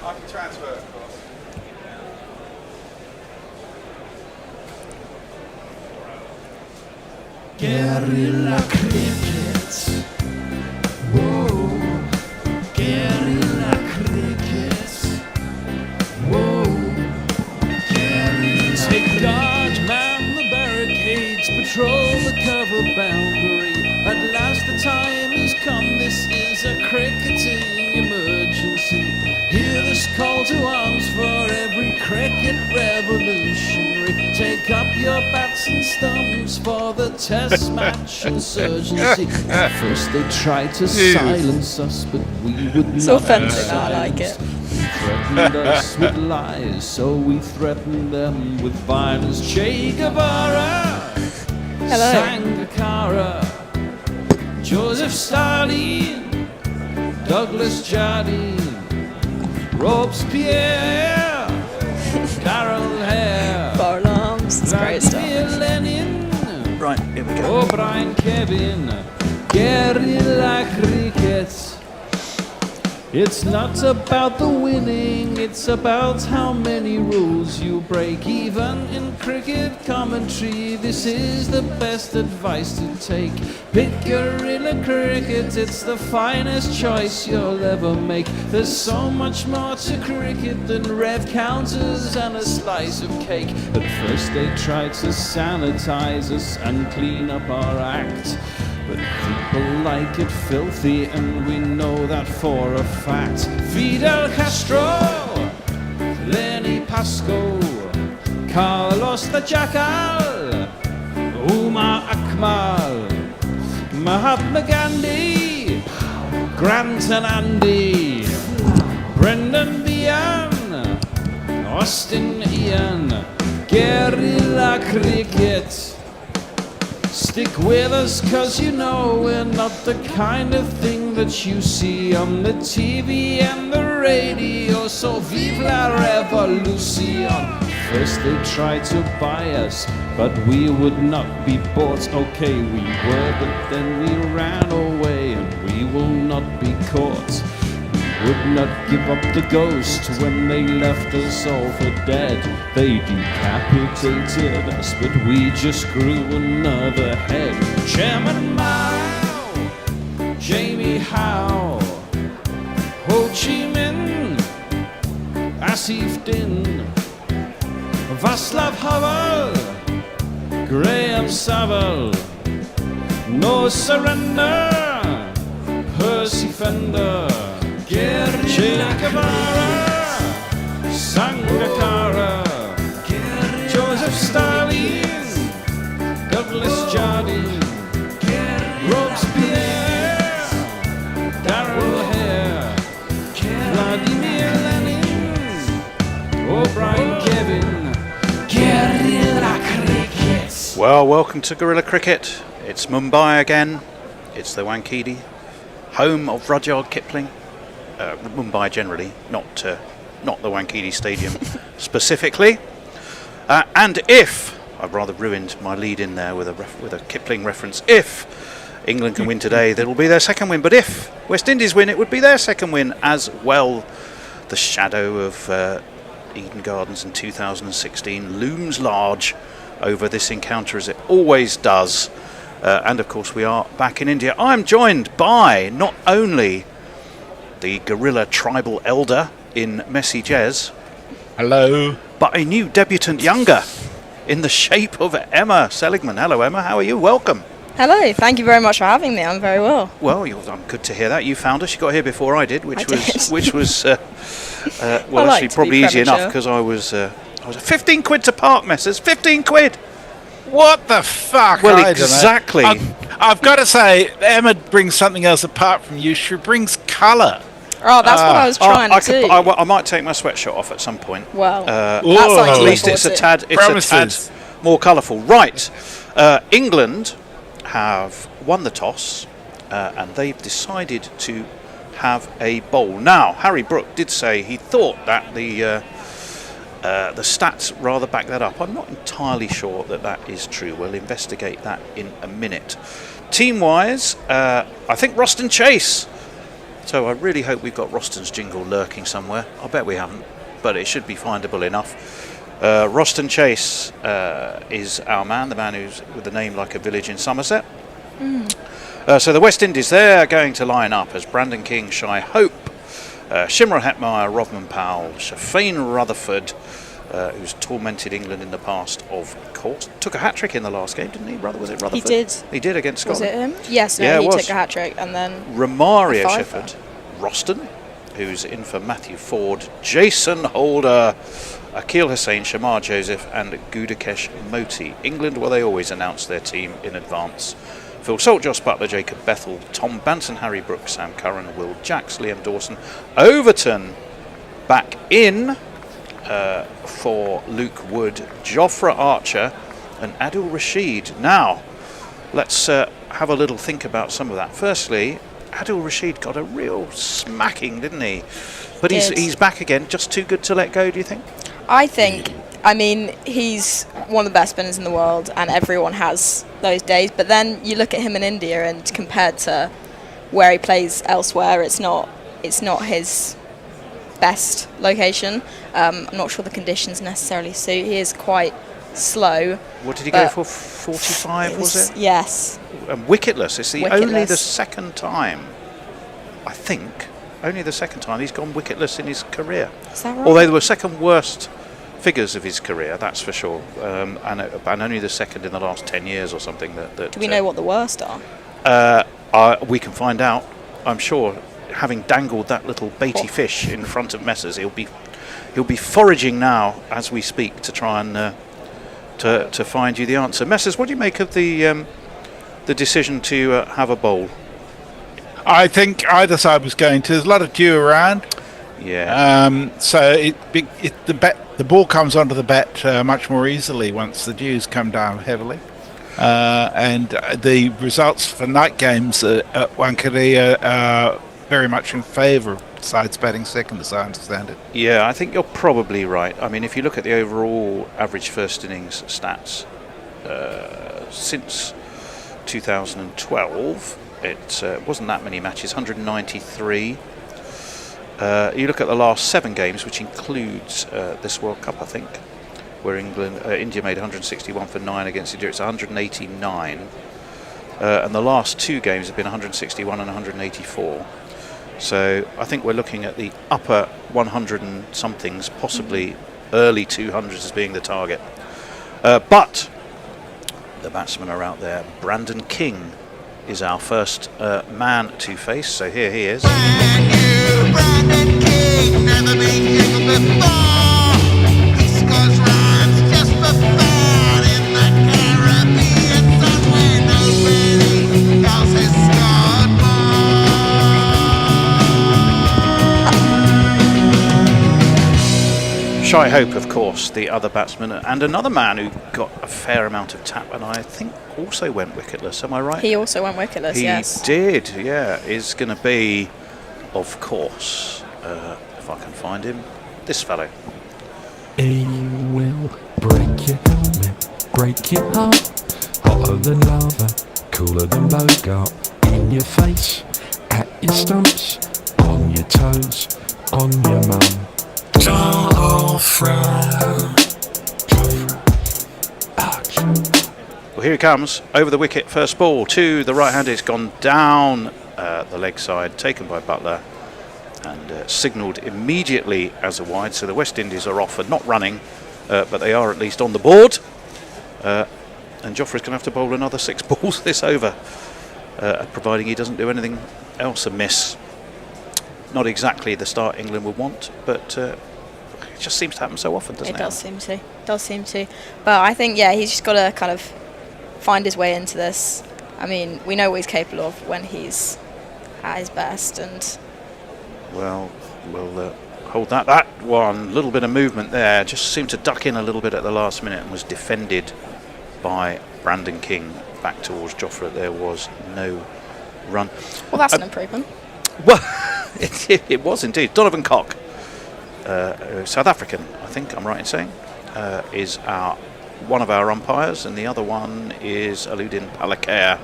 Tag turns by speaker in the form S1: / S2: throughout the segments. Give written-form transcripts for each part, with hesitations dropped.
S1: I can transfer, of course.
S2: Guerrilla cricket. Whoa. Guerrilla cricket. Whoa. Guerrilla. Take guard, man the barricades, patrol the cover boundary. At last the time has come, this is a cricketing emergency. Hear this call to arms for every cricket revolutionary. Take up your bats and stumps for the test match insurgency. At first they tried to silence us, but we would not.
S3: It's offensive, I like it.
S2: Threatened us with lies, so we threatened them with violence. Che Guevara,
S3: Hello.
S2: Sangakkara, Joseph Stalin, Douglas Jardine, Robespierre, Carol Hare,
S3: Bar alarms, it's great
S2: Vladimir
S3: stuff.
S2: Lenin,
S4: Right, here we go.
S2: O'Brien Kevin, Guerrilla cricket. It's not about the winning, it's about how many rules you break. Even in cricket commentary, this is the best advice to take. Pick guerrilla cricket, it's the finest choice you'll ever make. There's so much more to cricket than rev counters and a slice of cake. At first they tried to sanitize us and clean up our act, but people like it filthy, and we know that for a fact. Fidel Castro, Lenny Pascoe, Carlos the Jackal, Umar Akmal, Mahatma Gandhi, Grant and Andy, Brendan Behan, Austin Ian, guerrilla cricket. Stick with us, cause you know we're not the kind of thing that you see on the TV and the radio. So vive la revolution. First they tried to buy us, but we would not be bought. Okay, we were, but then we ran away, and we will not be caught. Would not give up the ghost when they left us all for dead. They decapitated us, but we just grew another head. Chairman Mao, Jamie Howe, Ho Chi Minh, Asif Din, Václav Havel, Graham Saville, No Surrender, Percy Fender, Che Guevara, Sangakkara, Joseph Stalin, Douglas Jardine, Robespierre, Darrell Hare, Vladimir Lenin, O'Brien Kevin, guerrilla cricket.
S4: Well, welcome to Guerrilla Cricket. It's Mumbai again. It's the Wankhede, home of Rudyard Kipling. Mumbai generally, not the Wankhede Stadium specifically. And if I've rather ruined my lead in there with a Kipling reference, if England can win today, that'll be their second win. But if West Indies win, it would be their second win as well. The shadow of Eden Gardens in 2016 looms large over this encounter, as it always does. And of course, we are back in India. I'm joined by not only the guerrilla tribal elder in Messi Jez.
S5: Hello.
S4: But a new debutant younger in the shape of Emma Seligman. Hello, Emma. How are you? Welcome.
S3: Hello, thank you very much for having me. I'm very well.
S4: Well, I'm good to hear that. You found us. You got here before I did, which was well, actually probably easy enough, because I was 15 quid to park, Messrs. 15 quid.
S5: What the fuck?
S4: Well, exactly.
S5: I've got to say, Emma brings something else apart from you. She brings colour.
S3: Oh, that's what I was trying to do.
S4: I might take my sweatshirt off at some point.
S3: Well,
S4: at least it's a tad more colourful. Right. England have won the toss, and they've decided to have a bowl. Now, Harry Brook did say he thought that the stats rather back that up. I'm not entirely sure that is true. We'll investigate that in a minute. Team-wise, I think Roston Chase So I really hope we've got Roston's jingle lurking somewhere. I bet we haven't, but it should be findable enough. Roston Chase is our man, the man who's with a name like a village in Somerset. So the West Indies, they're going to line up as Brandon King, Shai Hope, Shimron Hetmyer, Rodman Powell, Shafane Rutherford, who's tormented England in the past, of course. Took a hat-trick in the last game, didn't he? Was it Rutherford?
S3: He did.
S4: He did against
S3: Was
S4: Scotland.
S3: it him? Yes, no,
S4: Yeah,
S3: he
S4: it was.
S3: took a hat-trick and then...
S4: Romario
S3: a fiver.
S4: Shepherd, Roston, who's in for Matthew Ford, Jason Holder, Akil Hussain, Shamar Joseph and Gudakesh Moti. England, well, they always announce their team in advance. Phil Salt, Joss Butler, Jacob Bethel, Tom Banton, Harry Brook, Sam Curran, Will Jacks, Liam Dawson, Overton back in for Luke Wood, Jofra Archer and Adil Rashid. Now, let's have a little think about some of that. Firstly, Adil Rashid got a real smacking, didn't he? But he's back again. Just too good to let go, do you think?
S3: I think, I mean, he's one of the best spinners in the world and everyone has those days. But then you look at him in India and compared to where he plays elsewhere, it's not his best location. I'm not sure the conditions necessarily suit. He is quite slow.
S4: What did he go for? 45, was it?
S3: Yes.
S4: And wicketless. It's only
S3: Wicketless.
S4: the second time, I think, only the second time he's gone wicketless in his career.
S3: Is that right?
S4: Although they were second worst figures of his career, that's for sure. And only the second in the last 10 years or something.
S3: Do we know what the worst are?
S4: We can find out, I'm sure. Having dangled that little baity fish in front of Messers, he'll be foraging now as we speak to try and to find you the answer. Messers, what do you make of the decision to have a bowl?
S5: I think either side was going to. There's a lot of dew around.
S4: Yeah.
S5: So the ball comes onto the bat much more easily once the dews come down heavily. And the results for night games at Wankhede are very much in favour of sides batting second, as I understand it.
S4: Yeah, I think you're probably right. I mean, if you look at the overall average first innings stats since 2012, it wasn't that many matches, 193. You look at the last 7 games, which includes this World Cup, I think, where India made 161 for 9 against India. It's 189. And the last 2 games have been 161 and 184. So I think we're looking at the upper 100 and somethings, possibly early 200s as being the target. But the batsmen are out there. Brandon King is our first man to face. So here he is.
S1: Brand new Brandon King, never been king before. He scores runs just for fun in the Caribbean sun where nobody else has scored more.
S4: Shai Hope, of course, the other batsman, and another man who got a fair amount of tap, and I think also went wicketless. Am I right?
S3: He also went wicketless, yes.
S4: He did, yeah. Is going to be, of course, if I can find him, this fellow.
S6: He will break your helmet, break your heart. Hotter than lava, cooler than Bogart. In your face, at your stumps, on your toes, on your mum.
S4: Well, here he comes, over the wicket, first ball to the right-hander. It's gone down the leg side, taken by Butler, and signalled immediately as a wide. So the West Indies are off and not running, but they are at least on the board. And Joffrey's going to have to bowl another 6 balls this over, providing he doesn't do anything else amiss. Not exactly the start England would want, but it just seems to happen so often, doesn't it?
S3: It does seem to. But I think, yeah, he's just got to kind of find his way into this. I mean, we know what he's capable of when he's at his best. And
S4: well, we'll hold that. That one, a little bit of movement there, just seemed to duck in a little bit at the last minute and was defended by Brandon King back towards Jofra. There was no run.
S3: well, that's an improvement.
S4: Well, it was indeed. Donovan Cock, South African, I think I'm right in saying, is one of our umpires, and the other one is Aludin Palakere.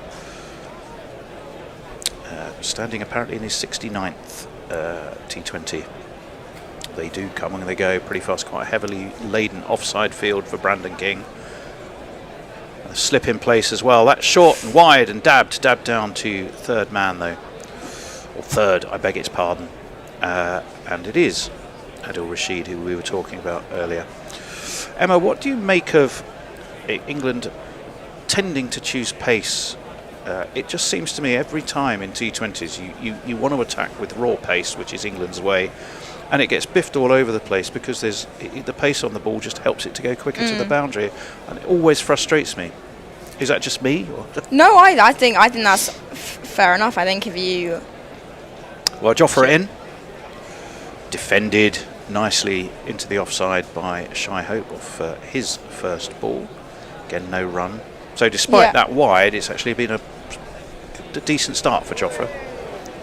S4: standing apparently in his 69th T20. They do come and they go pretty fast, quite a heavily laden offside field for Brandon King. A slip in place as well. That's short and wide and dabbed down to third man though. Or third, I beg its pardon. And it is Adil Rashid, who we were talking about earlier. Emma, what do you make of England tending to choose pace? It just seems to me every time in T20s you want to attack with raw pace, which is England's way, and it gets biffed all over the place because the pace on the ball just helps it to go quicker to the boundary, and it always frustrates me. Is that just me? Or?
S3: No, I think that's fair enough. I think if you...
S4: Well, Jofra in. Defended nicely into the offside by Shai Hope off his first ball. Again, no run. So despite that wide, it's actually been a decent start for Jofra.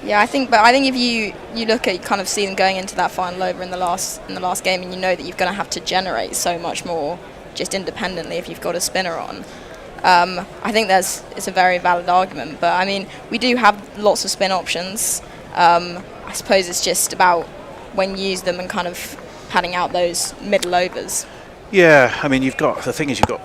S3: Yeah, I think if you look at, kind of see them going into that final over in the last game, and you know that you're going to have to generate so much more just independently if you've got a spinner on. I think it's a very valid argument, but I mean we do have lots of spin options. I suppose it's just about when you use them and kind of padding out those middle overs.
S4: Yeah, I mean you've got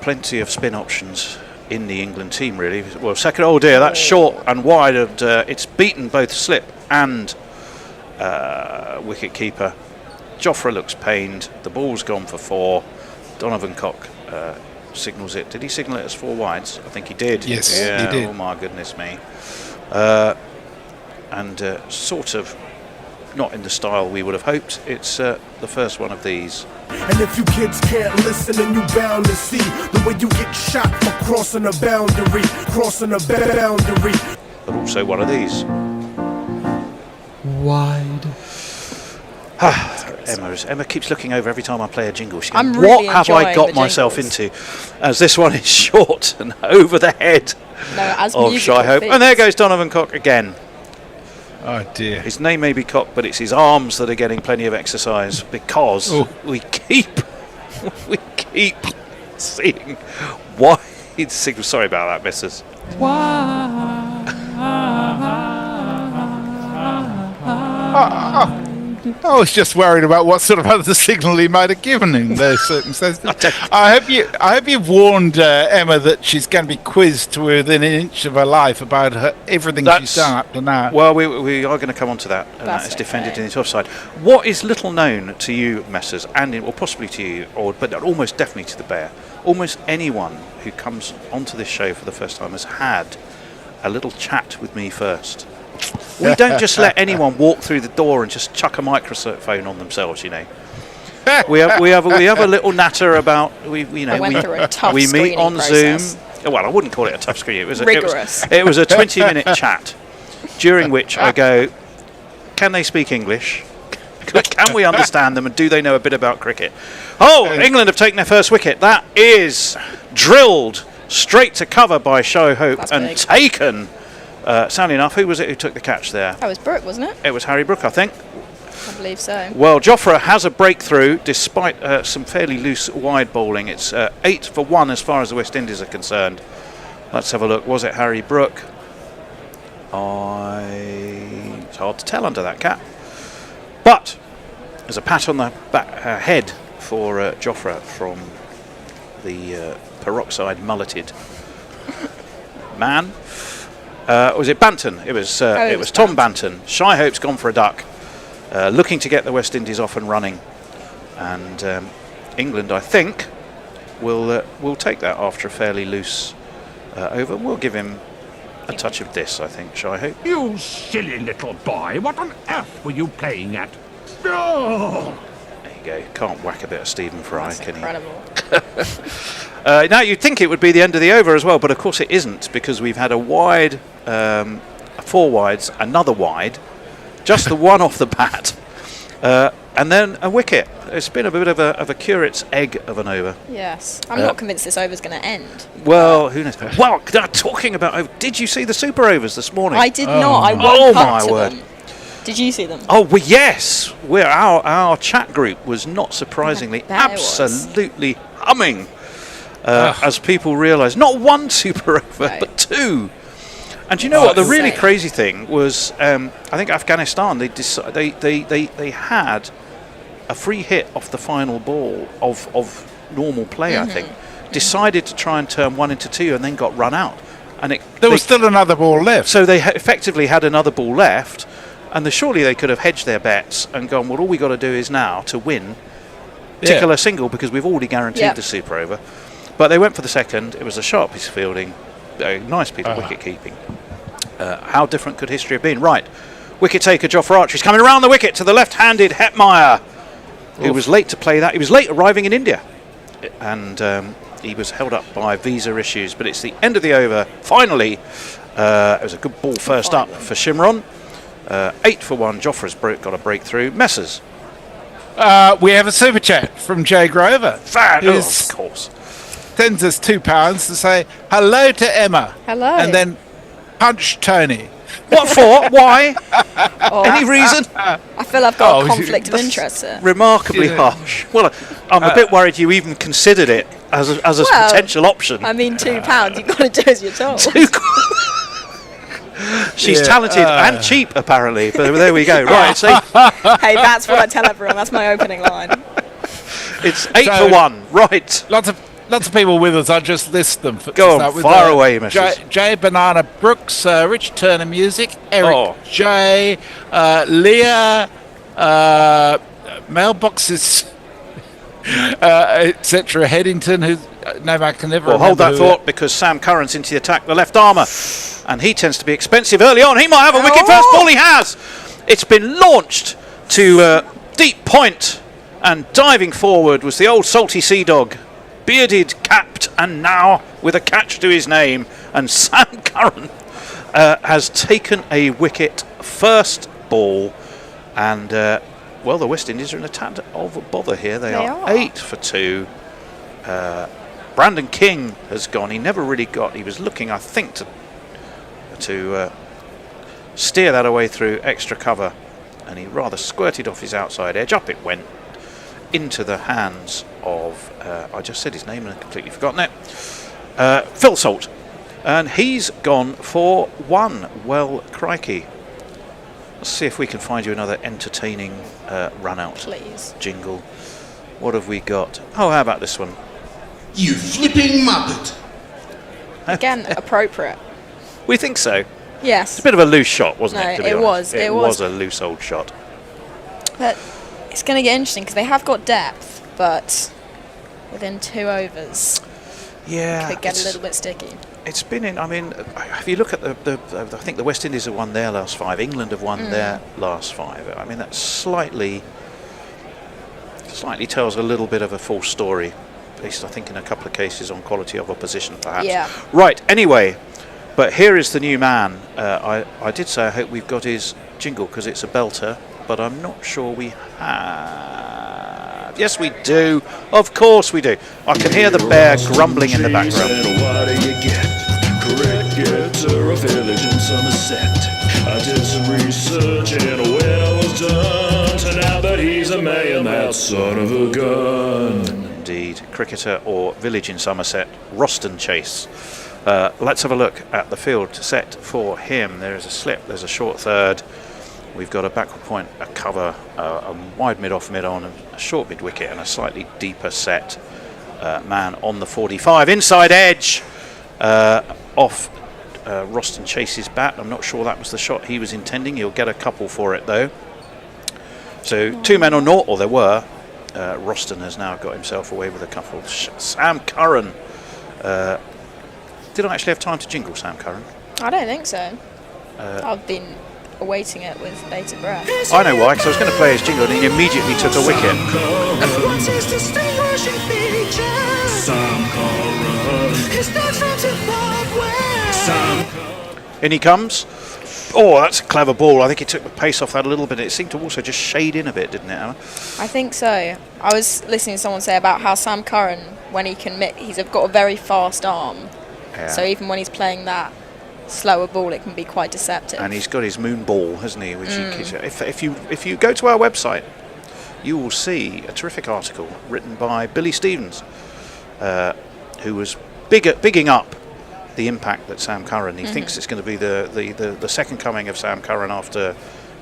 S4: plenty of spin options in the England team really. Well, second, oh dear, that's short and wide, and it's beaten both slip and wicket keeper. Jofra looks pained. The ball's gone for 4. Donovan Cock signals it. Did he signal it as 4 wides? I think he did.
S5: Yes,
S4: yeah,
S5: he did.
S4: Oh my goodness me. And sort of not in the style we would have hoped. It's the first one of these.
S7: And if you kids can't listen, then you bound to see the way you get shot for crossing a boundary,
S4: But also one of these.
S6: Wide.
S4: Emma keeps looking over every time I play a jingle. She goes,
S3: I'm really
S4: what have I
S3: enjoying
S4: got
S3: the
S4: myself
S3: jingles."
S4: into? As this one is short and over the head
S3: As
S4: of Shai Hope. And there goes Donovan Cock again.
S5: Oh dear.
S4: His name may be Cock, but it's his arms that are getting plenty of exercise because we keep seeing wide signals. Sorry about that, missus.
S5: I was just worried about what sort of other signal he might have given in those circumstances. I hope you've warned Emma that she's going to be quizzed to within an inch of her life about everything she's done up to now.
S4: Well, we are going to come on to that, and that is defended in its offside. What is little known to you, Messrs, or possibly to you, but almost definitely to the Bear, almost anyone who comes onto this show for the first time has had a little chat with me first. We don't just let anyone walk through the door and just chuck a microphone on themselves, you know. We have a little natter about we
S3: went through a tough
S4: we meet
S3: screening
S4: on
S3: process.
S4: Zoom. Well, I wouldn't call it a tough screen. It was
S3: Rigorous.
S4: It was a 20-minute chat, during which I go, can they speak English? Can we understand them, and do they know a bit about cricket? Oh, England have taken their first wicket. That is drilled straight to cover by Shai Hope.
S3: That's
S4: and
S3: big.
S4: taken. Sadly enough, who was it who took the catch there?
S3: That was Brook, wasn't it?
S4: It was Harry Brook, I think.
S3: I believe so.
S4: Well, Jofra has a breakthrough despite some fairly loose wide bowling. It's 8 for 1 as far as the West Indies are concerned. Let's have a look. Was it Harry Brook? It's hard to tell under that cap. But there's a pat on the head for Jofra from the peroxide mulleted man. Was it Banton? It was Tom Banton. Shai Hope's gone for a duck, looking to get the West Indies off and running, and England, I think, will take that after a fairly loose over. We'll give him a touch of this, I think, Shai Hope.
S8: You silly little boy, what on earth were you playing at? Oh!
S4: There you go. Can't whack a bit of Stephen Fry,
S3: That's
S4: can
S3: incredible.
S4: he? Now, you'd think it would be the end of the over as well, but of course it isn't, because we've had a wide, 4 wides, another wide, just the one off the bat, and then a wicket. It's been a bit of a curate's egg of an over.
S3: Yes. I'm not convinced this over's going to end.
S4: Well, who knows? Well, they're talking about... Did you see the super overs this morning?
S3: I did not. I woke
S4: my
S3: up to
S4: word.
S3: them. Did you see them?
S4: Oh, well, yes. Our chat group was not surprisingly
S3: bet it was.
S4: absolutely humming as people realised not one super over,
S3: Right.
S4: but 2. And do you know what? The really crazy thing was, I think Afghanistan, they had a free hit off the final ball of normal play, I think. Decided to try and turn 1 into 2 and then got run out. And
S5: there was still another ball left.
S4: So they effectively had another ball left, and surely they could have hedged their bets and gone, well, all we got to do is now to win, tickle a single, because we've already guaranteed the super over. But they went for the second. It was a sharp piece of fielding, a nice piece of wicket keeping. How different could history have been? Right, wicket taker Jofra Archer is coming around the wicket to the left-handed Hetmyer, who was late to play that. He was late arriving in India, and he was held up by visa issues. But it's the end of the over. Finally, it was a good ball first up for Shimron. 8 for 1. Jofra's got a breakthrough. Messers.
S5: We have a super chat from Jay Grover.
S4: Of course.
S5: Sends us £2 to say hello to Emma.
S3: Hello.
S5: And then punch Tony.
S4: What for? Why? Any reason?
S3: I feel I've got a conflict of interest here.
S4: Remarkably harsh. Well, I'm a bit worried you even considered it as a potential option.
S3: I mean, £2. You've got to do as you're told.
S4: She's talented and cheap, apparently. But there we go. Right.
S3: Hey, that's what I tell everyone. That's my opening line.
S4: It's 8 for 1. Right.
S5: Lots of people with us. I'll just list them.
S4: Go on, fire away, Mrs.
S5: Jay Banana Brooks, Rich Turner Music, Eric J, Leah, mailboxes, etc. Headington, whose name I can never remember.
S4: Hold that thought, because Sam Curran's into the attack, the left armour, and he tends to be expensive early on. He might have a wicket first ball. He has. It's been launched to deep point, and diving forward was the old salty sea dog. Bearded, capped, and now with a catch to his name. And Sam Curran has taken a wicket first ball. And, well, the West Indies are in a tad of a bother here. They are 8 for 2. Brandon King has gone. He never really got. He was looking, I think, to steer that away through extra cover. And he rather squirted off his outside edge. Up it went into the hands of, I just said his name and I've completely forgotten it, Phil Salt. And he's gone for 1. Well, crikey. Let's see if we can find you another entertaining run-out jingle. What have we got? Oh, how about this one?
S1: You flipping muppet.
S3: Again, appropriate.
S4: We think so.
S3: Yes.
S4: It's a bit of a loose shot, wasn't it? To be
S3: it
S4: honest.
S3: was.
S4: It was a loose old shot.
S3: But it's going to get interesting because they have got depth, but within 2 overs, it could get a little bit sticky.
S4: It's been in. I mean, if you look at I think the West Indies have won their last 5. England have won their last 5. I mean, that slightly tells a little bit of a false story, based, I think, in a couple of cases on quality of opposition, perhaps.
S3: Yeah.
S4: Right. Anyway, but here is the new man. I did say I hope we've got his jingle because it's a belter, but I'm not sure we have. Yes, we do. Of course we do. I can hear the bear grumbling in the background.
S9: What do you get? Cricket or a village in Somerset. I did some research and well was done. Turned out that he's a man, that son of a gun.
S4: Indeed. Cricketer or village in Somerset. Roston Chase. Let's have a look at the field set for him. There is a slip. There's a short third. We've got a backward point, a cover, a wide mid-off, mid-on, a short mid-wicket, and a slightly deeper set man on the 45. Inside edge off Roston Chase's bat. I'm not sure that was the shot he was intending. He'll get a couple for it, though. So 2 men or naught, or there were. Roston has now got himself away with a couple. Sam Curran. Did I actually have time to jingle Sam Curran?
S3: I don't think so. I've been awaiting it with bated breath.
S4: I know why, because I was going to play his jingle and he immediately took a wicket.
S9: What's his distinguishing feature? Sam Curran. His dad's from Zimbabwe. Sam Curran.
S4: In he comes. Oh, that's a clever ball. I think he took the pace off that a little bit. It seemed to also just shade in a bit, didn't it, Emma?
S3: I think so. I was listening to someone say about how Sam Curran, when he can he's got a very fast arm.
S4: Yeah.
S3: So even when he's playing that slower ball, it can be quite deceptive.
S4: And he's got his moon ball, hasn't he? Which if you go to our website, you will see a terrific article written by Billy Stevens, who was bigging up the impact that Sam Curran. He thinks it's going to be the second coming of Sam Curran after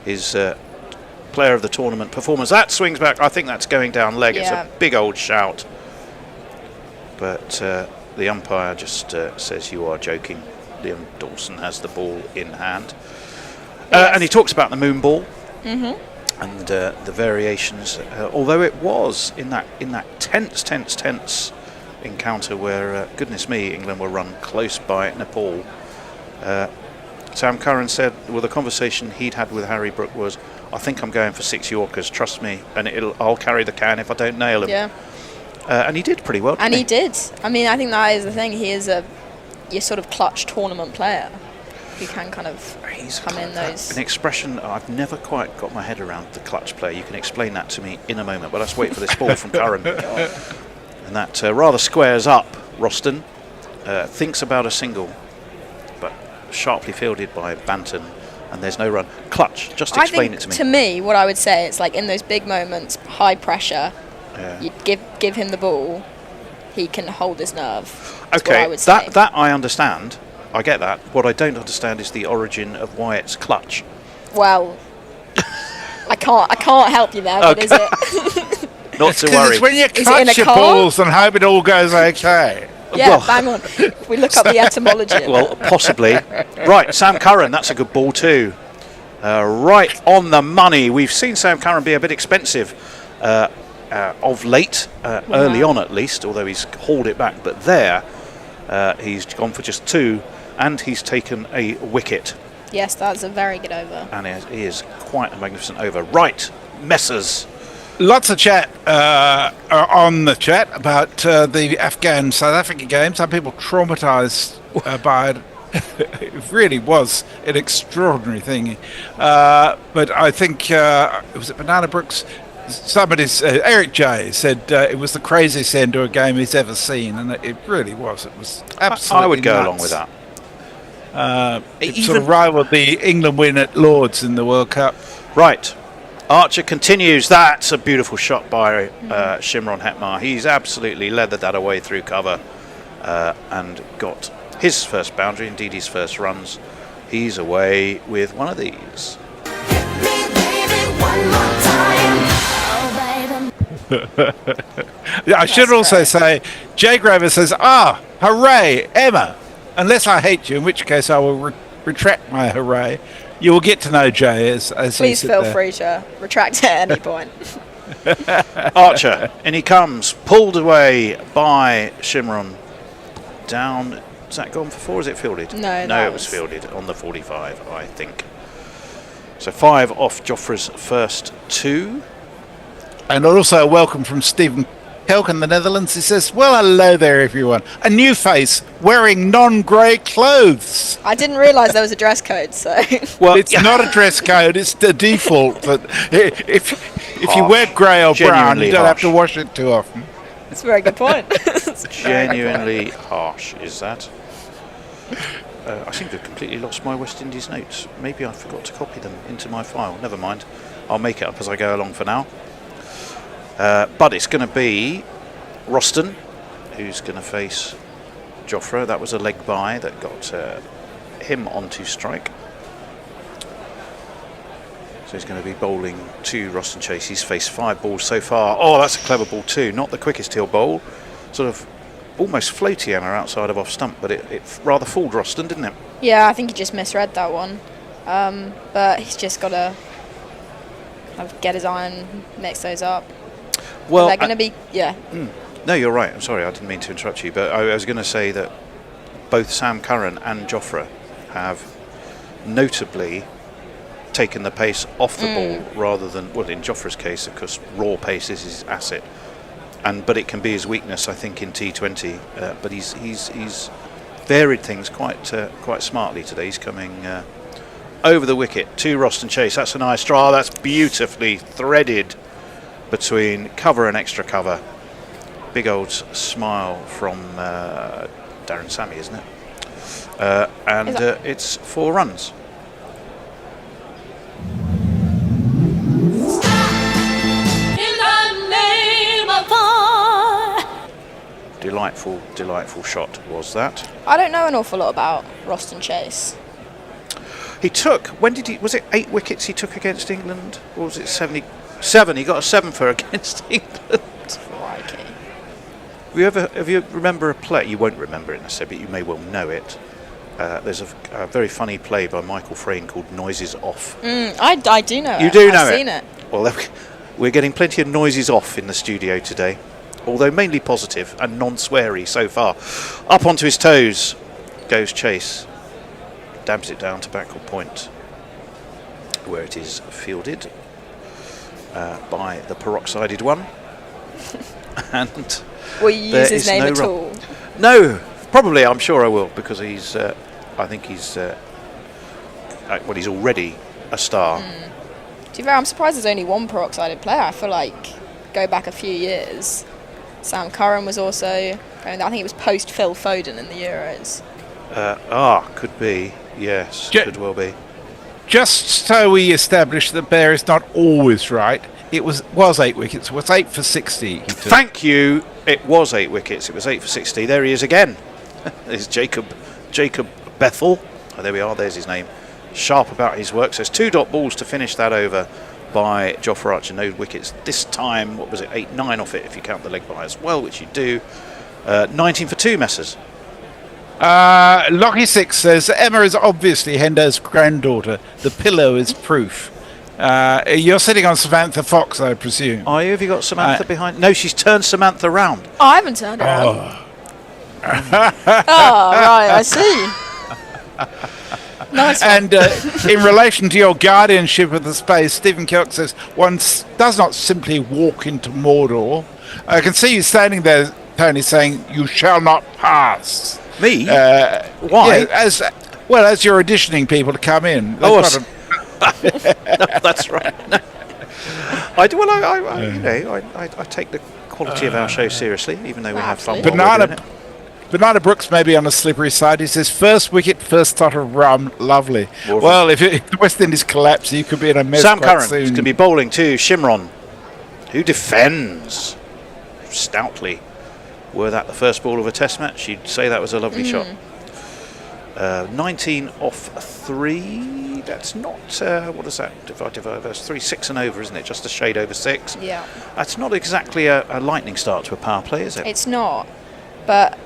S4: his player of the tournament performance. That swings back. I think that's going down leg.
S3: Yeah.
S4: It's a big old shout. But the umpire just says you are joking. Liam Dawson has the ball in hand. And he talks about the moon ball and the variations. Although it was in that tense encounter where, goodness me, England were run close by Nepal. Sam Curran said, well, the conversation he'd had with Harry Brook was, I think I'm going for 6 Yorkers, trust me, and I'll carry the can if I don't nail him.
S3: Yeah.
S4: And he did pretty well, didn't
S3: And he did. I mean, I think that is the thing. He is your sort of clutch tournament player who can kind of come in those.
S4: An expression I've never quite got my head around, the clutch player. You can explain that to me in a moment, but let's wait for this ball from Curran. And that rather squares up Roston. Thinks about a single, but sharply fielded by Banton, and there's no run. Clutch, just explain it to me.
S3: To me, what I would say, it's like in those big moments, high pressure, you give him the ball, he can hold his nerve. That's what I would say.
S4: That I understand. I get that. What I don't understand is the origin of why it's clutch.
S3: Well, I can't help you there, but is it?
S4: Not to worry.
S5: It's when you
S3: Is it in
S5: clutch
S3: a
S5: your
S3: car?
S5: balls and hope it all goes okay.
S3: Yeah,
S4: Well-
S3: bang on. We look up the etymology.
S4: Well, possibly. Right, Sam Curran, that's a good ball too. Right on the money. We've seen Sam Curran be a bit expensive of late, early on at least, although he's hauled it back. But there, he's gone for just 2, and he's taken a wicket.
S3: Yes, that's a very good over.
S4: And it is quite a magnificent over. Right, Messers.
S5: Lots of chat on the chat about the Afghan-South Africa game. Some people traumatised by it. It really was an extraordinary thing. But I think, was it Banana Brooks? Eric J said it was the craziest end to a game he's ever seen, and it really was. It was absolutely
S4: I would go
S5: nuts.
S4: along with that.
S5: It sort of rivaled the England win at Lord's in the World Cup.
S4: Right. Archer continues. That's a beautiful shot by Shimron Hetmyer. He's absolutely leathered that away through cover and got his first boundary, indeed his first runs. He's away with one of these.
S5: I should also say, Jay Graver says, hooray, Emma. Unless I hate you, in which case I will retract my hooray. You will get to know Jay as
S3: Please feel free to retract at any point.
S4: Archer, and he comes, pulled away by Shimron. Down, is that gone for 4? Is it fielded?
S3: No,
S4: it was fielded on the 45, I think. So 5 off Joffre's first 2.
S5: And also a welcome from Stephen Kelk in the Netherlands. He says, well, hello there, everyone. A new face wearing non-grey clothes.
S3: I didn't realise there was a dress code, so.
S4: Well,
S5: It's not a dress code, it's the default. But if you wear grey or brown,
S4: Genuinely
S5: you don't have
S4: harsh.
S5: to wash it too often.
S3: That's a very good point.
S4: Genuinely harsh, is that? I seem to have completely lost my West Indies notes. Maybe I forgot to copy them into my file. Never mind. I'll make it up as I go along for now. But it's going to be Roston who's going to face Joffre. That was a leg by that got him onto strike. So he's going to be bowling to Roston Chase. He's faced 5 balls so far. Oh, that's a clever ball too. Not the quickest he'll bowl. Sort of almost floaty hammer outside of off stump, but it rather fooled Roston, didn't it?
S3: Yeah, I think he just misread that one. But he's just got to kind of get his iron, mix those up.
S4: Well,
S3: they're going to be, yeah.
S4: No, you're right. I'm sorry, I didn't mean to interrupt you, but I was going to say that both Sam Curran and Joffre have notably taken the pace off the ball rather than, well, in Joffre's case, of course, raw pace is his asset, but it can be his weakness, I think, in T20. But he's varied things quite smartly today. He's coming over the wicket to Roston Chase. That's a nice draw. That's beautifully threaded between cover and extra cover. Big old smile from Darren Sammy, isn't it? And it's 4 runs. Delightful, delightful shot was that.
S3: I don't know an awful lot about Roston Chase.
S4: He took, was it 8 wickets he took against England? Or was it 77? He got a 7 for against England.
S3: Crikey.
S4: Have you remember a play? You won't remember it necessarily, but you may well know it. There's a very funny play by Michael Frayn called Noises Off.
S3: I do know it.
S4: You do know
S3: I've
S4: it?
S3: seen it.
S4: Well, we're getting plenty of noises off in the studio today, although mainly positive and non-sweary so far. Up onto his toes goes Chase. Dabs it down to backward point, where it is fielded by the peroxided one. And
S3: will you use his name at all?
S4: No, probably. I'm sure I will, because he's. I think he's. He's already a star.
S3: To be fair, I'm surprised there's only one peroxided player. I feel like go back a few years, Sam Curran was also. I think it was post Phil Foden in the Euros.
S4: Could be. Yes, could well be.
S5: Just so we establish that Bear is not always right, it was 8 wickets. It was 8 for 60.
S4: Thank you. It was 8 wickets. It was 8 for 60. There he is again. There's Jacob Bethel. Oh, there we are. There's his name. Sharp about his work. So it's 2 dot balls to finish that over by Jofra Archer. No wickets this time. What was it? 8-9 off it if you count the leg by as well, which you do. 19 for 2, Messers.
S5: Lockie 6 says Emma is obviously Hendo's granddaughter. The pillow is proof. You're sitting on Samantha Fox, I presume.
S4: Are you? Have you got Samantha behind? No, she's turned Samantha round.
S3: I haven't turned her around. Right, I see. Nice one.
S5: And in relation to your guardianship of the space, Stephen Kirk says one does not simply walk into Mordor. I can see you standing there, Tony, saying you shall not pass.
S4: Me? Why?
S5: Yeah, as you're auditioning people to come in.
S4: No, that's right. No. I do. Well, I take the quality of our show seriously, even though we have fun.
S5: Banana Brooks may be on the slippery side. He says, first wicket, first tot of rum, lovely. Well, if the West Indies collapse, you could be in a mess.
S4: Sam Curran is going to be bowling to Shimron, who defends stoutly. Were that the first ball of a test match, you'd say that was a lovely shot. 19 off 3. That's not, what is that? Divide, that's 3, 6 and over, isn't it? Just a shade over 6.
S3: Yeah.
S4: That's not exactly a lightning start to a power play, is it?
S3: It's not. But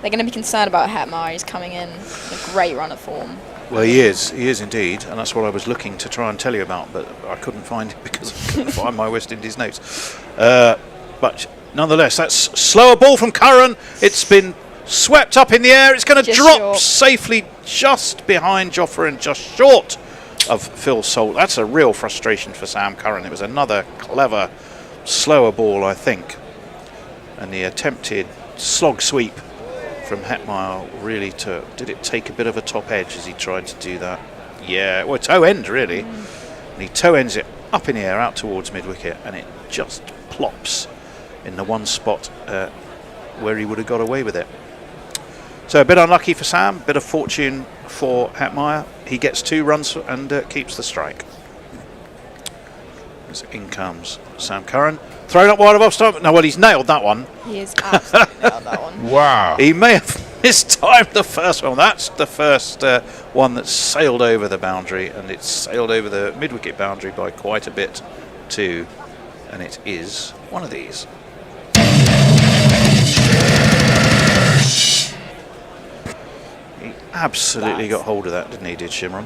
S3: they're going to be concerned about Hetmyer. He's coming in a great run of form.
S4: Well, he is indeed, and that's what I was looking to try and tell you about, but I couldn't find it because I couldn't find my West Indies notes. But nonetheless, that's slower ball from Curran. It's been swept up in the air. It's going to drop safely just behind Jofra and just short of Phil Salt. That's a real frustration for Sam Curran. It was another clever, slower ball, I think. And the attempted slog sweep from Hetmyer really did it take a bit of a top edge as he tried to do that? Yeah, well, toe end really. And he toe ends it up in the air out towards mid-wicket, and it just plops in the one spot where he would have got away with it. So a bit unlucky for Sam, bit of fortune for Hetmyer. He gets 2 runs and keeps the strike. As in comes Sam Curran. Thrown up wide of off stump. No, well, he's nailed that one.
S3: He has absolutely nailed that one.
S5: Wow.
S4: He may have mistimed the first one. That's the first one that sailed over the boundary, and it's sailed over the mid-wicket boundary by quite a bit too. And it is one of these. He absolutely got hold of that, didn't he, did Shimron?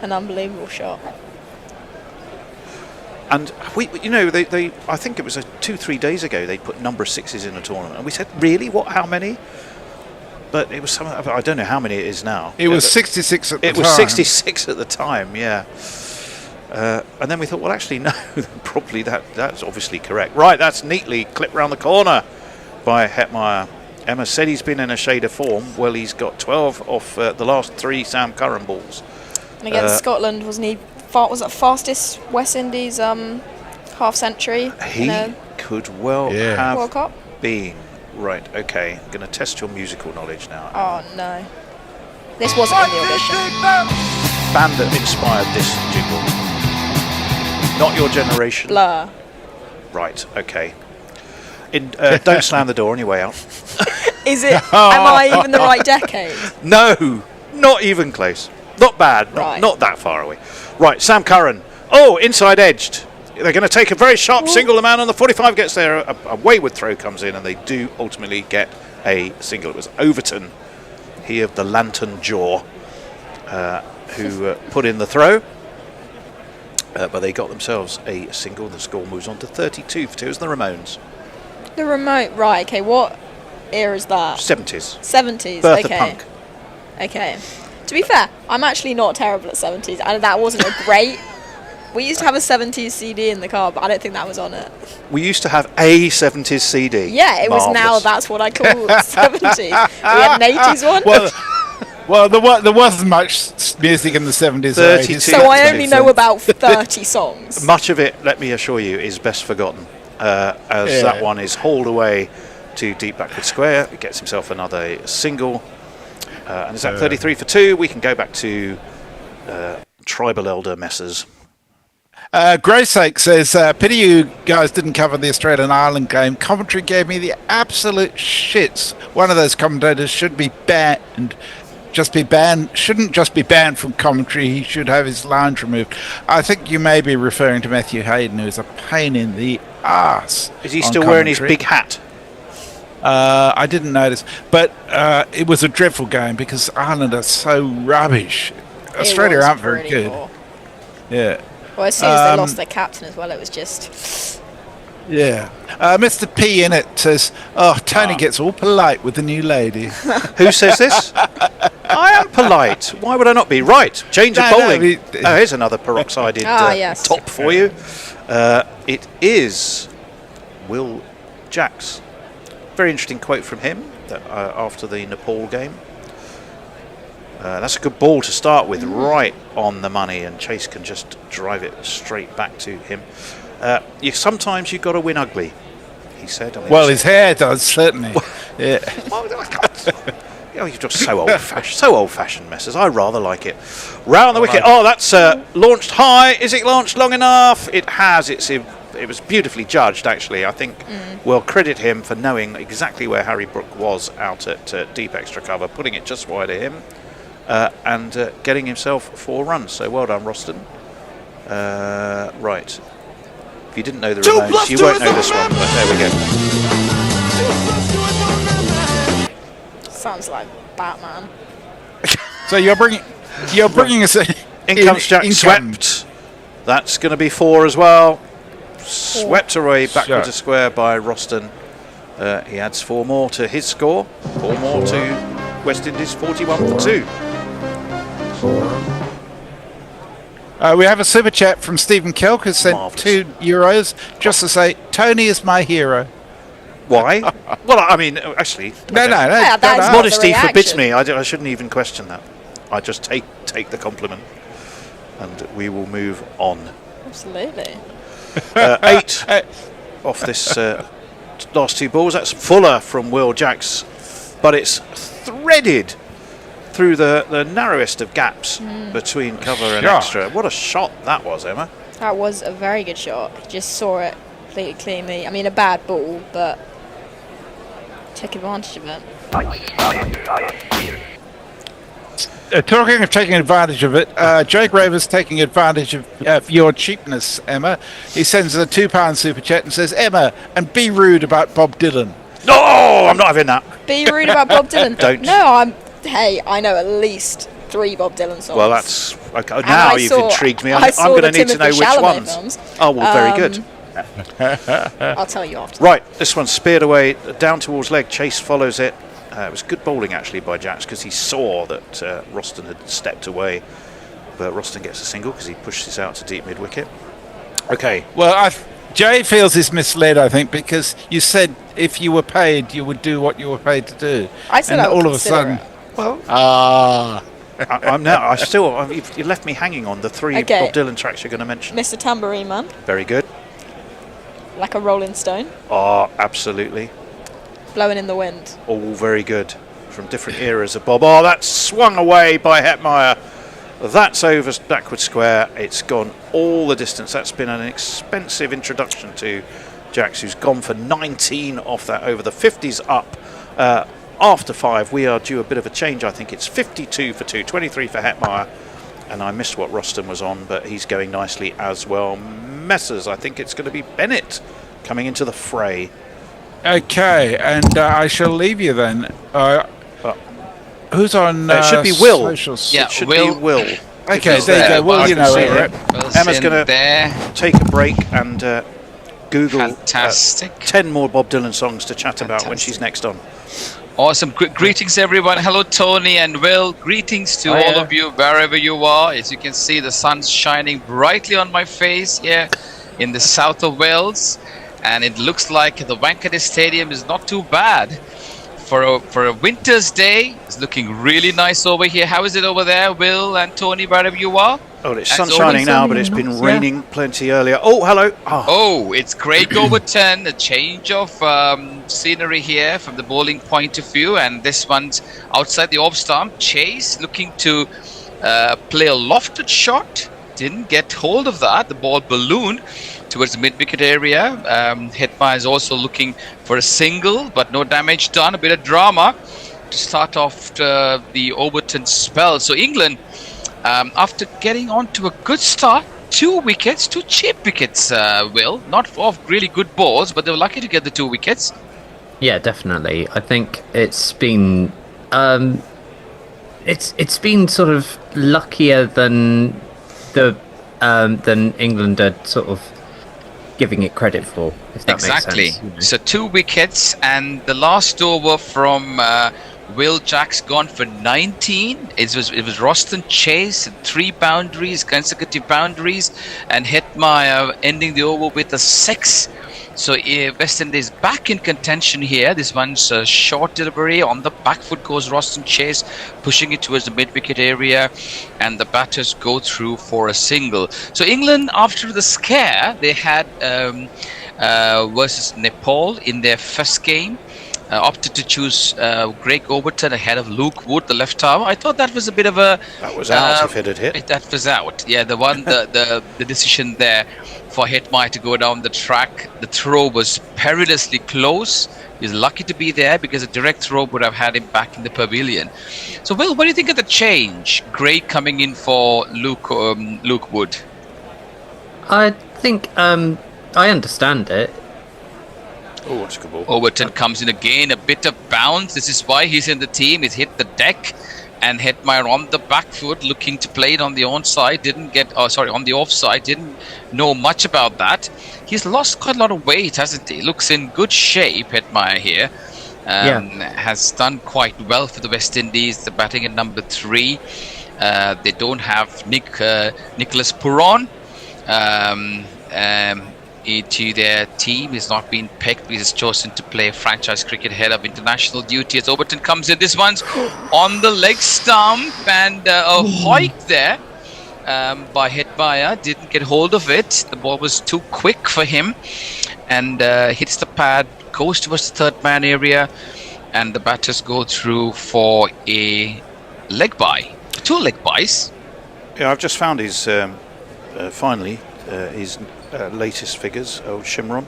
S3: An unbelievable shot.
S4: And they I think it was 2-3 days ago they put number 6s in a tournament, and we said, really, what? How many? But it was some. I don't know how many it is now.
S5: It was 66 at the time.
S4: It was 66 at the time, yeah. And then we thought, well, actually, no, probably that's obviously correct. Right, that's neatly clipped round the corner by Hetmyer. Emma said he's been in a shade of form. Well, he's got 12 off the last 3 Sam Curran balls.
S3: And against Scotland, wasn't he? Was that fastest West Indies half century?
S4: He could well have
S3: World Cup?
S4: been. Right, okay. I'm going to test your musical knowledge now.
S3: Oh, no. This wasn't in the audition.
S4: Band that inspired this jingle. Not your generation.
S3: Blur.
S4: Right, okay. Don't slam the door on your way out.
S3: Is it? Am I even the right decade?
S4: No, not even close. Not bad.
S3: Right.
S4: Not that far away. Right, Sam Curran. Oh, inside edged. They're going to take a very sharp single. The man on the 45 gets there. A wayward throw comes in, and they do ultimately get a single. It was Overton, he of the lantern jaw, who put in the throw. But they got themselves a single. The score moves on to 32 for 2. It's the Ramones.
S3: The remote, right? Okay, what era is that?
S4: 70s.
S3: 70s.
S4: Birth
S3: okay.
S4: of punk.
S3: Okay. To be fair, I'm actually not terrible at 70s, and that wasn't a great. We used to have a 70s CD in the car, but I don't think that was on it.
S4: We used to have a 70s CD.
S3: Yeah, it was now.
S4: Marvellous.
S3: That's what I call 70s. We had an 80s one.
S5: Well, there wasn't much music in the 70s.
S4: 32.
S3: So I only know about 30 songs.
S4: Much of it, let me assure you, is best forgotten. As that one is hauled away to deep backward square. It gets himself another single. And is that 33 for 2? We can go back to Tribal Elder Messers.
S5: Graysake says, pity you guys didn't cover the Australian-Ireland game. Commentary gave me the absolute shits. One of those commentators should be banned. Shouldn't just be banned from commentary. He should have his lines removed. I think you may be referring to Matthew Hayden, who's a pain in the arse.
S4: Is he still wearing his big hat?
S5: I didn't notice, but it was a dreadful game because Ireland are so rubbish. Australia aren't very good.
S3: Poor.
S5: Yeah.
S3: Well, as soon as they lost their captain as well, it was just.
S5: Yeah. Mr. P in it says, "Oh, Tony gets all polite with the new lady."
S4: Who says this? I am polite. Why would I not be? Right. Change of bowling. Oh, here's another peroxided
S3: yes.
S4: top for you. It is Will Jacks. Very interesting quote from him that, after the Nepal game. That's a good ball to start with, right on the money, and Chase can just drive it straight back to him. Sometimes you've got to win ugly, he said.
S5: Well, his hair does, certainly. Yeah.
S4: You're just so old-fashioned, Messers. I rather like it. Round the wicket. Oh, that's launched high. Is it launched long enough? It has. It was beautifully judged, actually. I think we'll credit him for knowing exactly where Harry Brook was out at deep extra cover, putting it just wide of him, and getting himself 4 runs. So well done, Roston. Right. If you didn't know the Ramones, you won't know this one, but there we go.
S3: Sounds like Batman.
S5: So you're bringing us
S4: in comes Jack, swept. That's going to be 4 as well. Swept away backwards to square by Roston. He adds 4 more to his score. 4 more to West Indies, 41 for 2.
S5: We have a super chat from Stephen Kelk, who sent €2 just to say, Tony is my hero.
S4: Why? Well, I mean, actually,
S5: no.
S4: Modesty forbids me. I shouldn't even question that. I just take the compliment, and we will move on.
S3: Absolutely.
S4: 8 off this last 2 balls. That's Fuller from Will Jacks, but it's threaded through the narrowest of gaps between cover and extra. What a shot that was, Emma.
S3: That was a very good shot. He just saw it completely cleanly. I mean, a bad ball, but took advantage of it.
S5: Talking of taking advantage of it, Jake Raver's taking advantage of your cheapness, Emma. He sends a £2 super chat and says, Emma, and be rude about Bob Dylan.
S4: No, I'm not having that.
S3: Be rude about Bob Dylan?
S4: Don't.
S3: No, hey, I know at least 3 Bob Dylan songs.
S4: Well, that's... Okay, now you've intrigued me. I'm going to need to know which ones.
S3: Films.
S4: Oh, well, very good.
S3: I'll tell you after.
S4: Right, this one's speared away down towards leg. Chase follows it. It was good bowling, actually, by Jacks, because he saw that Roston had stepped away. But Roston gets a single because he pushes out to deep mid-wicket. Okay.
S5: Well, Jay feels he's misled, I think, because you said if you were paid, you would do what you were paid to do.
S3: I said
S5: and
S3: I would
S5: all of a sudden,
S3: well,
S4: I'm now. You left me hanging on the 3 Bob Dylan tracks you're going to mention.
S3: Mr. Tambourine Man.
S4: Very good.
S3: Like a Rolling Stone.
S4: Oh, absolutely.
S3: Blowing in the Wind.
S4: All very good from different eras of Bob. Oh, that's swung away by Hetmyer. That's over backward square. It's gone all the distance. That's been an expensive introduction to Jacks, who's gone for 19 off that over the 50s up. after 5, we are due a bit of a change. I think it's 52 for 2, 23 for Hetmyer. And I missed what Roston was on, but he's going nicely as well. Messers, I think it's going to be Bennett coming into the fray.
S5: Okay, and I shall leave you then. Who's on?
S4: It should be Will.
S5: Socials?
S10: Yeah,
S4: It should
S10: Will.
S4: be Will.
S5: Okay,
S10: He's
S5: there you
S10: there.
S5: go. Will,
S4: I
S5: you
S4: can
S5: know
S4: see
S5: it.
S4: him.
S10: Will's
S4: Emma's
S10: in
S4: going to
S10: there.
S4: take a break and Google
S10: Fantastic.
S4: 10 more Bob Dylan songs to chat about when she's next on.
S10: Awesome. Greetings, everyone. Hello, Tony and Will. Greetings to all of you, wherever you are. As you can see, the sun's shining brightly on my face here in the south of Wales. And it looks like the Wankhede Stadium is not too bad. For a winter's day, it's looking really nice over here. How is it over there, Will and Tony, wherever you are?
S4: Oh, it's sun shining now, but it's been raining plenty earlier. Oh, hello.
S10: Oh, it's Craig Overton, a change of scenery here from the bowling point of view, and this one's outside the off stump. Chase looking to play a lofted shot, didn't get hold of that. The ball ballooned towards the mid-wicket area. Hetmyer is also looking for a single, but no damage done. A bit of drama to start off the Overton spell. So England, after getting on to a good start, 2 wickets, 2 cheap wickets, Will. Not off really good balls, but they were lucky to get the 2 wickets.
S11: Yeah, definitely. I think it's been it's been sort of luckier than England are sort of giving it credit for, if that makes sense.
S10: So 2 wickets, and the last over from Will Jack's gone for 19. It was Roston Chase, 3 boundaries, consecutive boundaries, and Hetmyer ending the over with a 6. So West Indies back in contention here. This one's a short delivery. On the back foot goes Roston Chase, pushing it towards the mid-wicket area, and the batters go through for a single. So England, after the scare they had versus Nepal in their first game, opted to choose Craig Overton ahead of Luke Wood, the left arm. I thought that was a bit of a...
S4: That was out if it had hit.
S10: That was out. Yeah, the decision there for Hetmyer to go down the track. The throw was perilously close. He was lucky to be there because a direct throw would have had him back in the pavilion. So, Will, what do you think of the change? Craig coming in for Luke Wood.
S11: I think I understand it.
S4: Oh, that's a good ball.
S10: Overton comes in again, a bit of bounce. This is why he's in the team. He's hit the deck, and Hetmyer on the back foot, looking to play it on the onside. On the offside. Didn't know much about that. He's lost quite a lot of weight, hasn't he? Looks in good shape, Hetmyer here. Has done quite well for the West Indies. The batting at number 3. They don't have Nicholas Puron. Into their team. He's not been picked. He's chosen to play franchise cricket ahead of international duty as Overton comes in. This one's on the leg stump, and a hoik there by Hetmyer. Didn't get hold of it. The ball was too quick for him, and hits the pad, goes towards the third man area, and the batters go through for a leg bye. 2 leg byes.
S4: Yeah, I've just found his finally his latest figures. Shimron,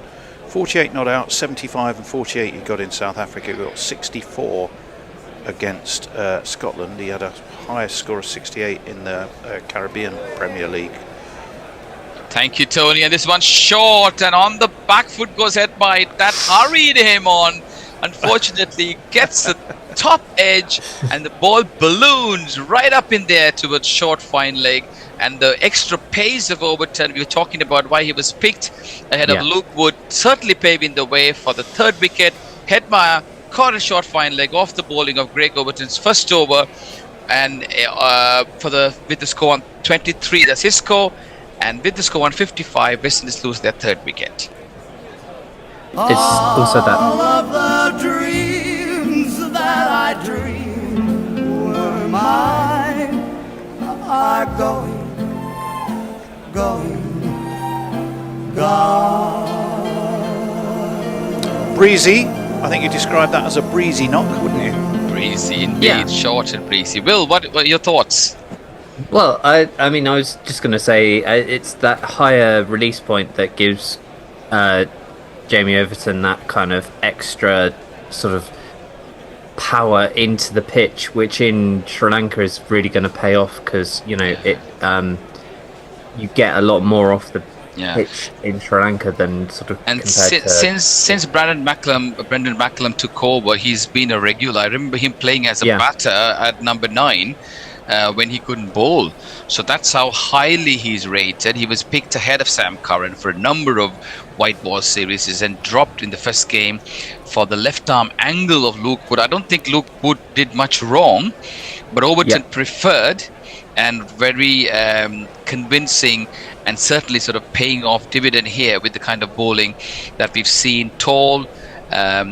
S4: 48 not out, 75 and 48 he got in South Africa. He got 64 against Scotland. He had a highest score of 68 in the Caribbean Premier League.
S10: Thank you, Tony. And this one's short, and on the back foot goes Hetmyer. That hurried him on. Unfortunately, gets the top edge, and the ball balloons right up in there towards short fine leg. And the extra pace of Overton, we were talking about why he was picked ahead of Luke Wood, certainly paving the way for the 3rd wicket. Hetmyer caught a short fine leg off the bowling of Craig Overton's first over, and with the score on 23, that's his score, and with the score on 55, West Indies lose their 3rd wicket.
S11: It's also that.
S1: All of the dreams that I dreamed were mine are gone.
S4: Breezy. I think you described that as a breezy knock, wouldn't you?
S10: Breezy indeed, short and breezy. Will, what are your thoughts?
S11: Well, I mean, I was just going to say it's that higher release point that gives Jamie Overton that kind of extra sort of power into the pitch, which in Sri Lanka is really going to pay off because you get a lot more off the pitch in Sri Lanka than sort of.
S10: And since Brendan McCullum took over, he's been a regular. I remember him playing as a batter at number 9 when he couldn't bowl. So that's how highly he's rated. He was picked ahead of Sam Curran for a number of white ball series and dropped in the first game for the left arm angle of Luke Wood. I don't think Luke Wood did much wrong, but Overton preferred, and very convincing, and certainly sort of paying off dividend here with the kind of bowling that we've seen. Tall,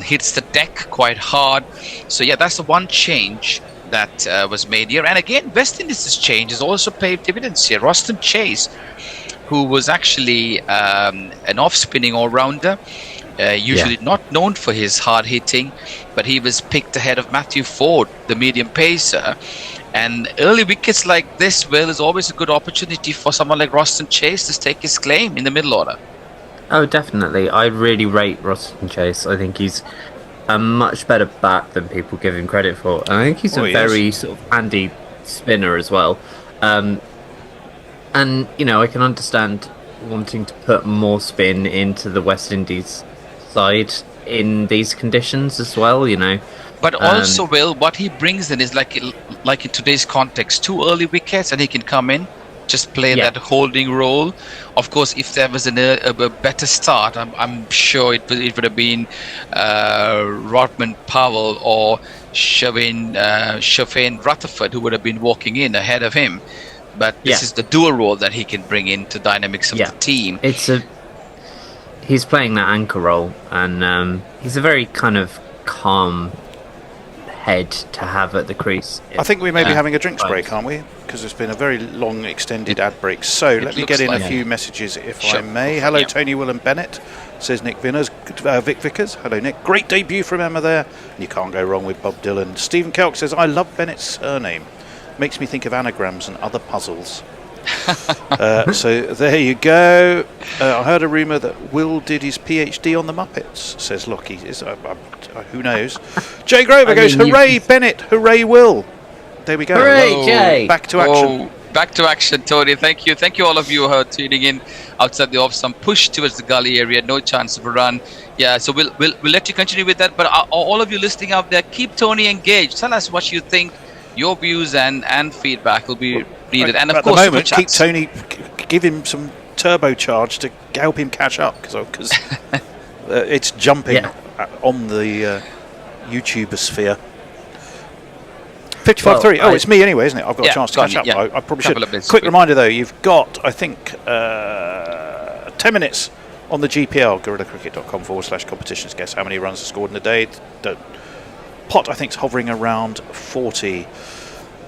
S10: hits the deck quite hard. So yeah, that's the one change that was made here. And again, West Indies' change has also paid dividends here. Roston Chase, who was actually an off-spinning all-rounder, usually not known for his hard hitting, but he was picked ahead of Matthew Ford, the medium pacer. And early wickets like this, Will, is always a good opportunity for someone like Roston Chase to stake his claim in the middle order.
S11: Oh, definitely. I really rate Roston Chase. I think he's a much better bat than people give him credit for. And I think he's a very sort of handy spinner as well. And, I can understand wanting to put more spin into the West Indies side in these conditions as well, But
S10: also, Will, what he brings in is like in today's context, 2 early wickets and he can come in, just play that holding role. Of course, if there was a better start, I'm sure it would have been Rodman Powell or Shafane Rutherford who would have been walking in ahead of him. But this is the dual role that he can bring into dynamics of the team.
S11: He's playing that anchor role, and he's a very kind of calm head to have at the crease.
S4: I think we may be having a drinks break, aren't we? Because it's been a very long, extended ad break. So let me get in a few messages, if I may. Hello, Tony Willem Bennett, says Nick Vickers. Vic Vickers. Hello, Nick. Great debut from Emma there. And you can't go wrong with Bob Dylan. Stephen Kelk says, I love Bennett's surname. Makes me think of anagrams and other puzzles. So there you go. I heard a rumour that Will did his PhD on the Muppets, says Lockie. Who knows? Jay Grover goes, hooray, Bennett, hooray, Will. There we go.
S11: Hooray, Jay.
S4: Back to action.
S10: Back to action, Tony. Thank you. Thank you, all of you who are tuning in outside the off. Some push towards the gully area. No chance of a run. Yeah, so we'll let you continue with that. But all of you listening out there, keep Tony engaged. Tell us what you think. Your views and feedback will be needed. And of course,
S4: at the moment, keep Tony, give him some turbocharge to help him catch up, because it's jumping on the YouTuber sphere. 55.3. Oh, it's me anyway, isn't it? I've got a chance to catch up. I probably should. Quick reminder, though, you've got, I think, 10 minutes on the GPL, guerrillacricket.com/competitions. Guess how many runs are scored in a day. The pot, I think, is hovering around 40.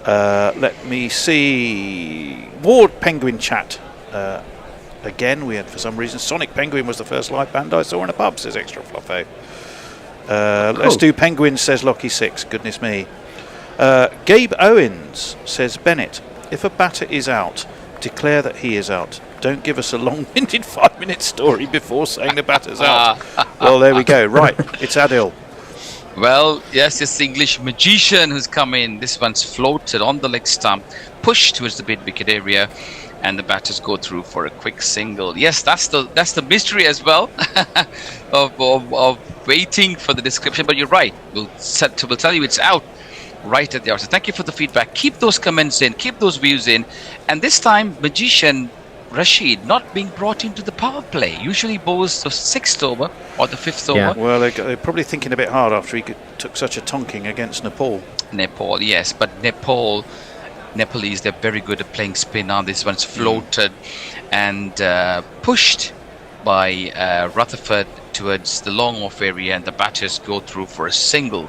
S4: Let me see. Ward Penguin chat. Again, we had, for some reason, Sonic Penguin was the first live band I saw in a pub, says Extra Fluffo. Let's do Penguins, says Lockie 6. Goodness me. Gabe Owens says, Bennett, if a batter is out, declare that he is out. Don't give us a long-winded 5-minute story before saying the batter's out. Well, there we go. Right, it's Adil.
S10: Well, yes, it's the English magician who's come in. This one's floated on the leg stump, pushed towards the mid-wicket area, and the batters go through for a quick single. Yes, that's the mystery as well of waiting for the description. But you're right. We'll tell you it's out right at the outset. Thank you for the feedback. Keep those comments in. Keep those views in. And this time, magician Rashid not being brought into the power play. Usually bowls the 6th over or the 5th over.
S4: Well, they're probably thinking a bit hard after he took such a tonking against Nepal.
S10: Nepal, yes, but Nepalese, they're very good at playing spin now. This one's floated and pushed by Rutherford towards the long off area, and the batters go through for a single.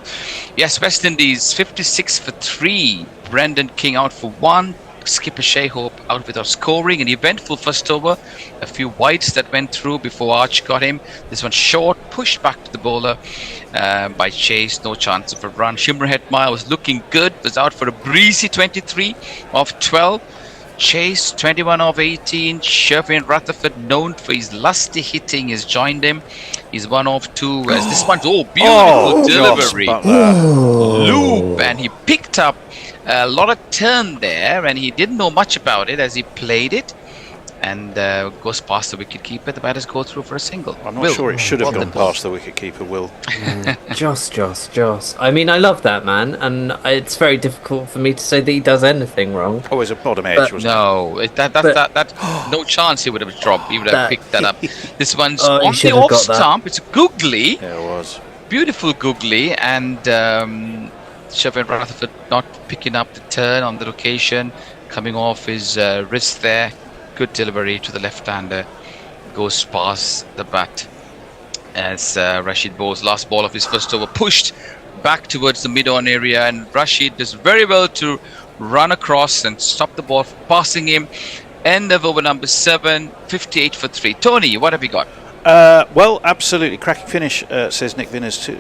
S10: Yes, West Indies 56 for 3. Brendan King out for 1. Skipper Shea Hope out without scoring. An eventful first over. A few wides that went through before Arch got him. This one short, pushed back to the bowler by Chase. No chance of a run. Shimmer Hetmyer was looking good. Was out for a breezy 23 of 12. Chase 21 of 18. Shervin Rutherford, known for his lusty hitting, has joined him. He's 1 off 2. As this one's beautiful delivery. Loop, and he picked up a lot of turn there, and he didn't know much about it as he played it. And goes past the wicket-keeper. The batters go through for a single.
S4: I'm not sure it should have gone past the wicket-keeper, Will.
S11: Joss. I mean, I love that man, and it's very difficult for me to say that he does anything wrong.
S4: Oh, it's a bottom edge, wasn't it?
S10: No, no chance he would have dropped. He would have picked that up. This one's on
S11: he
S10: the
S11: should have
S10: off
S11: got that.
S10: stump. It's googly.
S4: Yeah, it was.
S10: Beautiful googly, and Shevin Rutherford not picking up the turn on the location, coming off his wrist there. Good delivery to the left-hander, goes past the bat as Rashid bowls last ball of his first over, pushed back towards the mid-on area, and Rashid does very well to run across and stop the ball from passing him. End of over number 7, 58 for 3. Tony, what have you got?
S4: Well, absolutely cracking finish, says Nick Vickers. To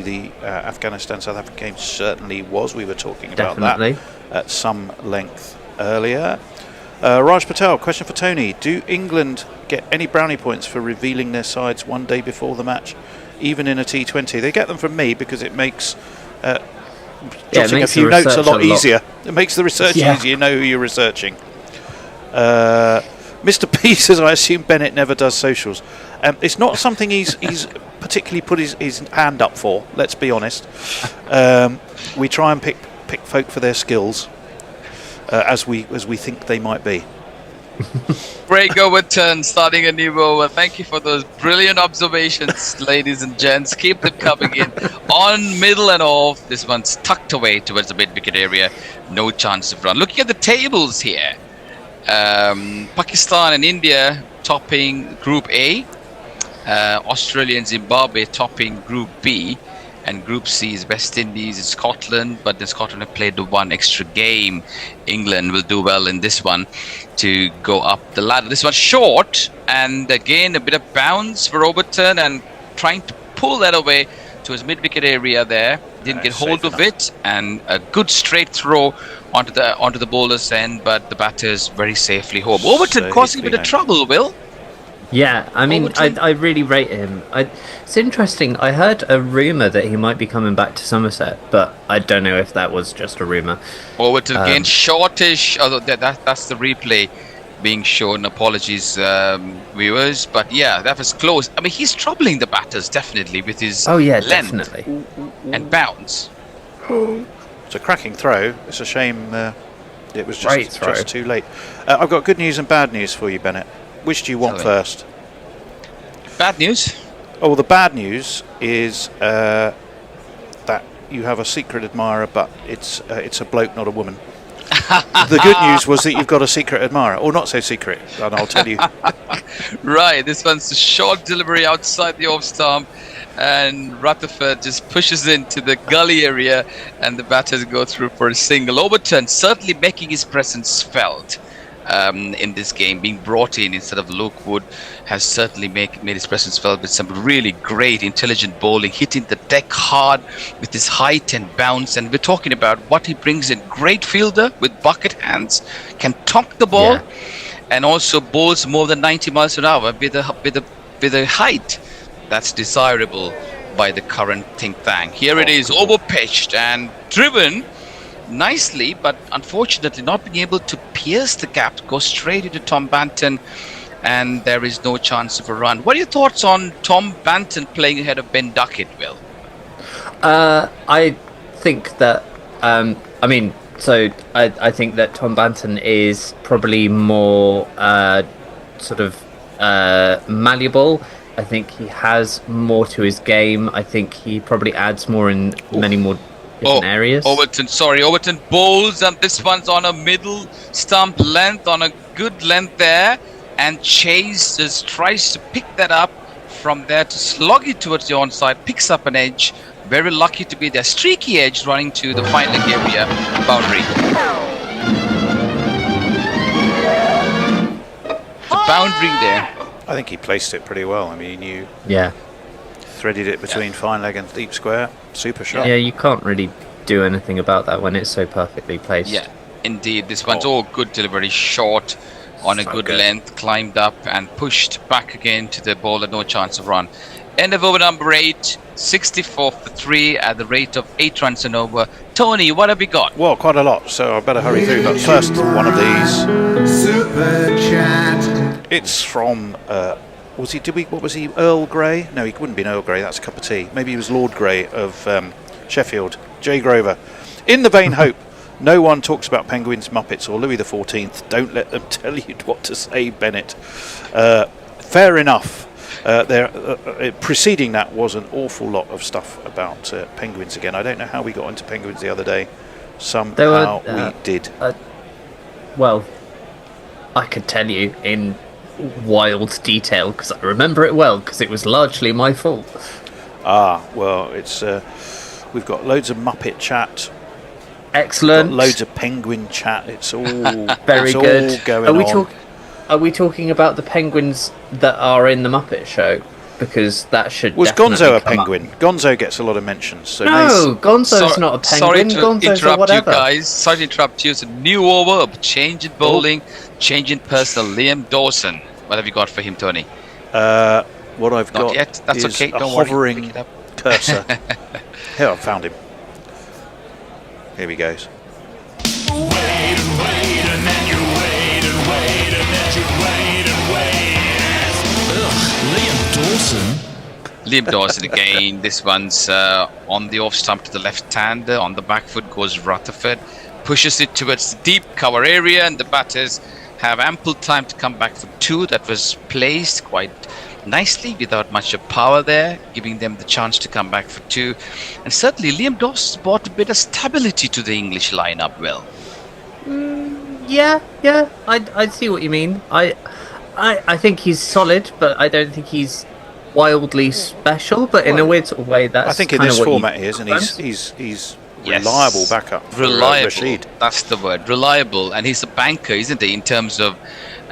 S4: the Afghanistan-South Africa game certainly was. We were talking about that at some length earlier. Raj Patel, question for Tony: do England get any brownie points for revealing their sides one day before the match, even in a T20? They get them from me because it makes jotting a few notes a lot easier. It makes the research easier. You know who you're researching. Mr. P says, I assume Bennett never does socials. It's not something he's particularly put his hand up for, let's be honest. We try and pick folk for their skills, as we think they might be.
S10: Break Overton starting a new over. Thank you for those brilliant observations, ladies and gents. Keep them coming in. On, middle and off. This one's tucked away towards the mid-wicket area. No chance of run. Looking at the tables here. Pakistan and India topping Group A. Australia and Zimbabwe topping Group B. And Group C is West Indies and Scotland, but then Scotland have played the one extra game. England will do well in this one to go up the ladder. This one's short, and again a bit of bounce for Overton, and trying to pull that away to his mid-wicket area there. Didn't get hold of it, and a good straight throw onto the bowler's end, but the batters very safely home. Overton causing a bit of trouble, Will.
S11: Yeah, I mean, I really rate him. It's interesting. I heard a rumour that he might be coming back to Somerset, but I don't know if that was just a rumour.
S10: Overton again, shortish, although that's the replay being shown. Apologies, viewers. But yeah, that was close. I mean, he's troubling the batters, definitely, with his length
S11: definitely.
S10: And bounce.
S4: It's a cracking throw. It's a shame it was just too late. I've got good news and bad news for you, Bennett. Which do you want first?
S10: Bad news?
S4: Oh, the bad news is that you have a secret admirer, but it's a bloke, not a woman. The good news was that you've got a secret admirer, or not so secret, and I'll tell you.
S10: Right, this one's a short delivery outside the off stump, and Rutherford just pushes into the gully area, and the batters go through for a single. Overton certainly making his presence felt. In this game, being brought in instead of Luke Wood, has certainly made his presence felt with some really great, intelligent bowling, hitting the deck hard with his height and bounce. And we're talking about what he brings in. Great fielder with bucket hands, can tonk the ball, and also bowls more than 90 miles an hour with a height that's desirable by the current think tank. Here it is, over-pitched and driven nicely, but unfortunately not being able to pierce the gap, go straight into Tom Banton, and there is no chance of a run. What are your thoughts on Tom Banton playing ahead of Ben Duckett, Will?
S11: I think that I think that Tom Banton is probably more malleable. I think he has more to his game. I think he probably adds more in many more different areas.
S10: Overton bowls, and this one's on a middle stump length, on a good length there, and Chase just tries to pick that up from there to slog it towards the onside, picks up an edge. Very lucky to be there. Streaky edge running to the fine leg area boundary. The boundary there.
S4: I think he placed it pretty well. I mean, you threaded it between fine leg and deep square. Super shot.
S11: Yeah, you can't really do anything about that when it's so perfectly placed.
S10: Yeah, indeed. This one's all good delivery, short on a good length, climbed up and pushed back again to the bowler, no chance of run. End of over number 8, 64 for 3 at the rate of 8 runs and over. Tony, what have we got?
S4: Well, quite a lot, so I better hurry through. But first, one of these.
S1: Super chat.
S4: It's from, what was he, Earl Grey? No, he wouldn't be Earl Grey, that's a cup of tea. Maybe he was Lord Grey of Sheffield. Jay Grover. In the vain hope, no one talks about Penguins, Muppets or Louis XIV. Don't let them tell you what to say, Bennett. Fair enough. Preceding that was an awful lot of stuff about penguins again. I don't know how we got into penguins the other day. Somehow we did.
S11: Well, I could tell you in wild detail because I remember it well because it was largely my fault.
S4: Well, it's we've got loads of Muppet chat.
S11: Excellent.
S4: We've got loads of penguin chat. It's all
S11: very good.
S4: All going on.
S11: Are we talking about the penguins that are in the Muppet Show? Because that should.
S4: Was Gonzo a penguin? Gonzo gets a lot of mentions. So
S11: no, Gonzo's not a penguin.
S10: Sorry to interrupt you guys. Sorry to interrupt you. It's a new over, change in bowling, change in personal. Liam Dawson. What have you got for him, Tony?
S4: What I've
S10: not
S4: got
S10: yet. That's
S4: is
S10: okay.
S4: a
S10: Don't
S4: hovering
S10: worry.
S4: cursor. Here, I found him. Here he goes.
S10: Liam Dawson again. This one's on the off stump to the left-hander. On the back foot goes Rutherford. Pushes it towards the deep cover area, and the batters have ample time to come back for 2. That was placed quite nicely without much of power there, giving them the chance to come back for 2. And certainly Liam Dawson brought a bit of stability to the English lineup. Well,
S11: yeah, I see what you mean. I think he's solid, but I don't think he's wildly special. But in a weird sort of way, that's
S4: I think in this format he is, and he's reliable backup.
S10: Reliable.
S4: Rashid.
S10: That's the word. Reliable, and he's a banker, isn't he? In terms of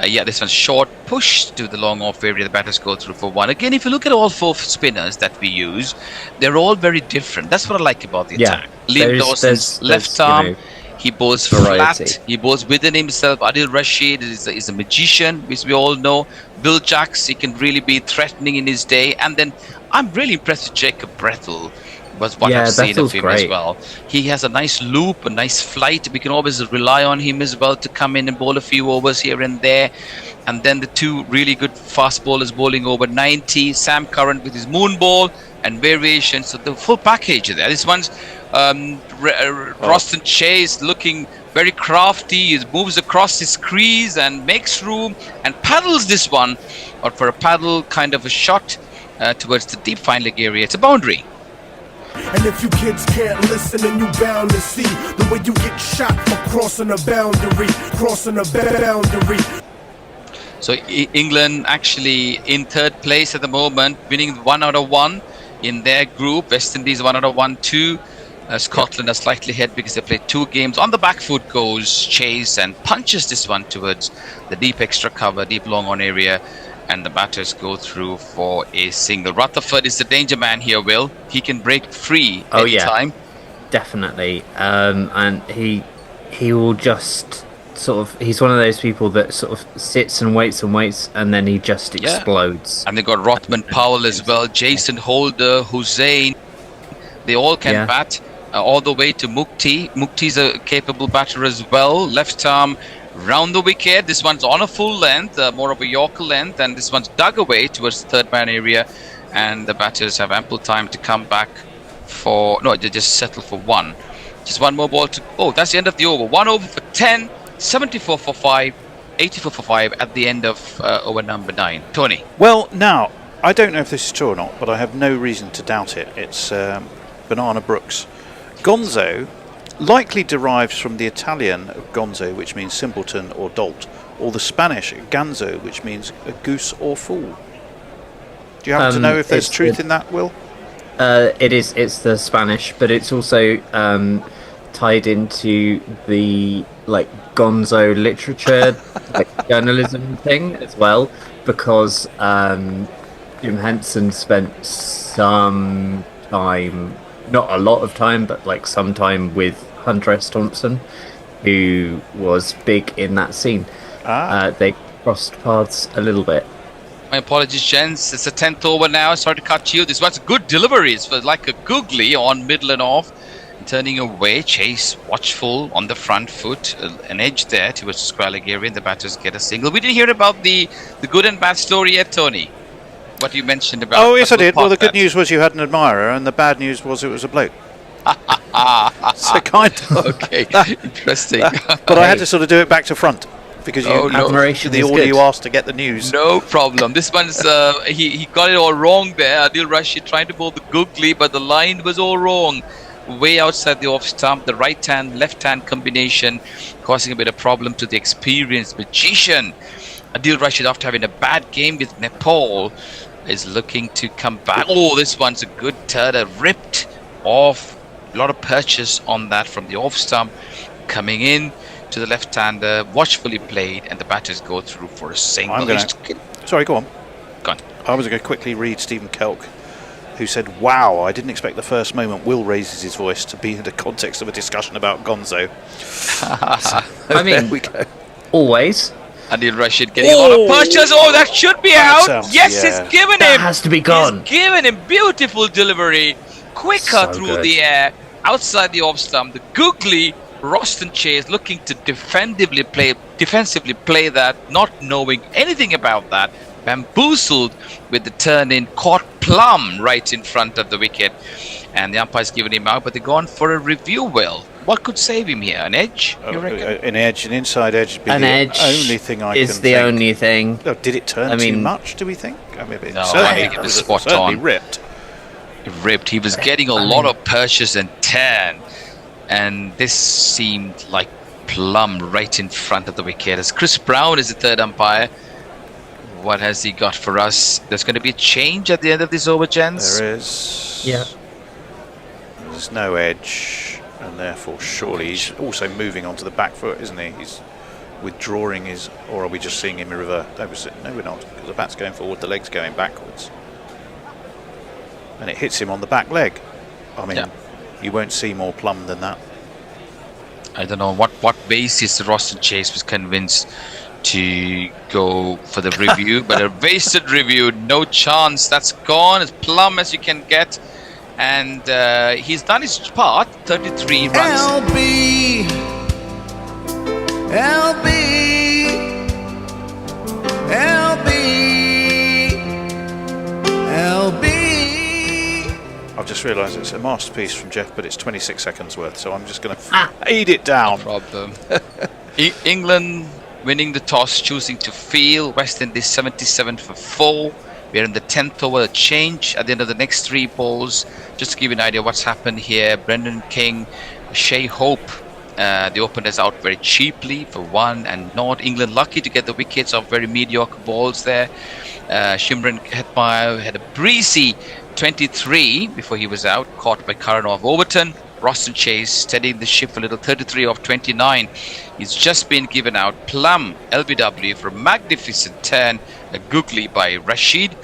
S10: this one's short push to the long off area. The batters go through for 1. Again, if you look at all 4 spinners that we use, they're all very different. That's what I like about the attack. Liam Dawson's left arm. He bowls flat. He bowls within himself. Adil Rashid is a magician, which we all know. Bill Jacks, he can really be threatening in his day. And then I'm really impressed with Jacob Brethel. Was what I've seen of him as well. He has a nice loop, a nice flight. We can always rely on him as well to come in and bowl a few overs here and there. And then the 2 really good fast bowlers bowling over 90. Sam Curran with his moon ball and variations. So the full package there. This one's Roston Chase looking very crafty. He moves across his crease and makes room and paddles this one. Or for a paddle kind of a shot towards the deep fine leg area. It's a boundary.
S7: And if you kids can't listen, then you bound to see the way you get shot for crossing a boundary,
S10: So England actually in 3rd place at the moment, winning 1 out of 1 in their group. West Indies 1 out of 1 too. Scotland are slightly ahead because they played 2 games. On the back foot goes Chase and punches this one towards the deep extra cover, deep long on area. And the batters go through for a single. Rutherford is the danger man here, Will. He can break free anytime.
S11: Definitely. And he will just sort of... He's one of those people that sort of sits and waits, and then he just explodes.
S10: And they got Rothman Powell as well, Jason Holder, Hussain. They all can bat all the way to Mukti. Mukti's a capable batter as well. Left arm round the wicket. This one's on a full length, more of a Yorker length, and this one's dug away towards the 3rd man area, and the batters have ample time to come back for... No, they just settle for 1. Just 1 more ball to... Oh, that's the end of the over. 1 over for 10, 74 for 5, 84 for 5 at the end of over number 9. Tony?
S4: Well, now, I don't know if this is true or not, but I have no reason to doubt it. It's Banana Brooks. Gonzo likely derives from the Italian gonzo, which means simpleton or dolt, or the Spanish ganzo, which means a goose or fool. Do you happen to know if there's truth in that, Will?
S11: It's the Spanish, but it's also tied into the gonzo literature, journalism thing as well, because Jim Henson spent some time, not a lot of time, but some time with Hunter S. Thompson, who was big in that scene. crossed paths a little bit.
S10: My apologies, gents. It's the 10th over now. Sorry to cut you. This was a good delivery. It's like a googly on middle and off. Turning away, Chase watchful on the front foot. An edge there towards the square leg area, and the batters get a single. We didn't hear about the good and bad story yet, Tony. What you mentioned about...
S4: Oh, yes, I did. Well, the good news was you had an admirer, and the bad news was it was a bloke. So kind of.
S10: Okay, interesting.
S4: But I had to sort of do it back to front. Because
S11: admiration
S4: the order you asked to get the news.
S10: No problem. This one's he got it all wrong there. Adil Rashid trying to bowl the googly, but the line was all wrong. Way outside the off stump, the right hand, left hand combination, causing a bit of problem to the experienced magician. Adil Rashid, after having a bad game with Nepal, is looking to come back. Oh, this one's a good turn, ripped off. A lot of purchase on that from the off stump, coming in to the left-hander, watchfully played, and the batters go through for a single.
S4: Sorry, go on.
S10: Go on.
S4: I was going to quickly read Stephen Kelk, who said, "Wow, I didn't expect the first moment Will raises his voice to be in the context of a discussion about Gonzo."
S11: I mean, there we go. Always.
S10: Adil Rashid getting a lot of purchase. Oh, that should be out. Yes,
S4: yeah.
S10: He's given him.
S11: That has to be gone.
S10: He's given him beautiful delivery, quicker through the air, outside the off stump. The googly. Roston Chase looking to defensively play that, not knowing anything about that, bamboozled with the turn in, caught plumb right in front of the wicket, and the umpire's given him out, but they've gone for a review. Well, what could save him here? An edge? You reckon?
S4: An edge, an inside edge.
S11: An edge
S4: only thing I
S11: is
S4: can
S11: the
S4: think.
S11: only thing.
S4: Oh, did it turn too much? Do we think? I mean,
S10: no, I think it was spot on.
S4: Ripped.
S10: Ripped. He was getting a lot of purchase and turn. And this seemed like plumb right in front of the wicket. As Chris Brown is the third umpire, what has he got for us? There's going to be a change at the end of this over, gents.
S4: There is.
S11: Yeah.
S4: There's no edge, and therefore surely he's also moving onto the back foot, isn't he? He's withdrawing his, or are we just seeing him in reverse? No, we're not, because the bat's going forward, the leg's going backwards, and it hits him on the back leg. I mean. Yeah. You won't see more plumb than that.
S10: I don't know what basis Roston Chase was convinced to go for the review, but a wasted review, no chance. That's gone as plumb as you can get, and he's done his part. 33 runs.
S1: LB, LB, LB, LB.
S4: I've just realised it's a masterpiece from Jeff, but it's 26 seconds worth, so I'm just going to fade it down.
S10: No problem. England winning the toss, choosing to field. West Indies 77 for 4. We're in the 10th over, a change at the end of the next 3 balls. Just to give you an idea what's happened here, Brendan King, Shea Hope, the openers out very cheaply for 1 and not. England lucky to get the wickets off very mediocre balls there. Shimron Hetmyer had a breezy 23 before he was out, caught by Karan of Overton. Roston Chase steadying the ship a little, 33 off 29. He's just been given out. Plum LBW for a magnificent turn, a googly by Rashid,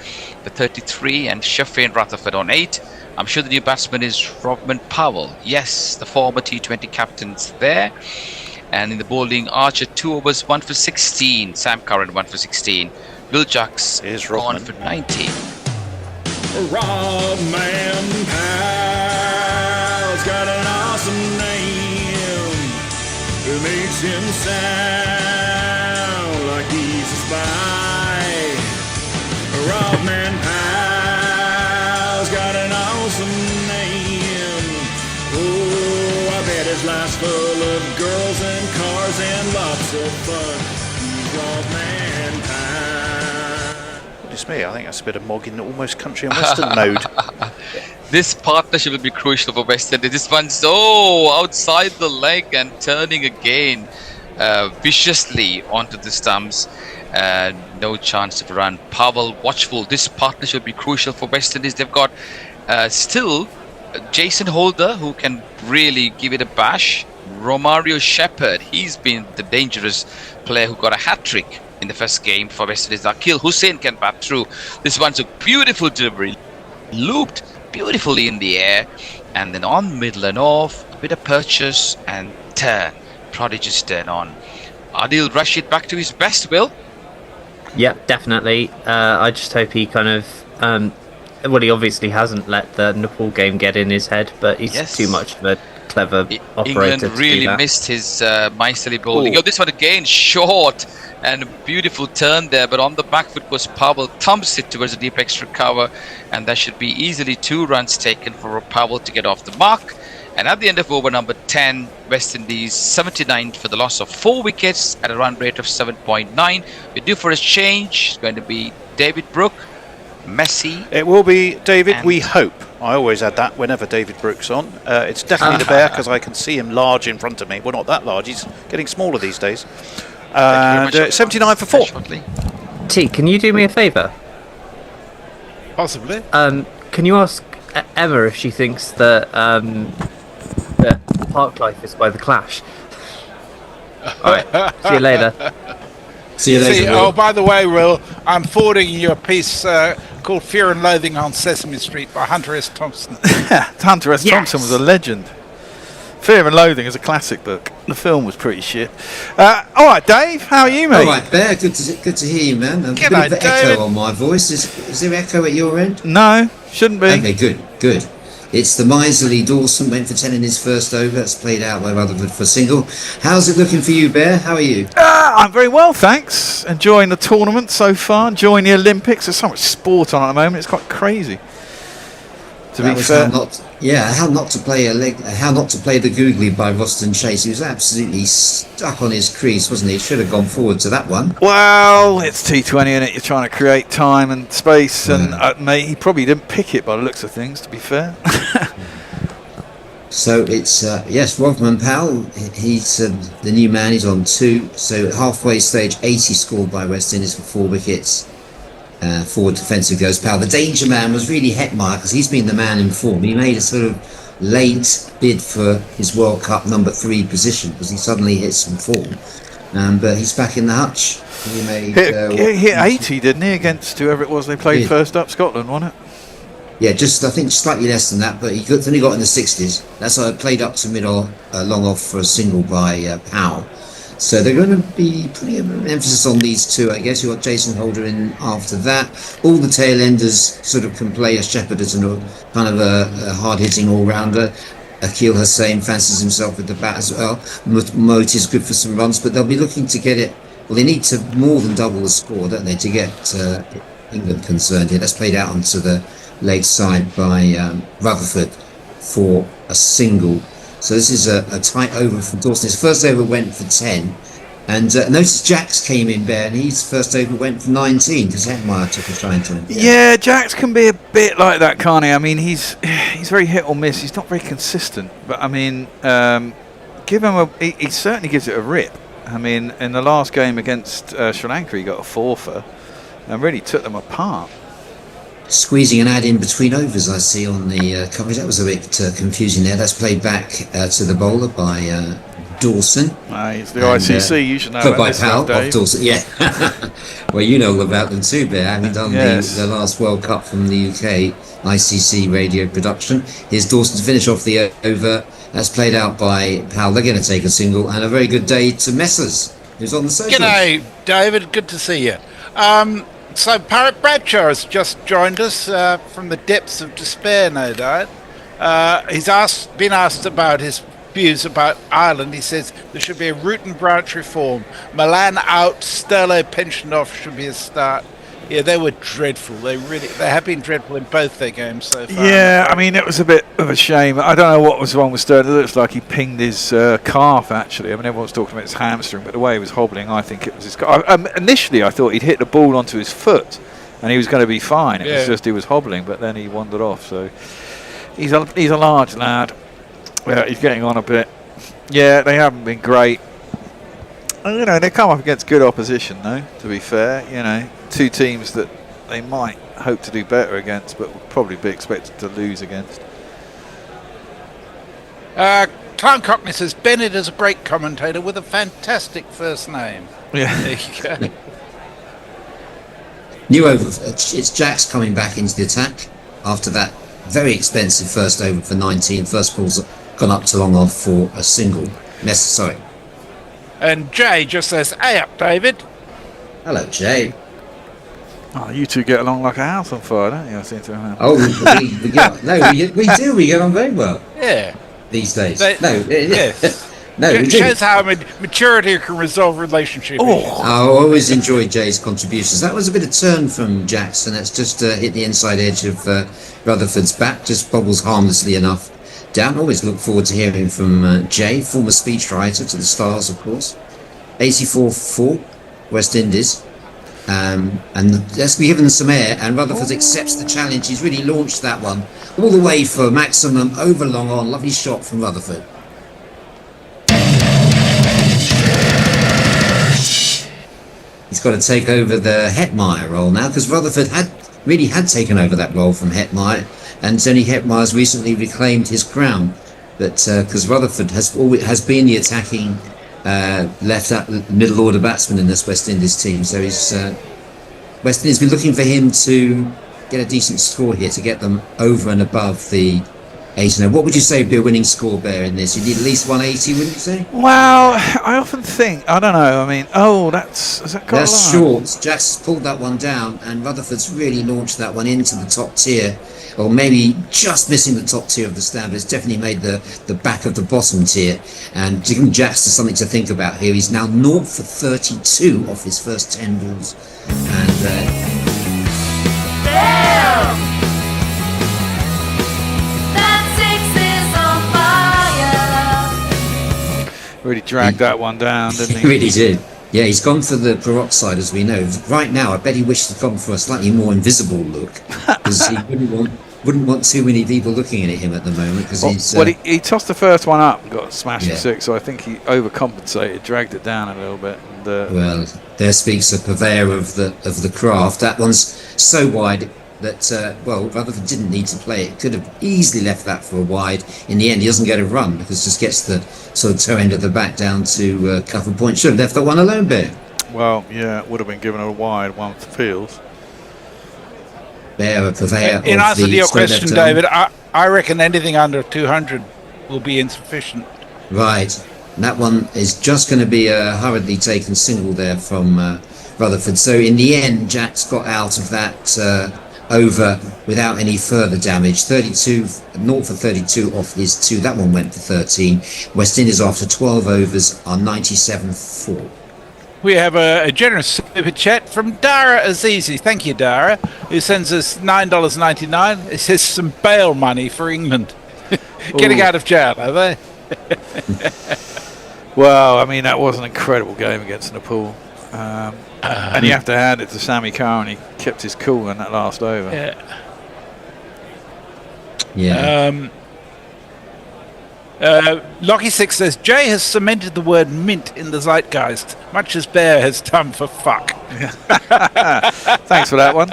S10: the 33, and Shafin Rutherford on 8. I'm sure the new batsman is Robin Powell. Yes, the former T20 captain's there. And in the bowling, Archer 2 overs, 1 for 16. Sam Curran 1 for 16. Will Jacks is on for 19.
S9: Rodman Powell's got an awesome name. It makes him sound like he's a spy. Rodman Powell's got an awesome name. Oh, I bet his life's full of girls and cars and lots of fun. He's Rodman Powell.
S4: It's me. I think that's a bit of Mog in almost country and western mode.
S10: This partnership will be crucial for West Indies. This one's so outside the leg and turning again viciously onto the stumps. No chance of a run. Powell watchful. This partnership will be crucial for West Indies. They've got still Jason Holder, who can really give it a bash. Romario Shepherd, he's been the dangerous player who got a hat-trick in the first game for West Indies. Akil Hussain can bat through. This one's a beautiful delivery, looped beautifully in the air, and then on middle and off, a bit of purchase and turn. Prodigious turn on. Adil Rashid back to his best, Will.
S11: Yep, definitely. I just hope he kind of. Well, he obviously hasn't let the Nepal game get in his head, but he's too much of a clever operator.
S10: England
S11: to do
S10: really
S11: that.
S10: missed his meisterly bowling. Oh, this one again, short and a beautiful turn there, but on the back foot was Powell, thumps it towards the deep extra cover, and there should be easily 2 runs taken for Powell to get off the mark. And at the end of over number 10, West Indies 79 for the loss of 4 wickets at a run rate of 7.9. We're due for a change. It's going to be David Brook, Messi.
S4: It will be David, we hope. I always add that whenever David Brook's on. It's definitely the Bear because I can see him large in front of me. Well, not that large. He's getting smaller these days. And 79 for 4.
S11: T, can you do me a favour?
S5: Possibly.
S11: Can you ask Emma if she thinks that that Park Life is by the Clash? Alright, see you later.
S12: See you later.
S5: Oh, by the way, Will, I'm forwarding you a piece called Fear and Loathing on Sesame Street by Hunter S. Thompson.
S2: Hunter S. Thompson was a legend. Fear and Loathing is a classic book. The film was pretty shit. All right, Dave, how are you, mate?
S12: All right, Bear, good to hear you, man. A bit of an echo on my voice. Is there echo at your end?
S2: No, shouldn't be.
S12: Okay, good. It's the miserly Dawson, went for 10 in his first over. That's played out by Rutherford for single. How's it looking for you, Bear? How are you?
S2: I'm very well, thanks. Enjoying the tournament so far, enjoying the Olympics. There's so much sport on at the moment, it's quite crazy. To be fair.
S12: How not to play the googly by Roston Chase. He was absolutely stuck on his crease, wasn't he? Should have gone forward to that one.
S2: Well, it's T20, and you're trying to create time and space, and mate, he probably didn't pick it by the looks of things. To be fair.
S12: So it's Rodman Powell. He's the new man. He's on 2. So halfway stage, 80 scored by West Indies for 4 wickets. Forward defensive goes Powell. The danger man was really Hetmyer because he's been the man in form. He made a sort of late bid for his World Cup number 3 position because he suddenly hit some form. But he's back in the hutch. He
S2: hit 80, didn't he, against whoever it was they played first up, Scotland, wasn't it?
S12: Yeah, I think slightly less than that, but he only got in the 60s. That's how it played up to mid long off for a single by Powell. So they're going to be putting an emphasis on these 2, I guess. You've got Jason Holder in after that. All the tail enders sort of can play a shepherd as a kind of a hard-hitting all-rounder. Akil Hussain fancies himself with the bat as well. Moat is good for some runs, but they'll be looking to get it. Well, they need to more than double the score, don't they, to get England concerned here. That's played out onto the leg side by Rutherford for a single. So this is a tight over from Dawson. His first over went for 10. And notice Jax came in there, and his first over went for 19 because Hetmyer took a try into him.
S2: Yeah, Jax can be a bit like that, can't he? I mean, he's very hit or miss. He's not very consistent. But, I mean, give him he certainly gives it a rip. I mean, in the last game against Sri Lanka, he got a 4-fer and really took them apart.
S12: Squeezing an ad in between overs, I see on the coverage. That was a bit confusing there. That's played back to the bowler by Dawson.
S2: It's the ICC, you should know about
S12: by
S2: this
S12: Powell
S2: stuff,
S12: of Dawson, yeah. Well, you know all about them too, Bear, having done the last World Cup from the UK ICC radio production. Here's Dawson to finish off the over. That's played out by Powell. They're going to take a single, and a very good day to Messers, who's on the socials.
S5: G'day, David. Good to see you. So Parrot Bradshaw has just joined us from the depths of despair, no doubt. He's been asked about his views about Ireland. He says there should be a root and branch reform. Milan out, Sterlo pensioned off should be a start. Yeah, they were dreadful. They have been dreadful in both their games so far.
S2: Yeah, I mean, it was a bit of a shame. I don't know what was wrong with Sterling. It looks like he pinged his calf, actually. I mean, everyone's talking about his hamstring, but the way he was hobbling, I think it was his calf. Initially, I thought he'd hit the ball onto his foot, and he was going to be fine. It was just he was hobbling, but then he wandered off. So he's a large lad. He's getting on a bit. Yeah, they haven't been great. You know, they come up against good opposition, though, to be fair. You know, 2 teams that they might hope to do better against, but will probably be expected to lose against.
S5: Clown Cockney says, Bennett is a great commentator with a fantastic first name.
S2: Yeah.
S5: There you go.
S12: New over. It's Jax coming back into the attack after that very expensive first over for 19. First ball's gone up to long off for a single.
S5: And Jay just says, hey up, David.
S12: Hello, Jay.
S13: Oh, you two get along like a house on fire, don't you? I seem to remember.
S12: Oh, we do. We get on very well.
S5: Yeah.
S12: These days.
S5: Yes.
S12: No,
S5: it
S12: we do.
S5: shows how maturity can resolve relationship issues.
S12: I always enjoyed Jay's contributions. That was a bit of turn from Jackson. That's just hit the inside edge of Rutherford's bat. Just bobbles harmlessly enough down. Always look forward to hearing from Jay, former speechwriter to the Stars, of course. 84-4, West Indies. And let's be given some air, and Rutherford accepts the challenge. He's really launched that one all the way for maximum over long on. Lovely shot from Rutherford. He's got to take over the Hetmyer role now, because Rutherford had taken over that role from Hetmyer, and Tony Hetmyer's recently reclaimed his crown. But because Rutherford has been the attacking left middle order batsman in this West Indies team, so West Indies been looking for him to get a decent score here to get them over and above the 80. What would you say would be a winning score, Bear, in this? You need at least 180, wouldn't you say?
S13: Well, I often think, I don't know, I mean,
S12: that's short. Jackson's pulled that one down, and Rutherford's really launched that one into the top tier, or maybe just missing the top tier of the stand, but it's definitely made the back of the bottom tier. And to give Jackson something to think about here, he's now 0 for 32 off his first 10 balls. And
S13: really dragged that one down, didn't he?
S12: He really did. Yeah, he's gone for the peroxide, as we know. Right now, I bet he wished he'd gone for a slightly more invisible look, because he wouldn't want too many people looking at him at the moment. Because
S13: he tossed the first one up and got smashed for 6, so I think he overcompensated, dragged it down a little bit. And,
S12: well, there speaks a purveyor of the craft. That one's so wide that Rutherford didn't need to play it. Could have easily left that for a wide. In the end, he doesn't get a run because just gets the sort of toe end of the bat down to a couple of points. Should have left that one alone, Bear.
S13: Well, yeah, it would have been given a wide one for Fields.
S12: Bear, a purveyor.
S5: In answer to your question, David, I reckon anything under 200 will be insufficient.
S12: Right. And that one is just going to be a hurriedly taken single there from Rutherford. So in the end, Jack's got out of that over without any further damage. 32, 0 for 32 off his 2. That one went for 13. West Indies after 12 overs are 97-4.
S5: We have a generous super chat from Dara Azizi. Thank you, Dara, who sends us $9.99. It says some bail money for England. Getting out of jail, are they?
S13: Well, I mean, that was an incredible game against Nepal. And you have to hand it to Sammy Carr, and he kept his cool in that last over.
S5: Lockie 6 says, Jay has cemented the word mint in the zeitgeist, much as Bear has done for fuck.
S13: Thanks for that one.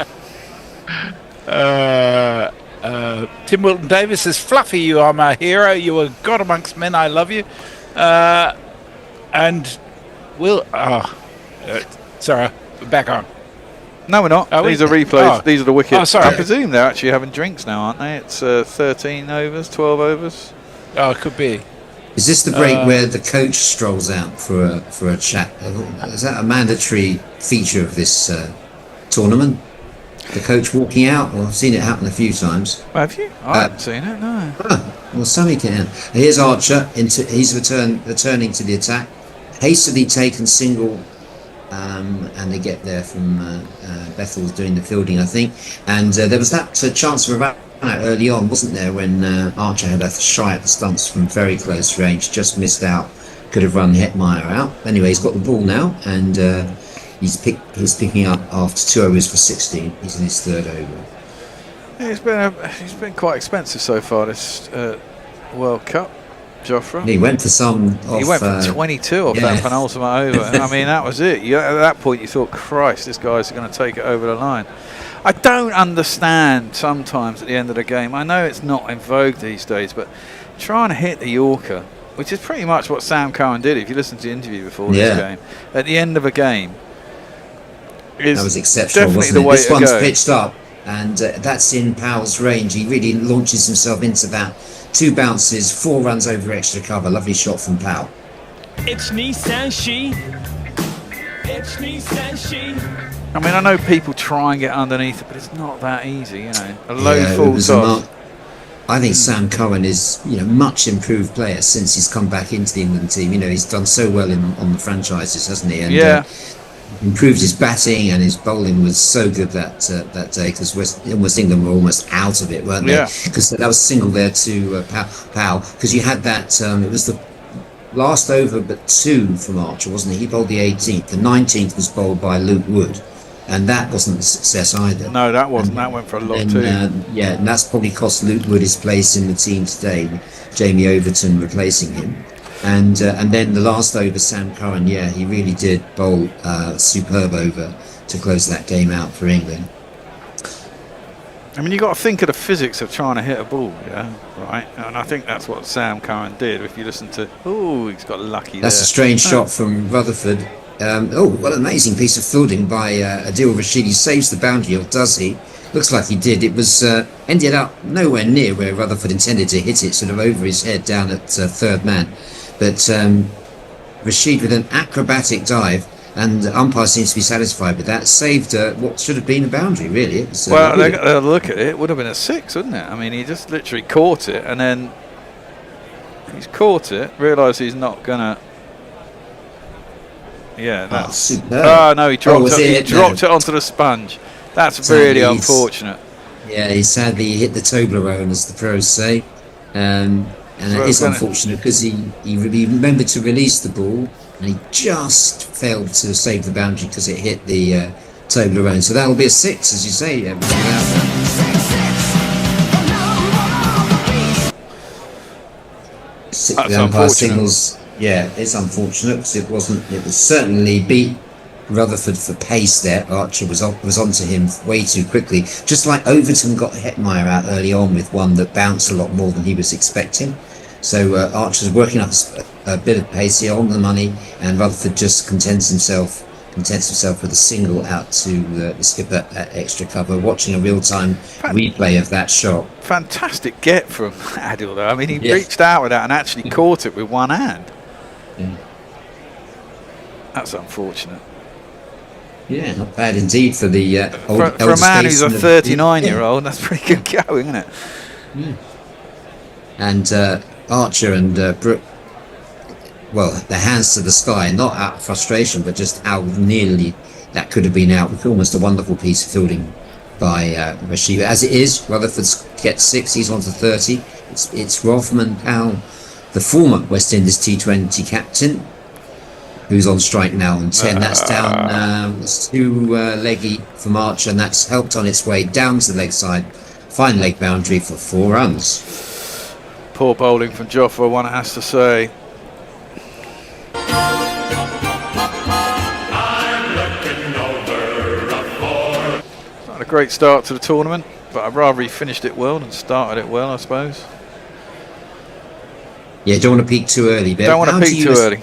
S5: Tim Wilton Davis says, Fluffy, you are my hero. You are God amongst men. I love you. And Will... sorry, back on.
S13: No, we're not. These are replays. These are the wickets.
S5: Oh, sorry.
S13: I presume they're actually having drinks now, aren't they? It's 13 overs, 12 overs.
S5: Oh, it could be.
S12: Is this the break where the coach strolls out for a chat? Is that a mandatory feature of this tournament? The coach walking out? Well, I've seen it happen a few times.
S13: Have you? I haven't seen it, no.
S12: Well, Sammy can. Here's Archer. He's returning to the attack. Hastily taken single. And they get there from Bethel's doing the fielding, I think. And there was that chance for a run out early on, wasn't there, when Archer had a shy at the stumps from very close range, just missed out, could have run Hetmyer out. Anyway, he's got the ball now, and he's picking up after 2 overs for 16. He's in his 3rd over.
S13: Yeah, he's been quite expensive so far this World Cup. Joffre.
S12: He went for some.
S13: He went for 22 off that penultimate over. I mean, that was it. At that point, you thought, Christ, this guy's going to take it over the line. I don't understand sometimes at the end of the game. I know it's not in vogue these days, but trying to hit the Yorker, which is pretty much what Sam Curran did, if you listen to the interview before this game, at the end of a game, is
S12: that was exceptional, wasn't it? This one's pitched up, and that's in Powell's range. He really launches himself into that. 2 bounces, 4 runs over extra cover. Lovely shot from Powell.
S14: It's Nissan Shi.
S13: I mean, I know people try and get underneath it, but it's not that easy, you know. A low
S12: Yeah, it
S13: full
S12: was
S13: toss.
S12: I think Sam Curran is, much improved player since he's come back into the England team. He's done so well on the franchises, hasn't he? And,
S13: Yeah.
S12: improved his batting, and his bowling was so good that day, because West England were almost out of it, weren't they?
S13: Yeah.
S12: Because that was single there to Powell, because you had that, it was the last over but 2 from Archer, wasn't it? He bowled the 18th. The 19th was bowled by Luke Wood, and that wasn't a success either.
S13: No, that wasn't. That went for a lot too.
S12: Yeah, and that's probably cost Luke Wood his place in the team today. Jamie Overton replacing him, and then the last over, Sam Curran. Yeah, he really did bowl a superb over to close that game out for England.
S13: I mean, you got to think of the physics of trying to hit a ball, yeah, right? And I think that's what Sam Curran did. If you listen to, he's got lucky.
S12: That's
S13: there.
S12: a strange shot from Rutherford. What an amazing piece of fielding by Adil Rashid. He saves the boundary, or does he? Looks like he did. It was ended up nowhere near where Rutherford intended to hit it, sort of over his head down at third man. But Rashid, with an acrobatic dive, and the umpire seems to be satisfied with that, saved what should have been a boundary, really. It was,
S13: well, they'll look at it. It would have been a 6, wouldn't it? I mean, he just literally caught it, and then he's caught it, realised he's not going to... Yeah, that's...
S12: superb.
S13: Oh, no, he dropped,
S12: it
S13: it onto the sponge. That's really unfortunate.
S12: Yeah, he sadly hit the Toblerone, as the pros say. And it is unfortunate, because he remembered to release the ball, and he just failed to save the boundary because it hit the Toblerone. So that'll be a 6, as you say. The umpire signals. Yeah, it's unfortunate, because it was certainly beat Rutherford for pace there. Archer was onto him way too quickly. Just like Overton got Hetmyer out early on with one that bounced a lot more than he was expecting. So Archer's working up a bit of pace here on the money, and Rutherford just contents himself with a single out to the skipper at extra cover, watching a real-time replay of that shot.
S13: Fantastic get from Adil, though. I mean, he reached out with that and actually caught it with one hand.
S12: Yeah.
S13: That's unfortunate.
S12: Yeah, not bad indeed for the
S13: for a man who's a 39-year-old. That's pretty good going, isn't it?
S12: Yeah. And Archer and Brook, well, their hands to the sky, not out of frustration, but just how nearly that could have been out. Almost a wonderful piece of fielding by Rashid. As it is, Rutherford gets 6, he's on to 30. It's Rothman Powell, the former West Indies T20 captain, who's on strike now on 10. That's down, it's too leggy from Archer, and that's helped on its way down to the leg side. Fine leg boundary for 4 runs.
S13: Poor bowling from Joffa, one has to say. It's not a great start to the tournament, but I'd rather he finished it well than started it well, I suppose.
S12: Yeah, don't want to peak too early. But
S13: don't want to peak too early.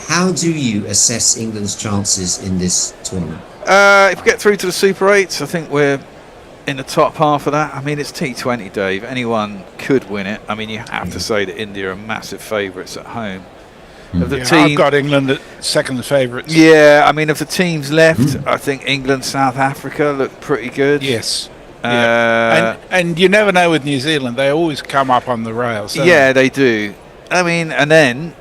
S12: How do you assess England's chances in this tournament?
S13: If we get through to the Super 8s, I think we're in the top half of that. I mean, it's T20, Dave. Anyone could win it. I mean, you have to say that India are massive favourites at home.
S5: I've got England at second favourites.
S13: Yeah, I mean, of the teams left, I think England, South Africa look pretty good.
S5: Yes. And you never know with New Zealand. They always come up on the rails.
S13: Yeah, they do. I mean, and then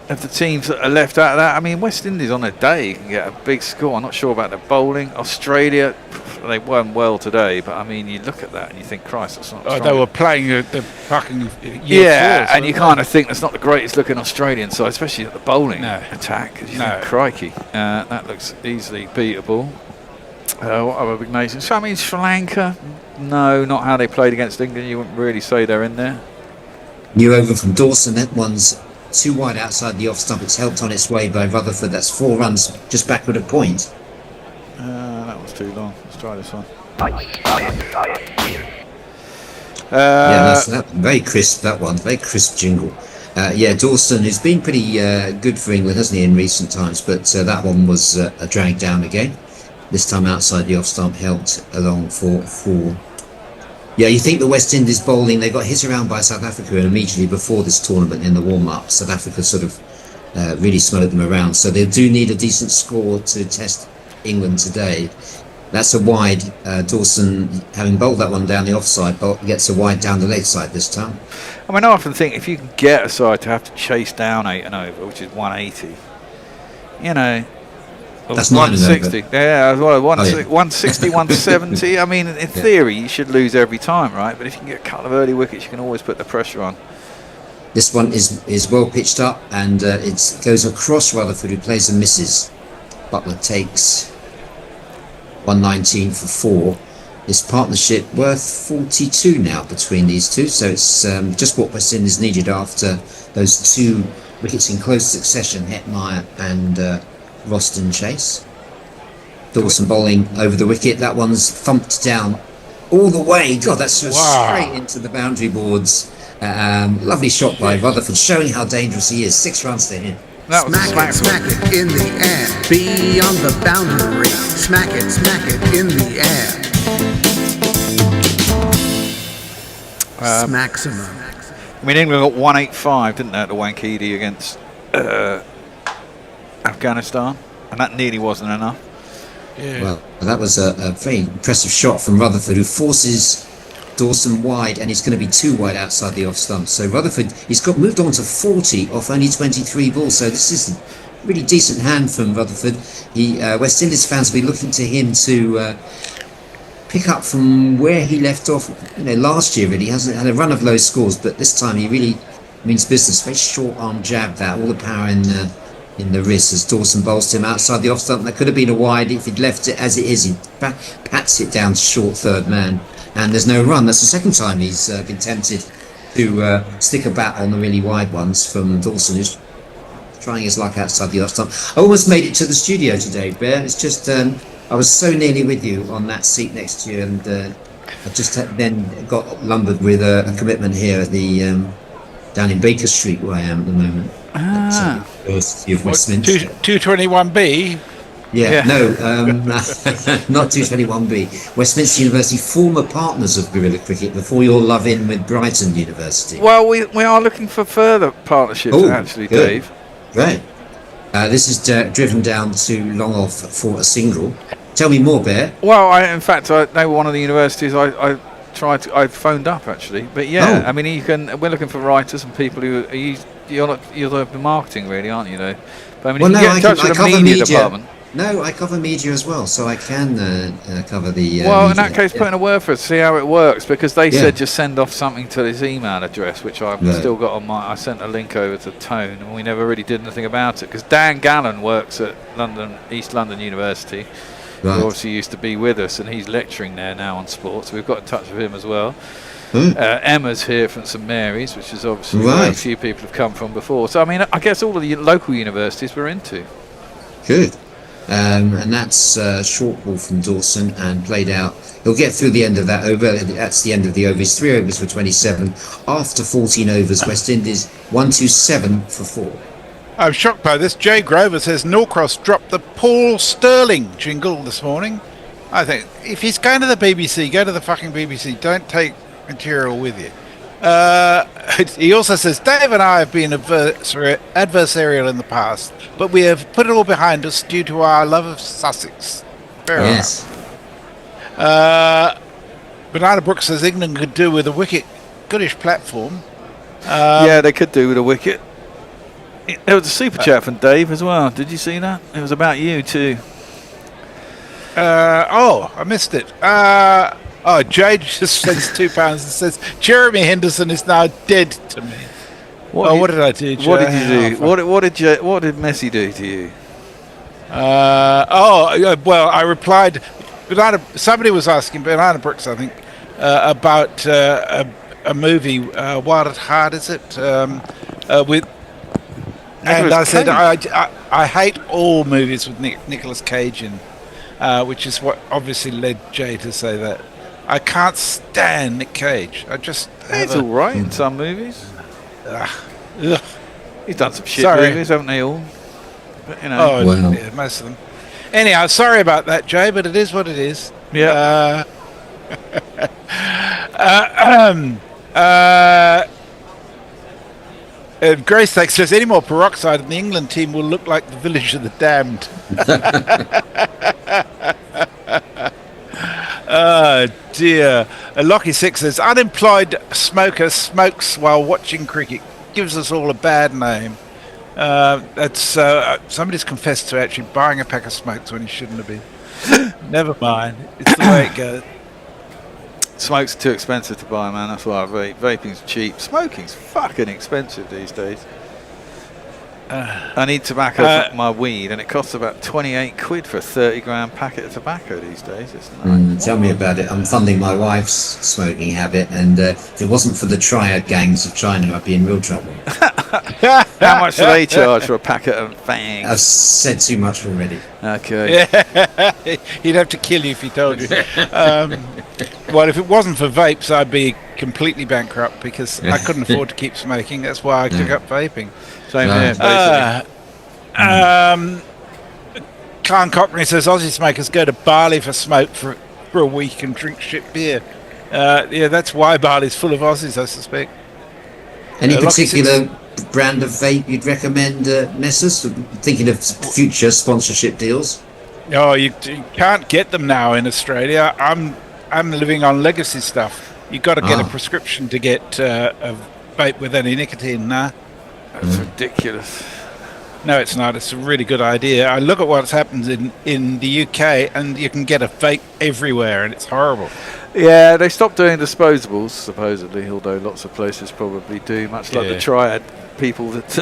S13: of the teams that are left out of that, I mean, West Indies on a day can get a big score. I'm not sure about the bowling. Australia, they won well today, but I mean, you look at that and you think, Christ, that's not strong.
S5: They were playing the fucking
S13: year fours, and you kind of think that's not the greatest looking Australian side, especially at the bowling attack, because you think, crikey, that looks easily beatable. What other big nations? So, I mean, Sri Lanka, no, not how they played against England. You wouldn't really say they're in there.
S12: New over from Dawson. That one's too wide outside the off stump. It's helped on its way by Rutherford. That's 4 runs just backward a point.
S13: That was too long. Let's try this one.
S12: That's very crisp, that one. Very crisp jingle. Dawson, who's been pretty good for England, hasn't he, in recent times, but that one was a drag down again. This time outside the off stump, helped along for 4. Yeah, you think the West Indies bowling, they got hit around by South Africa, and immediately before this tournament in the warm-up, South Africa sort of really smoke them around. So they do need a decent score to test England today. That's a wide. Dawson, having bowled that one down the offside, gets a wide down the leg side this time.
S13: I mean, I often think if you can get a side to have to chase down 8 and over, which is 180, you know,
S12: that's
S13: 160. Yeah, well, 160,
S12: Oh, yeah.
S13: 160, 170. I mean, in theory, you should lose every time, right? But if you can get a couple of early wickets, you can always put the pressure on.
S12: This one is well pitched up, and it goes across Rutherford, who plays and misses. Butler takes 119 for 4. This partnership worth 42 now between these two, so it's just what West Indies needed after those 2 wickets in close succession, Hetmyer and Roston Chase. Dawson bowling over the wicket. That one's thumped down all the way. God, that's just straight into the boundary boards. Lovely shot by Rutherford, showing how dangerous he is. 6 runs to him.
S1: Smack it in the air, beyond the boundary. Smack it in the air. Maximum.
S13: I mean, England got 185, didn't they, at the Wankhede against Afghanistan, and that nearly wasn't enough.
S5: Yeah.
S12: Well, that was a very impressive shot from Rutherford, who forces Dawson wide, and he's going to be 2 wide outside the off stump. So Rutherford, he's moved on to 40 off only 23 balls. So this is a really decent hand from Rutherford. West Indies fans will be looking to him to pick up from where he left off. Last year really hasn't had a run of low scores, but this time he really means business. Very short arm jab, that all the power in the wrist as Dawson bowls to him outside the off stump. That could have been a wide if he'd left it as it is. He pats it down to short third man, and there's no run. That's the second time he's been tempted to stick a bat on the really wide ones from Dawson, who's trying his luck outside the off stump. I almost made it to the studio today, Bear. It's just I was so nearly with you on that seat next to you, and I just then got lumbered with a commitment here at the down in Baker Street, where I am at the moment. University of Westminster.
S5: 221B?
S12: Yeah. No, not 221B. Westminster University, former partners of Guerrilla Cricket before your love in with Brighton University.
S13: Well, we are looking for further partnerships, actually,
S12: good.
S13: Dave.
S12: Great. This is driven down to long off for a single. Tell me more, Bear.
S13: Well, in fact, they were one of the universities I phoned up actually, but yeah, I mean, we're looking for writers and people who you're the marketing really, aren't you? Though, but I mean, you get in touch with the media department.
S12: No, I cover media as well, so I can cover the.
S13: Well, in that case, put in a word for us, see how it works, because they said just send off something to this email address, which I've still got on my. I sent a link over to Tone, and we never really did anything about it because Dan Gallen works at East London University. Who obviously used to be with us, and he's lecturing there now on sports. So we've got in touch with him as well. Emma's here from St Mary's, which is obviously where a few people have come from before. So I mean, I guess all of the local universities we're into.
S12: Good. And that's short ball from Dawson and played out. He'll get through the end of that over. That's the end of the overs. 3 overs for 27. After 14 overs, West Indies 127 for 4.
S5: I'm shocked by this. Jay Grover says Norcross dropped the Paul Sterling jingle this morning. I think if he's going to the BBC, go to the fucking BBC. Don't take material with you. He also says Dave and I have been adversarial in the past, but we have put it all behind us due to our love of Sussex.
S12: Yes.
S5: Banana Brook says England could do with a wicket. Goodish platform.
S13: Yeah, they could do with a wicket. There was a super chat from Dave as well. Did you see that? It was about you too.
S5: I missed it. Jade just sends £2 and says Jeremy Henderson is now dead to me. What did I do?
S13: What did you do? What did Messi do to you?
S5: Well, I replied. Somebody was asking Banana Brooks, I think, about a movie. Wild at Heart, is it? With. And I said I hate all movies with Nicolas Cage in, which is what obviously led Jay to say that. I can't stand Nick Cage.
S13: He's all right in some movies. He's done some shit movies, haven't they all? But,
S5: yeah, most of them. Anyhow, sorry about that, Jay, but it is what it is.
S13: Yeah.
S5: Greystack says any more peroxide in the England team will look like the village of the damned. Oh dear. Lockie Six says unemployed smoker smokes while watching cricket. Gives us all a bad name. That's somebody's confessed to actually buying a pack of smokes when he shouldn't have been. Never mind. It's the way it goes.
S13: Smoke's too expensive to buy, man. That's why I vape. Vaping's cheap. Smoking's fucking expensive these days. I need tobacco for my weed, and it costs about 28 quid for a 30-gram packet of tobacco these days. It's
S12: tell me about it. I'm funding my wife's smoking habit, and if it wasn't for the triad gangs of China, I'd be in real trouble.
S13: How much do they charge for a packet of fangs?
S12: I've said too much already.
S13: Okay.
S5: Yeah. He'd have to kill you if he told you. Well, if it wasn't for vapes, I'd be completely bankrupt because I couldn't afford to keep smoking. That's why I took up vaping.
S13: Same here, basically.
S5: Khan Cockney says Aussie smokers go to Bali for smoke for a week and drink shit beer. Yeah, that's why Bali's full of Aussies, I suspect.
S12: Any particular brand of vape you'd recommend, Messrs? Thinking of future sponsorship deals?
S5: Oh, you can't get them now in Australia. I'm living on legacy stuff. You've got to get a prescription to get a vape with any nicotine now.
S13: That's ridiculous.
S5: No, it's not. It's a really good idea. I look at what's happened in the UK, and you can get a vape everywhere, and it's horrible.
S13: Yeah, they stopped doing disposables, supposedly, although lots of places probably do, much like the triad people that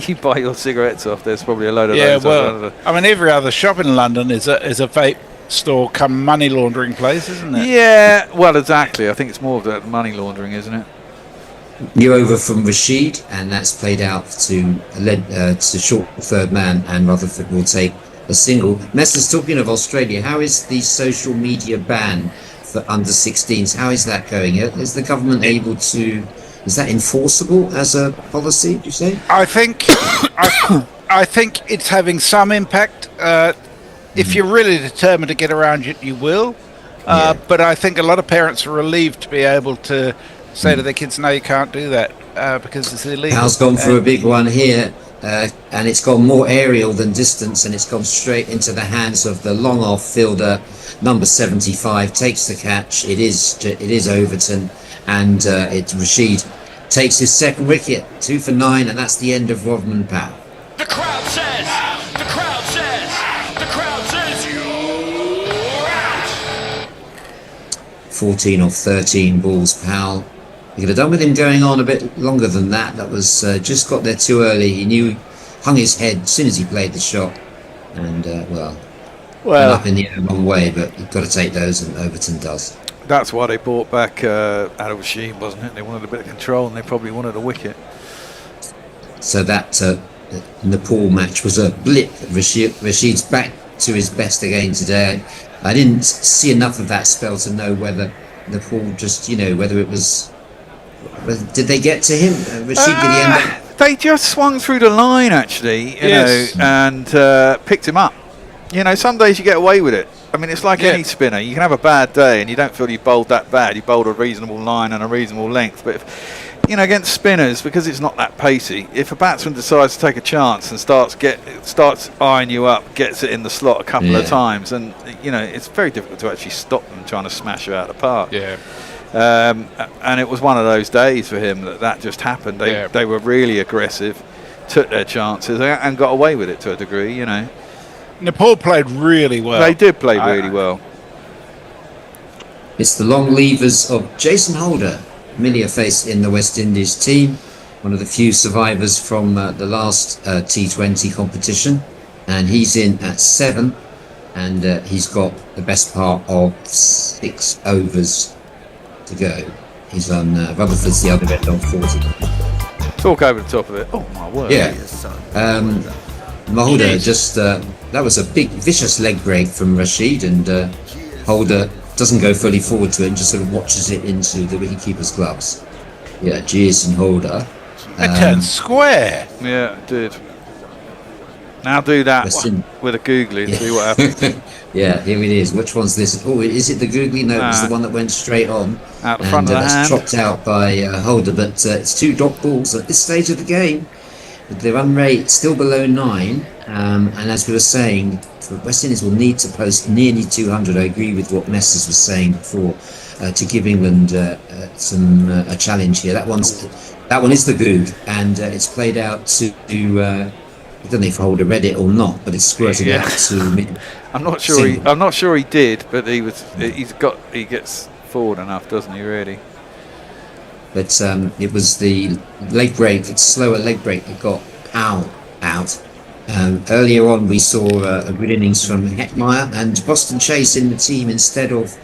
S13: you buy your cigarettes off. There's probably a load of those.
S5: Well, I mean, every other shop in London is a vape store come money laundering place, isn't it?
S13: Yeah, well, exactly. I think it's more of that money laundering, isn't it?
S12: You're over from Rashid, and that's played out to short third man, and Rutherford will take a single. Messrs, talking of Australia, how is the social media ban for under 16s? How is that going? Is the government able to? Is that enforceable as a policy? Do you say?
S5: I think it's having some impact. If you're really determined to get around it, you will. But I think a lot of parents are relieved to be able to say to their kids, no, you can't do that because it's illegal.
S12: Al's gone for a big one here, and it's gone more aerial than distance, and it's gone straight into the hands of the long off fielder, number 75, takes the catch. It is Overton, and Rashid takes his second wicket, 2 for 9, and that's the end of Rodman Powell.
S9: The crowd says, you're out.
S12: 14 off 13 balls, Powell. You could have done with him going on a bit longer than that. That was just got there too early. He hung his head as soon as he played the shot, and well, up in the air a long way. But you've got to take those, and Overton does.
S13: That's why they brought back Adil Rashid, wasn't it? They wanted a bit of control, and they probably wanted a wicket.
S12: So that Nepal match was a blip. Rashid's back to his best again today. I didn't see enough of that spell to know whether Nepal just, whether it was. Did they get to him? Rashid, did he end up?
S13: They just swung through the line, actually, you know, and picked him up. Some days you get away with it. I mean, it's like any spinner. You can have a bad day and you don't feel you bowled that bad. You bowled a reasonable line and a reasonable length. But, against spinners, because it's not that pacey, if a batsman decides to take a chance and starts eyeing you up, gets it in the slot a couple of times, and, it's very difficult to actually stop them trying to smash you out of the park.
S5: Yeah.
S13: And it was one of those days for him that just happened. They were really aggressive, took their chances, and got away with it to a degree,
S5: Nepal played really well.
S13: They did play really well.
S12: It's the long levers of Jason Holder, familiar face in the West Indies team, one of the few survivors from the last T20 competition, and he's in at 7, and he's got the best part of 6 overs to go. He's on Rutherford's the other end on 40.
S13: Talk over the top of it. Oh my word!
S12: Yeah, Holder just that was a big vicious leg break from Rashid, and Holder doesn't go fully forward to it and just sort of watches it into the wicketkeeper's gloves. Yeah, Jason Holder.
S5: It turned square.
S13: Yeah, it did. Now do that with a googly and see what happens.
S12: Yeah, here it is. Which one's this? Oh, is it the googly? No, it was the one that went straight on.
S13: Out the front of the
S12: that's
S13: hand.
S12: chopped out by Holder, but it's 2 dot balls at this stage of the game. With the run rate still below 9, and as we were saying, West Indies will need to post nearly 200. I agree with what Messrs was saying before, to give England a challenge here. That one is the Goog, and it's played out to. I don't know if Holder read it or not, but it's squirted out to mid.
S13: I'm not sure he did, but he gets forward enough, doesn't he? Really.
S12: But it was the leg break, slower leg break that got Powell out. Earlier on, we saw a good innings from Hetmyer and Boston Chase in the team instead of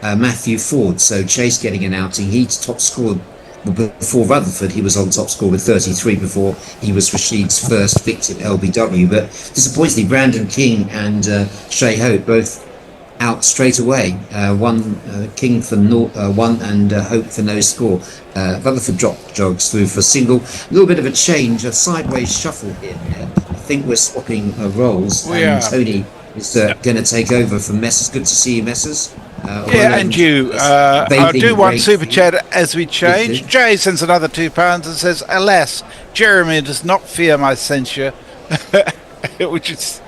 S12: Matthew Ford. So Chase getting an outing. He's top scored. Before Rutherford, he was on top score with 33 before he was Rashid's first victim LBW. But disappointingly, Brandon King and Shea Hope both out straight away. One King for one and Hope for no score. Rutherford jogs through for a single. A little bit of a change, a sideways shuffle here. I think we're swapping roles, and Tony is going to take over from Messrs. Good to see you, Messrs.
S5: And you. I do want super chat as we change. Jay sends another £2 and says, "Alas, Jeremy does not fear my censure," which is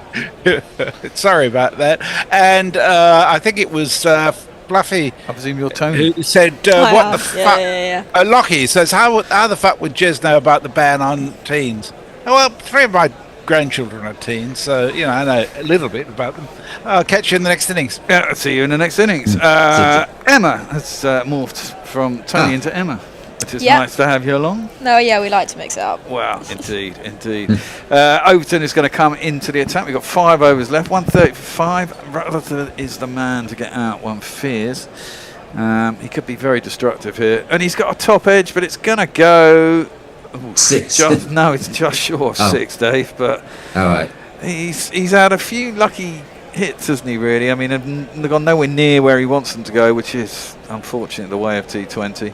S5: sorry about that. And I think it was Fluffy.
S13: I presume you're Tony.
S5: Who said, "What the fuck?" Lockie says, "How the fuck would Jez know about the ban on teens?" Well, 3 of my grandchildren are teens, so I know a little bit about them. I'll catch you in the next innings.
S13: Yeah, I'll see you in the next innings. Emma has morphed from Tony into Emma. It is nice to have you along.
S3: No, yeah, we like to mix it up.
S13: Wow, indeed. Overton is going to come into the attack. We've got 5 overs left, 130 for 5. Rutherford is the man to get out, one fears. He could be very destructive here. And he's got a top edge, but it's going to go...
S12: 6.
S13: It's just short of 6, Dave. But
S12: all right,
S13: he's had a few lucky hits, hasn't he? Really, I mean, they've gone nowhere near where he wants them to go, which is unfortunately the way of T20.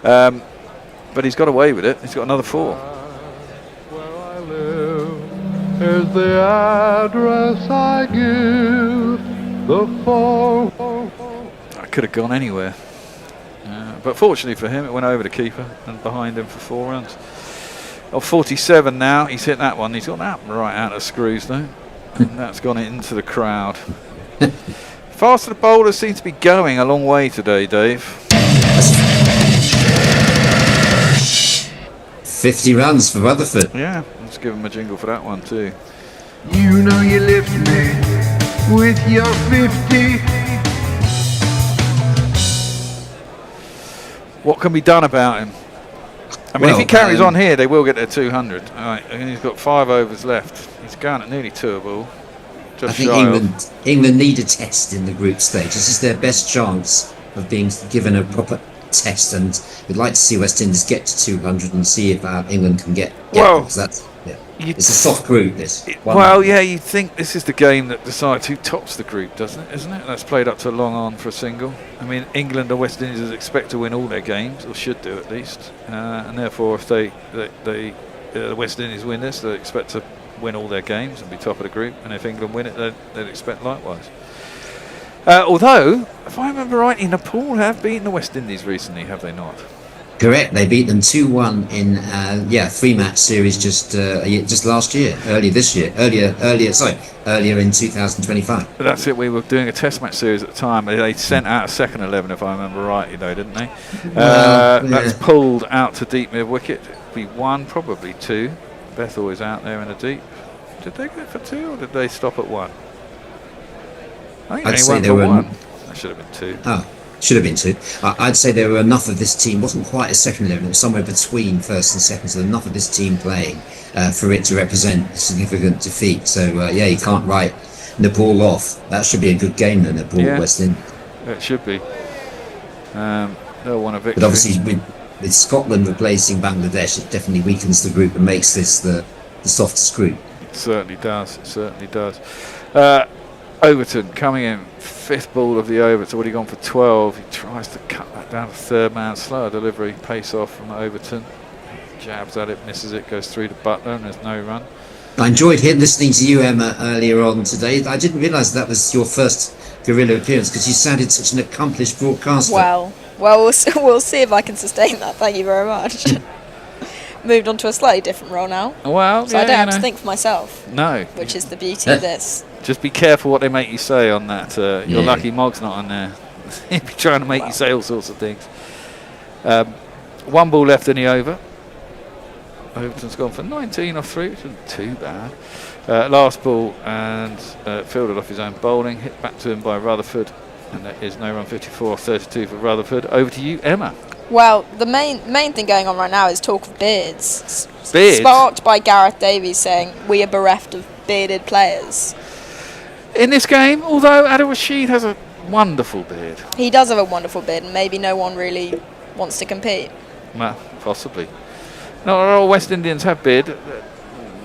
S13: But he's got away with it. He's got another 4.
S14: Where I live is the address I give. The 4.
S13: I could have gone anywhere. But fortunately for him, it went over the keeper and behind him for 4 runs. 47 now. He's hit that one. He's got that right out of screws, though. And that's gone into the crowd. Faster bowlers seem to be going a long way today, Dave.
S12: 50 runs for Rutherford.
S13: Yeah, let's give him a jingle for that one, too.
S14: You know you lift me with your 50.
S13: What can be done about him? I mean, if he carries on here, they will get their 200. All right, and he's got 5 overs left. He's going at nearly 2 a ball.
S12: I think England need a test in the group stage. This is their best chance of being given a proper test, and we'd like to see West Indies get to 200 and see if England can get because that's it's a soft group.
S13: You'd think this is the game that decides who tops the group, isn't it? That's played up to long on for a single. I mean, England or West Indies expect to win all their games, or should do at least, and therefore if the West Indies win this, they expect to win all their games and be top of the group, and if England win it, they'd expect likewise. Although, if I remember rightly, Nepal have beaten the West Indies recently, have they not?
S12: Correct. They beat them 2-1 in 3-match series just last year, earlier in 2025.
S13: But that's it. We were doing a test match series at the time. They sent out a second 11, if I remember rightly, though, didn't they? That's pulled out to deep mid wicket. We won, probably 2. Bethel is out there in the deep. Did they go for 2 or did they stop at 1? I think they won for 1. That should have been 2.
S12: Oh. Should have been 2. I'd say there were enough of this team. Wasn't quite a second 11. It was somewhere between first and second. So enough of this team playing for it to represent a significant defeat. So you can't write Nepal off. That should be a good game, then. Nepal West Indies.
S13: It should be. They'll want a victory.
S12: But obviously, with Scotland replacing Bangladesh, it definitely weakens the group and makes this the softest group.
S13: It certainly does. Overton coming in, 5th ball of the over. It's already gone for 12. He tries to cut that down to 3rd man. Slower delivery, pace off from Overton. Jabs at it, misses it, goes through to Butler, and there's no run.
S12: I enjoyed listening to you, Emma, earlier on today. I didn't realise that was your first Gorilla appearance because you sounded such an accomplished broadcaster.
S3: Well, we'll see if I can sustain that. Thank you very much. Moved on to a slightly different role now.
S13: Well,
S3: so I don't have to think for myself.
S13: No.
S3: Which is the beauty of this.
S13: Just be careful what they make you say on that. You're lucky Mog's not on there. He'd be trying to make you say all sorts of things. 1 ball left in the over. Overton's gone for 19 off 3, which isn't too bad. Last ball and fielded off his own bowling. Hit back to him by Rutherford. And there is no run, 54 off 32 for Rutherford. Over to you, Emma.
S3: Well, the main thing going on right now is talk of beards.
S13: Beards?
S3: Sparked by Gareth Davies saying, we are bereft of bearded players.
S13: In this game, although Rashid has a wonderful beard.
S3: He does have a wonderful beard, and maybe no one really wants to compete.
S13: Well, possibly. Not all West Indians have beard.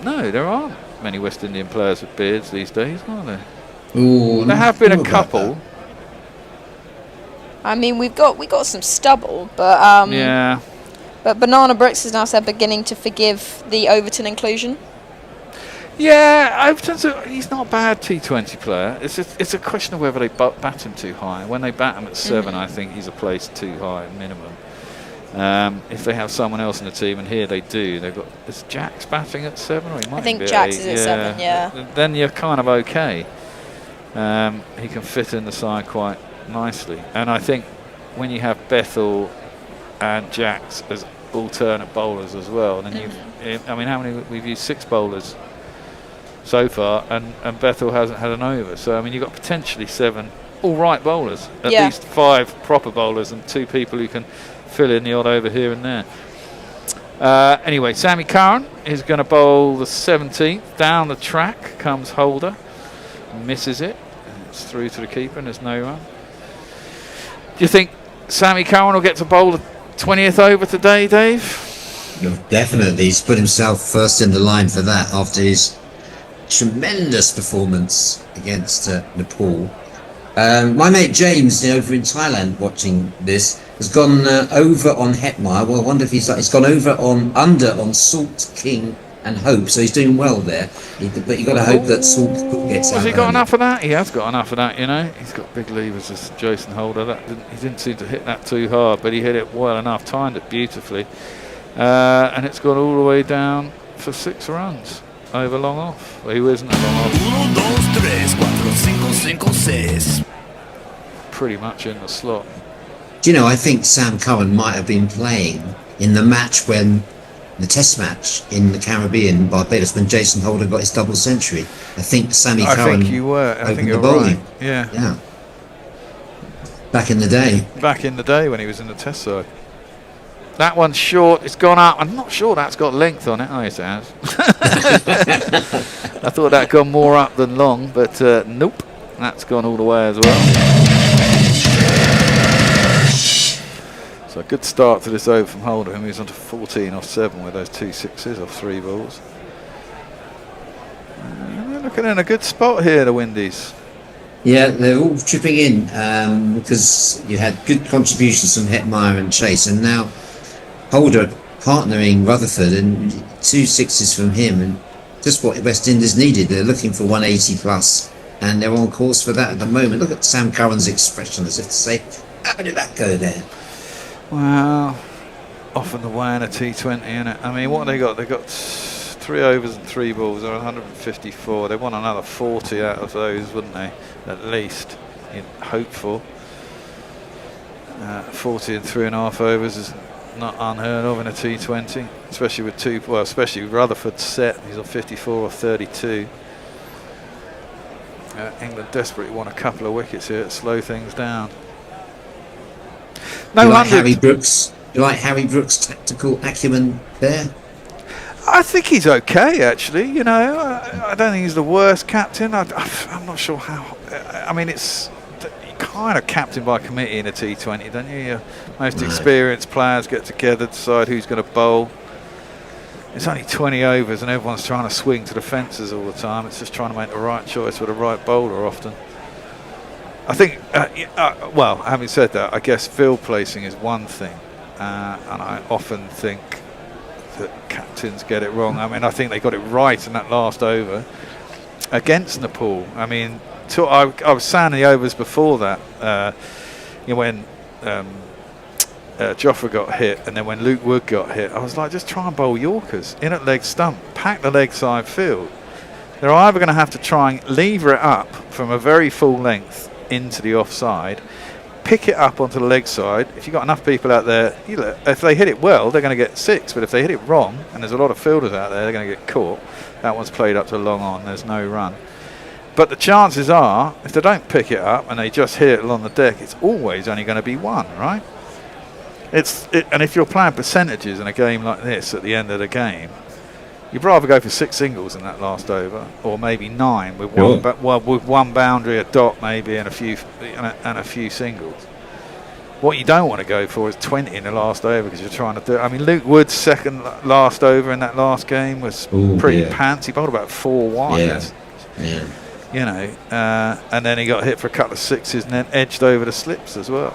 S13: No, there aren't many West Indian players with beards these days, are there?
S12: Ooh,
S13: there have been a couple.
S3: I mean, we got some stubble, but
S13: yeah.
S3: But Banana Brooks has now said beginning to forgive the Overton inclusion.
S13: Yeah, Overton's he's not a bad T20 player. It's a question of whether they bat him too high. When they bat him at 7, I think he's a place too high minimum. If they have someone else in the team, and here they do, they've got is Jack's batting at 7, or he might
S3: I think
S13: be
S3: Jack's
S13: 8.
S3: is at 7. Yeah.
S13: Then you're kind of okay. He can fit in the side quite nicely, and I think when you have Bethel and Jacks as alternate bowlers as well, then I mean, how many we've used 6 bowlers so far, and Bethel hasn't had an over, so I mean you've got potentially 7 all right bowlers, at least 5 proper bowlers and 2 people who can fill in the odd over here and there. Anyway, Sammy Curran is going to bowl the 17th. Down the track comes Holder, misses it, it's through to the keeper and there's no run. Do you think Sammy Curran will get to bowl the 20th over today, Dave?
S12: Definitely. He's put himself first in the line for that after his tremendous performance against Nepal. My mate James over in Thailand watching this has gone over on Hetmyer. Well, I wonder if he's gone under on Salt, King and Hope, so he's doing well there. But you've got to hope that Salt gets out.
S13: Has he got enough of that? He has got enough of that, you know. He's got big levers as Jason Holder. He didn't seem to hit that too hard, but he hit it well enough, timed it beautifully. And it's gone all the way down for 6 runs over long off. Well, he isn't a long off.
S1: 1, 2, 3, 4, 5, 6.
S13: Pretty much in the slot.
S12: Do you know, I think Sam Curran might have been playing in the match when the test match in the Caribbean, Barbados, when Jason Holder got his double century. I think Sammy Curran.
S13: I think you were. I think you're
S12: bowling.
S13: Right. Yeah.
S12: Yeah. Back in the day.
S13: Back in the day when he was in the test side. That one's short. It's gone up. I'm not sure that's got length on it. Oh, yes, it has. I thought that gone more up than long, but nope. That's gone all the way as well. So a good start to this over from Holder, who moves on to 14 off 7 with those 2 6s off 3 balls. They're looking in a good spot here, the Windies.
S12: Yeah, they're all chipping in because you had good contributions from Hetmyer and Chase, and now Holder partnering Rutherford and 2 6s from him, and just what West Indies needed. They're looking for 180 plus, and they're on course for that at the moment. Look at Sam Curran's expression as if to say, how did that go there?
S13: Well, often the way in a T20, innit? I mean, what have they got? They've got 3 overs and 3 balls. They're 154. They want another 40 out of those, wouldn't they? At least, you'd hope for. 40 and 3.5 overs is not unheard of in a T20, especially with especially with Rutherford's set. He's on 54 or 32. England desperately want a couple of wickets here to slow things down.
S12: No, you like Harry Brooks? You like Harry Brooks' tactical acumen there?
S13: I think he's okay, actually. You know, I don't think he's the worst captain. I'm not sure how. I mean, it's kind of captain by committee in a T20, don't you? Your most experienced players get together, decide who's going to bowl. It's only 20 overs, and everyone's trying to swing to the fences all the time. It's just trying to make the right choice with the right bowler often. I think, well, having said that, I guess field placing is one thing, and I often think that captains get it wrong. I mean, I think they got it right in that last over against Nepal. I mean, I was saying the overs before that, when Jofra got hit and then when Luke Wood got hit, I was like, just try and bowl Yorkers in at leg stump, pack the leg side field. They're either going to have to try and lever it up from a very full length into the offside, pick it up onto the leg side. If you've got enough people out there, if they hit it well, they're going to get 6, but if they hit it wrong, and there's a lot of fielders out there, they're going to get caught. That one's played up to long on, there's no run. But the chances are, if they don't pick it up and they just hit it along the deck, it's always only going to be 1, right? And if you're playing percentages in a game like this at the end of the game, you'd rather go for 6 singles in that last over, or maybe 9 with one boundary, a dot maybe, and a few singles. What you don't want to go for is 20 in the last over because you're trying to do. I mean, Luke Wood's second last over in that last game was pretty pants. He bowled about 4 wides.
S12: Yeah.
S13: You know, and then he got hit for a couple of 6s and then edged over the slips as well.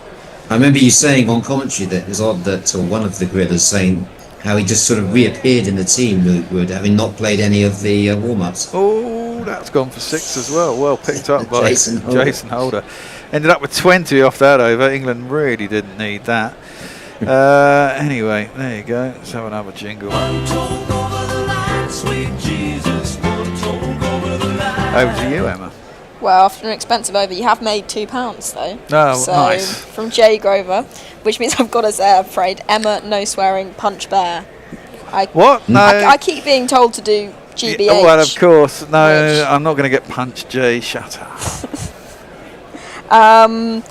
S12: I remember you saying on commentary that it was odd that one of the grillers saying how he just sort of reappeared in the team, Luke Wood, having not played any of the warm-ups.
S13: Oh, that's gone for 6 as well. Well picked up by Jason Holder. Ended up with 20 off that over. England really didn't need that. Anyway, there you go. Let's have another jingle. Over to you, Emma.
S3: Well, after an expensive over, you have made £2 though.
S13: Oh,
S3: so,
S13: nice.
S3: From Jay Grover, which means I've got to say, I'm afraid, Emma, no swearing, punch bear.
S13: What? No.
S3: I keep being told to do GBH.
S13: Oh, well, of course. No, I'm not going to get punched, Jay. Shut up.
S3: And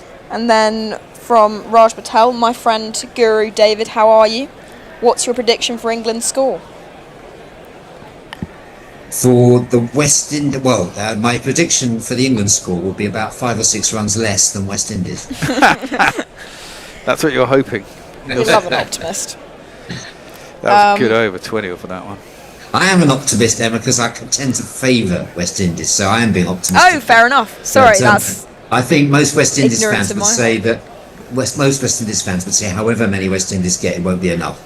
S3: then from Raj Patel, my friend Guru David, how are you? What's your prediction for England's score?
S12: For the West Indies, my prediction for the England score will be about 5 or 6 runs less than West Indies.
S13: That's what you're hoping.
S3: You love an optimist.
S13: That was a good over 20 for that one.
S12: I am an optimist, Emma, because I tend to favour West Indies, so I am being optimistic.
S3: Oh, fair enough. Sorry, that's.
S12: I think most West Indies
S3: ignorance
S12: fans
S3: of
S12: would
S3: my
S12: say that. Most West Indies fans would say, however many West Indies get, it won't be enough.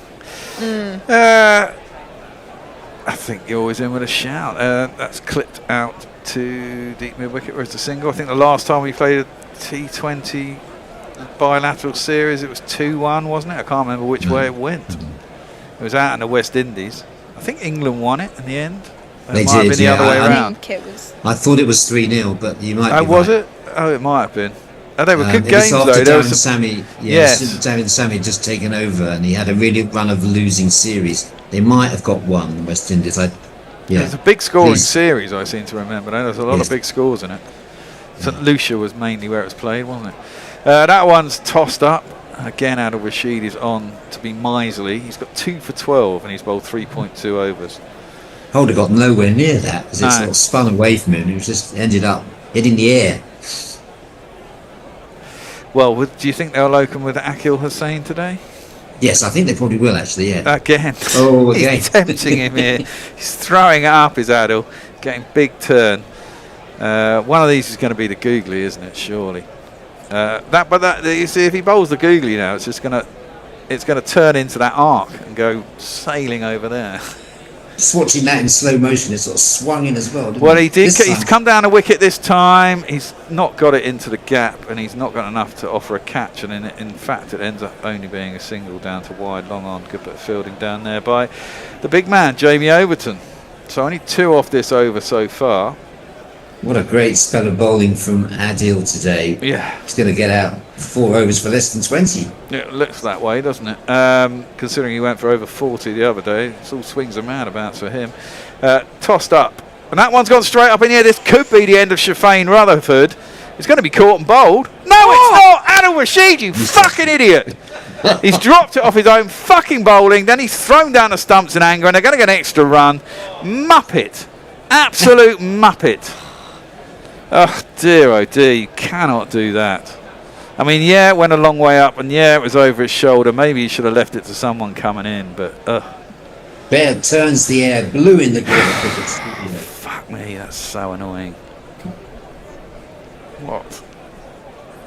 S13: I think you're always in with a shout. That's clipped out to deep mid wicket. Where's the single? I think the last time we played a T20 bilateral series, it was 2-1, wasn't it? I can't remember which way it went. It was out in the West Indies. I think England won it in the end.
S12: They
S13: might
S12: did,
S13: have been the other way around.
S12: I thought it was 3-0, but you might be
S13: was
S12: right.
S13: it? Oh, it might have been. They were good
S12: it was
S13: games,
S12: after
S13: though.
S12: Darren Sammy, Darren Sammy had just taken over, and he had a really run of losing series. They might have got one, West Indies. It
S13: was a big scoring series, I seem to remember. There was a lot of big scores in it. St Lucia was mainly where it was played, wasn't it? That one's tossed up. Again, out of Rashid is on to be miserly. He's got 2 for 12, and he's bowled 3.2 overs.
S12: Holder got nowhere near that, because it sort of spun away from him. He just ended up hitting the air.
S13: Well, do you think they'll locum with Akil Hussain today?
S12: Yes, I think they probably will, actually, yeah.
S13: Again.
S12: Oh, again.
S13: He's tempting him here. He's throwing it up his Adil, getting big turn. One of these is going to be the googly, isn't it? Surely. You see, if he bowls the googly now, it's going to turn into that arc and go sailing over there.
S12: Just watching that in slow motion, it sort of swung in as well.
S13: Well, he did. He's come down a wicket this time. He's not got it into the gap, and he's not got enough to offer a catch. And in fact, it ends up only being a single down to wide, long on. Good bit of fielding down there by the big man, Jamie Overton. So only 2 off this over so far.
S12: What a great spell of bowling from Adil today.
S13: Yeah.
S12: He's going to get out 4 overs for less than 20.
S13: Yeah, it looks that way, doesn't it? Considering he went for over 40 the other day. It's all swings and roundabouts for him. Tossed up. And that one's gone straight up in here. This could be the end of Shafane Rutherford. It's going to be caught and bowled. No, it's not! Adil Rashid, you fucking idiot! He's dropped it off his own fucking bowling. Then he's thrown down the stumps in anger, and they're going to get an extra run. Muppet. Absolute muppet. Oh dear, you cannot do that. I mean, yeah, it went a long way up, and yeah, it was over his shoulder. Maybe he should have left it to someone coming in, but
S12: Bear turns the air blue in the crickets.
S13: Fuck me, that's so annoying. What?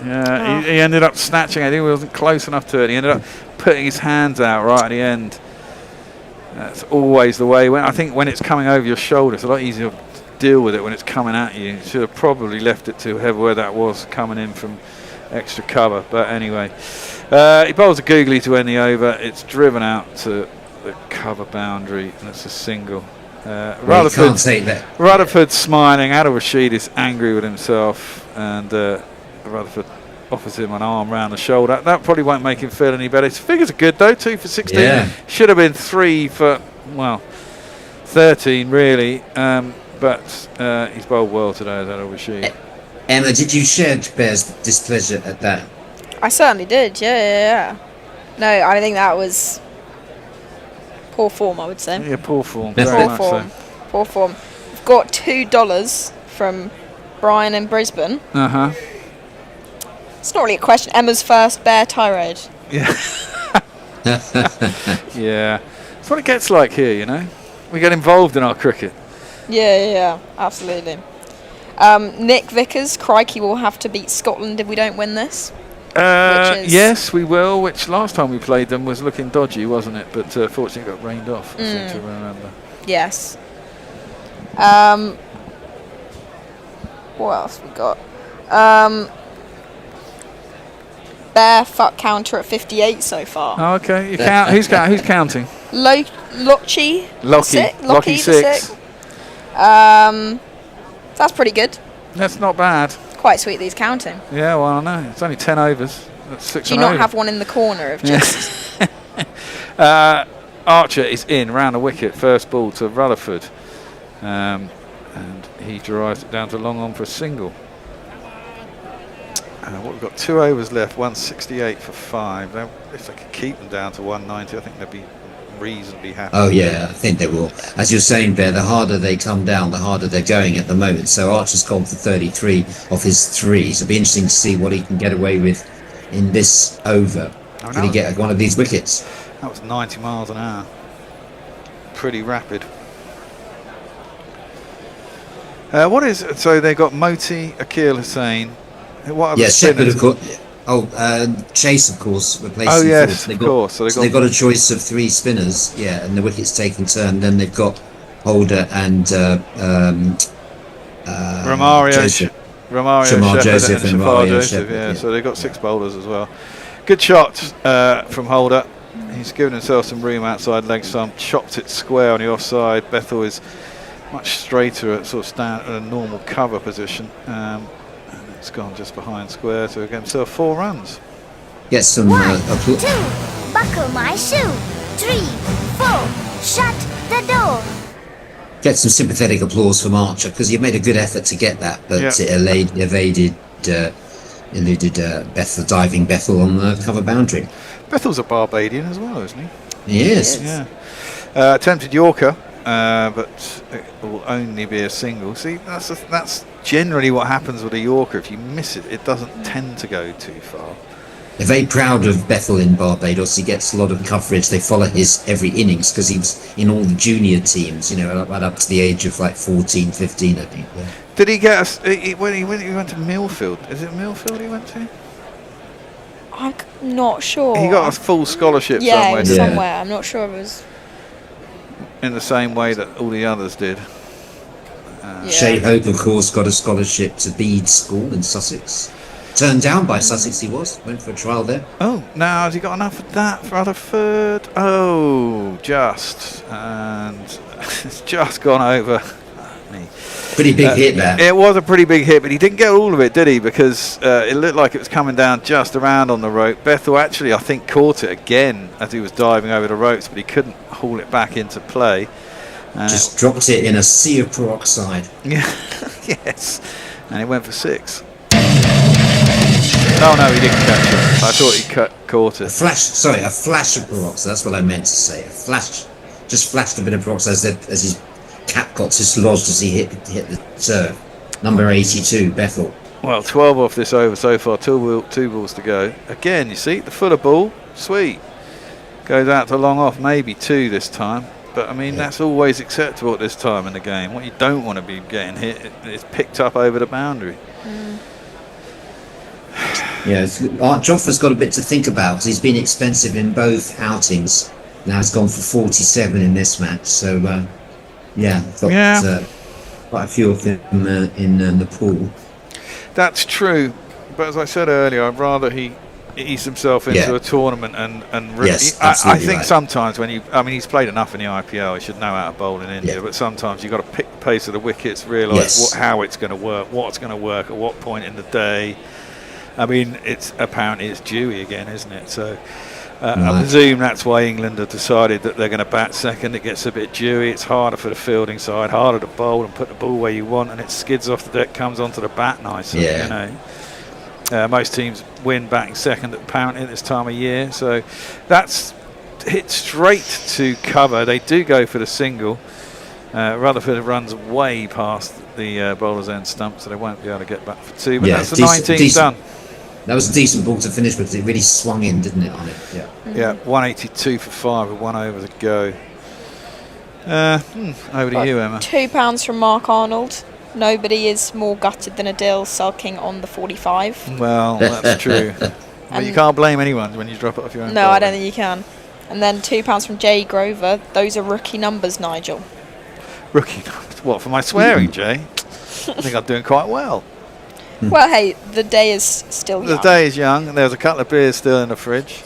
S13: Yeah, he ended up snatching it. He wasn't close enough to it. He ended up putting his hands out right at the end. That's always the way. I think when it's coming over your shoulder, it's a lot easier to deal with it when it's coming at you. You should have probably left it to whoever where that was coming in from extra cover. But anyway, he bowls a googly to end the over. It's driven out to the cover boundary, and it's a single. Rutherford's smiling. Adil Rashid is angry with himself, and Rutherford offers him an arm round the shoulder. That probably won't make him feel any better. His figures are good though, 2 for 16.
S12: Yeah.
S13: Should have been 3 for 13 really, but he's bowled well today, Adil Rashid.
S12: Emma, did you share Bear's displeasure at that?
S3: I certainly did. Yeah. No, I think that was poor form, I would say.
S13: Yeah, poor form.
S3: Poor form. We've got $2 from Brian in Brisbane. It's not really a question. Emma's first Bear tirade.
S13: Yeah. Yeah. That's what it gets like here, you know. We get involved in our cricket.
S3: Yeah, absolutely. Nick Vickers, crikey, will have to beat Scotland if we don't win this.
S13: Yes, we will, which last time we played them was looking dodgy, wasn't it? But fortunately it got rained off, I seem to remember.
S3: Yes. What else we got? Bear fuck counter at 58 so far.
S13: Oh, okay. Who's counting?
S3: Lockie
S13: 6.
S3: That's pretty good.
S13: That's not bad.
S3: Quite sweet that he's counting.
S13: Yeah, well, I know. It's only 10 overs. That's 6
S3: Do you not have one in the corner of just...
S13: Archer is in, round a wicket, first ball to Rutherford. And he drives it down to long on for a single. We've got 2 overs left, 168 for 5. Now, if they could keep them down to 190, I think they'd be reasonably happy.
S12: Oh yeah, I think they will. As you're saying, Bear, the harder they come down, the harder they're going at the moment. So Archer's gone for 33 off his 3. So it'll be interesting to see what he can get away with in this over. Can he get one of these wickets?
S13: That was 90 miles an hour. Pretty rapid. So they've got Moti, Akil Hussain. What are the
S12: Shepherd, of course. Chase, of course, replacing.
S13: Oh yes, of course.
S12: So they've got a choice of 3 spinners. Yeah, and the wickets taken turn. Then they've got Holder and
S13: Romario Joseph and
S12: Romario
S13: Joseph. Yeah, so they've got 6 bowlers as well. Good shot from Holder. He's given himself some room outside leg stump, chopped it square on the offside. Bethel is much straighter at sort of a normal cover position. It's gone just behind square to get himself 4 runs.
S12: Get some
S15: 1, 2, buckle my shoe. 3, 4, shut the door.
S12: Get some sympathetic applause from Archer because he made a good effort to get that, but it eluded diving Bethel on the cover boundary.
S13: Bethel's a Barbadian as well, isn't he?
S12: He is.
S13: Yeah. Attempted Yorker, but it will only be a single. See, that's generally what happens with a Yorker. If you miss it, it doesn't tend to go too far.
S12: They're very proud of Bethel in Barbados. He gets a lot of coverage. They follow his every innings because he was in all the junior teams, right up to the age of like 14, 15, I think. Yeah.
S13: Did he get when he went to Millfield? Is it Millfield he went to?
S3: I'm not sure.
S13: He got a full scholarship somewhere.
S3: Somewhere. I'm not sure if it was
S13: in the same way that all the others did.
S12: Shea Hope, of course, got a scholarship to Bede School in Sussex. Turned down by Sussex he went for a trial there.
S13: Oh, now has he got enough of that for Rutherford? Oh, just. And it's just gone over.
S12: Pretty big hit there.
S13: It was a pretty big hit, but he didn't get all of it, did he? Because it looked like it was coming down just around on the rope. Bethel actually, I think, caught it again as he was diving over the ropes, but he couldn't haul it back into play.
S12: Just dropped it in a sea of peroxide.
S13: Yeah, yes. And it went for 6. No, he didn't catch it. I thought he caught it.
S12: A flash of peroxide. That's what I meant to say. Just flashed a bit of peroxide as his cap got dislodged as he hit the serve. Number 82, Bethel.
S13: Well, 12 off this over so far. 2 balls to go. Again, you see, the fuller ball, sweet. Goes out to long off, maybe 2 this time. But, I mean, that's always acceptable at this time in the game. What you don't want to be getting hit is picked up over the boundary.
S12: Yeah, Art Joffa's got a bit to think about because he's been expensive in both outings. now it's gone for 47 in this match. So got quite a few of them in the pool.
S13: That's true, but as I said earlier, I'd rather he ease himself into a tournament and I think sometimes when he's played enough in the IPL, he should know how to bowl in India, but sometimes you've got to pick the pace of the wickets, realise how it's going to work, what's going to work at what point in the day. I mean, apparently it's dewy again, isn't it? So I presume that's why England have decided that they're going to bat second. It gets a bit dewy, it's harder for the fielding side, harder to bowl and put the ball where you want, and it skids off the deck, comes onto the bat nicely, you know. Most teams win batting second apparently at this time of year, so that's hit straight to cover. They do go for the single. Rutherford runs way past the bowler's end stump, so they won't be able to get back for two, but that's the 19th done.
S12: That was a decent ball to finish, but it really swung in, didn't it, on it?
S13: Yeah, 182 for 5 with 1 over to go. Over to you, Emma.
S3: £2 from Mark Arnold. Nobody is more gutted than Adil sulking on the 45.
S13: Well, that's true. But you can't blame anyone when you drop it off your own.
S3: No, I don't think you can. And then £2 from Jay Grover. Those are rookie numbers, Nigel.
S13: Rookie numbers? What, for my swearing, Jay? I think I'm doing quite well.
S3: Well, hey, the day is still young.
S13: The day is young, and there's a couple of beers still in the fridge.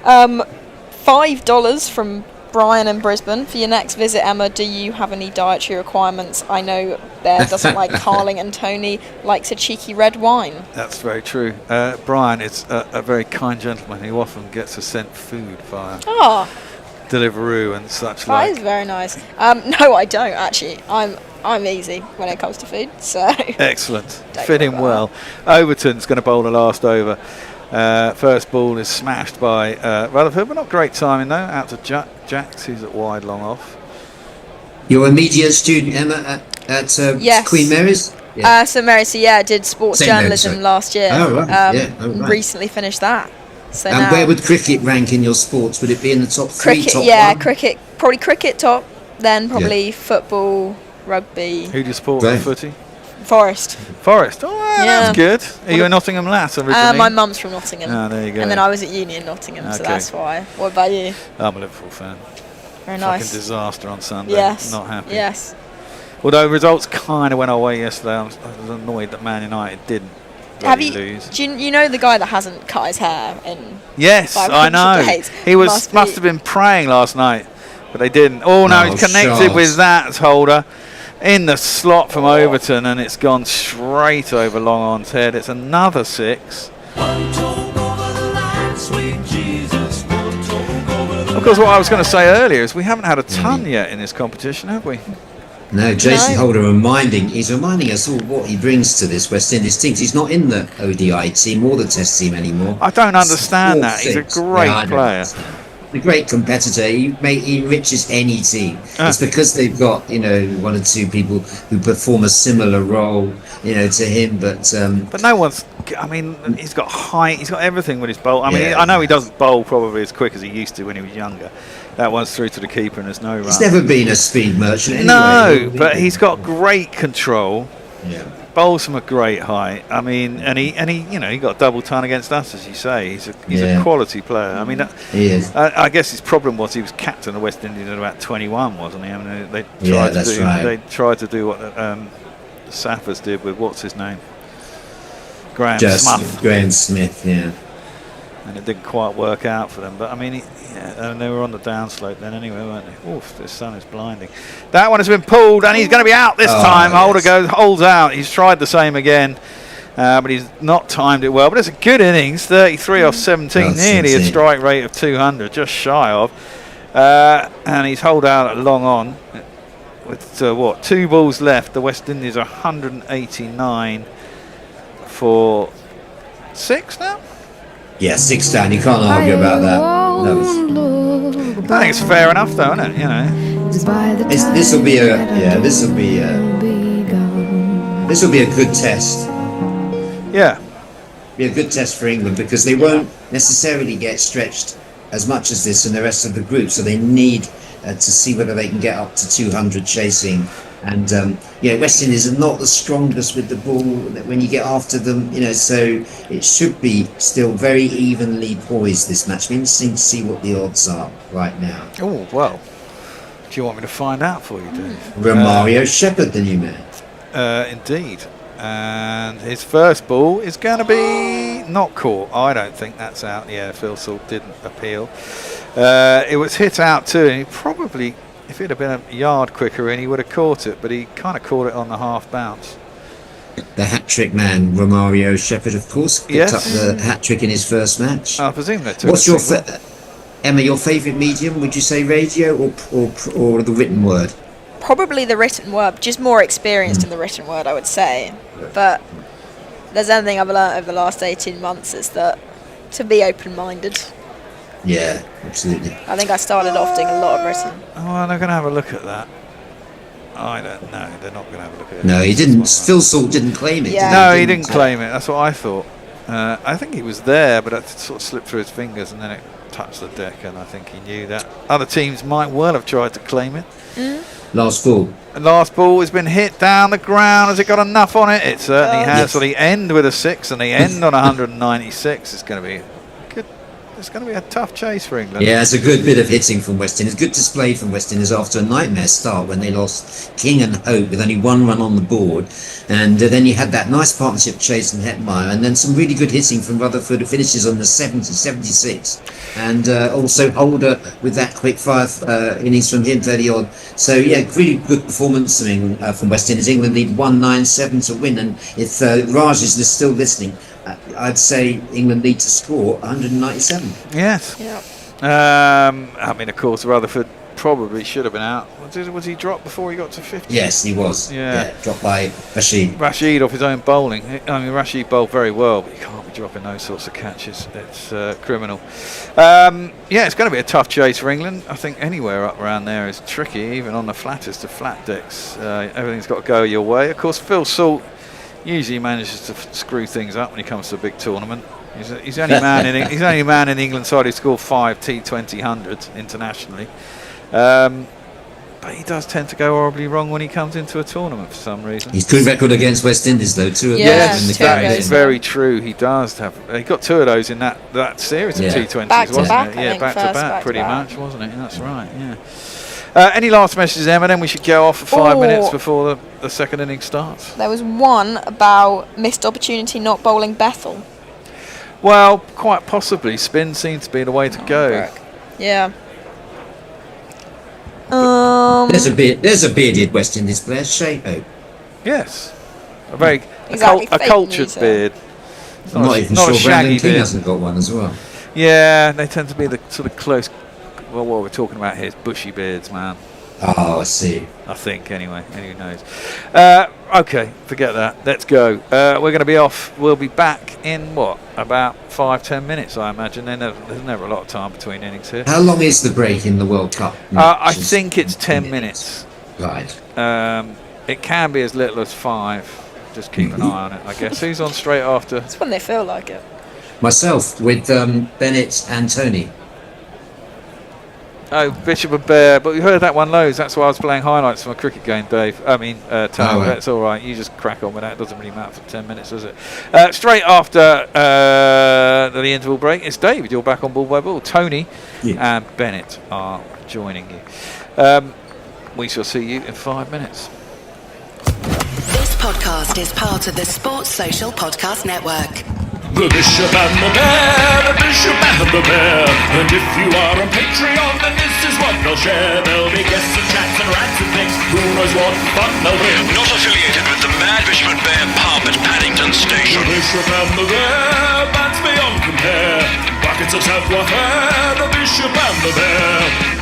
S3: $5 from Brian in Brisbane. For your next visit, Emma, do you have any dietary requirements? I know Bear doesn't like carling, and Tony likes a cheeky red wine.
S13: That's very true. Brian is a very kind gentleman who often gets us sent food via Deliveroo and such like.
S3: That is very nice. No, I don't actually. I'm easy when it comes to food. So
S13: excellent, fit in well. Overton's going to bowl the last over. First ball is smashed by Rutherford, but not great timing though. Out to Jacks, who's at wide, long off.
S12: You're a media student, Emma, at
S3: yes.
S12: Queen Mary's?
S3: St Mary's, I did sports journalism last year.
S12: Oh, right.
S3: Recently finished that. So
S12: and where would cricket rank in your sports? Would it be in the top three,
S3: cricket,
S12: top one?
S3: Cricket, probably cricket top, then probably football, rugby.
S13: Who do you support for footy?
S3: Forest.
S13: Oh, that's good. Are you a Nottingham lass originally?
S3: My mum's from Nottingham.
S13: Oh, there you go.
S3: And then I was at uni in Nottingham, so that's why. What about you?
S13: I'm a Liverpool fan.
S3: Very nice.
S13: Fucking disaster on Sunday.
S3: Yes.
S13: Not happy.
S3: Yes.
S13: Although results kind of went our way yesterday, I was annoyed that Man United didn't lose.
S3: Do you know the guy that hasn't cut his hair in?
S13: Yes, I know.
S3: Days?
S13: He must have been praying last night, but they didn't. Oh no, he's connected with that holder in the slot from Overton, and it's gone straight over long on's head. It's another 6. Of course, what I was going to say earlier is we haven't had a ton yet in this competition, have we?
S12: No, Jason Holder he's reminding us all what he brings to this West Indies team. He's not in the ODI team or the Test team anymore.
S13: I don't understand that. He's a great player.
S12: A great competitor. He enriches any team. It's because they've got, 1 or 2 people who perform a similar role, to him. But
S13: no one's. I mean, he's got height. He's got everything with his bowl. I mean, I know he doesn't bowl probably as quick as he used to when he was younger. That one's through to the keeper, and there's no run.
S12: He's never been a speed merchant anyway.
S13: No, but he's got great control.
S12: Yeah.
S13: Bowls from a great height. I mean, and he he got a double ton against us, as you say. He's a quality player. I mean,
S12: he is.
S13: I guess his problem was he was captain of West Indies at about 21, wasn't he? I mean, they tried to do what the Saffers did with what's his name, Graham
S12: Smith, yeah.
S13: And it didn't quite work out for them. But I mean, and they were on the downslope then anyway, weren't they? Oof, the sun is blinding. That one has been pulled, and he's going to be out this time. Holder holds out. He's tried the same again, but he's not timed it well. But it's a good innings, 33 off 17, nearly a strike rate of 200, just shy of. And he's holed out at long on with 2 balls left. The West Indies are 189 for 6 now.
S12: Yeah, 6 down. You can't argue about that.
S13: I think it's fair enough, though, isn't it?
S12: This will be a good test.
S13: Yeah,
S12: be a good test for England because they won't necessarily get stretched as much as this in the rest of the group. So they need to see whether they can get up to 200 chasing And West Indies are not the strongest with the ball when you get after them, so it should be still very evenly poised, this match. It'll be interesting to see what the odds are right now.
S13: Oh, well, do you want me to find out for you, Dave?
S12: Romario Shepherd, the new man.
S13: Indeed. And his first ball is going to be not caught. I don't think that's out. Yeah, Phil Salt didn't appeal. It was hit out too, and he probably, if it had been a yard quicker in, he would have caught it, but he kind of caught it on the half bounce.
S12: The hat-trick man, Romario Shepherd, of course, picked up the hat-trick in his first match.
S13: I presume that took.
S12: What's your Emma, your favourite medium? Would you say radio or the written word?
S3: Probably the written word, just more experienced in the written word, I would say. But there's anything I've learned over the last 18 months is that to be open-minded.
S12: Yeah, absolutely.
S3: I think I started off doing a lot of written.
S13: Oh, they're going to have a look at that. I don't know. They're not going to have a look at it.
S12: No, he didn't. Phil Salt didn't claim it.
S3: Yeah.
S13: No, he didn't claim it. That's what I thought. I think he was there, but it sort of slipped through his fingers and then it touched the deck, and I think he knew that. Other teams might well have tried to claim it.
S12: Last ball.
S13: The last ball has been hit down the ground. Has it got enough on it? It certainly has.
S12: Yes.
S13: So the end with a 6 and the end on 196 is going to be good. It's going to be a tough chase for England.
S12: Yeah, it's a good bit of hitting from West Indies. Good display from West Indies after a nightmare start when they lost King and Hope with only one run on the board. And then you had that nice partnership chase from Hetmyer, and then some really good hitting from Rutherford, who finishes on the 76. And also Holder with that quick fire innings from him, 30 odd. So yeah, really good performance from West Indies. England lead 197 to win, and if Raj is still listening, I'd say England need to score 197.
S13: Yes.
S3: Yeah.
S13: I mean, of course, Rutherford probably should have been out. Was he dropped before he got to 50?
S12: Yes, he was.
S13: Yeah,
S12: dropped by Rashid.
S13: Rashid off his own bowling. I mean, Rashid bowled very well, but you can't be dropping those sorts of catches. It's criminal. It's going to be a tough chase for England. I think anywhere up around there is tricky, even on the flattest of flat decks. Everything's got to go your way. Of course, Phil Salt usually manages to screw things up when he comes to a big tournament. He's the only man in he's the only man in England side who scored 5 T20 hundreds internationally. But he does tend to go horribly wrong when he comes into a tournament for some reason.
S12: He's good record against West Indies though, too.
S13: Yes, that is very true. He does have. He got 2 of those in that series of T20s, wasn't it? Yeah, back to back, pretty much, wasn't it? That's right. Yeah. Any last messages, Emma? Then we should go off for 5 minutes before the second innings starts.
S3: There was one about missed opportunity not bowling Bethel.
S13: Well, quite possibly. Spin seems to be the way to go.
S3: Brook. Yeah.
S12: There's a bearded West Indies player, Shane Hope.
S13: Yes, a very
S3: Exactly,
S13: a
S3: fake
S13: cultured
S3: news,
S13: beard.
S12: I'm not even sure Brandon King hasn't got one as well.
S13: Yeah, they tend to be the sort of close. Well, what we're talking about here is bushy beards, man.
S12: Oh, I see.
S13: I think, anyway. Who knows? Okay, forget that. Let's go. We're going to be off. We'll be back in, about 5-10 minutes, I imagine. There's never a lot of time between innings here.
S12: How long is the break in the World Cup?
S13: I think it's 10 minutes.
S12: Right.
S13: It can be as little as 5. Just keep an eye on it, I guess. Who's on straight after?
S3: It's when they feel like it.
S12: Myself, with Bennett and Tony.
S13: Oh, Bishop and Bear, but we heard that one loads. That's why I was playing highlights from a cricket game, Dave. I mean, Tony.
S12: Right.
S13: That's all right. You just crack on with that. It doesn't really matter for 10 minutes, does it? Straight after the interval break, it's David. You're back on Ball by Ball. Tony and Bennett are joining you. We shall see you in 5 minutes.
S16: This podcast is part of the Sports Social Podcast Network.
S9: The Bishop and the Bear, the Bishop and the Bear. And if you are on Patreon, then this is what they'll share. There'll be guests and chats and rants and things. Who knows what fun they'll win.
S17: Not affiliated with the Mad Bishop and Bear pub at Paddington Station.
S9: The Bishop and the Bear, bands beyond compare. Buckets of savoir-faire, the Bishop and the Bear.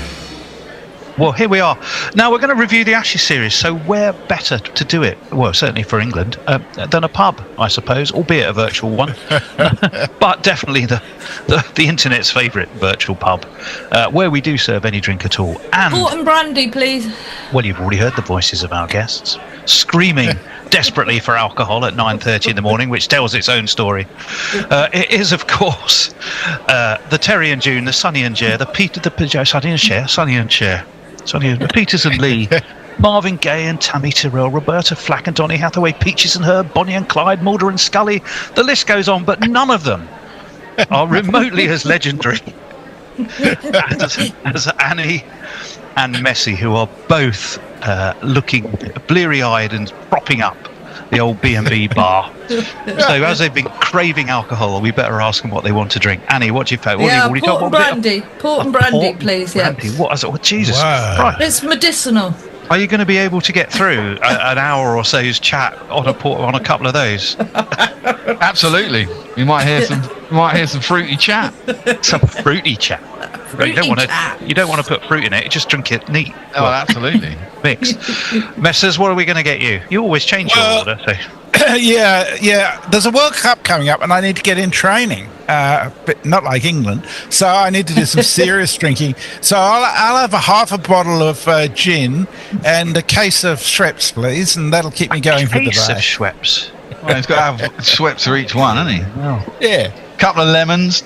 S18: Well, here we are. Now we're going to review the Ashes series, so where better to do it, well, certainly for England, than a pub, I suppose, albeit a virtual one. But definitely the internet's favourite virtual pub, where we do serve any drink at all. And
S19: Port and brandy, please.
S18: well, you've already heard the voices of our guests screaming desperately for alcohol at 9:30 in the morning, which tells its own story. It is, of course, the Terry and June, the Sonny and Cher, the Peters and Lee Marvin Gaye and Tammy Terrell, Roberta Flack and Donny Hathaway, Peaches and Herb, Bonnie and Clyde, Mulder and Scully. The list goes on, but none of them are remotely as legendary as Annie and Messi, who are both looking bleary-eyed and propping up the old B&B bar. So as they've been craving alcohol, we better ask them what they want to drink. Annie, what do you feel?
S19: Port and brandy. Port and brandy, please.
S18: Brandy.
S19: Yeah.
S18: What is it? Oh, Jesus.
S5: Wow.
S18: Right.
S19: It's medicinal.
S18: Are you going to be able to get through an hour or so's chat on a couple of those?
S20: Absolutely. You might hear some fruity chat.
S18: Some fruity chat. You don't want to put fruit in it. Just drink it neat.
S20: Oh, absolutely.
S18: Mix. Messers, what are we going to get you? You always change your order. So.
S5: Yeah. There's a World Cup coming up, and I need to get in training. But not like England, so I need to do some serious drinking. So I'll have half a bottle of gin and a case of Schweppes, please, and that'll keep me going for the day.
S18: Case of Schweppes.
S20: Well, he's got to have Schweppes for each one, hasn't he?
S18: Oh.
S5: Yeah.
S20: Couple of lemons.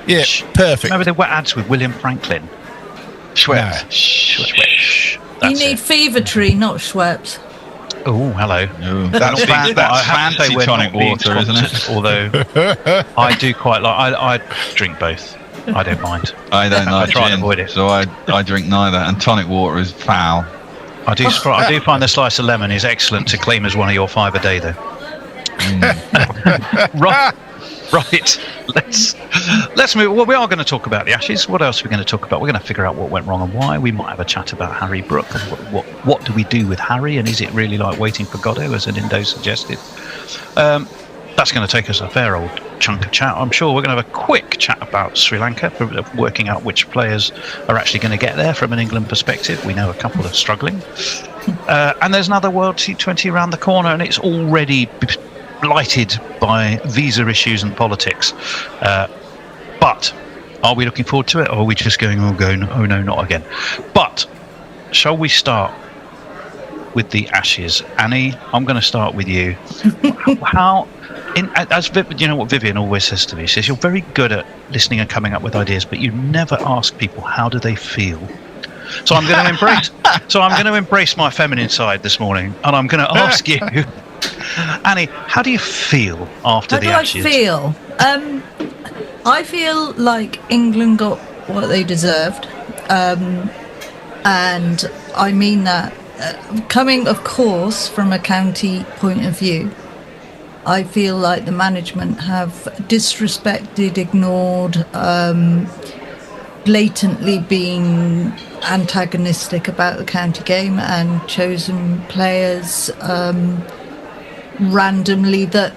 S5: Yeah, perfect.
S18: Remember the wet ads with William Franklin?
S20: Schweppes.
S18: No. Schweppes.
S19: You need Fever Tree, not Schweppes.
S18: Oh, hello.
S20: That's fancy tonic water, isn't it?
S18: Although I do quite like. I drink both. I don't mind.
S20: I don't like
S18: try
S20: gin,
S18: and avoid it.
S20: so I drink neither. And tonic water is foul.
S18: I do find the slice of lemon is excellent to claim as one of your 5 a day, though. Right. Let's move. Well, we are going to talk about the Ashes. What else are we going to talk about? We're going to figure out what went wrong and why. We might have a chat about Harry Brook. What do we do with Harry? And is it really like waiting for Godot, as an Indo suggested? That's going to take us a fair old chunk of chat. I'm sure we're going to have a quick chat about Sri Lanka, working out which players are actually going to get there from an England perspective. We know a couple are struggling. And there's another World T20 around the corner, and it's already blighted by visa issues and politics. But are we looking forward to it, or are we just going, oh no, not again? But shall we start with the Ashes? Annie, I'm going to start with you. You know what Vivian always says to me? She says, you're very good at listening and coming up with ideas, but you never ask people how do they feel. So I'm going to embrace my feminine side this morning, and I'm going to ask you, Annie, how do you feel after the Ashes?
S19: How do I feel? I feel like England got what they deserved, and I mean that coming, of course, from a county point of view. I feel like the management have disrespected, ignored, blatantly been antagonistic about the county game and chosen players randomly that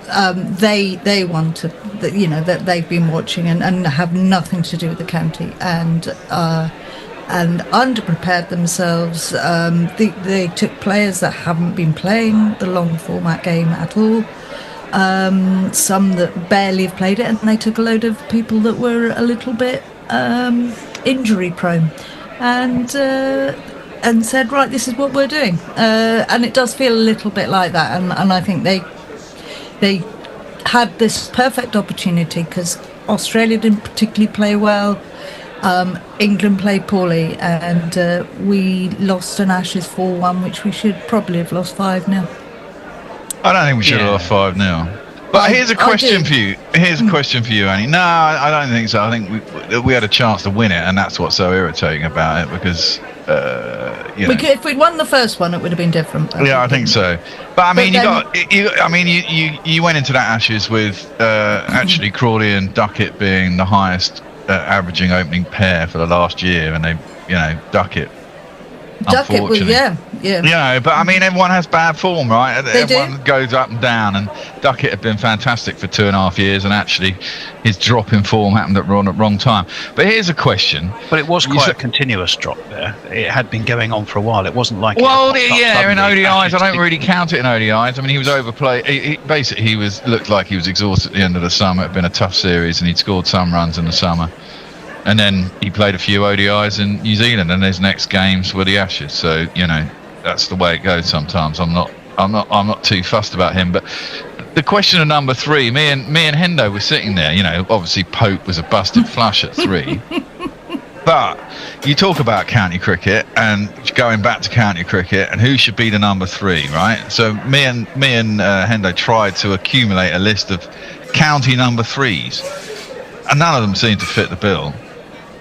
S19: they wanted, that that they've been watching and have nothing to do with the county, and underprepared themselves. They took players that haven't been playing the long format game at all. Some that barely have played it, and they took a load of people that were a little bit injury prone, and said, right, this is what we're doing, and it does feel a little bit like that, and I think they had this perfect opportunity, because Australia didn't particularly play well, England played poorly, and we lost an Ashes 4-1, which we should probably have lost 5-0.
S20: I don't think we should have lost 5-0. But here's a question for you. Annie. No, I don't think so. I think we had a chance to win it, and that's what's so irritating about it, because
S19: if we'd won the first one, it would have been different.
S20: I think so. But I mean, you went into that Ashes with actually Crawley and Duckett being the highest averaging opening pair for the last year, and they, Duckett
S19: was, yeah.
S20: But I mean, everyone has bad form, right? Everyone
S19: do.
S20: goes up and down, and Duckett had been fantastic for 2.5 years, and actually his drop in form happened at wrong time. But here's a question.
S18: But it was quite a continuous drop there. It had been going on for a while. It wasn't like...
S20: Well, in ODIs, I don't really count it in ODIs. I mean, he was overplayed. He looked like he was exhausted at the end of the summer. It had been a tough series, and he'd scored some runs in the summer. And then he played a few ODIs in New Zealand, and his next games were the Ashes. So that's the way it goes sometimes. I'm not too fussed about him. But the question of number 3, me and Hendo were sitting there. Obviously Pope was a busted flush at 3. But you talk about county cricket and going back to county cricket and who should be the number 3, right? So me and Hendo tried to accumulate a list of county number 3s, and none of them seemed to fit the bill.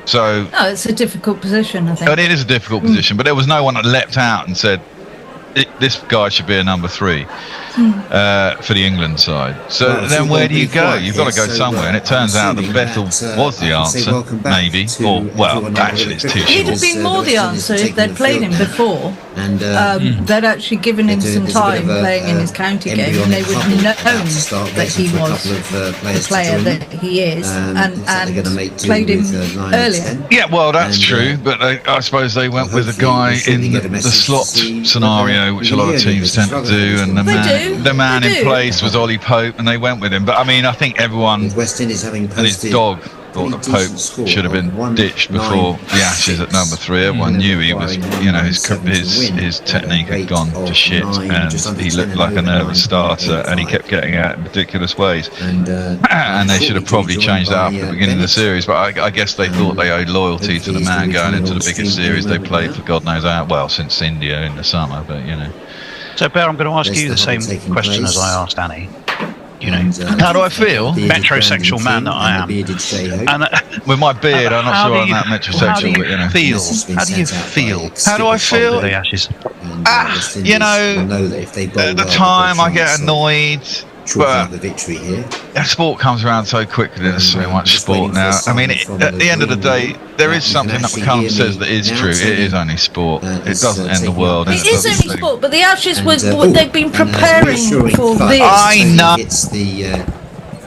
S20: So
S19: No, it's a difficult position, I think.
S20: but it is a difficult position, but there was no one that leapt out and said, this guy should be a number 3 for the England side. So
S12: Well,
S20: then
S12: so
S20: where do you
S12: we'll be
S20: go?
S12: quiet
S20: You've got to
S12: here,
S20: go
S12: so,
S20: somewhere, and it turns out that
S12: assuming
S20: Vettel
S12: that,
S20: was the
S12: I can say
S20: answer,
S12: welcome back
S20: maybe.
S12: to
S20: Or, well,
S12: everyone
S20: actually, it's too
S19: He'd have
S20: short.
S19: been more the answer if they'd played him before.
S12: And
S19: They'd actually given him some time playing in his county game, and they would have known that he was the player that he is, and played him earlier.
S20: Yeah, well, that's true, but I suppose they went with a guy in the slot scenario, which a lot of teams tend to do, and the man in place was Ollie Pope, and they went with him. But I mean, I think everyone and his dog thought that Pope should have been ditched before the Ashes at number 3. Everyone knew he was, his technique had gone to shit, and he looked like a nervous starter, and he kept getting out in ridiculous ways. And they should have probably changed that up at the beginning of the series. But I guess they thought they owed loyalty to the man going into the biggest series they played for God knows how, well, since India in the summer. But
S18: So, Bear, I'm going to ask you the same question as I asked Annie.
S20: How do I feel?
S18: Metrosexual man that I am.
S20: And with my beard, I'm not sure I'm that metrosexual.
S18: How do you feel?
S20: How do I feel?
S18: The Ashes.
S20: At the time I get annoyed, but sport comes around so quickly. There's so much sport now. I mean, at the end of the day, there is something that McCullum says that is true. It is only sport. It doesn't end the world.
S19: It is only sport, but the Ashes was what they've been preparing for this.
S20: I know.
S12: Hits the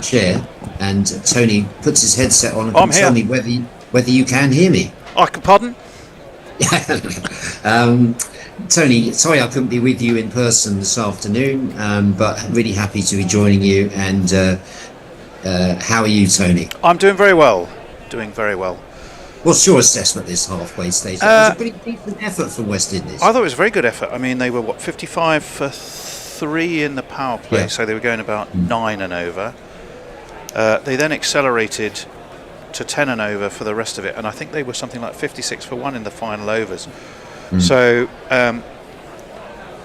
S12: chair, and Tony puts his headset on and can tell me whether you can hear me.
S4: I can pardon?
S12: Tony, sorry I couldn't be with you in person this afternoon, but really happy to be joining you. And how are you, Tony?
S4: I'm doing very well.
S12: What's your assessment this halfway stage? It was a pretty decent effort from West Indies.
S4: I thought it was a very good effort. I mean, they were 55 for 3 in the power play, so they were going about 9 and over. They then accelerated to 10 and over for the rest of it, and I think they were something like 56 for 1 in the final overs. So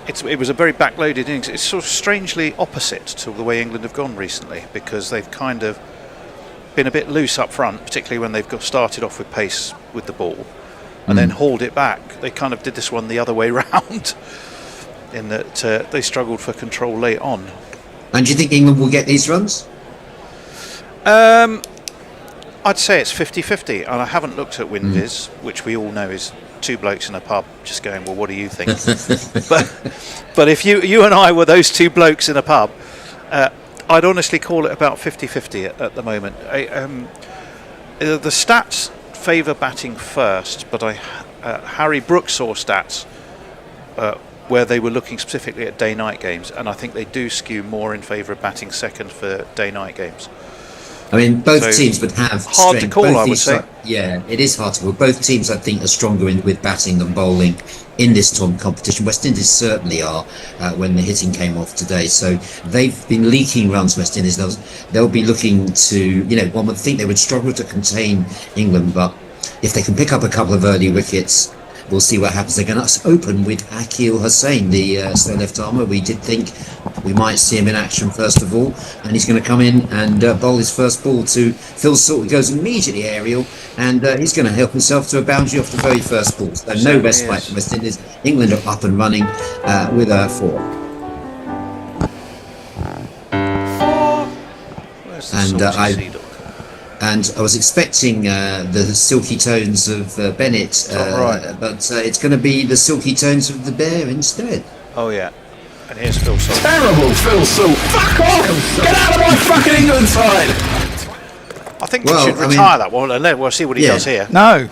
S4: it was a very backloaded innings. It's sort of strangely opposite to the way England have gone recently, because they've kind of been a bit loose up front, particularly when they've got started off with pace with the ball and then hauled it back. They kind of did this one the other way round, in that they struggled for control late on.
S12: And do you think England will get these runs?
S4: I'd say it's 50-50, and I haven't looked at WinViz, which we all know is 2 blokes in a pub just going, well, what do you think? but if you and I were those 2 blokes in a pub, I'd honestly call it about 50-50 at the moment. The stats favour batting first, but Harry Brook saw stats where they were looking specifically at day-night games, and I think they do skew more in favour of batting second for day-night games.
S12: I mean, both teams would have
S4: hard
S12: strength.
S4: to call, I would say.
S12: Yeah, it is hard to call. Both teams, I think, are stronger with batting than bowling in this competition. West Indies certainly are when the hitting came off today. So they've been leaking runs, West Indies. They'll be looking to, one would think they would struggle to contain England, but if they can pick up a couple of early wickets, we'll see what happens. They're going to open with Akil Hussain, the slow left armer. We did think we might see him in action first of all, and he's going to come in and bowl his first ball to Phil Salt, who goes immediately aerial, and he's going to help himself to a boundary off the very first ball. So no respite from West Indies. England are up and running with 4. And I was expecting the silky tones of Bennett, but it's going to be the silky tones of the Bear instead.
S4: Oh yeah, and here's Phil Salt.
S21: Terrible Phil Salt! Fuck off! Get out of my fucking England side!
S4: I think we should retire that one, and then we'll see what he does here.
S13: No.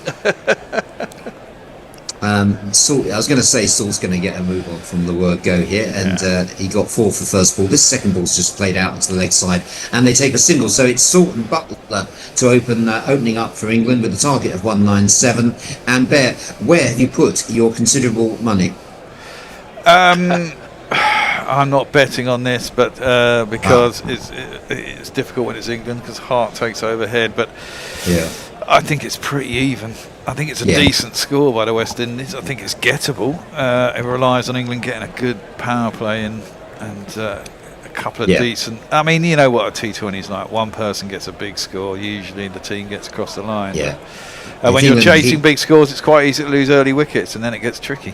S12: Salt, I was going to say Salt's going to get a move on from the word go here, and he got 4 for first ball. This second ball's just played out to the leg side, and they take a single. So it's Salt and Butler to opening up for England with a target of 197. And Bear, where have you put your considerable money?
S13: I'm not betting on this, but because it's difficult when it's England, because heart takes overhead. But I think it's pretty even. I think it's a decent score by the West Indies. I think it's gettable. It relies on England getting a good power play and a couple of decent. I mean, you know what a T20 is like. One person gets a big score. Usually the team gets across the line.
S12: Yeah.
S13: When you're chasing big scores, it's quite easy to lose early wickets, and then it gets tricky.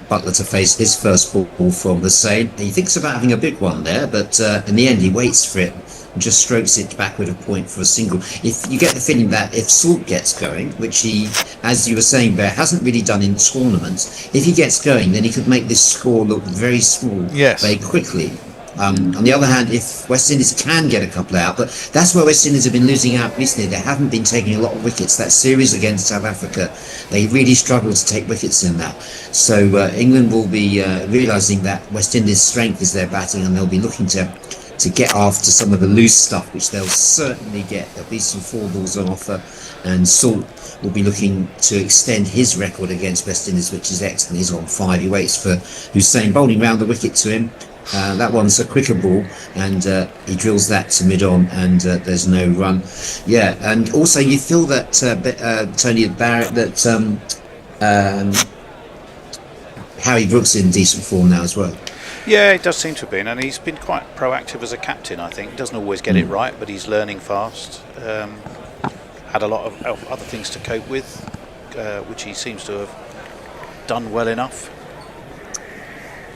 S12: Butler to face his first ball from Hussain. He thinks about having a big one there, but in the end he waits for it and just strokes it back with a point for a single. If you get the feeling that if Salt gets going, which he, as you were saying, Bear, hasn't really done in tournaments, if he gets going, then he could make this score look very small very quickly. On the other hand, if West Indies can get a couple out, but that's where West Indies have been losing out recently. They haven't been taking a lot of wickets. That series against South Africa, they really struggled to take wickets in that. So England will be realising that West Indies' strength is their batting, and they'll be looking to get after some of the loose stuff, which they'll certainly get. There'll be some 4 balls on offer, and Salt will be looking to extend his record against West Indies, which is excellent. He's on 5. He waits for Hussain bowling round the wicket to him. That one's a quicker ball, and he drills that to mid-on, and there's no run. Yeah, and also you feel that, Tony Barrett, that Harry Brook's in decent form now as well.
S4: Yeah, it does seem to have been, and he's been quite proactive as a captain, I think. Doesn't always get it right, but he's learning fast. Had a lot of other things to cope with, which he seems to have done well enough.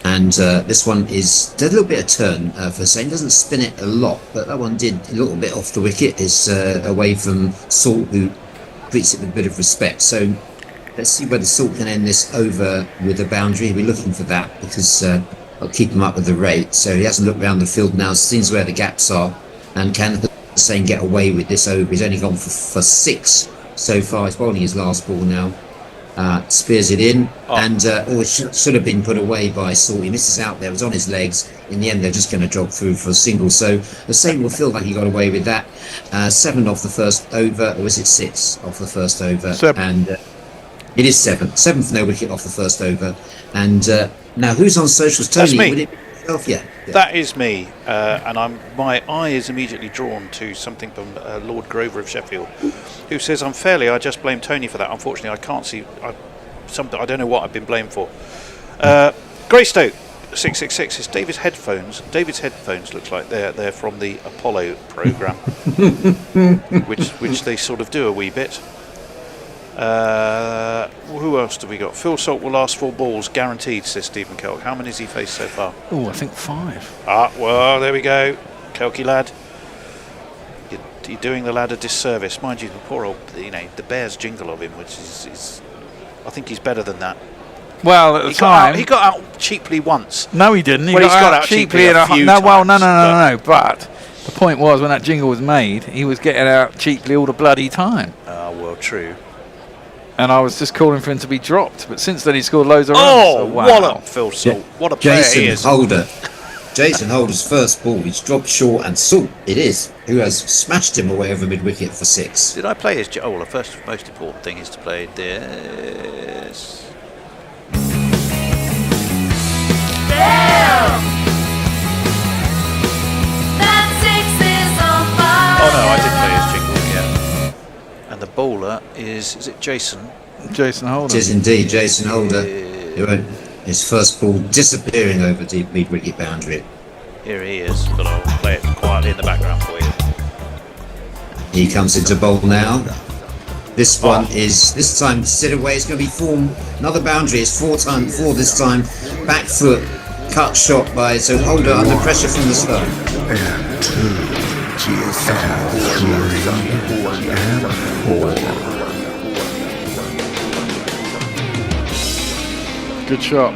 S12: And this one is a little bit of turn for Hussain. Doesn't spin it a lot, but that one did a little bit off the wicket. It's away from Salt, who treats it with a bit of respect. So let's see whether Salt can end this over with a boundary. We're looking for that because I'll keep him up with the rate. So he hasn't looked around the field now, sees where the gaps are, and can Hussain get away with this over. He's only gone for 6 so far. He's bowling his last ball now. Spears it in, and it should have been put away by Salt. He misses out there. It was on his legs. In the end, they're just going to jog through for a single. So Hussain will feel like he got away with that. 7 off the first over, or is it 6 off the first over?
S13: 7.
S12: And it is 7. 7th no wicket off the first over. And now, who's on socials? Tony,
S4: That's me.
S12: would it be yourself? Yeah.
S4: That is me, and my eye is immediately drawn to something from Lord Grover of Sheffield, who says, unfairly, I just blame Tony for that. Unfortunately, I can't see something. I don't know what I've been blamed for. Greystoke 666 is David's headphones. David's headphones looks like they're from the Apollo program, which they sort of do a wee bit. Who else do we got? Phil Salt will last 4 balls guaranteed, says Stephen Kelk. How many has he faced so far?
S13: Oh, I think 5.
S4: Well, there we go, Kelky lad. You're doing the lad a disservice, mind you. The poor old, the Bears jingle of him, which is I think he's better than that.
S13: Well, at the time
S4: he got out cheaply once.
S13: No, he didn't. He
S4: got
S13: out cheaply
S4: a few times.
S13: No. But the point was, when that jingle was made, he was getting out cheaply all the bloody time.
S4: Well, true.
S13: And I was just calling for him to be dropped, but since then he scored loads of runs.
S4: Oh, wow. Wallop, Phil Salt. What a player he is.
S12: Jason Holder's first ball, he's dropped short, and Salt, it is, who has smashed him away over mid-wicket for 6.
S4: Did I play his... well, the first most important thing is to play this. Oh no, I did play his jingle, yeah. And the bowler is it Jason?
S13: Jason Holder.
S12: It is indeed Jason Holder. His first ball disappearing over deep mid-wicket boundary.
S4: Here he is, but I'll play it quietly in the background for you.
S12: He comes into bowl now. This one is, this time, sit away. It's going to be 4, another boundary. It's 4 this time. Back foot, cut shot by, so Holder under pressure from the start.
S14: And 2, GSM 3, and 4.
S13: Good shot.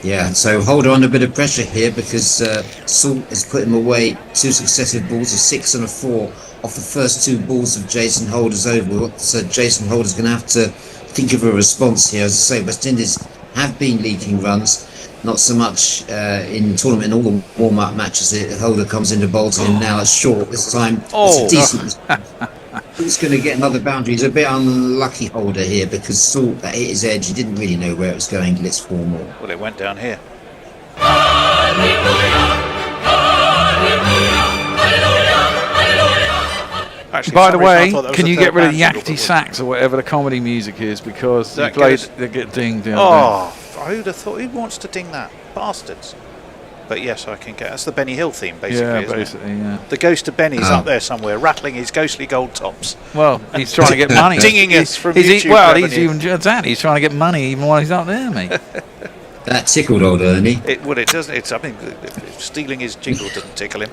S12: Yeah, so Holder under a bit of pressure here because Salt has put him away 2 successive balls, a 6 and a 4 off the first 2 balls of Jason Holder's over. So Jason Holder's going to have to think of a response here. As I say, West Indies have been leaking runs, not so much in tournament, in all the warm-up matches. Holder comes into bowl to him now at short. This time it's a decent... He's going to get another boundary. He's a bit unlucky, Holder, here, because Salt, that hit his edge, he didn't really know where it was going. Let's 4 more.
S4: Well, it went down here. actually.
S13: By the
S4: For some reason, I
S13: way,
S4: thought that was
S13: can
S4: a
S13: you
S4: third
S13: get rid of
S4: man
S13: the
S4: single,
S13: yakety
S4: but
S13: sax or whatever the comedy music is, because
S4: That
S13: they
S4: goes-
S13: get dinged.
S4: Oh, who'd have thought? Who wants to ding that? Bastards. But yes, I can get. That's the Benny Hill theme, basically.
S13: Yeah,
S4: isn't
S13: basically,
S4: it?
S13: yeah.
S4: The ghost of Benny's up there somewhere, rattling his ghostly gold tops.
S13: Well, he's trying to get money.
S4: Dinging us from
S13: He's
S4: YouTube
S13: well,
S4: revenue.
S13: he's even just that. He's trying to get money even while he's up there, mate.
S12: That tickled old Ernie.
S4: It doesn't. It's something. Stealing his jingle doesn't tickle him.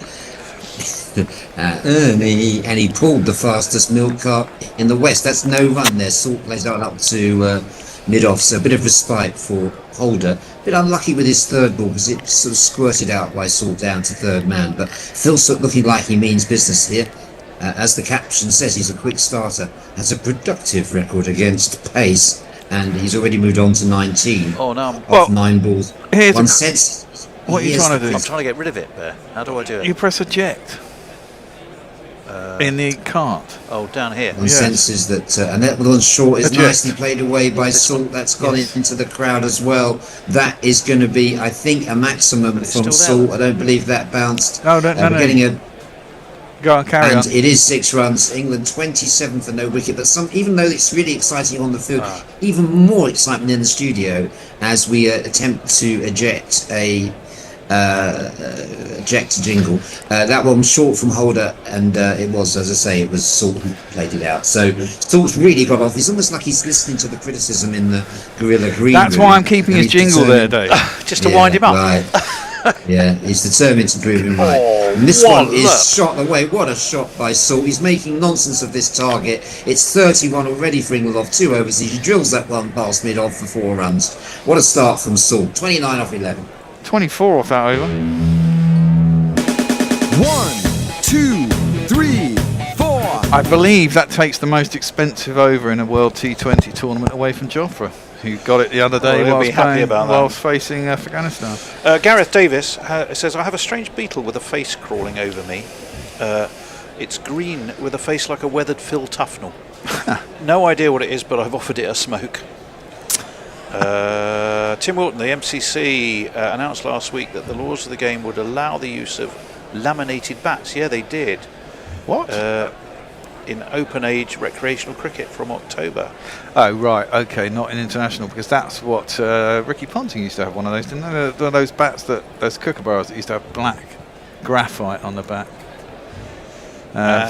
S12: Ernie, and he pulled the fastest milk cart in the West. That's no run there. Salt plays that up to mid-off, so a bit of respite for Holder. A bit unlucky with his third ball because it sort of squirted out by Salt down to third man. But Phil Salt looking like he means business here. As the caption says, he's a quick starter, has a productive record against pace, and he's already moved on to 19.
S4: Oh no!
S12: Off 9 balls.
S13: Here's
S12: One sense.
S13: What are you trying to do?
S4: I'm trying to get rid of it there. How do I do it?
S13: You press eject in the cart.
S4: Oh, down here.
S12: One senses that, and that one short is
S13: Eject.
S12: nicely played away by Salt. That's gone into the crowd as well. That is going to be, I think, a maximum from
S4: still there.
S12: Salt. I don't believe that bounced.
S13: No, no.
S12: We're getting a.
S13: Go on, carry
S12: and
S13: on.
S12: it is 6 runs. England 27 for no wicket. But even though it's really exciting on the field, even more excitement in the studio as we attempt to eject a jingle. That one was short from Holder, and it was, as I say, it was Salt who played it out. So Salt's really got off. It's almost like he's listening to the criticism in the Gorilla Green
S13: That's
S12: room,
S13: why I'm keeping
S12: and
S13: his
S12: he's
S13: jingle there,
S12: determined-
S13: Dave.
S4: Just to wind him up.
S12: Right. Yeah, he's determined to prove him right. And this
S4: what
S12: one is
S4: luck.
S12: shot away. What a shot by Salt. He's making nonsense of this target. It's 31 already for England off 2 overs. He drills that one past mid-off for 4 runs. What a start from Salt. 29 off 11.
S13: 24 off that over.
S7: 1, 2, 3, 4.
S13: I believe that takes the most expensive over in a World T20 tournament away from Joffre, who got it the other day
S4: he'll be happy about that.
S13: whilst facing Afghanistan.
S4: Gareth Davis says, I have a strange beetle with a face crawling over me. It's green with a face like a weathered Phil Tufnell. No idea what it is, but I've offered it a smoke. Tim Wilton, the MCC, announced last week that the laws of the game would allow the use of laminated bats. Yeah, they did.
S13: What?
S4: In open age recreational cricket from October.
S13: Oh, right, okay, not in international, because that's what Ricky Ponting used to have one of those, didn't they? One of those bats, those kookaburras that used to have black graphite on the back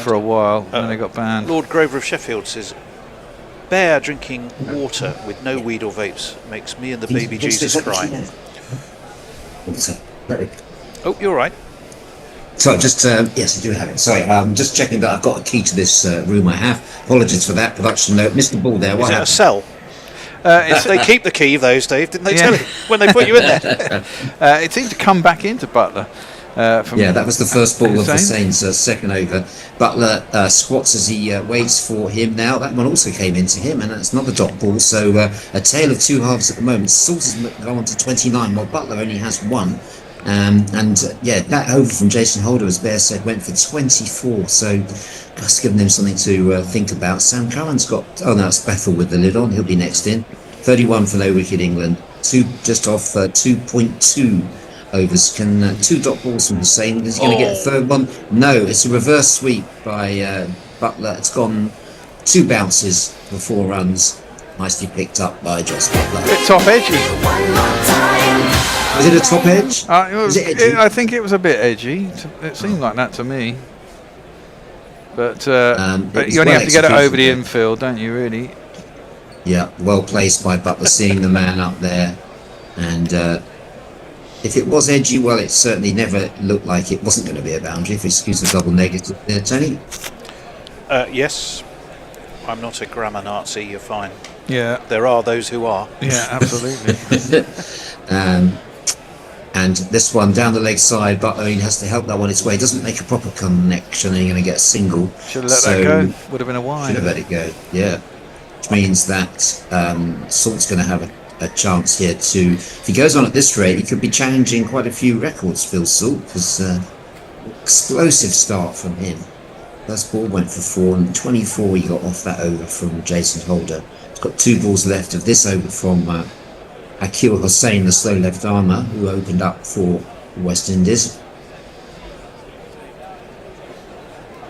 S13: for a while, and then they got banned.
S4: Lord Grover of Sheffield says, bear drinking water with no weed or vapes makes me and the baby Jesus cry. Oh, you're right.
S12: So just, yes, I do have it. Sorry, I'm just checking that I've got a key to this room I have. Apologies for that production note. Mr. Ball there,
S4: Is
S12: what
S4: it a
S12: happened?
S4: cell? They keep the key those, Dave, didn't they tell you when they put you in there?
S13: It seemed to come back into Butler.
S12: Yeah, that was the first ball of the
S13: Hussain.
S12: Saints' second over. Butler squats as he waits for him now. That one also came into him, and that's another dot ball. So a tale of 2 halves at the moment. Salt has gone on to 29, while Butler only has 1. Yeah, that over from Jason Holder, as Bear said, went for 24. So that's given them something to think about. Sam Curran's got, oh no, it's Bethel with the lid on. He'll be next in. 31 for no wicket England. Just off 2.2 overs. Can 2 dot balls from Hussain. Is he going to get a third one? No, it's a reverse sweep by Butler. It's gone 2 bounces for 4 runs. Nicely picked up by Joss Butler.
S13: Bit top edgy.
S12: Was it a top edge?
S13: Was it edgy? I think it was a bit edgy. It seemed like that to me. But you only have to get it over the infield, don't you, really?
S12: Yeah, well placed by Butler, seeing the man up there. And if it was edgy, well, it certainly never looked like it wasn't going to be a boundary, if you excuse the double negative there, Tony.
S4: Yes, I'm not a grammar Nazi, you're fine.
S13: Yeah.
S4: There are those who are.
S13: Yeah, absolutely.
S12: And this one down the leg side, Butler has to help that one its way. Doesn't make a proper connection, and you're going to get a single.
S13: Should have let that go. Would have been a wide.
S12: Should have let it go, yeah. Which means that Salt's going to have a chance here to, if he goes on at this rate, he could be challenging quite a few records, Phil Salt, because explosive start from him. First ball went for 4, and 24 he got off that over from Jason Holder. He's got 2 balls left of this over from Akil Hussain, the slow left armour, who opened up for West Indies.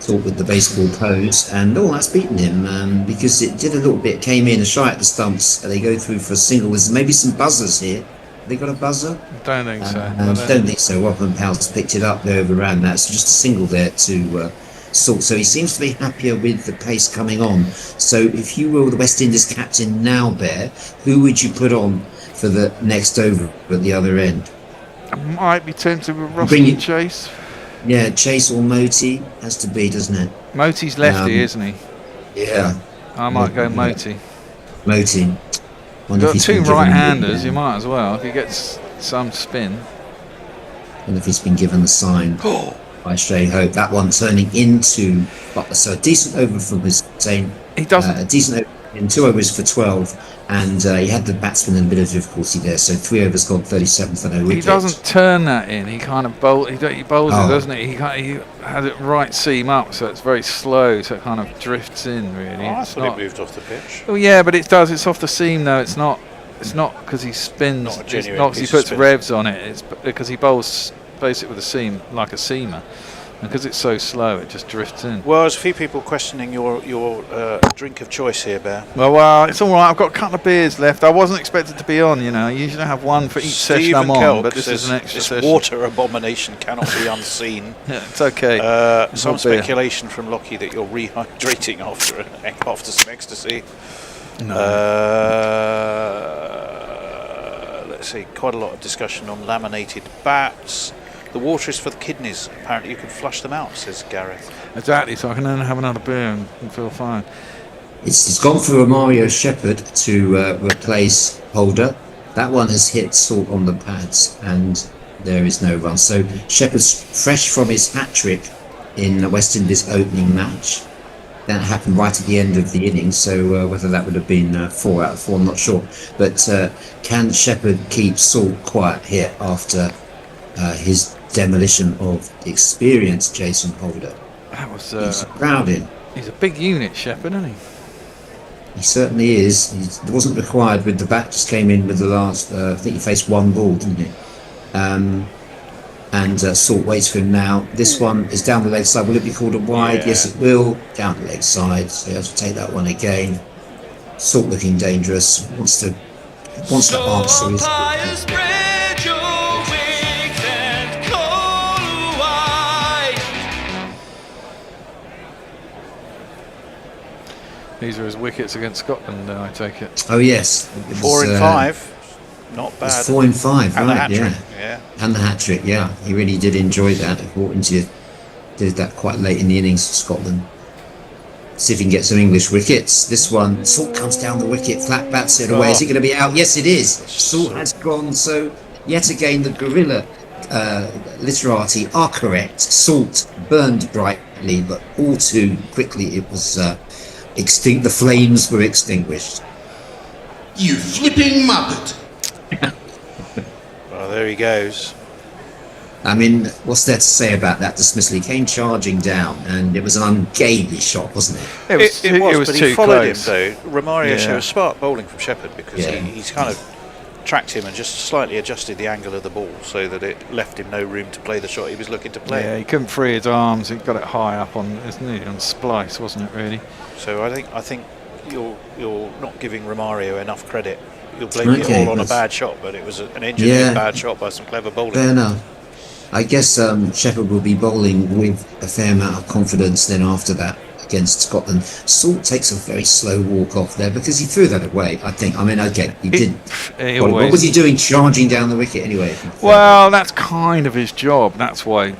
S12: Salt with the baseball pose, and that's beaten him because it did a little bit, came in shy at the stumps. They go through for a single. There's maybe some buzzers here. They got a buzzer?
S13: Don't think so.
S12: Don't think so. Robin Powell's picked it up. They overran that. So just a single there to Salt. So he seems to be happier with the pace coming on. So if you were the West Indies captain now, Bear, who would you put on for the next over at the other end?
S13: I might be tempted with Russell Chase.
S12: Yeah, Chase or Moti has to be, doesn't it?
S13: Moti's lefty, isn't he?
S12: Yeah.
S13: I might go Moti.
S12: Moti.
S13: You've got two right-handers, you might as well, if he gets some spin.
S12: And if he's been given the sign by Shea Hope. That one turning into Butler. So a decent over from Hussain.
S13: He doesn't.
S12: A decent over in 2 overs for 12. And he had the batsman in a bit of difficulty there. So 3 overs gone 37 for no wicket.
S13: He doesn't turn that in. He kind of he bowls it, doesn't he? He has it right seam up, so it's very slow. So it kind of drifts in, really.
S4: I thought it moved off the pitch.
S13: Well, yeah, but it does. It's off the seam, though. It's not because he spins.
S4: Not a
S13: It's
S4: genuine
S13: not because he
S4: piece of
S13: puts
S4: spin.
S13: revs on it. It's because he bowls basically with a seam like a seamer. And because it's so slow, it just drifts in.
S4: Well, there's a few people questioning your drink of choice here, Bear.
S13: Well, it's all right. I've got a couple of beers left. I wasn't expected to be on, I usually have one for each session I'm on, but this is an extra session.
S4: This water abomination cannot be unseen.
S13: Yeah, it's okay.
S4: Some speculation from Lockie that you're rehydrating after some ecstasy.
S13: No.
S4: Let's see, quite a lot of discussion on laminated bats. The water is for the kidneys. Apparently you can flush them out, says Gareth.
S13: Exactly, so I can then have another beer and feel fine.
S12: It's gone for Mario Shepherd to replace Holder. That one has hit Salt on the pads, and there is no run. So Shepherd's fresh from his hat-trick in the West Indies opening match. That happened right at the end of the innings, so whether that would have been 4 out of 4, I'm not sure. But can Shepherd keep Salt quiet here after his demolition of experienced Jason Holder?
S13: That was
S12: he's crowded.
S13: He's a big unit, Shepherd, isn't he?
S12: He certainly is. He wasn't required with the bat, just came in with the last, I think he faced 1 ball, didn't he? And Salt waits for him now. This one is down the leg side. Will it be called a wide? Yeah. Yes, it will. Down the leg side. So he has to take that one again. Salt looking dangerous. Wants to answer his...
S13: These are his wickets against Scotland, I take it.
S12: Oh yes,
S4: 4 in 5, not bad.
S12: It's 4 in 5,
S4: and
S12: right?
S4: Yeah,
S12: and the hat trick. Yeah, he really did enjoy that. Horton did that quite late in the innings for Scotland. See if he can get some English wickets. This one, Salt comes down the wicket, flat bats it away. Is it going to be out? Yes, it is. Salt has gone. So yet again, the guerrilla literati are correct. Salt burned brightly, but all too quickly it was. Extinct. The flames were extinguished.
S1: You flipping muppet!
S4: Well, there he goes.
S12: I mean, what's there to say about that dismissal? He came charging down, and it was an ungainly shot, wasn't it?
S4: It was, but he followed
S13: close.
S4: him, though. Romario showed smart bowling from Shepherd because he's kind of tracked him and just slightly adjusted the angle of the ball so that it left him no room to play the shot he was looking to play.
S13: Yeah, he couldn't free his arms. He got it high up on, on splice, wasn't it, really?
S4: So I think you're not giving Romario enough credit. You're blaming it all on a bad shot, but it was an engineered bad shot by some clever bowling.
S12: Fair enough. I guess Shepherd will be bowling with a fair amount of confidence then after that against Scotland. Salt takes a very slow walk off there because he threw that away, I think. I mean, okay, he did. What was he doing charging down the wicket anyway?
S13: Well, that's kind of his job. That's why,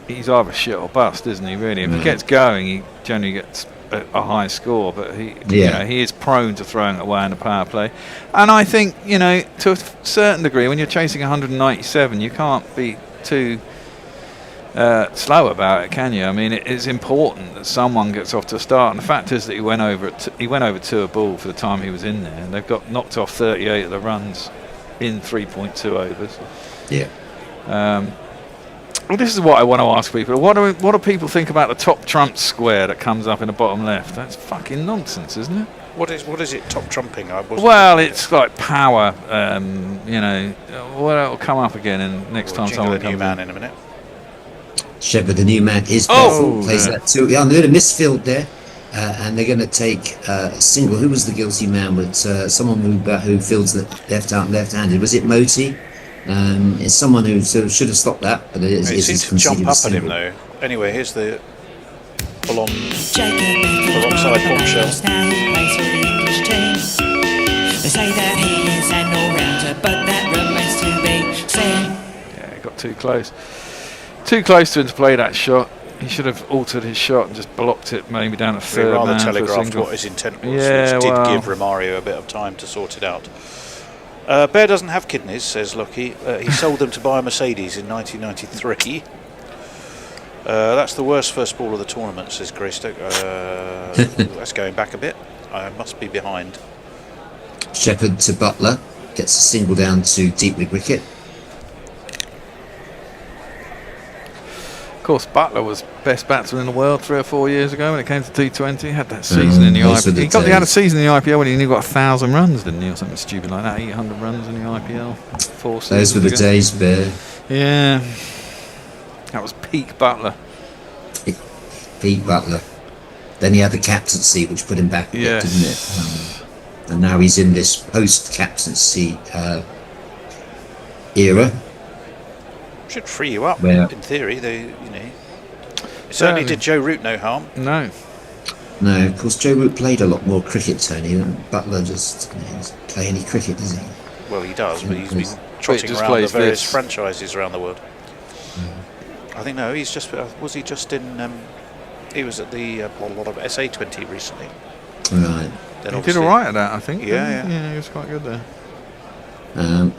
S13: he's either shit or bust, isn't he, really? If he gets going, he generally gets a high score, but he is prone to throwing it away in the power play. And I think, to a certain degree, when you're chasing 197, you can't be too slow about it, can you? I mean, it is important that someone gets off to a start, and the fact is that he went over to a ball for the time he was in there, and they've got knocked off 38 of the runs in 3.2 overs.
S12: Yeah.
S13: Well, this is what I want to ask people. What do people think about the top trump square that comes up in the bottom left? That's fucking nonsense, isn't it?
S4: What is it top trumping?
S13: Well, it's like power. Well, it'll come up again, and next time someone comes
S4: in a minute.
S12: Shepherd, the new man, is Bethel, plays that too. Yeah, they're in a misfield there, and they're going to take a single. Who was the guilty man? But someone who fields the left-handed. Was it Moti? It's someone who sort of should have stopped that, but it
S4: seems to jump up at him though. Anyway, here's the full-on alongside bombshell.
S1: They say that he is an all-rounder, but that remains to be seen.
S13: Yeah, he got too close. Too close to him to play that shot. He should have altered his shot and just blocked it maybe down a third.
S4: He rather
S13: man
S4: telegraphed
S13: for a
S4: what his intent was,
S13: yeah,
S4: which did
S13: well.
S4: give Romario a bit of time to sort it out. Bear doesn't have kidneys, says Lucky. He sold them to buy a Mercedes in 1993. That's the worst first ball of the tournament, says Greystoke. That's going back a bit. I must be behind.
S12: Shepherd to Butler, gets a single down to deep mid wicket.
S13: Of course, Butler was best batsman in the world 3 or 4 years ago when it came to T20. Had that season in the IPL. He had a season in the IPL when he got 1,000 runs, didn't he, or something stupid like that? 800 runs in the IPL.
S12: Those were the days, Bear.
S13: Yeah, that was peak Butler.
S12: Peak Butler. Then he had the captaincy, which put him back a bit, didn't it? And now he's in this post-captaincy era.
S4: Should free you up,
S12: Where?
S4: in theory. It certainly did Joe Root no harm.
S13: No.
S12: No, of course, Joe Root played a lot more cricket, Tony. Butler just doesn't play any cricket, does he?
S4: Well, he does, but he's been trotting around the various franchises around the world. I think, no, he's just... was he just in... he was at the lot of SA20 recently.
S12: Right.
S13: He did alright at that, I think.
S4: Yeah,
S13: he was quite good there.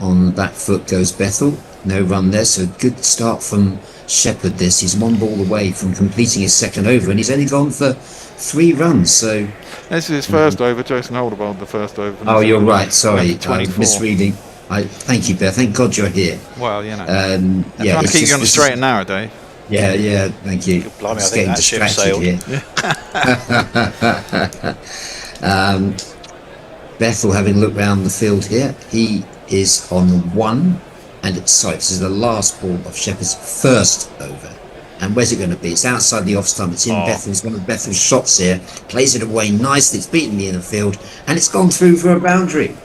S12: On the back foot goes Bethel. No run there, so good start from Shepherd. He's one ball away from completing his second over, and he's only gone for 3 runs. So
S13: this is his first over. Jason Holder bowled the first over.
S12: Oh, you're right. Sorry, I was misreading. Thank you, Beth. Thank God you're here.
S13: Well, you know.
S12: I'm
S13: trying to keep you on the straight and narrow, Dave.
S12: Yeah. Thank you.
S4: Blimey, I think that ship sailed.
S12: Here. Bethel, having looked round the field here, he is on 1, and this is the last ball of Shepherd's first over. And where's it going to be? It's outside the off stump. It's in Bethel's, one of Bethel's shots here. Plays it away nicely. It's beaten the inner field, and it's gone through for a boundary.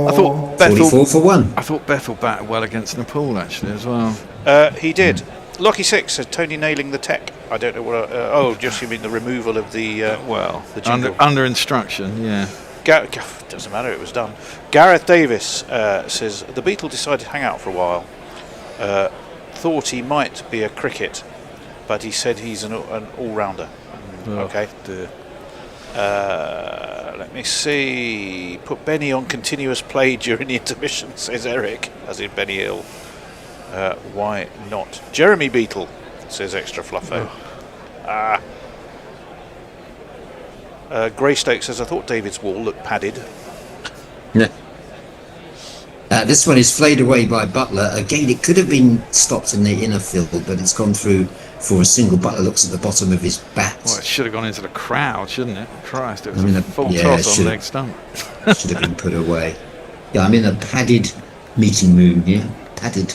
S13: I thought Bethel
S12: 44 for 1.
S13: I thought Bethel batted well against Nepal actually as well.
S4: He did. Lucky 6 said Tony nailing the tech. I don't know what. Just you mean the removal of the the jingle.
S13: under instruction, yeah.
S4: Doesn't matter. It was done. Gareth Davis says the Beatle decided to hang out for a while. Thought he might be a cricket, but he said he's an all-rounder. Okay.
S13: Dear.
S4: Let me see. Put Benny on continuous play during the intermission, says Eric, as in Benny Hill. Why not? Jeremy Beetle, says Extra Fluffo. Greystoke says, I thought David's wall looked padded.
S12: This one is flayed away by Butler. Again, it could have been stopped in the inner field, but it's gone through for a single. Butler looks at the bottom of his bat.
S13: Well, it should have gone into the crowd, shouldn't it? Christ, it was a full toss on leg stump.
S12: Should have been put away. Yeah, I'm in a padded meeting room here. Padded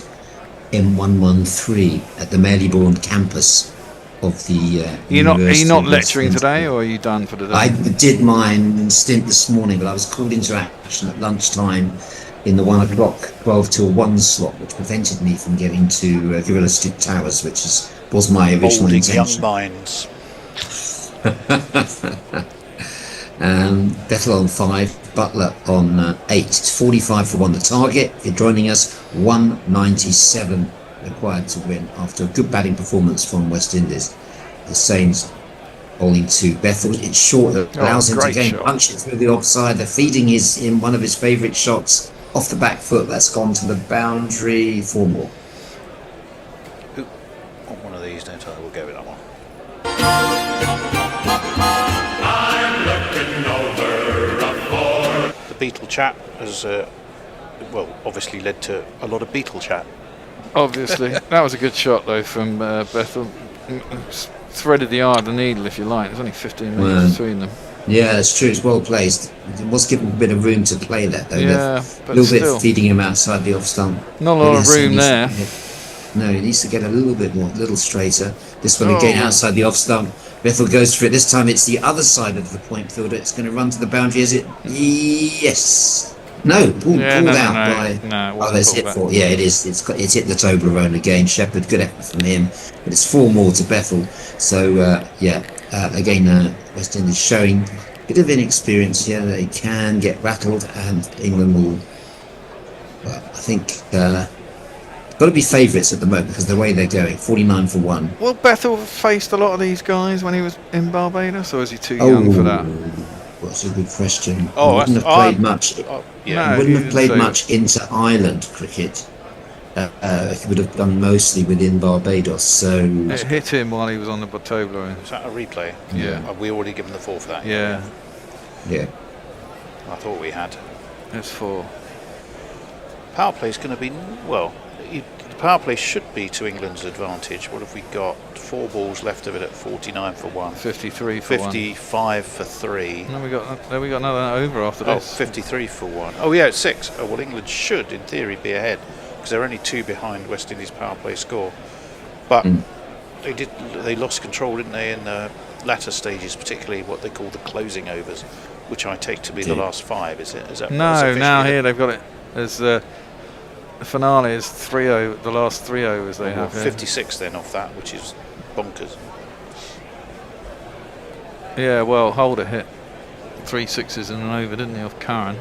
S12: M113 at the Marylebone campus of the
S13: Are you not lecturing today, or are you done for the day?
S12: I did mine stint this morning, but I was called into action at lunchtime in the 1 o'clock 12 till 1 slot, which prevented me from getting to Gorilla Street Towers, which was my original
S4: Molding
S12: intention.
S4: young minds.
S12: Bethel on 5, Butler on 8. It's 45 for 1 the target. If you're joining us, 197 required to win after a good batting performance from West Indies. The Saints bowling to Bethel. It's short, it allows him to again punch it through the offside. They're feeding in one of his favourite shots off the back foot. That's gone to the boundary. 4 more.
S4: On one of these, don't I? We'll go with that one. The Beatle chat has, obviously led to a lot of Beatle chat.
S13: Obviously. That was a good shot, though, from Bethel.
S2: threaded the eye of the needle, if you like. There's only 15 minutes between them.
S12: Yeah, it's true. It's well placed. It was given a bit of room to play that, though.
S2: Yeah,
S12: a little bit feeding him outside the off stump.
S2: Not a lot of room there.
S12: No, he needs to get a little bit more, a little straighter. This one again outside the off stump. Bethel goes for it. This time it's the other side of the point fielder. It's going to run to the boundary. Is it? Yes. No, pulled out by.
S2: No,
S12: oh, that's hit for. Yeah, it is. It's hit the Toblerone again. Shepherd, good effort from him. But it's 4 more to Bethel. So again, West Indies showing a bit of inexperience here. They can get rattled, and England will. Well, I think. Got to be favourites at the moment because the way they're going, 49 for 1.
S2: Will Bethel faced a lot of these guys when he was in Barbados, or is he too young for that?
S12: That's a good question.
S2: Oh,
S12: he wouldn't have played much.
S2: No,
S12: he wouldn't have played much inter-island cricket. He would have done mostly within Barbados. So
S2: it hit him while he was on the Toblerone.
S4: Is that a replay?
S2: Yeah.
S4: Have we already given the 4 for that?
S2: Yeah.
S12: Yeah.
S4: I thought we had.
S2: It's 4.
S4: Power play is going to be the power play should be to England's advantage. What have we got? 4 balls left of it at 49 for 1.
S2: 53 for
S4: 55 for 3.
S2: And then we got another over after this.
S4: 53 for 1. Oh yeah, it's 6. Oh well, England should, in theory, be ahead because they're only 2 behind West Indies' power play score. But they lost control, didn't they, in the latter stages, particularly what they call the closing overs, which I take to be the last 5. Is it? Is that?
S2: No, now here they've got it as the finale is 3 over. The last 3 overs they have.
S4: 56 then off that, which is bonkers.
S2: Yeah, well, Holder hit 3 sixes and an over, didn't he, off Curran?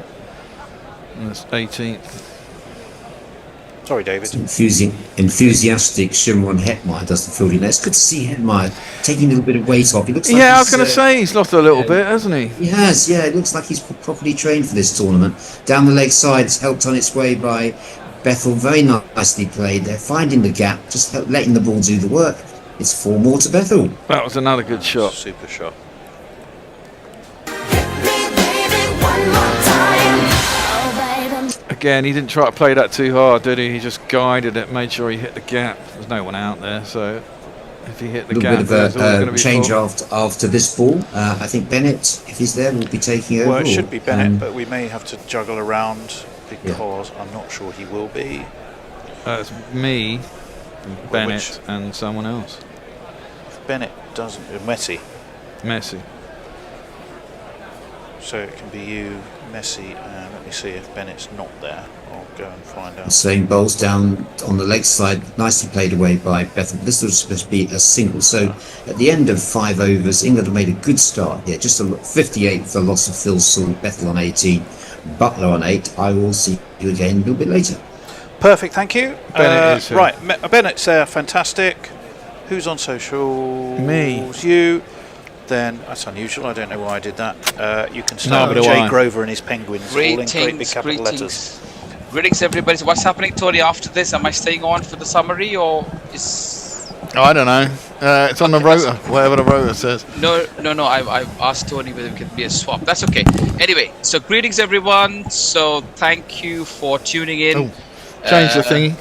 S2: And it's 18th.
S4: Sorry, David.
S12: Enthusiastic Shimron Hetmyer does the fielding. It's good to see Hetmyer taking a little bit of weight off. He looks like
S2: I was going to say he's lost a little bit, hasn't he?
S12: He has, yeah. It looks like he's properly trained for this tournament. Down the leg side, it's helped on its way by Bethel. Very nicely played. They're finding the gap, just letting the ball do the work. It's 4 more to Bethel.
S2: That was another good shot.
S4: Super shot.
S2: Again, he didn't try to play that too hard, did he? He just guided it, made sure he hit the gap. There's no one out there, so if he hit the gap,
S12: a little bit of a change after this ball. I think Bennett, if he's there, will be taking over.
S4: Well, it should be Bennett, but we may have to juggle around because I'm not sure he will be.
S2: It's me, Bennett, and someone else.
S4: If Bennett doesn't, Messi. So it can be you, Messi, and let me see if Bennett's not there. I'll go and find out.
S12: Same bowls down on the leg side, nicely played away by Bethel. This was supposed to be a single. So at the end of 5 overs, England have made a good start here. Just a 58 for the loss of Phil Saul, Bethel on 18, Butler on 8. I will see you again a little bit later.
S4: Perfect, thank you.
S2: Bennett is here.
S4: Right, Bennett's there, fantastic. Who's on social?
S2: Me.
S4: You. Then that's unusual. I don't know why I did that. You can start with Jay Grover and his Penguins, all in great big capital letters.
S10: Greetings, everybody. So what's happening, Tony? After this, am I staying on for the summary, or is?
S2: I don't know. It's on the rotor, whatever the rotor says.
S10: No. I asked Tony whether it could be a swap. That's okay. Anyway, so greetings, everyone. So thank you for tuning in.
S2: Change the thingy.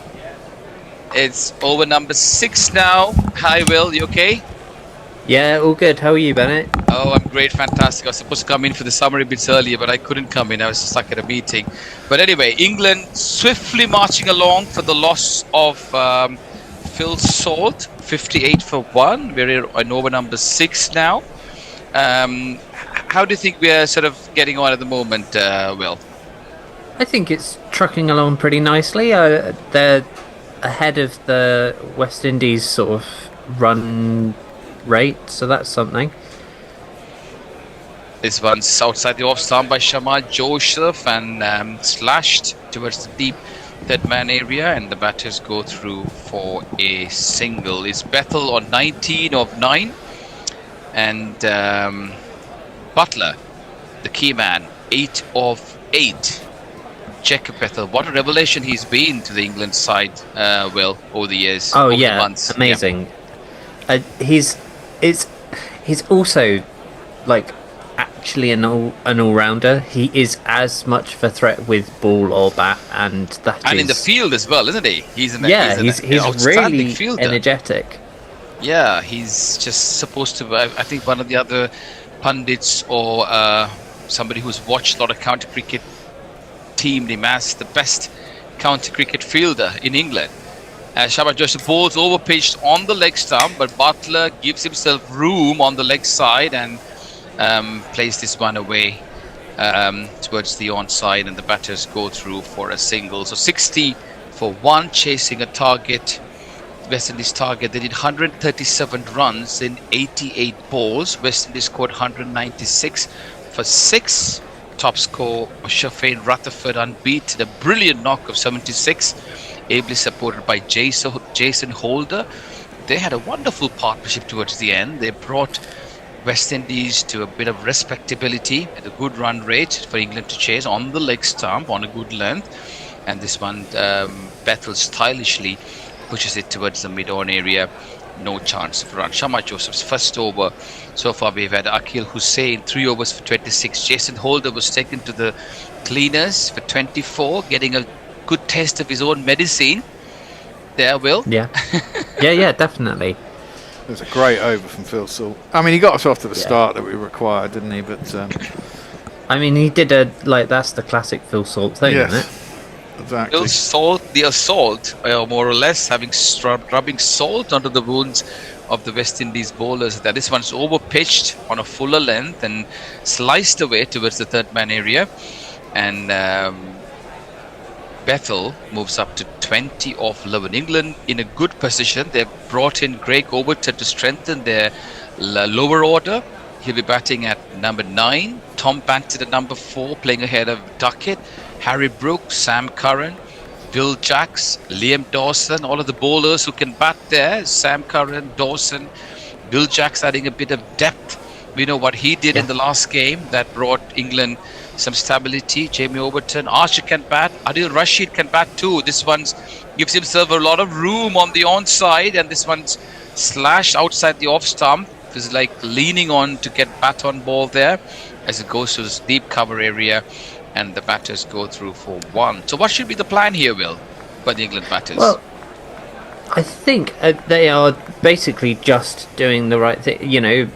S10: It's over number 6 now. Hi, Will. You okay?
S11: Yeah, all good. How are you, Bennett?
S10: Oh, I'm great, fantastic. I was supposed to come in for the summary bits earlier, but I couldn't come in. I was stuck at a meeting. But anyway, England swiftly marching along for the loss of Phil Salt, 58 for 1. We're in over number 6 now. How do you think we are sort of getting on at the moment, Will?
S11: I think it's trucking along pretty nicely. They're ahead of the West Indies sort of run rate, so that's something.
S10: This one's outside the off stump by Shamar Joseph and slashed towards the deep dead man area, and the batters go through for a single. It's Bethel on 19 of 9, and Butler, the key man, 8 of 8. Jacob Bethel, what a revelation he's been to the England side, Will, over the years.
S11: Oh
S10: over
S11: yeah,
S10: the months.
S11: amazing. Yeah. He's also like actually an all-rounder. He is as much of a threat with ball or bat, and that
S10: and
S11: is,
S10: in the field as well, isn't he? He's
S11: really
S10: fielder.
S11: energetic.
S10: Yeah, he's just supposed to. I think one of the other pundits or somebody who's watched a lot of county cricket teamed him as the best county cricket fielder in England. Shaba Joseph bowls over pitched on the leg stump, but Butler gives himself room on the leg side and plays this one away towards the onside, and the batters go through for a single. So 60 for 1, chasing a target. West Indies target. They did 137 runs in 88 balls. West Indies scored 196 for 6. Top score was Shafane Rutherford unbeaten. A brilliant knock of 76, ably supported by Jason Holder. They had a wonderful partnership towards the end. They brought West Indies to a bit of respectability at a good run rate for England to chase on the leg stump on a good length. And this one, Bethel stylishly pushes it towards the mid-on area. No chance of run. Shama Joseph's first over. So far we've had Akil Hussain, 3 overs for 26. Jason Holder was taken to the cleaners for 24, getting a good taste of his own medicine. There, Will.
S11: Yeah. yeah, definitely.
S13: It was a great over from Phil Salt. I mean, he got us off to the start that we required, didn't he? But
S11: I mean, he did that's the classic Phil Salt thing, isn't it?
S13: Exactly.
S10: Phil Salt, the assault, more or less, rubbing salt onto the wounds of the West Indies bowlers. That this one's over pitched on a fuller length and sliced away towards the third man area, and Bethel moves up to 20 off 11. England in a good position. They've brought in Craig Overton to strengthen their lower order. He'll be batting at number 9. Tom Banton at number 4, playing ahead of Duckett. Harry Brook, Sam Curran, Bill Jacks, Liam Dawson, all of the bowlers who can bat there. Sam Curran, Dawson, Bill Jacks adding a bit of depth. We know what he did in the last game that brought England some stability. Jamie Overton, Archer can bat. Adil Rashid can bat too. This one gives himself a lot of room on the onside, and this one's slashed outside the off stump. It's like leaning on to get bat on ball there as it goes to this deep cover area, and the batters go through for 1. So what should be the plan here, Will, for the England batters?
S11: Well, I think they are basically just doing the right thing. You know,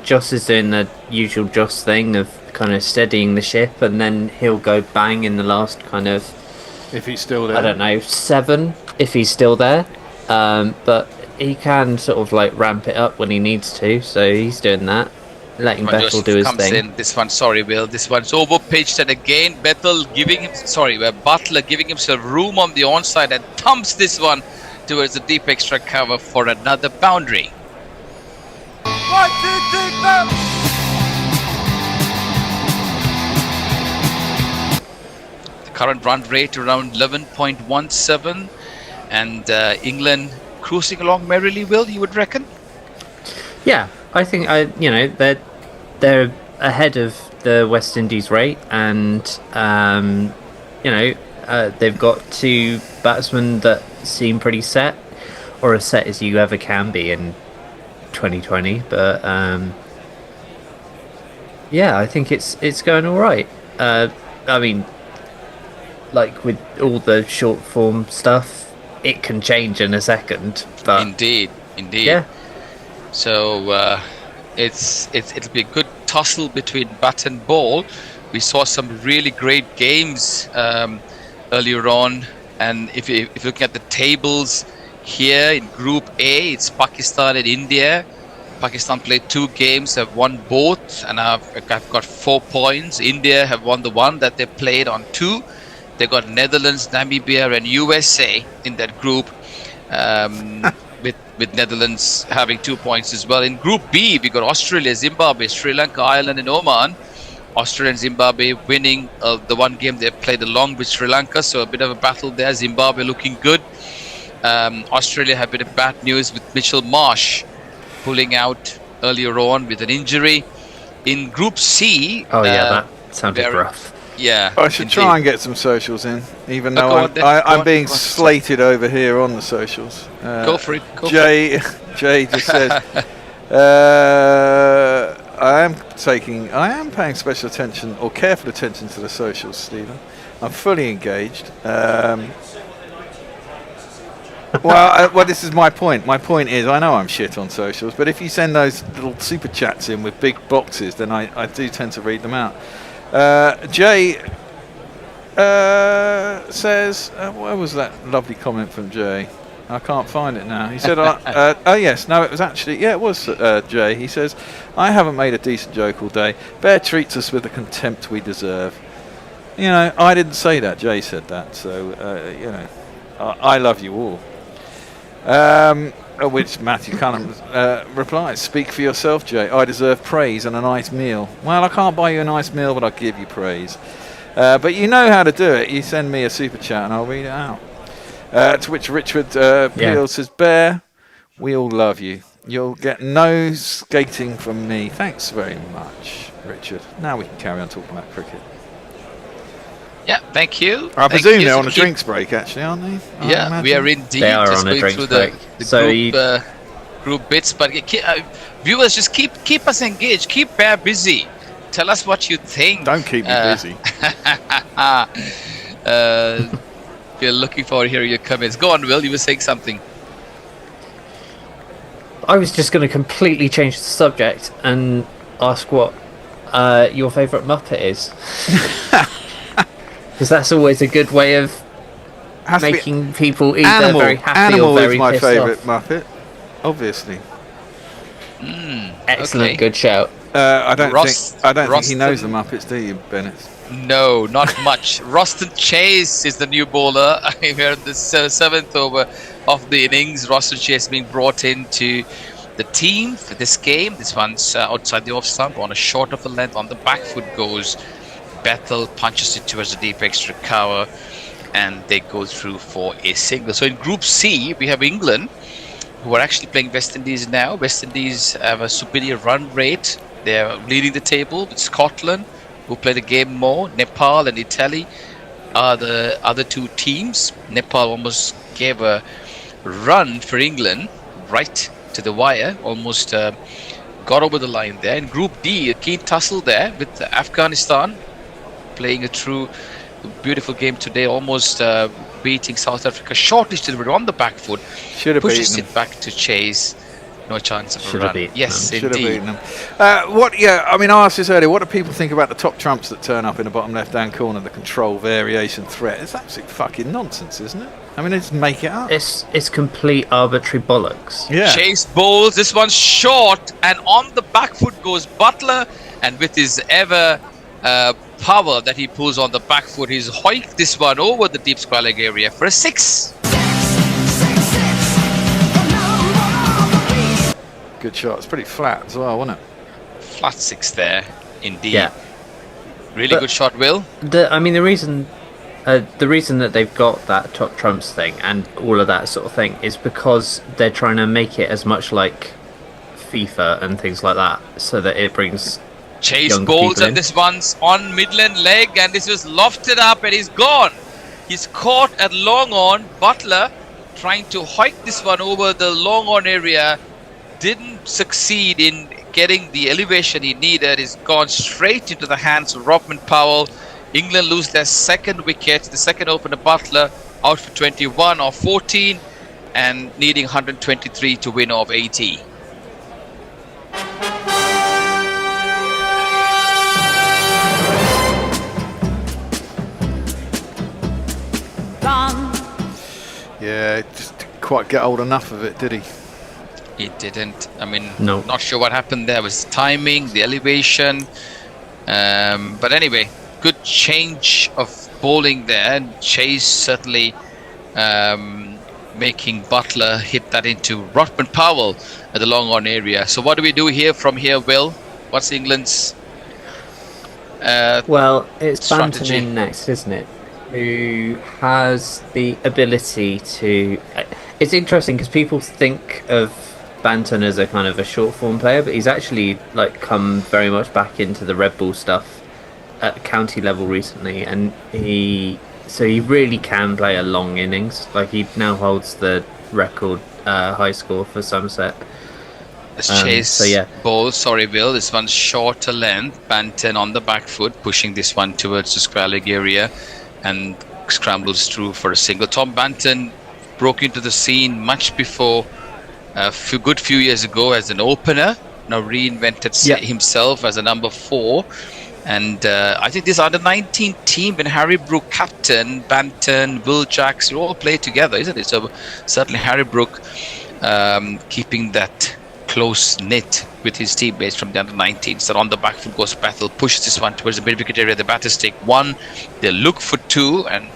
S11: Joss is doing the usual Joss thing of kind of steadying the ship, and then he'll go bang in the last kind of,
S13: if he's still there,
S11: I don't know, 7 if he's still there. But he can sort of like ramp it up when he needs to, so he's doing that, letting Bethel do his thing.
S10: In. This one, sorry, Will, this one's over pitched, and again Bethel Butler giving himself room on the onside and thumps this one towards the deep extra cover for another boundary.
S1: 1, 2, 3, 4.
S10: The current run rate around 11.17, and England cruising along merrily, Will, you would reckon?
S11: Yeah, I think they're ahead of the West Indies rate, and they've got 2 batsmen that seem pretty set, or as set as you ever can be in 2020. But yeah, I think it's going all right. I mean, like with all the short form stuff, it can change in a second. But
S10: indeed.
S11: Yeah.
S10: So it'll be a good tussle between bat and ball. We saw some really great games earlier on, and if you look at the tables here in Group A, it's Pakistan and India. Pakistan played 2 games, have won both, and I've got 4 points. India have won the one that they played on 2. They got Netherlands, Namibia, and USA in that group, with Netherlands having 2 points as well. In Group B, we got Australia, Zimbabwe, Sri Lanka, Ireland, and Oman. Australia and Zimbabwe winning the one game they played along with Sri Lanka, so a bit of a battle there. Zimbabwe looking good. Australia have a bit of bad news with Mitchell Marsh pulling out earlier on with an injury. In Group C...
S11: Oh, yeah, that sounded rough.
S10: Yeah,
S13: I should try and get some socials in, even though I'm being slated over here on the socials.
S10: Go for it.
S13: Jay just said, I am paying special attention or careful attention to the socials, Stephen. I'm fully engaged. Well, this is my point. My point is, I know I'm shit on socials, but if you send those little super chats in with big boxes, then I do tend to read them out. Jay says, where was that lovely comment from Jay? I can't find it now. He said, oh yes, no, it was actually, yeah, it was Jay. He says, I haven't made a decent joke all day. Bear treats us with the contempt we deserve. You know, I didn't say that. Jay said that. So, you know, I love you all. Which Matthew Cunham replies, speak for yourself, Jay. I deserve praise and a nice meal. Well, I can't buy you a nice meal, but I'll give you praise. But you know how to do it. You send me a super chat and I'll read it out. To which Richard Peel says, Bear, we all love you. You'll get no skating from me. Thanks very much, Richard. Now we can carry on talking about cricket.
S10: Yeah, thank you.
S13: I presume they're on a drinks break, actually, aren't they?
S10: Yeah, we are indeed.
S11: They are
S10: just
S11: on a
S10: going
S11: drinks
S10: through
S11: break.
S10: the
S11: So
S10: group bits. But viewers, just keep us engaged. Keep Bear busy. Tell us what you think.
S13: Don't keep me busy.
S10: We're looking forward to hearing your comments. Go on, Will. You were saying something.
S11: I was just going to completely change the subject and ask what your favourite Muppet is. Because that's always a good way of making people either very happy or very
S13: pissed off. Animal is my favourite Muppet, obviously.
S11: Excellent,
S10: okay.
S11: Good shout.
S13: I don't think he knows the Muppets, do you, Bennett?
S10: No, not much. Roston Chase is the new bowler here in the 7th over of the innings. Roston Chase being brought into the team for this game. This one's outside the off stump on a short of a length. On the back foot goes Bethel, punches it towards the deep extra cover, and they go through for a single. So in Group C, we have England, who are actually playing West Indies now. West Indies have a superior run rate. They're leading the table with Scotland, who play the game more. Nepal and Italy are the other two teams. Nepal almost gave a run for England right to the wire, almost got over the line there. In Group D, a keen tussle there with Afghanistan playing a true beautiful game today, almost beating South Africa shortly still on the back foot. Pushes it back to Chase. No chance of a run. Yes, indeed.
S13: I mean, I asked this earlier. What do people think about the top trumps that turn up in the bottom left-hand corner, the control, variation, threat? It's absolute fucking nonsense, isn't it? I mean, they just make it up.
S11: It's complete arbitrary bollocks.
S13: Yeah.
S10: Chase bowls. This one's short, and on the back foot goes Butler, and with his ever power that he pulls on the back foot, he's hoiked this one over the deep square leg area for a 6.
S13: Good shot. It's pretty flat as well, wasn't it?
S10: Flat 6 there, indeed.
S11: Yeah.
S10: Really good shot, Will.
S11: I mean, the reason that they've got that top trumps thing and all of that sort of thing is because they're trying to make it as much like FIFA and things like that, so that it brings
S10: Chase bowls, and this one's on midland leg, and this was lofted up, and he's gone. He's caught at long on. Butler trying to hike this one over the long on area, didn't succeed in getting the elevation he needed. He's gone straight into the hands of Robin Powell. England lose their second wicket. The second opener, Butler, out for 21 or 14 and needing 123 to win of 80.
S13: Yeah, just didn't quite get old enough of it, did he?
S10: He didn't. I mean,
S11: no.
S10: Not sure what happened there. It was the timing, the elevation. But anyway, good change of bowling there. And Chase certainly making Butler hit that into Rotman Powell at the long on area. So what do we do here from here, Will? What's England's
S11: well, it's
S10: strategy?
S11: Banton in next, isn't it? Who has the ability to... It's interesting because people think of Banton as a kind of a short form player, but he's actually like come very much back into the Red Bull stuff at county level recently, and he really can play a long innings. Like, he now holds the record high score for Somerset.
S10: Chase ball, sorry Will, this one's shorter length. Banton on the back foot, pushing this one towards the square leg area and scrambles through for a single. Tom Banton broke into the scene much before a good few years ago as an opener. Now reinvented himself as a number 4. And I think this under-19 team, when Harry Brook captain, Banton, Will Jacks, they all play together, isn't it? So certainly Harry Brook keeping that close knit with his teammates from the under-19. So on the back foot goes Bethel, pushes this one towards the mid-wicket area. The batters take 1, they look for 2 and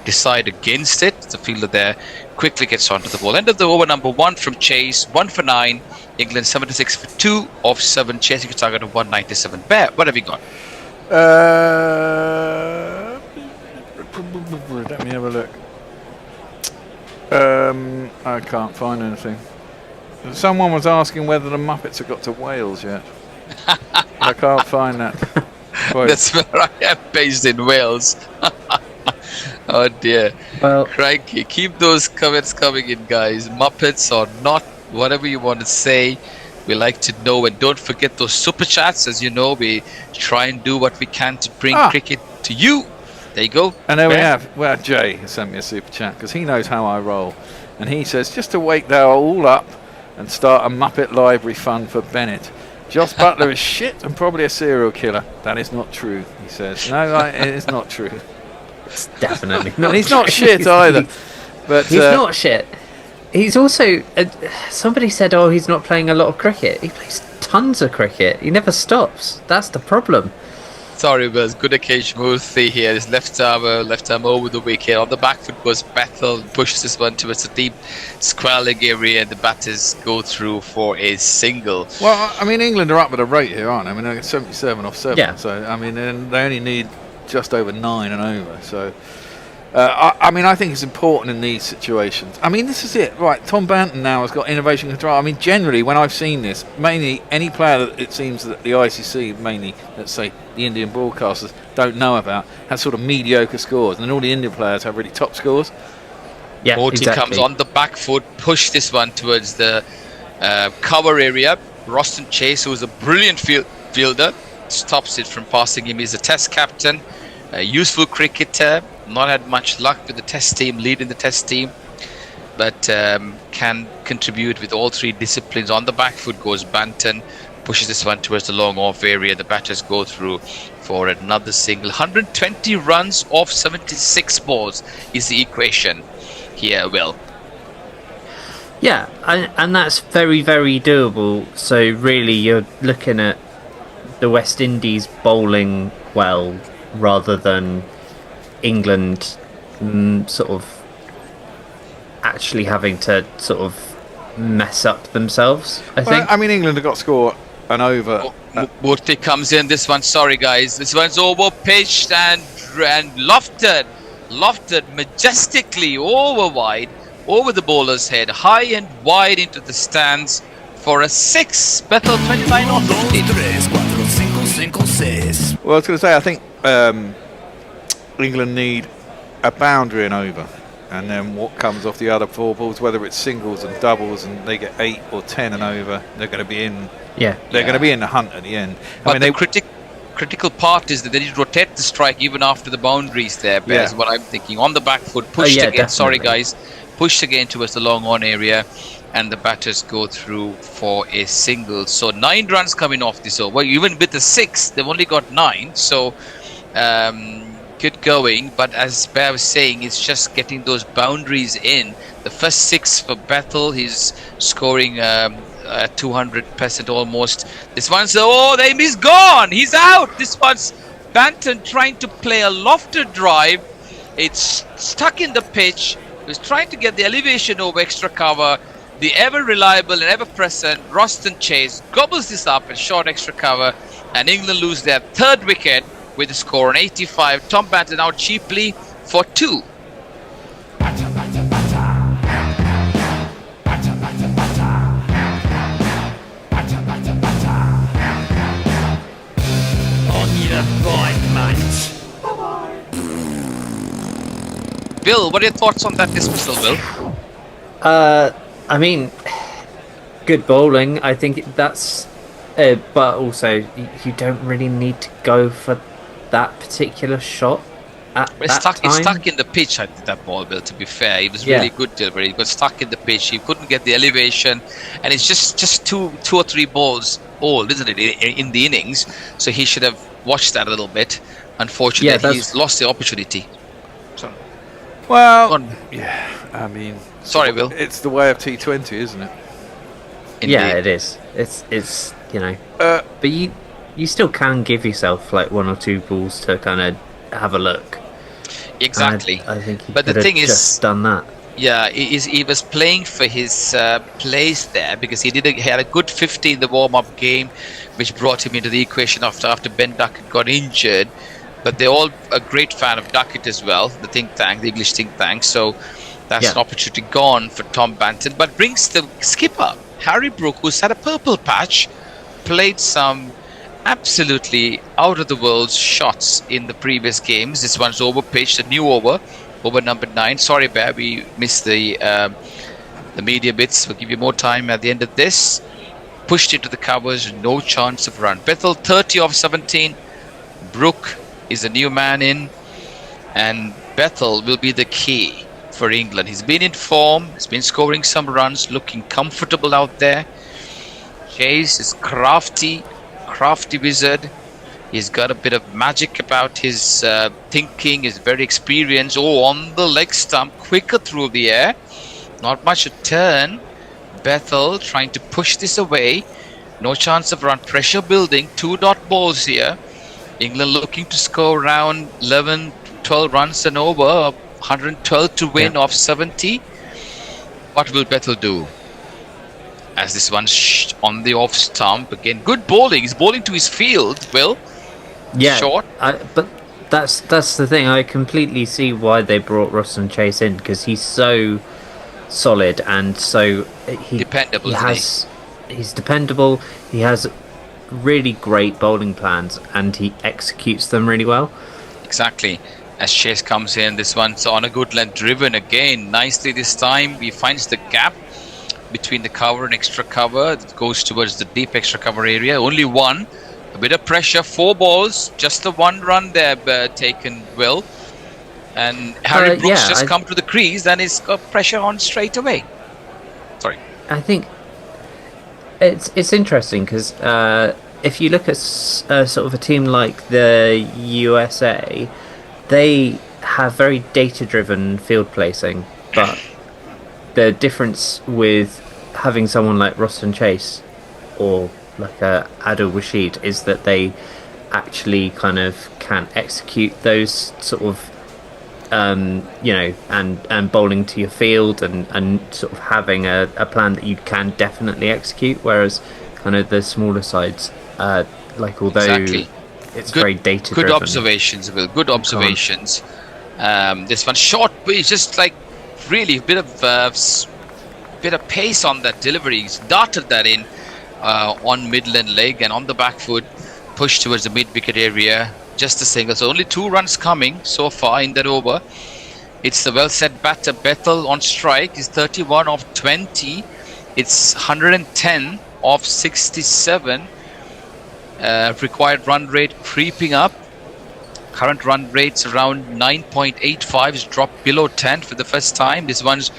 S10: decide against it. The fielder there quickly gets onto the ball. End of the over, number 1 from Chase, 1 for 9. England 76 for 2 off 7, chasing a target of 197. Bear, what have you got?
S13: Let me have a look. I can't find anything. Someone was asking whether the Muppets have got to Wales yet. I can't find that. Quote.
S10: That's where I am, based in Wales. Oh dear.
S11: Well,
S10: crikey. Keep those comments coming in, guys. Muppets or not, whatever you want to say. We like to know, and don't forget those super chats. As you know, we try and do what we can to bring cricket to you. There you go.
S13: And there we have. Well, Jay has sent me a super chat because he knows how I roll, and he says just to wake them all up and start a Muppet Library fund for Bennett. Joss Butler is shit and probably a serial killer. That is not true, he says. No, it is not true.
S11: It's definitely not.
S13: And he's not shit either. But
S11: he's not shit. He's also somebody said, "Oh, he's not playing a lot of cricket." He plays tons of cricket. He never stops. That's the problem.
S10: Sorry, Wills. Good occasion. Murthy here. His left arm over the wicket. On the back foot goes Bethel, pushes this one towards the deep squalling area, and the batters go through for a single.
S13: Well, I mean, England are up at a rate here, aren't they? I mean, they're 77 off 7.
S11: Yeah.
S13: So, I mean, they only need just over 9 and over. So, I mean, I think it's important in these situations. I mean, this is it. Right, Tom Banton now has got innovation control. I mean, generally, when I've seen this, mainly any player that it seems that the ICC, mainly, let's say, the Indian broadcasters don't know about, has sort of mediocre scores. And then all the Indian players have really top scores.
S11: Yeah,
S10: Morty comes on the back foot, push this one towards the cover area. Roston Chase, who is a brilliant fielder, stops it from passing him. He's a test captain, a useful cricketer. Not had much luck with the test team, leading the test team, but can contribute with all 3 disciplines. On the back foot goes Banton, pushes this one towards the long off area. The batters go through for another single. 120 runs off 76 balls is the equation here, Will.
S11: Yeah, and that's very, very doable. So really, you're looking at the West Indies bowling well rather than England sort of actually having to sort of mess up themselves, I think.
S13: I mean, England have got to score an over.
S10: Murthy comes in. This one, sorry guys, this one's over pitched and lofted majestically over wide, over the bowler's head, high and wide into the stands for a 6. Bethel 29 off 15.
S13: Well, I was going to say, I think England need a boundary and over, and then what comes off the other 4 balls, whether it's singles and doubles, and they get 8 or 10 and over, they're going to be in.
S11: Yeah,
S13: they're going to be in the hunt at the end.
S10: But the critical part is that they need to rotate the strike even after the boundaries there. That's what I'm thinking. On the back foot, pushed again. Definitely. Sorry guys, pushed again towards the long on area, and the batters go through for a single. So 9 runs coming off this over. Even with the 6, they've only got 9. So. Good going, but as Bear was saying, it's just getting those boundaries in. The first 6 for Bethel, he's scoring 200% almost. This one's he's gone, he's out. This one's Banton trying to play a lofted drive. It's stuck in the pitch. He was trying to get the elevation over extra cover. The ever reliable and ever present Roston Chase gobbles this up and short extra cover, and England lose their 3rd wicket with a score on 85. Tom Banton out cheaply for 2.
S21: On your bike, mate.
S10: Bill, what are your thoughts on that dismissal, Bill?
S11: I mean, good bowling. I think that's, but also you don't really need to go for that particular shot. at
S10: It's
S11: that
S10: stuck.
S11: time,
S10: It's stuck in the pitch. I think that ball, Bill. To be fair, it was really good delivery. It got stuck in the pitch. He couldn't get the elevation, and it's just two or three balls old, isn't it, in the innings? So he should have watched that a little bit. Unfortunately, he's lost the opportunity. So,
S13: well, yeah. I mean,
S10: sorry, Will.
S13: It's the way of T20, isn't it?
S11: Yeah, it is. It's but you still can give yourself like one or two balls to kind of have a look.
S10: Exactly.
S11: I think he
S10: but the
S11: could
S10: thing
S11: have
S10: is,
S11: just done that.
S10: Yeah, he was playing for his place there because he had a good 50 in the warm-up game, which brought him into the equation after Ben Duckett got injured. But they're all a great fan of Duckett as well, the think tank, the English think tank. So that's an opportunity gone for Tom Banton. But brings the skipper, Harry Brook, who's had a purple patch, played some absolutely out-of-the-world shots in the previous games. This one's over-pitched, a new over number 9. Sorry, Bear, we missed the media bits. We'll give you more time at the end of this. Pushed into the covers, no chance of run. Bethel 30 off 17. Brook is a new man in, and Bethel will be the key for England. He's been in form, he's been scoring some runs, looking comfortable out there. Chase is crafty wizard. He's got a bit of magic about his thinking. He's very experienced. On the leg stump, quicker through the air. Not much a turn. Bethel trying to push this away. No chance of run. Pressure building. 2 dot balls here. England looking to score around 11, 12 runs and over. 112 to win off 70. What will Bethel do? As this one's on the off stump. Again, good bowling. He's bowling to his field, Will.
S11: Yeah,
S10: short.
S11: But that's the thing. I completely see why they brought Ruston Chase in, because he's so solid and so
S10: dependable.
S11: He's dependable. He has really great bowling plans and he executes them really well.
S10: Exactly. As Chase comes in, this one's on a good length, driven again nicely this time. He finds the gap between the cover and extra cover. It goes towards the deep extra cover area. Only one. A bit of pressure, 4 balls, just the 1 run there taken, Will. And Harry Brooks just come to the crease and he's got pressure on straight away. Sorry.
S11: I think it's interesting because if you look at sort of a team like the USA, they have very data-driven field placing, but the difference with having someone like Ruston Chase or like Adil Rashid is that they actually kind of can execute those sort of and bowling to your field and sort of having a plan that you can definitely execute, whereas kind of the smaller sides although it's very data driven.
S10: Good observations, Will. Good observations. This one short, but it's just like really a bit of pace on that delivery. He's darted that in on Midland leg and on the back foot, pushed towards the mid-wicket area. Just a single. So only 2 runs coming so far in that over. It's the well-set batter Bethel on strike. He's 31 off 20. It's 110 off 67. Required run rate creeping up. Current run rate's around 9.85. It's dropped below 10 for the first time. This one's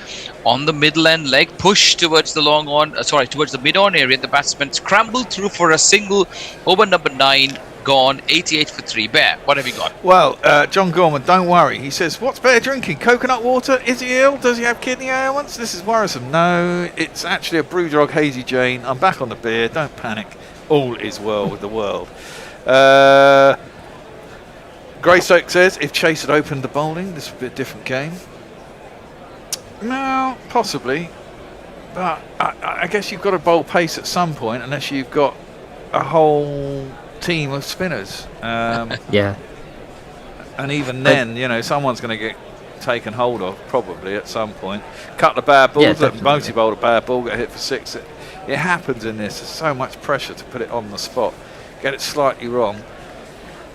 S10: on the middle end leg, pushed towards the towards the mid-on area. The batsman scrambled through for a single. Over number 9, gone. 88 for 3. Bear, what have you got?
S13: Well, John Gorman, don't worry. He says, what's Bear drinking? Coconut water? Is he ill? Does he have kidney ailments? This is worrisome. No, it's actually a Brewdog Hazy Jane. I'm back on the beer. Don't panic. All is well with the world. Greystoke says, if Chase had opened the bowling, this would be a different game. No, possibly. But I guess you've got to bowl pace at some point, unless you've got a whole team of spinners.
S11: Yeah.
S13: And even then, someone's going to get taken hold of, probably, at some point. Couple of bad balls. Yeah, Moti bowled a bad ball, got hit for 6. It happens in this. There's so much pressure to put it on the spot. Get it slightly wrong,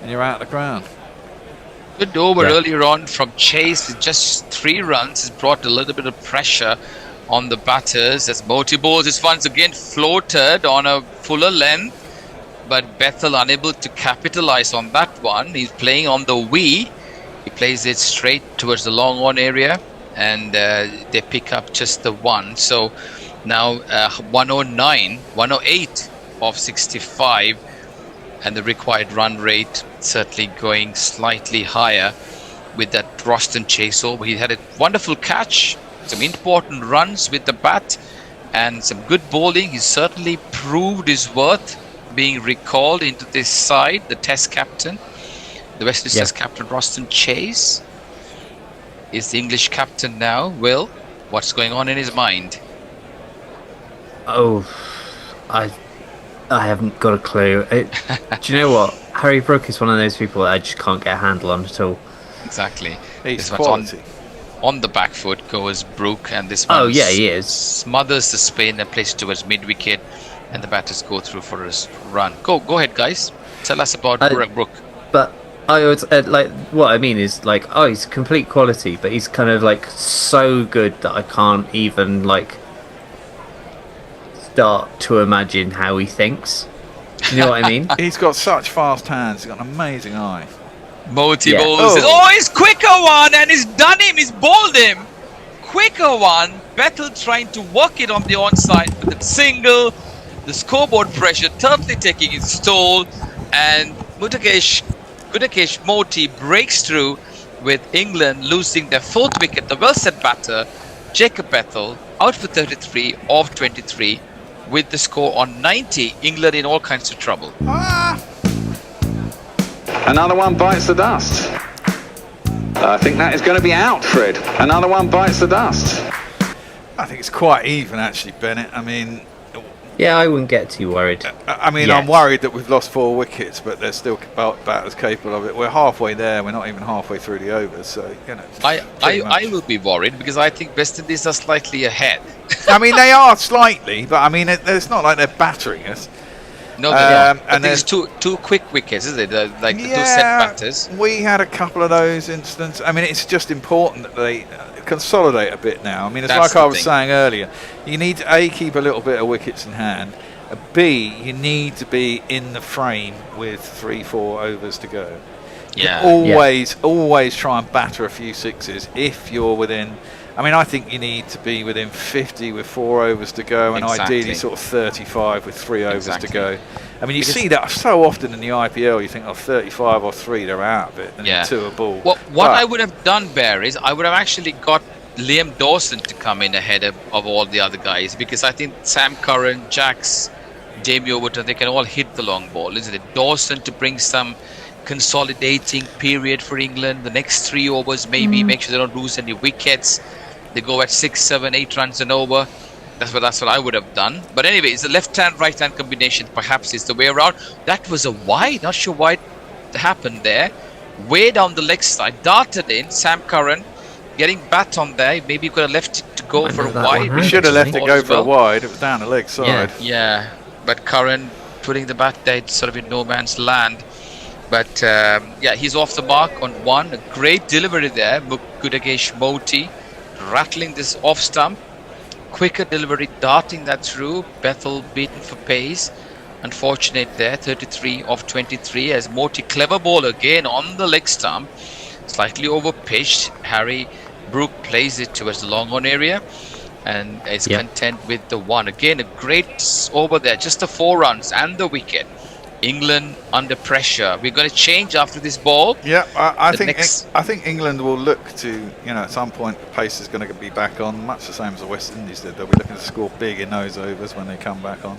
S13: and you're out of the ground.
S10: Good over earlier on from Chase. Just 3 runs has brought a little bit of pressure on the batters as Moti bowls. This one's again floated on a fuller length, but Bethel unable to capitalize on that one. He's playing on the wee. He plays it straight towards the long on area, and they pick up just the one. So now 109, 108 of 65, and the required run rate certainly going slightly higher with that Roston chase over. He had a wonderful catch, some important runs with the bat, and some good bowling. He certainly proved his worth, being recalled into this side, the Test captain. The West Indies Test captain, Roston Chase, is the English captain now. Will, what's going on in his mind?
S11: Oh, I haven't got a clue. Do you know what? Harry Brook is one of those people that I just can't get a handle on at all.
S10: Exactly.
S13: He's quality.
S10: On the back foot goes Brook, and this one
S11: he is.
S10: Smothers the spin and plays it towards mid-wicket, and the batters go through for his run. Go ahead, guys. Tell us about Brook.
S11: But I would what I mean is he's complete quality, but he's kind of so good that I can't even start to imagine how he thinks. You know what I mean?
S13: He's got such fast hands. He's got an amazing eye.
S10: Moti bowls. He's quicker one, and he's done him. He's bowled him. Quicker one. Bethel trying to work it on the onside with the single. The scoreboard pressure totally taking its toll, and Gudakesh Moti breaks through with England losing their fourth wicket. The well-set batter Jacob Bethel out for 33 of 23 with the score on 90. England in all kinds of trouble.
S6: Another one bites the dust. I think that is going to be out, Fred. Another one bites the dust.
S13: I think it's quite even, actually, Bennett. I mean...
S11: Yeah, I wouldn't get too worried.
S13: I'm worried that we've lost 4 wickets, but they're still batters capable of it. We're halfway there. We're not even halfway through the overs, so,
S10: I will be worried because I think West Indies are slightly ahead.
S13: I mean, they are slightly, but I mean, it's not like they're battering us.
S10: No, and there's two quick wickets, isn't it? The 2 set batters.
S13: We had a couple of those instances. I mean, it's just important that they consolidate a bit now. I mean, it's like I was saying earlier. You need to A, keep a little bit of wickets in hand. B, you need to be in the frame with 3-4 overs to go.
S10: Yeah.
S13: Always try and batter a few sixes if you're within. I mean, I think you need to be within 50 with 4 overs to go, and ideally sort of 35 with 3 overs to go. I mean, you see that so often in the IPL. You think, 35 or 3, they're out of it, and 2 are ball.
S10: What I would have done, Bear, is I would have actually got Liam Dawson to come in ahead of all the other guys, because I think Sam Curran, Jax, Jamie Overton, they can all hit the long ball, isn't it? Dawson to bring some consolidating period for England. The next 3 overs, maybe make sure they don't lose any wickets. They go at 6, 7, 8 runs and over. That's what I would have done. But anyway, it's the left-hand, right-hand combination. Perhaps is the way around. That was a wide. Not sure why it happened there. Way down the leg side, darted in. Sam Curran getting bat on there. Maybe you could have left it to go for a wide.
S13: We should have left it go for a wide. It was down the leg side.
S10: Yeah. But Curran putting the bat there, sort of in no man's land. But he's off the mark on 1. A great delivery there. Gudakesh Moti rattling this off stump. Quicker delivery, darting that through. Bethel beaten for pace. Unfortunate there. 33 of 23 as Moti, clever ball again on the leg stump. Slightly over pitched. Harry Brook plays it towards the long on area and is content with the 1. Again, a great over there. Just the 4 runs and the wicket. England under pressure. We're going to change after this ball.
S13: Yeah, I think England will look to, at some point the pace is going to be back on, much the same as the West Indies did. They'll be looking to score big in those overs when they come back on.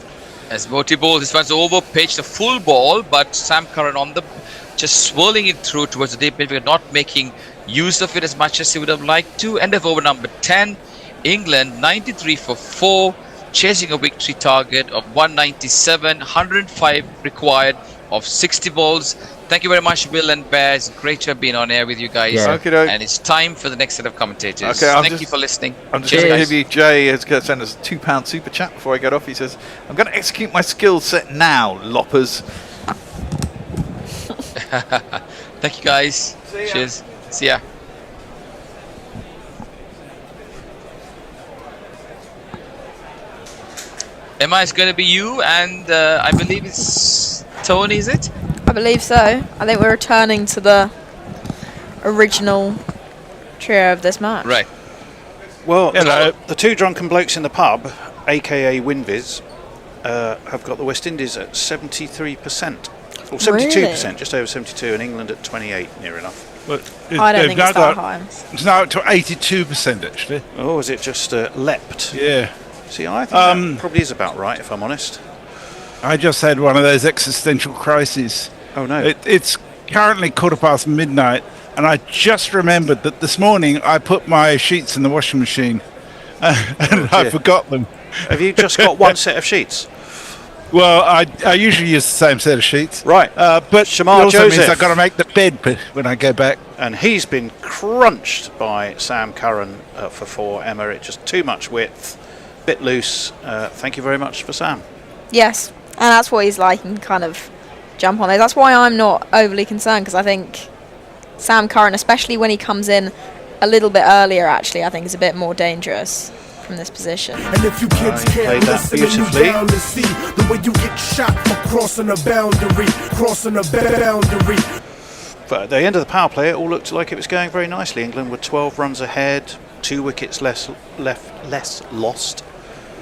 S10: As Moti bowls, this one's over pitched, a full ball, but Sam Curran on the just swirling it through towards the deep mid. We're not making use of it as much as he would have liked to. End of over number 10. England 93 for 4. Chasing a victory target of 197, 105 required of 60 balls. Thank you very much, Will and Bear. It's a great job being on air with you guys. And it's time for the next set of commentators. Thank you for listening.
S13: I'm just going to give you, Jay has got to send us a £2 super chat before I get off. He says, I'm going to execute my skill set now, loppers.
S10: Thank you, guys. Cheers. See ya. Emma, it's going to be you, and I believe it's Tony, is it?
S3: I believe so. I think we're returning to the original trio of this match.
S10: Right.
S4: Well, the two drunken blokes in the pub, aka Winviz, have got the West Indies at 73%. Or 72%, just over 72, and England at 28, near enough.
S5: But
S3: I don't think it's that high.
S5: It's now up to 82%, actually.
S4: Oh, is it just leapt?
S5: Yeah.
S4: See, I think that probably is about right, if I'm honest.
S5: I just had one of those existential crises.
S4: Oh, no.
S5: It's currently midnight, and I just remembered that this morning I put my sheets in the washing machine, and I forgot them.
S4: Have you just got one set of sheets?
S5: Well, I usually use the same set of sheets.
S4: Right.
S5: But
S4: Shamar
S5: it also
S4: Joseph.
S5: means I've got to make the bed when I go back.
S4: And he's been crunched by Sam Curran for 4. Emma, it's just too much width, bit loose. Thank you very much for Sam.
S3: Yes, and that's what he's like, and kind of jump on those. That's why I'm not overly concerned, because I think Sam Curran, especially when he comes in a little bit earlier, actually, I think is a bit more dangerous from this position.
S7: And if you kids can't listen and you down to see the way you get shot for crossing a boundary.
S4: But at the end of the power play, it all looked like it was going very nicely. England were 12 runs ahead, 2 wickets less lost.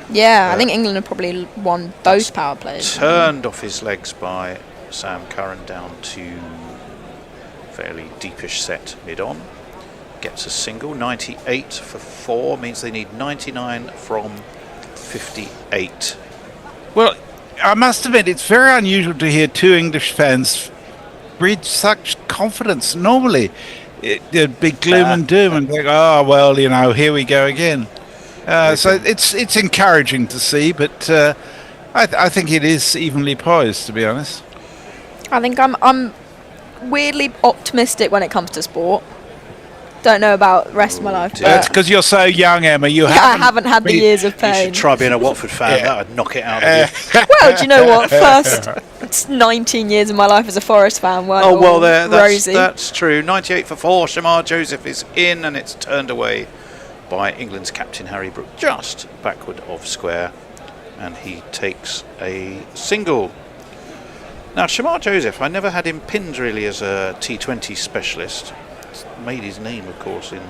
S3: Yeah, I think England have probably won both power plays.
S4: Turned off his legs by Sam Curran down to fairly deepish set mid-on. Gets a single, 98 for 4, means they need 99 from 58.
S5: Well, I must admit, it's very unusual to hear two English fans breathe such confidence. Normally, there'd be gloom and doom and think, oh, well, here we go again. So it's encouraging to see, but I think it is evenly poised, to be honest.
S3: I think I'm weirdly optimistic when it comes to sport. Don't know about the rest of my life.
S5: That's because you're so young, Emma.
S3: I haven't had the years of pain.
S4: You should try being a Watford fan. That would knock it out of you.
S3: Well, do you know what? First 19 years of my life as a Forest fan weren't rosy.
S4: That's true. 98 for 4. Shamar Joseph is in, and it's turned away by England's captain Harry Brook, just backward of square, and he takes a single. Now, Shamar Joseph, I never had him pinned really as a T20 specialist. Made his name, of course, in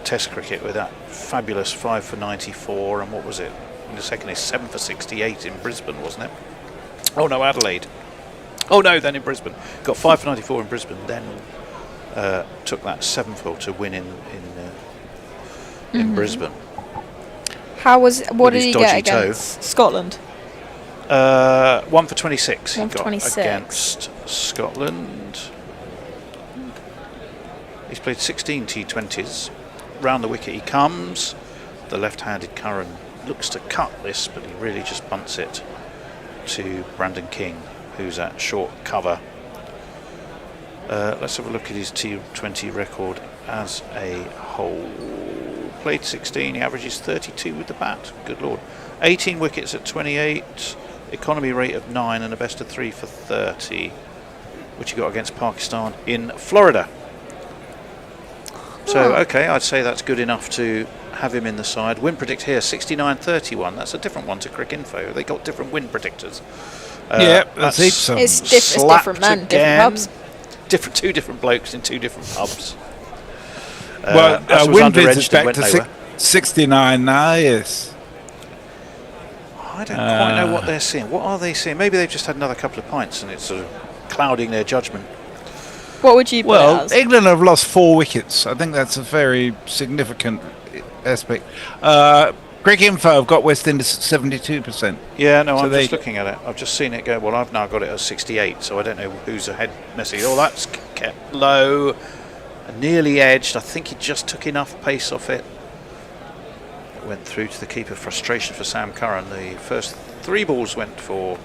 S4: Test cricket with that fabulous 5 for 94, and what was it? In the second is 7 for 68 in Brisbane, wasn't it? Oh no, Adelaide. Oh no, then in Brisbane. Got 5 for 94 in Brisbane, then took that 7-foot to win in Brisbane.
S3: What did he get against Scotland?
S4: 1 for 26.
S3: 1 for 26
S4: against Scotland. He's played 16 T20s. Round the wicket he comes. The left-handed Curran looks to cut this, but he really just bunts it to Brandon King, who's at short cover. Let's have a look at his T20 record as a whole. Played 16, he averages 32 with the bat. Good lord. 18 wickets at 28, economy rate of 9, and a best of 3 for 30, which he got against Pakistan in Florida. So, okay, I'd say that's good enough to have him in the side. Win predict here, 69.31. That's a different one to Cricinfo. They got different win predictors.
S5: That's heaps of them.
S3: It's different men, different pubs.
S4: Two different blokes in 2 different pubs.
S5: Winviz is back to 69 now, yes.
S4: I don't quite know what they're seeing. What are they seeing? Maybe they've just had another couple of pints and it's sort of clouding their judgment.
S3: What would you put it as?
S5: England have lost 4 wickets. I think that's a very significant aspect. Cricinfo have got West Indies at 72%.
S4: Yeah, no, I'm just looking at it. I've just seen it go. Well, I've now got it at 68, so I don't know who's ahead necessarily. Oh, that's kept low. Nearly edged. I think he just took enough pace off it. It went through to the keeper. Frustration for Sam Curran. The first 3 balls went for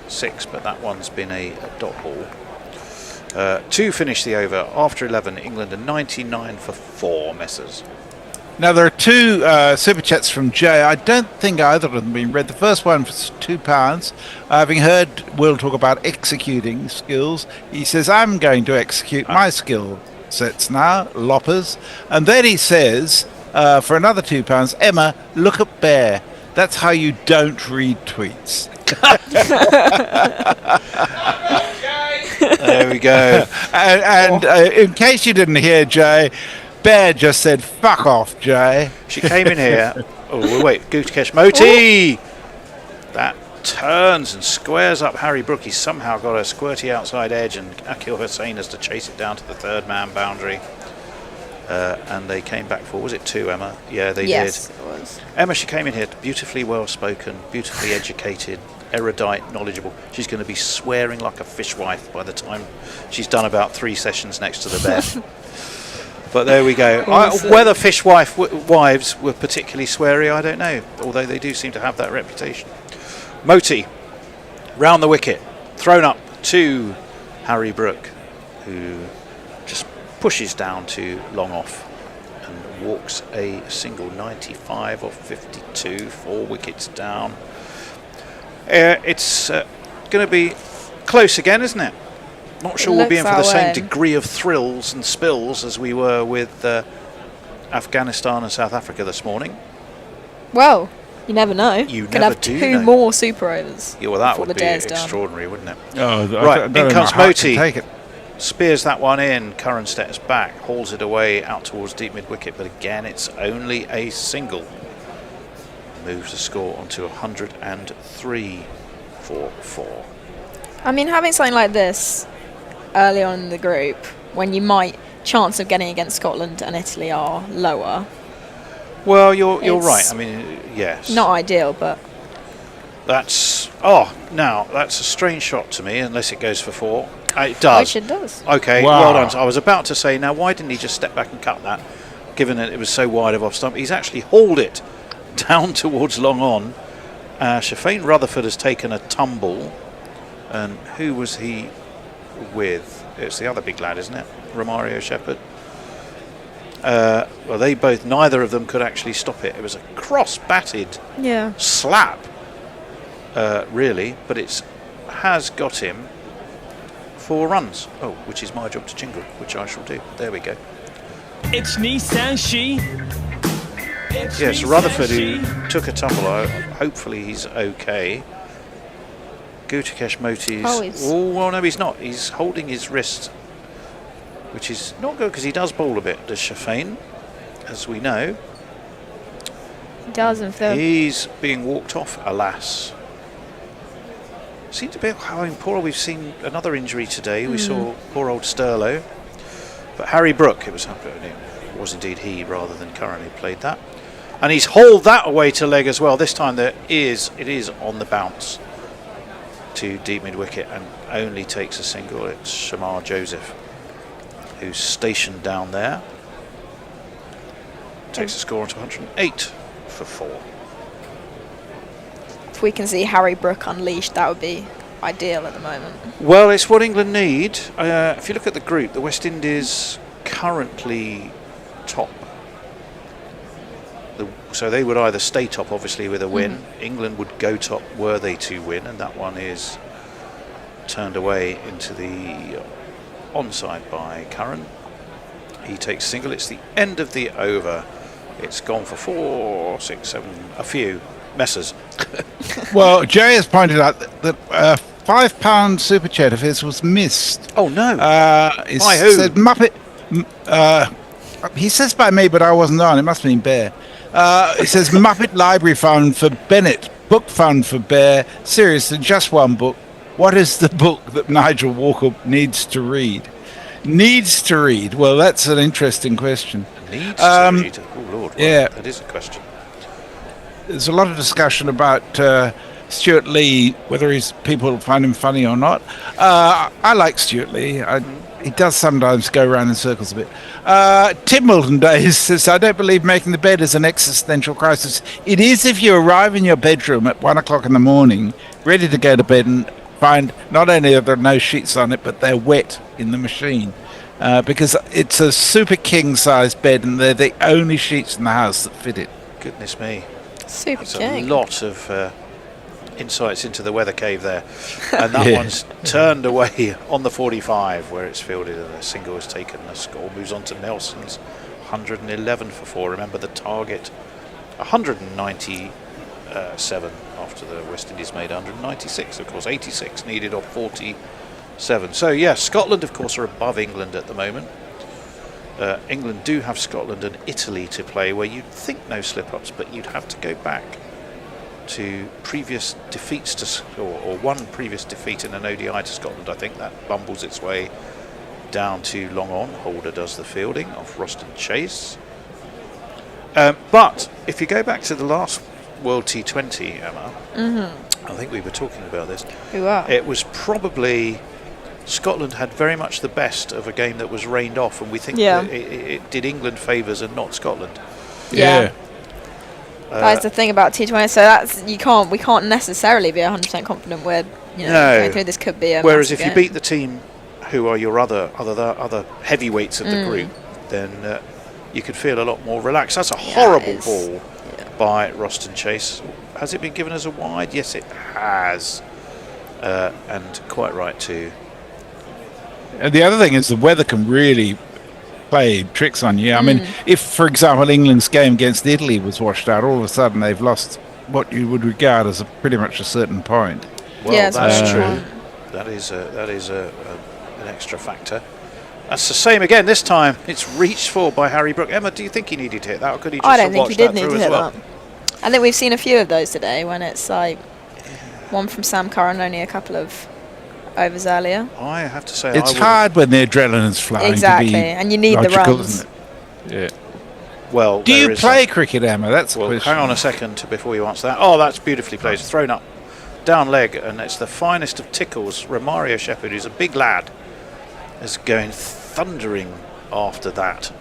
S4: 6, but that one's been a dot ball. 2 finished the over after 11. England are 99 for 4, Messers.
S5: Now, there are 2 super chats from Jay. I don't think either of them have been read. The first one for £2. Having heard Will talk about executing skills, he says, I'm going to execute my skill sets now, loppers. And then he says, for another £2, Emma, look at Bear. That's how you don't read tweets.
S4: There we go.
S5: And in case you didn't hear, Jay, Bear just said, "Fuck off, Jay."
S4: She came in here. Oh, wait. Gutekesh Moti! That turns and squares up Harry Brook. He's somehow got a squirty outside edge, and Akil Hussain has to chase it down to the third man boundary. And they came back for, was it 2, Emma? Yeah, they did.
S3: Yes, it was.
S4: Emma, she came in here beautifully well spoken, beautifully educated, erudite, knowledgeable. She's going to be swearing like a fishwife by the time she's done about 3 sessions next to the bed. But there we go. Whether wives were particularly sweary, I don't know, although they do seem to have that reputation. Moti, round the wicket, thrown up to Harry Brook, who just pushes down to long off and walks a single. 95 off 52, 4 wickets down. It's going to be close again, isn't it? Not sure we'll be in for the same degree of thrills and spills as we were with Afghanistan and South Africa this morning.
S3: Well, you never know.
S4: You
S3: could
S4: never
S3: have
S4: do
S3: 2
S4: know.
S3: more super overs.
S4: Yeah, well, that
S3: before
S4: would
S3: the
S4: be
S3: day is done.
S4: extraordinary, wouldn't it?
S5: Oh,
S4: right, in comes Moti.
S5: Take it.
S4: Spears that one in. Curran steps back, hauls it away out towards deep mid wicket, but again, it's only a single. Moves the score onto 103 for 4.
S3: I mean, having something like this early on in the group, when you might chance of getting against Scotland and Italy are lower.
S4: Well, you're right. I mean, yes.
S3: Not ideal, but
S4: that's that's a strange shot to me, unless it goes for 4. It does.
S3: Which it does.
S4: Okay,
S5: Wow.
S4: well done. I was about to say, now why didn't he just step back and cut that, given that it was so wide of off stump? He's actually hauled it down towards long on. Shafane Rutherford has taken a tumble, and who was he with? It's the other big lad, isn't it? Romario Shepherd. Well, neither of them could actually stop it. It was a cross-batted slap, really, but it has got him 4 runs. Oh, which is my job to jingle, which I shall do. There we go.
S8: It's Nissan She.
S4: Yes, Rutherford, who took a tumble. Hopefully he's okay. Gutekesh Moti's... Oh, well, no, he's not. He's holding his wrist, which is not good because he does bowl a bit, does Shafane, as we know.
S3: He does, and
S4: he's being walked off, alas. Seems to be how poor. We've seen another injury today. We saw poor old Sterlo. But Harry Brook, it was indeed he rather than Curran who played that. And he's hauled that away to leg as well. This time it is on the bounce to deep mid wicket and only takes a single. It's Shamar Joseph who's stationed down there. Takes the score onto 108 for 4.
S3: If we can see Harry Brook unleashed, that would be ideal at the moment.
S4: Well, it's what England need. If you look at the group, the West Indies currently top. So they would either stay top, obviously, with a win. England would go top were they to win, and that one is turned away into the onside by Curran. He takes single. It's the end of the over. It's gone for 4, 6, 7, a few messes.
S5: Well, Jay has pointed out that £5 super chat of his was missed.
S4: Oh no!
S5: By who? Said Muppet. He says by me, but I wasn't on. It must have been Bear. It says Muppet Library Fund for Bennett, Book Fund for Bear. Seriously, just one book. What is the book that Nigel Walker needs to read? Needs to read? Well, that's an interesting question.
S4: Needs to read? Oh Lord! Well,
S5: yeah,
S4: that is a question.
S5: There's a lot of discussion about Stuart Lee, whether people find him funny or not. I like Stuart Lee. He does sometimes go around in circles a bit. Tim Milton Days says, I don't believe making the bed is an existential crisis. It is if you arrive in your bedroom at 1 o'clock in the morning, ready to go to bed and find not only are there no sheets on it, but they're wet in the machine. Because it's a super king-size bed and they're the only sheets in the house that fit it.
S4: Goodness me.
S3: Super
S4: That's
S3: king.
S4: a lot of insights into the weather cave there. And that one's turned away on the 45 where it's fielded and a single is taken. The score moves on to Nelson's 111 for 4. Remember the target 197 after the West Indies made 196. Of course 86 needed off 40 7. So, yes, Scotland, of course, are above England at the moment. England do have Scotland and Italy to play, where you'd think no slip-ups, but you'd have to go back to previous defeats or one previous defeat in an ODI to Scotland. I think that bumbles its way down to long on. Holder does the fielding off Roston Chase. But if you go back to the last World T20, Emma, I think we were talking about this.
S3: We were.
S4: It was probably Scotland had very much the best of a game that was rained off, and we think that it did England favours and not Scotland.
S3: Yeah. That's the thing about T20. So that's we can't necessarily be 100% confident with going through. This could be a
S4: whereas if
S3: game.
S4: you beat the team who are your other heavyweights of the group, then you could feel a lot more relaxed. That's a horrible ball by Roston Chase. Has it been given as a wide? Yes, it has, and quite right too.
S5: And the other thing is the weather can really play tricks on you. I mean, if, for example, England's game against Italy was washed out, all of a sudden they've lost what you would regard as pretty much a certain point.
S4: Well, that's true. That is an extra factor. That's the same again this time. It's reached for by Harry Brook. Emma, do you think he needed to hit that, or could he just
S3: I don't think he did need to hit
S4: well?
S3: that. I think we've seen a few of those today when it's like one from Sam Curran, only a couple of overs earlier.
S4: I have to say,
S5: it's hard when the adrenaline's flying.
S3: Exactly,
S5: to be
S3: and you need
S5: logical,
S3: the runs.
S5: isn't it? Yeah.
S4: Well,
S5: do you play cricket, Emma? That's the question.
S4: Hang on a second before you answer that. Oh, that's beautifully played. It's thrown up, down leg, and it's the finest of tickles. Romario Shepherd, who's a big lad, is going thundering after that.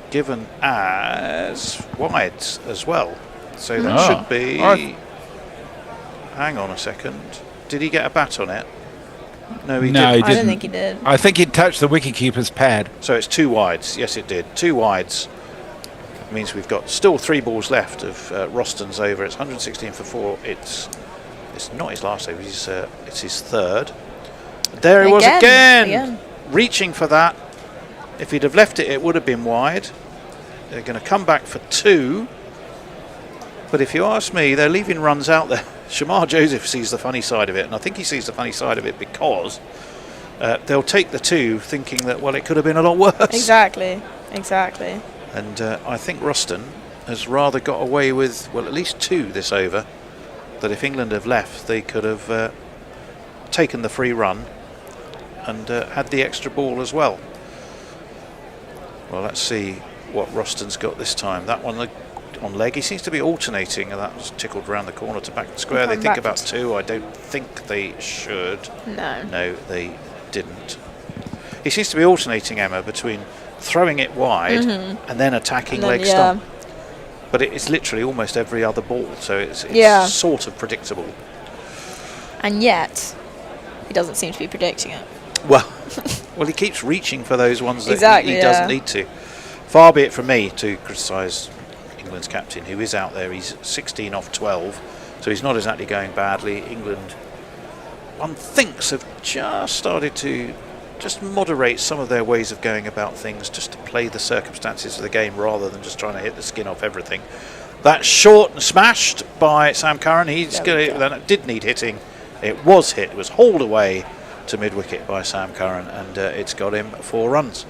S4: Given as wides as well. So that should be... Hang on a second. Did he get a bat on it? No, he didn't.
S3: I don't think he did.
S5: I think it touched the wicketkeeper's pad.
S4: So it's 2 wides. Yes, it did. 2 wides. Means we've got still 3 balls left of Roston's over. It's 116 for 4. It's not his last over. It's his third. There he was again. Reaching for that. If he'd have left it, it would have been wide. They're going to come back for 2. But if you ask me, they're leaving runs out there. Shamar Joseph sees the funny side of it, and I think he sees the funny side of it because they'll take the 2 thinking that, well, it could have been a lot worse.
S3: Exactly.
S4: And I think Roston has rather got away with, well, at least 2 this over, that if England have left, they could have taken the free run and had the extra ball as well. Well, let's see what Roston's got this time. That one on leg, he seems to be alternating, and that was tickled around the corner to back the square. They think about 2. I don't think they should. No, they didn't. He seems to be alternating, Emma, between throwing it wide and then attacking leg stump. But it's literally almost every other ball, so it's sort of predictable.
S3: And yet, he doesn't seem to be predicting it.
S4: Well, he keeps reaching for those ones that he doesn't need to. Far be it from me to criticise England's captain, who is out there. He's 16 off 12, so he's not exactly going badly. England, one thinks, have just started to just moderate some of their ways of going about things, just to play the circumstances of the game rather than just trying to hit the skin off everything. That's short and smashed by Sam Curran. That did need hitting. It was hit. It was hauled away to mid-wicket by Sam Curran, and it's got him 4 runs.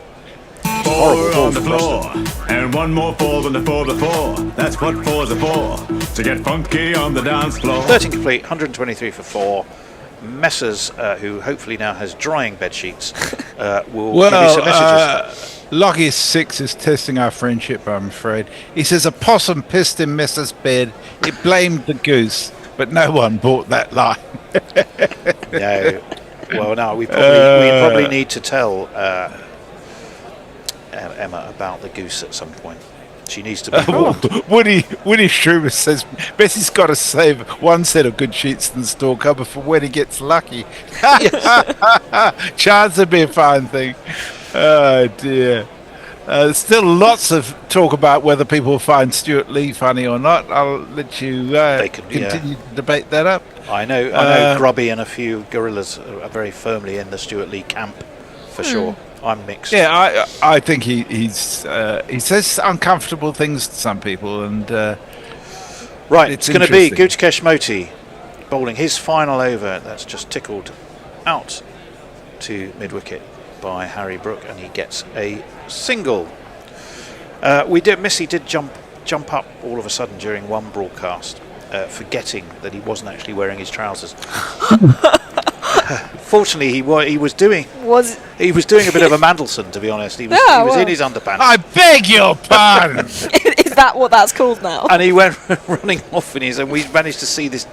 S15: 4 on the floor, and 1 more 4 than the 4 before. That's what 4s are for, to get funky on the dance floor.
S4: 13 complete, 123 for 4. Messers, who hopefully now has drying bed sheets, will give you some messages.
S5: Lockie 6 is testing our friendship, I'm afraid. He says a possum pissed in Messers' bed. It blamed the goose, but no one bought that line.
S4: No. Well, no, we probably need to tell Emma about the goose at some point. She needs to be warned.
S5: Woody Schruber says Bessie's got to save 1 set of good sheets in the store cupboard for when he gets lucky. Chance would be a fine thing. Oh dear. There's still lots of talk about whether people find Stuart Lee funny or not. I'll let you continue to debate that up.
S4: I know Grubby and a few gorillas are very firmly in the Stuart Lee camp, for sure. I'm mixed.
S5: Yeah, I think he says uncomfortable things to some people, and
S4: right, it's going to be Gutikesh Moti bowling his final over. That's just tickled out to mid-wicket by Harry Brook, and he gets a single. Missy did jump up all of a sudden during one broadcast, forgetting that he wasn't actually wearing his trousers. Fortunately, he was doing a bit of a Mandelson, to be honest. He was in his underpants.
S5: I beg your pardon.
S3: Is that what that's called now?
S4: And he went running off in his, and we managed to see this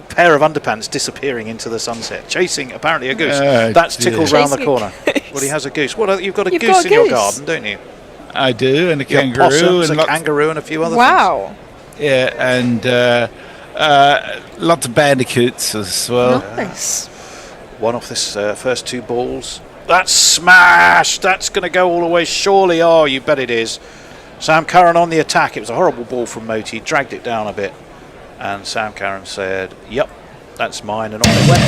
S4: pair of underpants disappearing into the sunset, chasing apparently a goose. That's tickled round the corner. Well, he has a goose. You've got a goose in your garden, don't you?
S5: I do, and a
S4: You have
S5: kangaroo,
S4: possums,
S5: and
S4: a kangaroo, and a few other things.
S3: Wow.
S5: Yeah, and lots of bandicoots as well.
S3: Nice.
S4: One off this first two balls. That's smashed. That's going to go all the way, surely. Oh, you bet it is. Sam Curran on the attack. It was a horrible ball from Moti. Dragged it down a bit. And Sam Curran said, yep, that's mine. And on it went.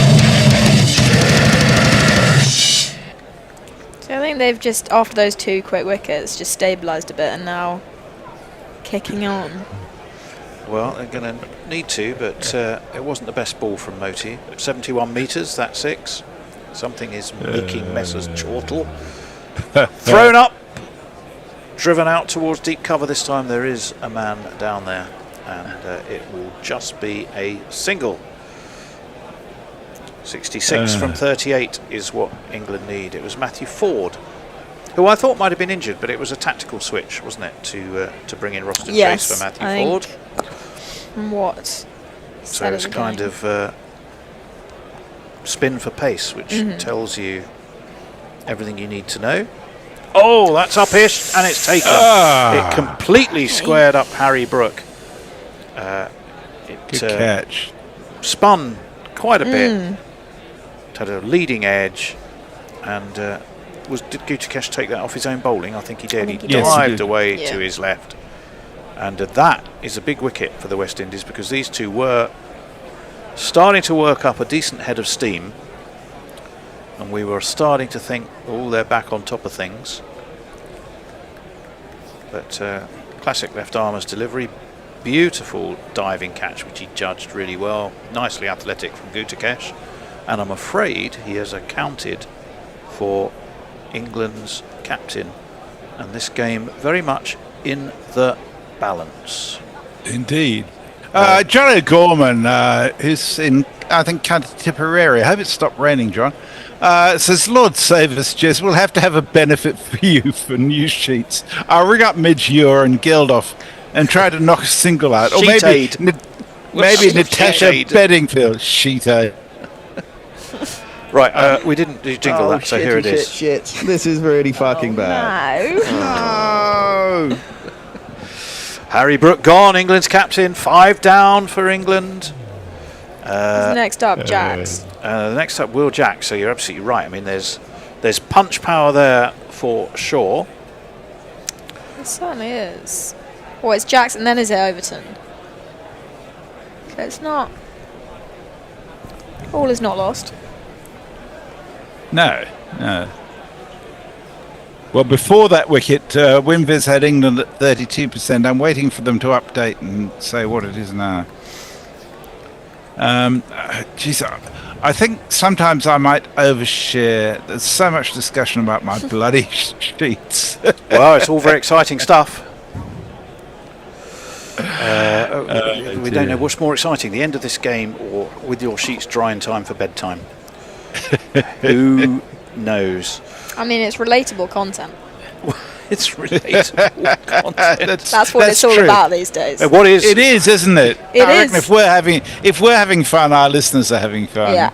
S3: So I think they've just, after those two quick wickets, just stabilised a bit and now kicking on.
S4: Well, they're going to need to, but it wasn't the best ball from Moti. 71 metres, that's 6. Something is making Messrs chortle. Thrown up, driven out towards deep cover. This time there is a man down there, and it will just be a single. 66 from 38 is what England need. It was Matthew Ford, who I thought might have been injured, but it was a tactical switch, wasn't it, to bring in Roston Chase for Matthew Ford.
S3: What?
S4: So it's kind of spin for pace, which tells you everything you need to know. Oh, that's up-ish, and it's taken. It completely squared up Harry Brook.
S5: Good catch.
S4: Spun quite a bit. It had a leading edge, and did Guterkesh take that off his own bowling? I think he did. He dived away to his left. And that is a big wicket for the West Indies, because these two were starting to work up a decent head of steam, and we were starting to think, oh, they're back on top of things. But classic left armer's delivery, beautiful diving catch, which he judged really well, nicely athletic from Guterkesh, and I'm afraid he has accounted for England's captain, and this game very much in the balance.
S5: Indeed. John O'Gorman, who's in, I think, County Tipperary. I hope it stopped raining, John. Says, Lord save us, Jez, we'll have to have a benefit for you for news sheets. I'll ring up Midge-Ure and Geldof and try to knock a single out. Or maybe Natasha Bedingfield. Sheet aid.
S4: Right, we didn't jingle that, so here it is.
S16: Shit. This is really fucking bad.
S5: No.
S4: Harry Brook gone, England's captain. 5 down for England.
S3: Next up, Jacks.
S4: Next up, Will Jacks. So you're absolutely right. I mean, there's punch power there for sure.
S3: It certainly is. Well, it's Jacks, and then is it Overton? So it's not. All is not lost.
S5: No. Well, before that wicket, Winviz had England at 32%. I'm waiting for them to update and say what it is now. I think sometimes I might overshare. There's so much discussion about my bloody sheets.
S4: Well, it's all very exciting stuff. We don't know what's more exciting, the end of this game or with your sheets dry in time for bedtime. Who knows?
S3: I mean, it's relatable content.
S4: It's relatable content.
S3: That's what it's all about these days.
S4: What is?
S5: It is, isn't it? I reckon if we're having fun, our listeners are having fun.
S3: Yeah.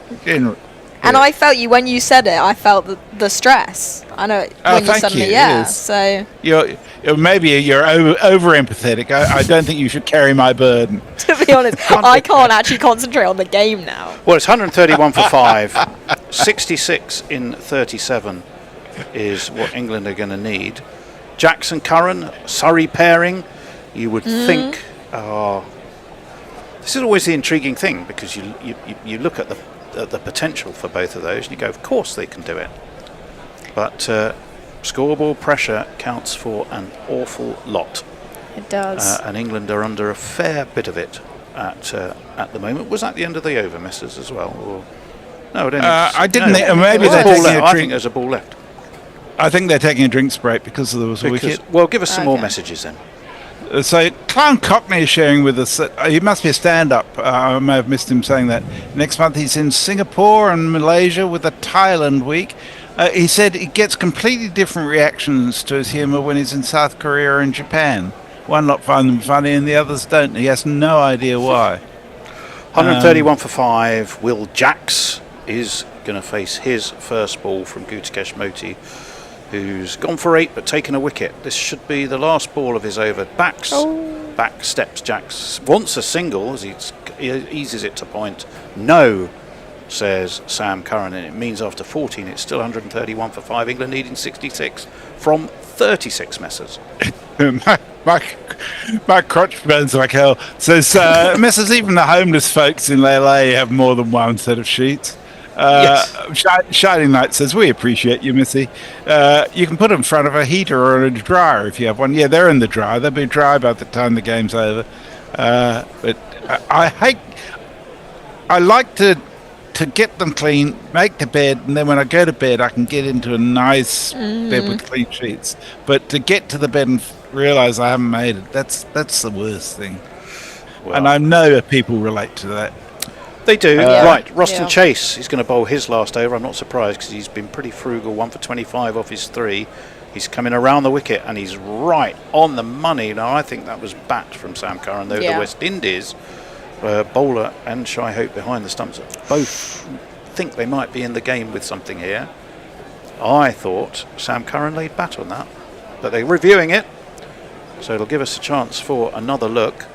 S3: And I felt you when you said it. I felt the stress. I know when you suddenly, So
S5: maybe you're over empathetic. I don't think you should carry my burden.
S3: To be honest, I can't actually concentrate on the game now.
S4: Well, it's 131 for 5. 66 in 37 is what England are going to need. Jackson Curran, Surrey pairing. You would think. This is always the intriguing thing, because you look at the potential for both of those and you go, of course they can do it. But scoreboard pressure counts for an awful lot.
S3: It does.
S4: And England are under a fair bit of it at the moment. Was that the end of the over, Messrs, as well? Or No, it didn't.
S5: I didn't.
S4: No.
S5: Maybe they're taking a drink.
S4: I think there's a ball left.
S5: I think they're taking a drinks break because there was a wicket.
S4: Well, give us some more messages then.
S5: So Clown Cockney is sharing with us that he must be a stand-up. I may have missed him saying that. Next month he's in Singapore and Malaysia with a Thailand week. He said he gets completely different reactions to his humour when he's in South Korea and Japan. One lot find them funny and the others don't. He has no idea why.
S4: 131 for 5. Will Jacks is going to face his first ball from Gutikesh Moti, who's gone for 8 but taken a wicket. This should be the last ball of his over. Back steps Jacks. Wants a single as he eases it to point. No, says Sam Curran, and it means after 14 it's still 131 for 5. England needing 66 from 36 Messers.
S5: My crotch burns like hell. Says, Messers, even the homeless folks in LA have more than one set of sheets. Shining Light says, we appreciate you, Missy. You can put them in front of a heater or a dryer if you have one. Yeah, they're in the dryer. They'll be dry by the time the game's over. But I like to get them clean, make the bed, and then when I go to bed, I can get into a nice bed with clean sheets. But to get to the bed and realise I haven't made it, that's the worst thing. Well, and I know people relate to that.
S4: They do. Right, Roston Chase, he's going to bowl his last over. I'm not surprised because he's been pretty frugal, 1 for 25 off his 3. He's coming around the wicket and he's right on the money. Now, I think that was bat from Sam Curran, though the West Indies bowler and Shai Hope behind the stumps both think they might be in the game with something here. I thought Sam Curran laid bat on that, but they're reviewing it, so it'll give us a chance for another look.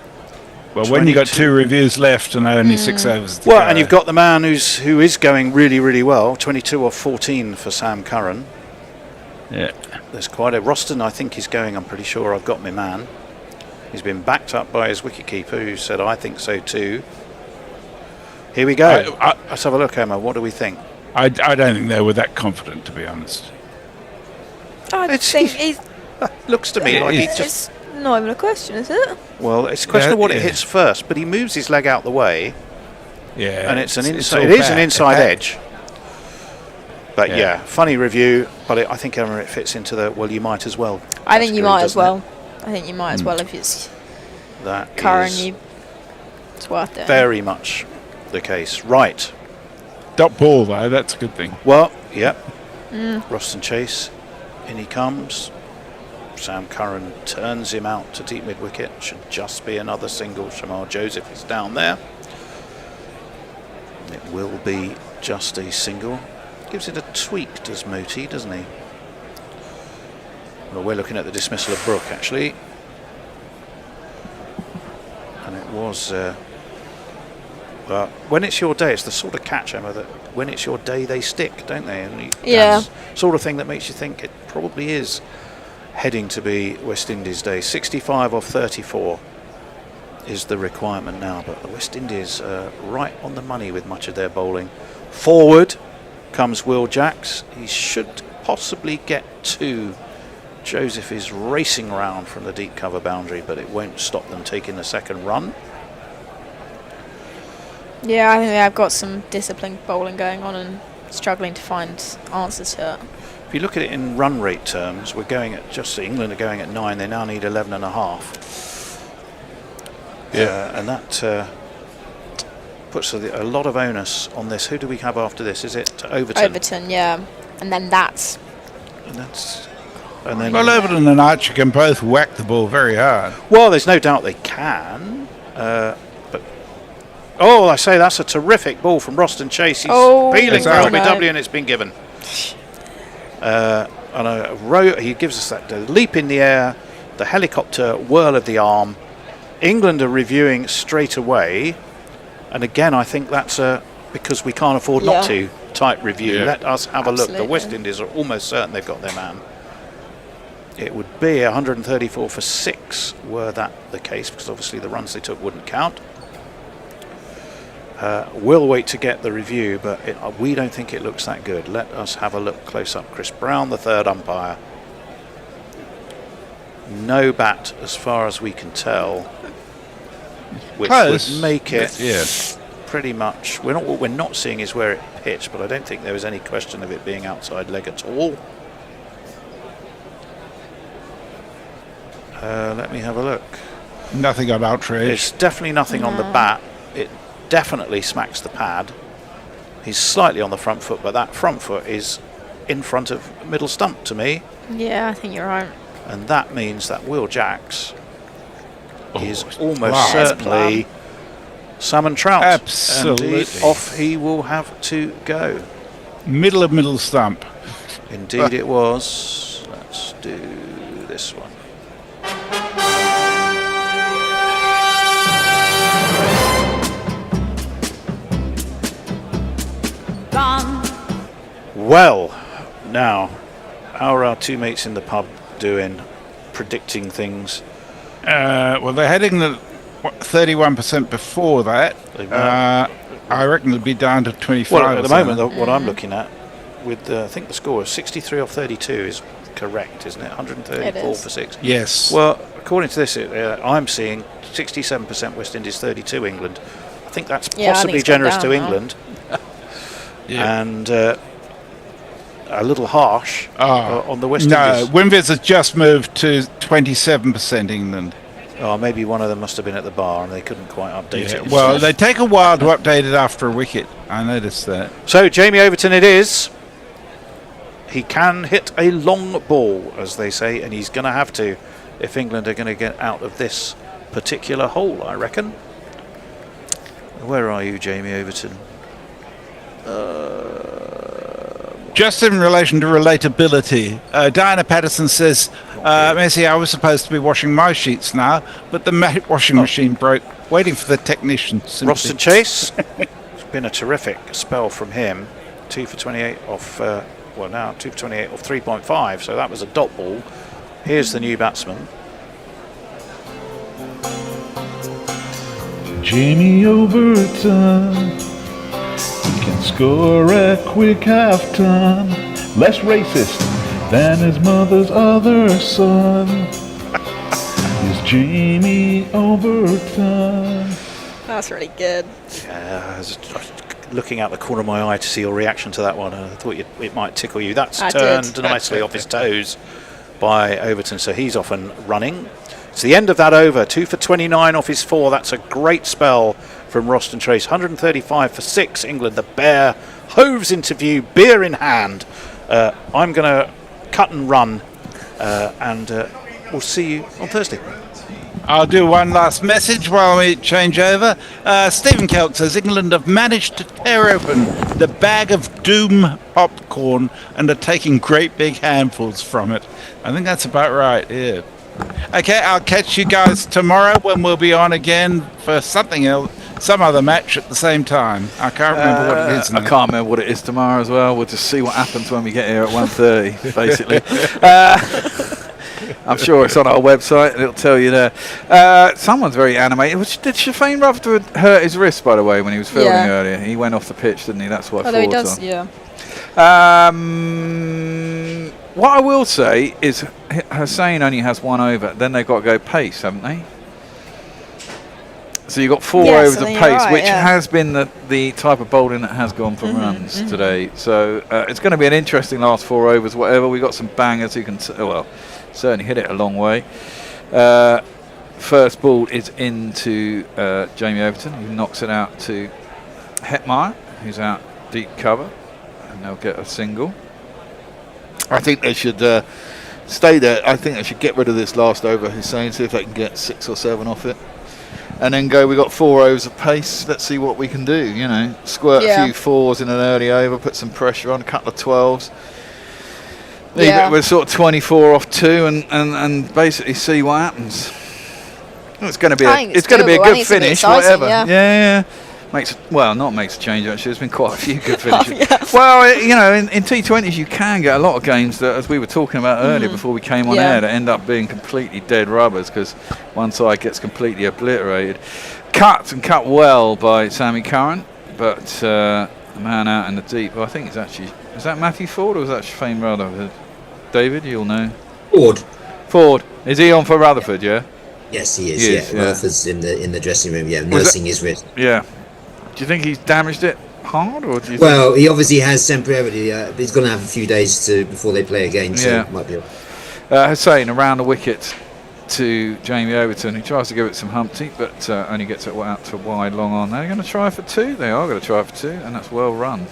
S5: Well, when you got 2 reviews left and only 6 overs to go.
S4: And you've got the man who is going really, really well. 22 off 14 for Sam Curran.
S5: Yeah.
S4: There's quite a Roston, I think he's going. I'm pretty sure I've got my man. He's been backed up by his wicketkeeper, who said, I think so too. Here we go. Let's have a look, Emma. What do we think?
S5: I don't think they were that confident, to be honest.
S3: I think he's...
S4: Looks to me like
S3: it's not even a question, is it?
S4: Well, it's a question of what it hits first, but he moves his leg out the way.
S5: Yeah.
S4: And it's an inside. It is an inside edge. But funny review. But I think it fits into the you might as well.
S3: I think you might as well. I think you might as well if it's
S4: that
S3: Curran. It's worth it.
S4: Very much the case. Right.
S5: Dot ball though. That's a good thing.
S4: Well, Roston Chase, in he comes. Sam Curran turns him out to deep mid wicket. Should just be another single. Shamar Joseph is down there. It will be just a single. Gives it a tweak, does Moti, doesn't he? Well, we're looking at the dismissal of Brook, actually. And it was... well, when it's your day, it's the sort of catch, Emma, that when it's your day, they stick, don't they? And that's the sort of thing that makes you think it probably is heading to be West Indies Day. 65 off 34 is the requirement now, but the West Indies are right on the money with much of their bowling. Forward comes Will Jacks. He should possibly get 2. Joseph is racing round from the deep cover boundary, but it won't stop them taking the second run.
S3: Yeah, I think they've got some disciplined bowling going on and struggling to find answers to it.
S4: If you look at it in run rate terms, we're going at England are going at 9. They now need 11.5. And that puts a lot of onus on this. Who do we have after this? Is it Overton?
S3: Overton, yeah. And then that's...
S4: And then
S5: Overton and Archer can both whack the ball very hard.
S4: Well, there's no doubt they can. But I say that's a terrific ball from Roston Chase. He's peeling for LBW and it's been given. He gives us that leap in the air, the helicopter whirl of the arm. England are reviewing straight away. And again, I think that's because we can't afford not to type review. Yeah. Let us have a look. The West Indies are almost certain they've got their man. It would be 134 for 6 were that the case, because obviously the runs they took wouldn't count. We'll wait to get the review, but we don't think it looks that good. Let us have a look close up. Chris Brown, the third umpire. No bat as far as we can tell, which would make it pretty much. What we're not seeing is where it pitch, but I don't think there was any question of it being outside leg at all. Let me have a look.
S5: Nothing on outrage.
S4: It's definitely nothing on the bat. It definitely smacks the pad. He's slightly on the front foot, but that front foot is in front of middle stump to me.
S3: Yeah, I think you're right.
S4: And that means that Will Jacks is almost certainly salmon trout.
S5: Absolutely.
S4: And off he will have to go.
S5: Middle of middle stump.
S4: Indeed it was. Let's do this one. Well, now, how are our two mates in the pub doing, predicting things?
S5: Well, they're heading the 31% before that. I reckon it'll be down to 25.
S4: Well, at the moment, what I'm looking at, with I think the score is 63 off 32 is correct, isn't it? 134 for 6.
S5: Yes.
S4: Well, according to this, I'm seeing 67% West Indies, 32 England. I think that's possibly generous to England. And a little harsh on the West Indies.
S5: No, Winvis has just moved to 27% England.
S4: Oh, maybe one of them must have been at the bar and they couldn't quite update it.
S5: Well, they take a while to update it after a wicket. I noticed that.
S4: So, Jamie Overton it is. He can hit a long ball, as they say, and he's going to have to if England are going to get out of this particular hole, I reckon. Where are you, Jamie Overton?
S5: Just in relation to relatability, Diana Patterson says, Messi, I was supposed to be washing my sheets now, but the washing machine broke. Waiting for the technician.
S4: Roston Chase. It's been a terrific spell from him. 2 for 28 off, 2 for 28 off 3.5, so that was a dot ball. Here's the new batsman.
S17: Jamie Overton can score a quick half-ton, less racist than his mother's other son. Is Jamie Overton.
S3: That's really good.
S4: Yeah, I was looking out the corner of my eye to see your reaction to that one, and I thought it might tickle you. That's turned nicely off his toes by Overton, so he's off and running. It's the end of that over. 2 for 29 off his 4. That's a great spell from Roston Trace. 135 for 6. England, the bear hoves into view, beer in hand. I'm going to cut and run, and we'll see you on Thursday.
S5: I'll do one last message while we change over. Stephen Kelk says England have managed to tear open the bag of doom popcorn and are taking great big handfuls from it. I think that's about right, yeah. Okay, I'll catch you guys tomorrow when we'll be on again for something else, some other match at the same time. I can't remember what it is now.
S13: I can't remember what it is tomorrow as well. We'll just see what happens when we get here at 1:30, basically. I'm sure it's on our website and it'll tell you there. Someone's very animated. Did Shafane Rutherford hurt his wrist, by the way, when he was filming earlier? He went off the pitch, didn't he? That's what
S3: Although he does,
S13: what I will say is Hussain only has one over. Then they've got to go pace, haven't they? So you've got 4 overs of pace, which has been the type of bowling that has gone for runs today. So it's going to be an interesting last 4 overs, whatever. We've got some bangers who can, certainly hit it a long way. First ball is into Jamie Overton, who knocks it out to Hetmyer, who's out deep cover, and they'll get a single. I think they should stay there. I think they should get rid of this last over, Hussain, see if they can get 6 or 7 off it. And then go, we've got 4 overs of pace. Let's see what we can do, Squirt a few 4s in an early over, put some pressure on, a couple of 12s. Leave it with sort of 24 off 2 and basically see what happens. It's going to be a good finish, whatever. Yeah. Not makes a change, actually. There's been quite a few good finishes. Well, in T20s you can get a lot of games that, as we were talking about earlier before we came on air, that end up being completely dead rubbers because one side gets completely obliterated. Cut well by Sammy Curran, but a man out in the deep. Well, I think it's actually, is that Matthew Ford or was that Shafane Rutherford? David, you'll know. Ford. Is he on for Rutherford, yeah?
S12: Yes, he is. Rutherford's in the dressing room, nursing his wrist.
S13: Yeah. Do you think he's damaged it? hard, or do you
S12: Well, he obviously has temporarily. He's going to have a few days before they play again, so it might be.
S13: Hussein around the wicket to Jamie Overton. He tries to give it some Humpty, but only gets it out to wide, long on. They're going to try for 2. They are going to try for 2, and that's well run.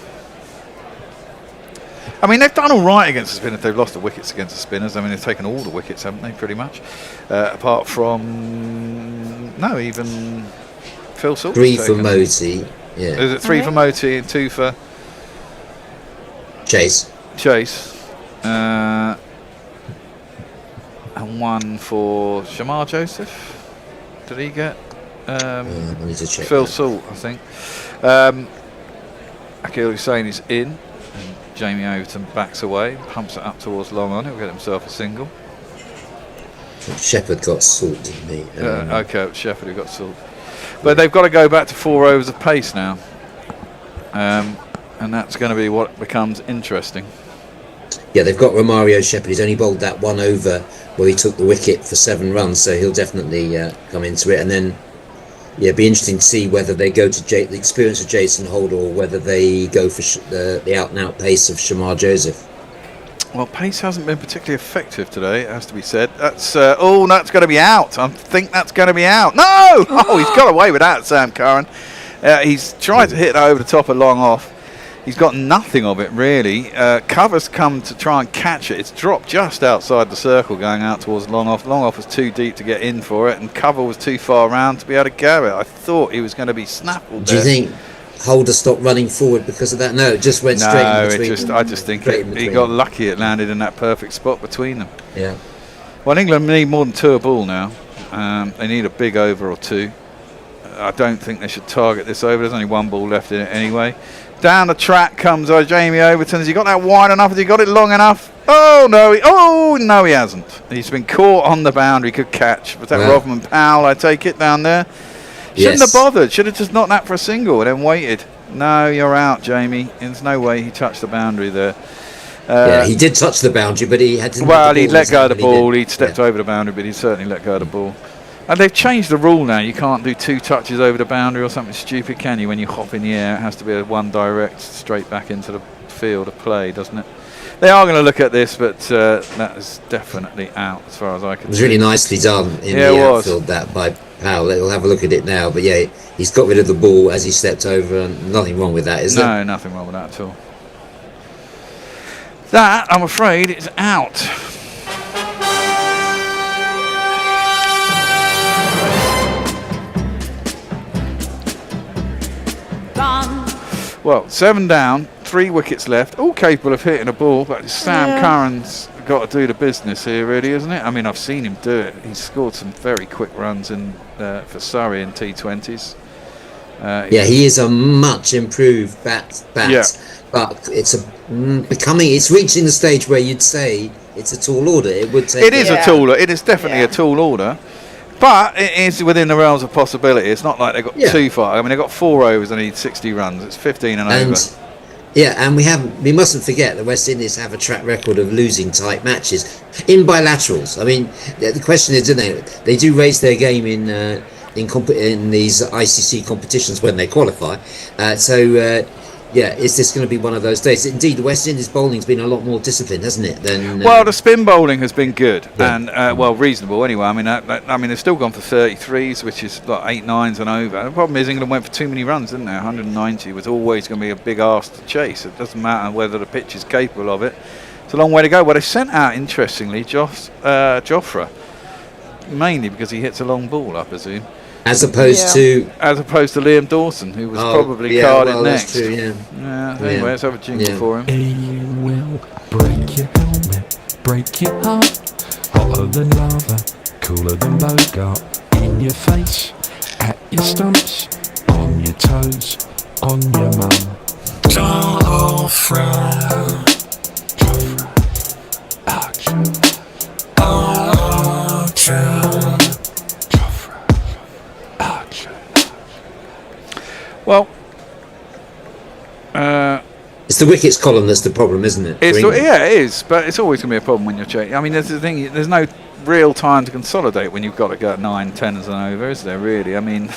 S13: I mean, they've done all right against the spinners. They've lost the wickets against the spinners. I mean, they've taken all the wickets, haven't they, pretty much? Apart from... No, even Phil Salt.
S12: 3 for Moti. Yeah.
S13: Is it 3 for Moti and 2 for...
S12: Chase.
S13: And 1 for Shamar Joseph. Did he get?
S12: I need to check
S13: Phil
S12: that.
S13: Salt, I think. Akil Hussain is in, and Jamie Overton backs away, pumps it up towards long on. He'll get himself a single.
S12: Shepherd got Salt, didn't he?
S13: Okay, it's Shepherd who got Salt. But they've got to go back to 4 overs of pace now, and that's going to be what becomes interesting.
S12: Yeah, they've got Romario Shepherd. He's only bowled that 1 over where he took the wicket for 7 runs, so he'll definitely come into it. And then, it'd be interesting to see whether they go to the experience of Jason Holder or whether they go for the out-and-out pace of Shamar Joseph.
S13: Well, pace hasn't been particularly effective today, it has to be said. That's that's going to be out. I think that's going to be out. No! Oh, he's got away with that, Sam Curran. He's tried to hit that over the top of long off. He's got nothing of it, really. Cover's come to try and catch it. It's dropped just outside the circle going out towards long off. Long off was too deep to get in for it, and Cover was too far around to be able to go it. I thought he was going to be snaffled there.
S12: Do you think Holder stopped running forward because of that? No, it just went straight in between.
S13: I just think he got lucky. It landed in that perfect spot between them.
S12: Yeah.
S13: Well, England need more than 2 a ball now. They need a big over or 2. I don't think they should target this over. There's only 1 ball left in it anyway. Down the track comes Jamie Overton. Has he got that wide enough? Has he got it long enough? Oh no, he hasn't. He's been caught on the boundary. Could catch. Was that Rodman Powell? I take it down there. Shouldn't have bothered. Should have just knocked that for a single and then waited. No, you're out, Jamie. There's no way he touched the boundary there.
S12: He did touch the boundary, but he had to.
S13: Well, he'd let go of the ball. He'd stepped over the boundary, but he'd certainly let go of the ball. And they've changed the rule now. You can't do 2 touches over the boundary or something stupid, can you? When you hop in the air, it has to be a 1 direct straight back into the field of play, doesn't it? They are going to look at this, but that is definitely out as far as I can see.
S12: It was really nicely done in the outfield, that by Powell. We'll have a look at it now. But yeah, he's got rid of the ball as he stepped over, and nothing wrong with that, is there?
S13: No, nothing wrong with that at all. That, I'm afraid, is out. Well, 7 down, 3 wickets left, all capable of hitting a ball, but Sam Curran's got to do the business here, really, isn't it? I mean, I've seen him do it. He's scored some very quick runs for Surrey in T20s.
S12: He is a much improved bat, but it's reaching the stage where you'd say it's a tall order. It would take.
S13: It is a tall. It is definitely a tall order. But it is within the realms of possibility. It's not like they got too far. I mean, they got 4 overs and need 60 runs. It's 15 and over.
S12: Yeah, and we mustn't forget that West Indies have a track record of losing tight matches in bilaterals. I mean, the question is, they do raise their game in these ICC competitions when they qualify. Is this going to be one of those days? Indeed, the West Indies bowling's been a lot more disciplined, hasn't it?
S13: Well, the spin bowling has been good and reasonable anyway. I mean, they've still gone for 33s, which is like 8 9s and over. The problem is England went for too many runs, didn't they? 190 was always going to be a big arse to chase. It doesn't matter whether the pitch is capable of it. It's a long way to go. Well, they sent out, interestingly, Jofra, mainly because he hits a long ball, I presume.
S12: As opposed to
S13: Liam Dawson, who was probably carded next.
S12: That's true,
S13: Anyway, let's have a jingle for him.
S9: He will break your helmet, break your heart. Hotter than lava, cooler than Bogart. In your face, at your stumps, on your toes, on your mum. Jofra, Archer.
S13: Well,
S12: it's the wickets column that's the problem, isn't it?
S13: It is, but it's always going to be a problem when you're chasing. I mean, there's the thing. There's no real time to consolidate when you've got to go 9, 10 as an over, is there? Really? I mean,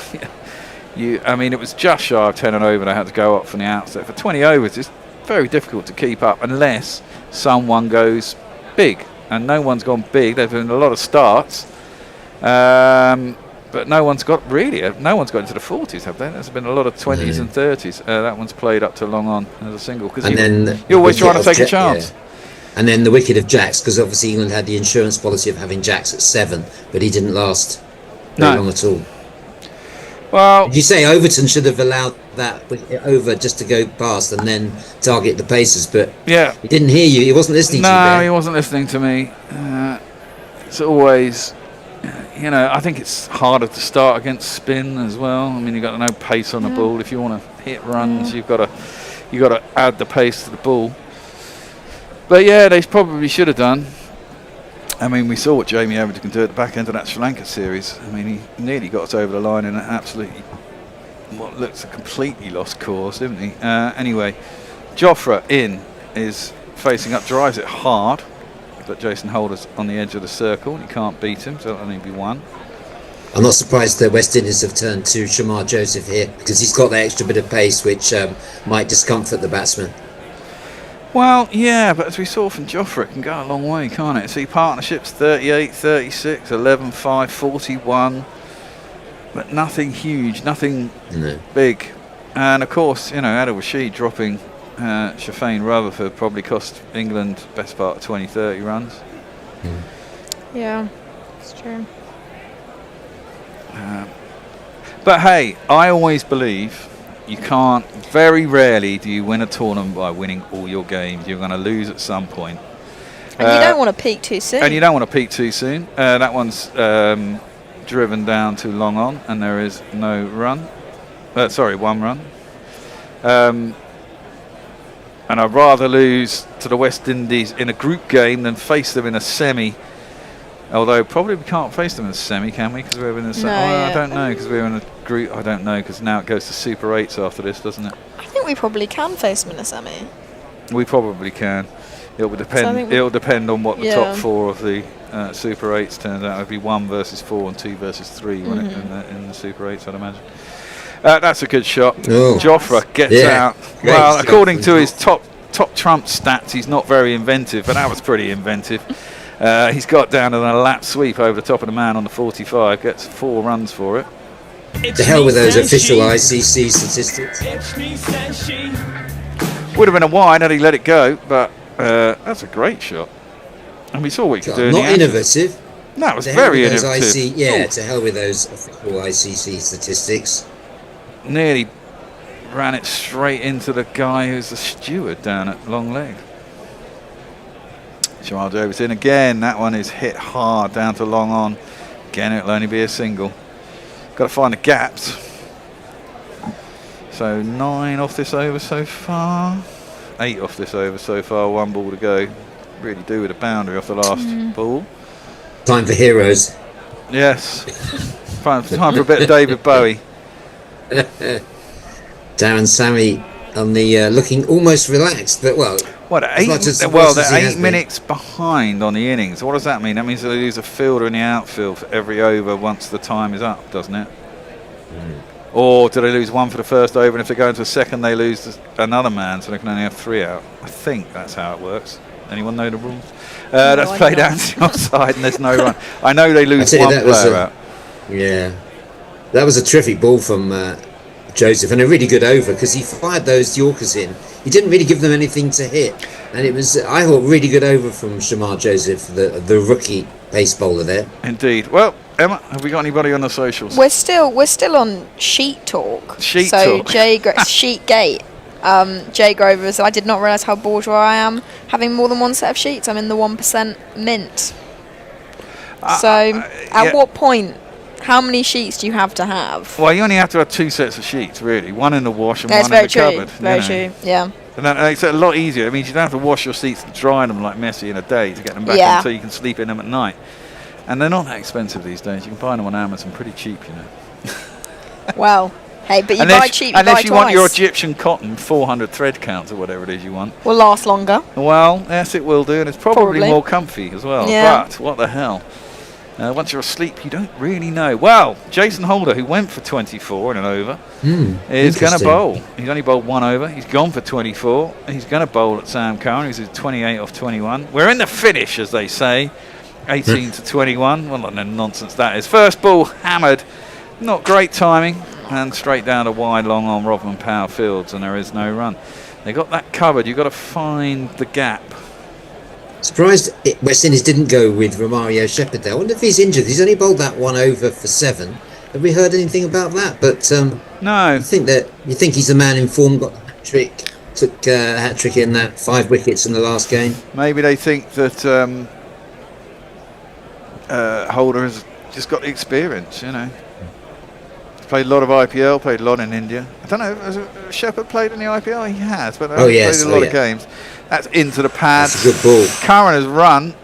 S13: I mean, it was just shy of 10 and over. They had to go up from the outset. For 20 overs, it's very difficult to keep up unless someone goes big. And no one's gone big. There's been a lot of starts. But no one's got into the 40s, have they? There's been a lot of 20s and 30s. That one's played up to long on as a single. Because you're always trying to take a chance.
S12: Yeah. And then the wicket of Jacks, because obviously England had the insurance policy of having Jacks at 7, but he didn't last very long at all.
S13: Well,
S12: you say Overton should have allowed that over just to go past and then target the paces, but he didn't hear you. He wasn't listening to you.
S13: No, he wasn't listening to me. It's always, I think it's harder to start against spin as well. I mean, you've got no pace on the ball. If you want to hit runs, you've got to add the pace to the ball. But yeah, they probably should have done. I mean, we saw what Jamie Overton can do at the back end of that Sri Lanka series. I mean, he nearly got us over the line in an absolutely, what looks a completely lost cause, didn't he? Anyway, Jofra is facing up, drives it hard, but Jason Holder's on the edge of the circle, and he can't beat him, so it'll only be one.
S12: I'm not surprised that West Indies have turned to Shamar Joseph here, because he's got that extra bit of pace which might discomfort the batsman.
S13: Well, yeah, but as we saw from Jofra, it can go a long way, can't it? See, partnerships 38, 36, 11, 5, 41, but nothing huge, nothing big. And of course, Adil Rashid dropping Shafane Rutherford probably cost England best part of 20, 30 runs.
S3: Yeah, it's true.
S13: But hey, I always believe you can't, very rarely do you win a tournament by winning all your games. You're going to lose at some point.
S3: And you don't want to peak too soon.
S13: That one's driven down to long on, and there is no run. 1 run. And I'd rather lose to the West Indies in a group game than face them in a semi. Although probably we can't face them in a semi, can we? Because we're in a semi. I don't know, because we're in a group. I don't know, because now it goes to Super 8s after this, doesn't it?
S3: I think we probably can face them in a semi.
S13: We probably can. It'll depend on what the top 4 of the Super 8s turns out. It'll be 1 versus 4 and 2 versus 3 when in the Super 8s, I'd imagine. That's a good shot. Jofra gets out. Well, according to his top trump stats, he's not very inventive, but that was pretty inventive. He's got down to a lap sweep over the top of the man on the 45, gets 4 runs for it.
S12: To hell with those official ICC statistics.
S13: Would have been a wide had he let it go, but that's a great shot. And we saw what he could do.
S12: Not innovative.
S13: No, it was very innovative.
S12: To hell with those official ICC statistics.
S13: Nearly ran it straight into the guy who's the steward down at long leg. Shamar Overton again. That one is hit hard down to long on. Again, it'll only be a single. Got to find the gaps. So 9 off this over so far. 8 off this over so far. 1 ball to go. Really do with a boundary off the last ball.
S12: Time for heroes.
S13: Yes. time for a bit of David Bowie.
S12: Darren Sammy on the looking almost relaxed, but
S13: they're 8 minutes behind on the innings. What does that mean? That means they lose a fielder in the outfield for every over once the time is up, doesn't it? Or do they lose 1 for the first over, and if they go into a second, they lose another man, so they can only have 3 out? I think that's how it works. Anyone know the rules? That's played out to the offside, and there's no run. I know they lose 1 player out.
S12: Yeah, that was a terrific ball from Joseph, and a really good over, because he fired those Yorkers in. He didn't really give them anything to hit, and it was, I thought, really good over from Shamar Joseph, the rookie pace bowler there.
S13: Indeed. Well, Emma, have we got anybody on the socials?
S3: We're still on sheet talk. Sheet
S13: talk.
S3: Sheet gate. Jay Grover said, I did not realise how bourgeois I am having more than 1 set of sheets. I'm in the 1% mint. At what point? How many sheets do you have to have?
S13: Well, you only have to have 2 sets of sheets, really. 1 in the wash and 1 in the cupboard.
S3: Very true, yeah.
S13: And that makes it a lot easier. It means you don't have to wash your sheets and dry them like Messi in a day to get them back in so you can sleep in them at night. And they're not that expensive these days. You can buy them on Amazon pretty cheap,
S3: Well, hey, but you buy cheap,
S13: unless you want your Egyptian cotton 400 thread counts or whatever it is you want.
S3: Will last longer.
S13: Well, yes, it will do, and it's probably more comfy as well.
S3: Yeah.
S13: But what the hell? Once you're asleep, you don't really know. Well, Jason Holder, who went for 24 in an over, is going to bowl. He's only bowled 1 over. He's gone for 24. He's going to bowl at Sam Curran, who's 28 off 21. We're in the finish, as they say. 18 to 21. Well, no nonsense that is. First ball hammered. Not great timing. And straight down to wide long on Rodman Power Fields, and there is no run. They got that covered. You've got to find the gap.
S12: Surprised West Indies didn't go with Romario Shepherd there. I wonder if he's injured. He's only bowled that 1 over for 7. Have we heard anything about that? But
S13: no.
S12: You think he's a man in form? Got a hat trick. Took a hat trick in that 5 wickets in the last game.
S13: Maybe they think that Holder has just got the experience. You know, he's played a lot of IPL. Played a lot in India. I don't know. Has Shepherd played in the IPL? He has, but played a lot of games. That's into the pads.
S12: That's a good ball.
S13: Curran has run.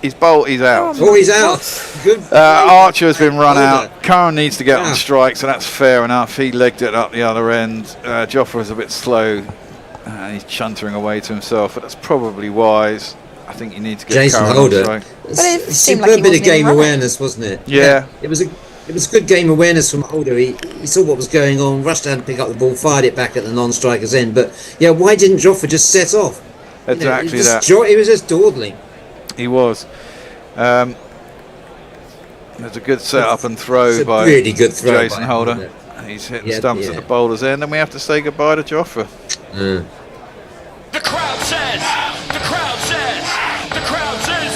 S13: He's bowled. He's out.
S12: Oh, he's out. Good.
S13: Archer has been run out. Curran needs to get on strike, so that's fair enough. He legged it up the other end. Jofra's a bit slow. He's chuntering away to himself, but that's probably wise. I think you need to get
S12: Jason
S13: Curran
S12: Holder.
S13: on strike.
S3: But it
S12: It's
S3: seemed
S12: a
S3: like he
S12: bit of
S3: wasn't
S12: game
S3: even running.
S12: awareness, wasn't it?
S13: Yeah.
S12: It was good game awareness from Holder. He saw what was going on, rushed down to pick up the ball, fired it back at the non-striker's end. But yeah, why didn't Jofra just set off?
S13: Exactly that.
S12: He was just dawdling.
S13: He was. There's a good set-up and throw by
S12: really good throw
S13: Jason
S12: by
S13: Holder.
S12: Holder.
S13: He's hitting stumps at the bowler's end, and we have to say goodbye to Jofra.
S1: The crowd says,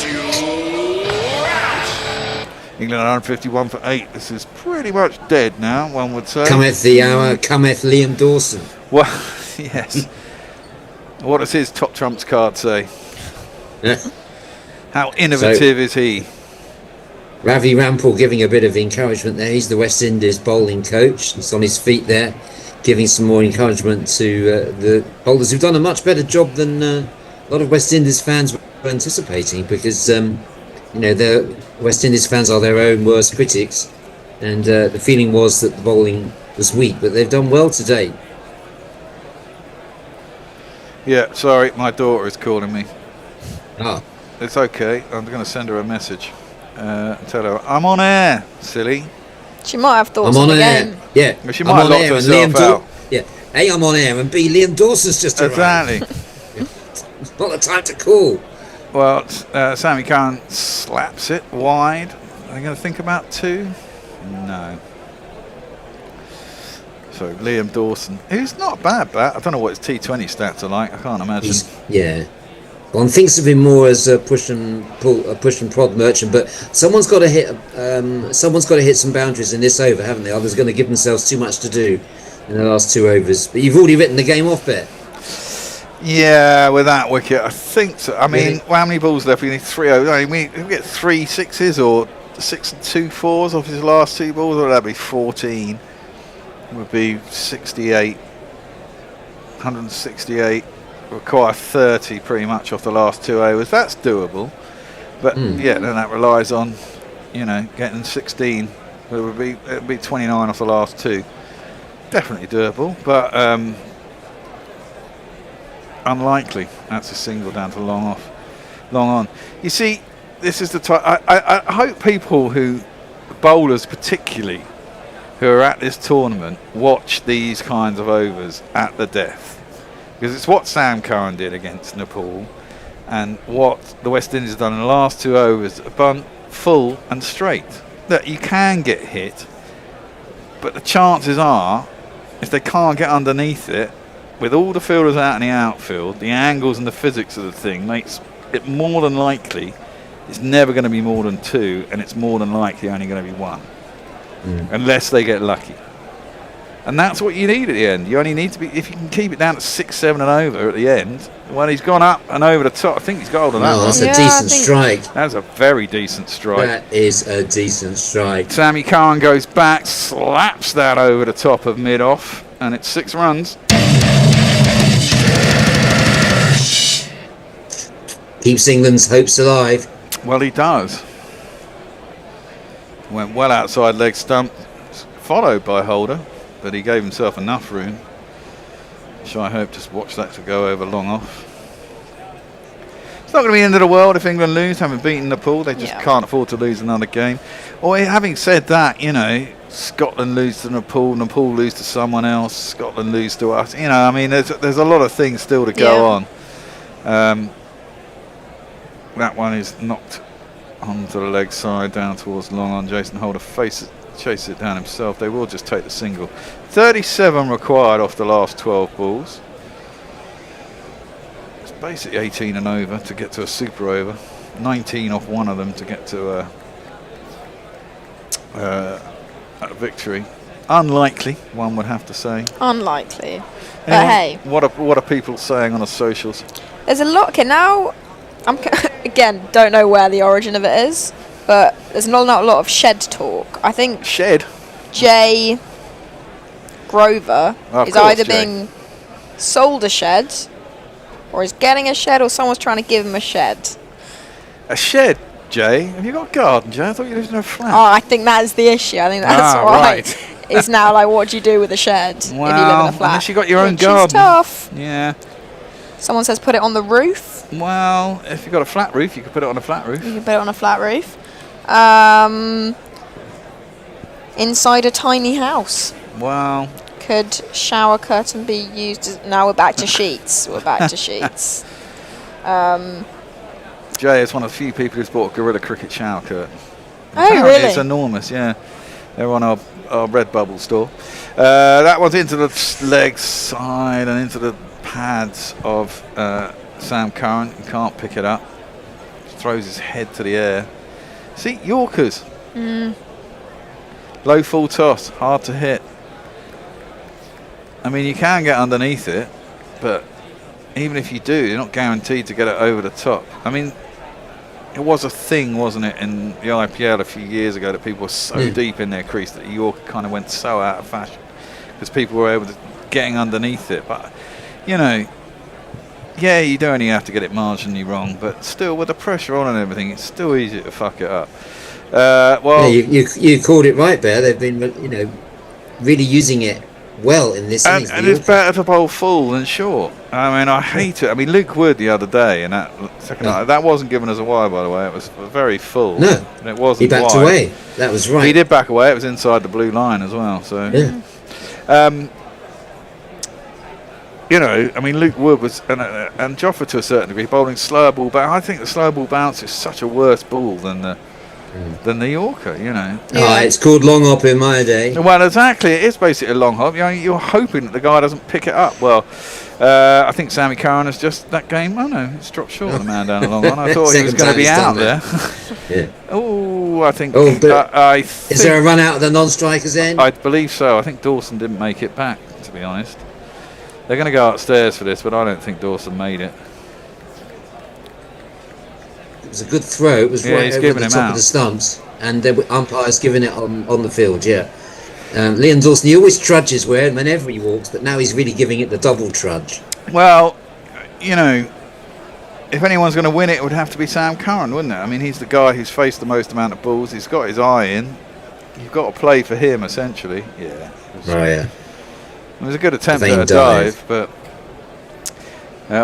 S1: you're out.
S13: England 151 for 8. This is pretty much dead now, one would say.
S12: Cometh the hour, cometh Liam Dawson.
S13: Well, yes. What does his top trumps card say? How innovative is he?
S12: Ravi Rampal giving a bit of encouragement there. He's the West Indies bowling coach. He's on his feet there, giving some more encouragement to the bowlers who've done a much better job than a lot of West Indies fans were anticipating, because the West Indies fans are their own worst critics, and the feeling was that the bowling was weak, but they've done well today.
S13: Yeah, sorry, my daughter is calling me.
S12: Ah.
S13: It's okay. I'm going to send her a message. Tell her I'm on air, silly.
S3: She might have thoughts
S12: I'm
S3: on
S12: on
S3: the
S12: air.
S3: game.
S12: Yeah,
S13: Well, she might have locked herself out.
S12: A, I'm on air, and B, Liam Dawson's just arrived.
S13: Exactly.
S12: It's not the time to call.
S13: Well, Sammy Curran slaps it wide. Are they going to think about 2? No. So Liam Dawson, who's not a bad bat. I don't know what his T20 stats are like. I can't imagine.
S12: One thinks of him more as a push and prod merchant, but someone's got to hit some boundaries in this over, haven't they? Others are going to give themselves too much to do in the last 2 overs. But you've already written the game off, Bet.
S13: Yeah, with that wicket, I think so. I mean, well, how many balls left? We need 3 overs. I mean, we get 3 sixes or 6 and 2 4s off his last 2 balls, or would that be 14? It would be 68, 168. Require 30 pretty much off the last 2 overs. That's doable, but then that relies on getting 16. It would be 29 off the last 2. Definitely doable, but unlikely. That's a single down to long on. You see, this is the time. I hope people bowlers particularly who are at this tournament watch these kinds of overs at the death. Because it's what Sam Curran did against Nepal, and what the West Indies have done in the last 2 overs, a bunt full and straight. That you can get hit, but the chances are, if they can't get underneath it, with all the fielders out in the outfield, the angles and the physics of the thing makes it more than likely it's never going to be more than 2, and it's more than likely only going to be 1, unless they get lucky. And that's what you need at the end. You only need to be, if you can keep it down to 6, 7 and over at the end. Well, he's gone up and over the top. I think he's got hold of that.
S12: That's a decent strike.
S13: That's a very decent strike.
S12: That is a decent strike.
S13: Sammy Curran goes back, slaps that over the top of mid-off, and it's 6 runs.
S12: Keeps England's hopes alive.
S13: Well, he does. Went well outside leg stump, followed by Holder. But he gave himself enough room, which I hope just watch that to go over long off. It's not going to be the end of the world if England lose, having beaten Nepal. They just can't afford to lose another game. Or having said that, you know, Scotland lose to Nepal, Nepal lose to someone else, Scotland lose to us. You know, I mean, there's a lot of things still to go on. That one is knocked onto the leg side, down towards long on. Jason Holder chases it down himself. They will just take the single. 37 required off the last 12 balls. It's basically 18 and over to get to a super over. 19 off one of them to get to a victory. Unlikely, one would have to say.
S3: Unlikely. But hey.
S13: What are people saying on the socials?
S3: There's a lot. Okay, now, again, don't know where the origin of it is, but there's not a lot of shed talk. I think Jay Grover is either being sold a shed, or is getting a shed, or someone's trying to give him a shed.
S13: A shed, Jay? Have you got a garden, Jay? I thought you lived in a flat.
S3: Oh, I think that is the issue. I think that's why. Right. It's now like, what do you do with a shed if you live in a flat?
S13: Unless you got your own
S3: Which
S13: garden.
S3: is tough.
S13: Yeah.
S3: Someone says put it on the roof.
S13: Well, if you've got a flat roof, you can put it on a flat roof.
S3: You can put it on a flat roof. Inside a tiny house.
S13: Well.
S3: Could shower curtain be used? Now we're back to sheets. We're back to sheets.
S13: Jay is one of the few people who's bought a Gorilla Cricket shower curtain.
S3: Oh, really?
S13: It's enormous, yeah. They're on our Redbubble store. That one's into the leg side and into the pads of Sam Curran. He can't pick it up. Throws his head to the air. See, Yorkers. Low full toss, hard to hit. I mean, you can get underneath it, but even if you do, you're not guaranteed to get it over the top. I mean, it was a thing, wasn't it, in the IPL a few years ago that people were so deep in their crease that Yorker kind of went so out of fashion because people were able to getting underneath it. But, you know, yeah, you do only have to get it marginally wrong, but still, with the pressure on and everything, it's still easy to fuck it up. Well,
S12: yeah, you called it right there. They've been, you know, really using it well in this innings.
S13: And it's better to bowl full than short. I mean, I hate it. I mean, Luke Wood the other day in that second night, that wasn't given as a wide, by the way. It was very full.
S12: No,
S13: and it wasn't.
S12: He backed
S13: wide.
S12: away. That was right.
S13: He did back away. It was inside the blue line as well. So, you know, I mean, Luke Wood was and Joffa to a certain degree bowling slower ball bounce. I think the slow ball bounce is such a worse ball than the Yorker, you know.
S12: Oh, it's called long hop in my day.
S13: Well, exactly. It is basically a long hop. You know, you're hoping that the guy doesn't pick it up. Well, I think Sammy Curran has just that game. Oh no, it's dropped short of the man down the long one. I thought he was going to be out there.
S12: Yeah.
S13: Oh, I think.
S12: Oh, but is there a run out of the non-strikers end?
S13: I believe so. I think Dawson didn't make it back, to be honest. They're going to go upstairs for this, but I don't think Dawson made it.
S12: It was a good throw. It was right over the top of the stumps, and the umpire's giving it on the field. Yeah, Liam Dawson. He always trudges whenever he walks, but now he's really giving it the double trudge.
S13: Well, you know, if anyone's going to win it, it would have to be Sam Curran, wouldn't it? I mean, he's the guy who's faced the most amount of balls. He's got his eye in. You've got to play for him, essentially. Yeah.
S12: Yeah.
S13: It was a good attempt at a dive, but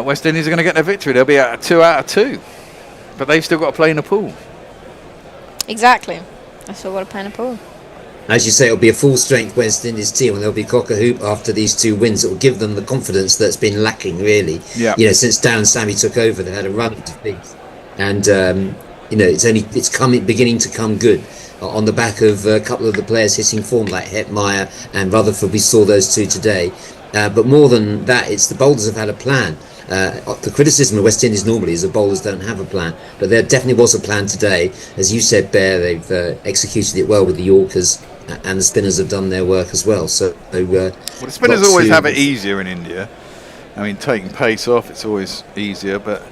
S13: West Indies are going to get their victory. They'll be at 2 out of 2. But they've still got to play Nepal.
S3: Exactly. They've still got to play Nepal.
S12: As you say, it'll be a full-strength West Indies team, and they'll be cock-a-hoop after these 2 wins. It will give them the confidence that's been lacking, really.
S13: Yeah.
S12: You know, since Darren Sammy took over, they had a run of defeats, and you know, it's beginning to come good on the back of a couple of the players hitting form like Hetmyer and Rutherford. We saw those 2 today, but more than that, it's the bowlers have had a plan. The criticism of West Indies normally is the bowlers don't have a plan, but there definitely was a plan today. As you said, Bear, they've executed it well with the Yorkers, and the spinners have done their work as well. So,
S13: the spinners always have it easier in India. I mean, taking pace off, it's always easier, but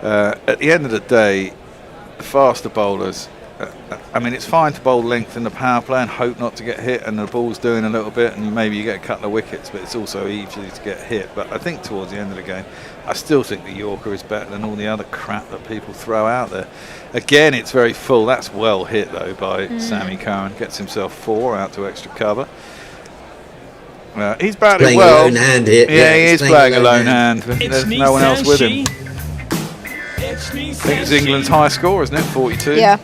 S13: at the end of the day, the faster bowlers. I mean, it's fine to bowl length in the power play and hope not to get hit, and the ball's doing a little bit, and maybe you get a couple of wickets, but it's also easy to get hit. But I think towards the end of the game, I still think the Yorker is better than all the other crap that people throw out there. Again, it's very full. That's well hit, though, by Sammy Curran. Gets himself 4 out to extra cover. He's batting well.
S12: A lone hand here.
S13: Yeah, he is playing a lone hand. There's no one else with him. think it's England's high score, isn't it? 42.
S3: Yeah.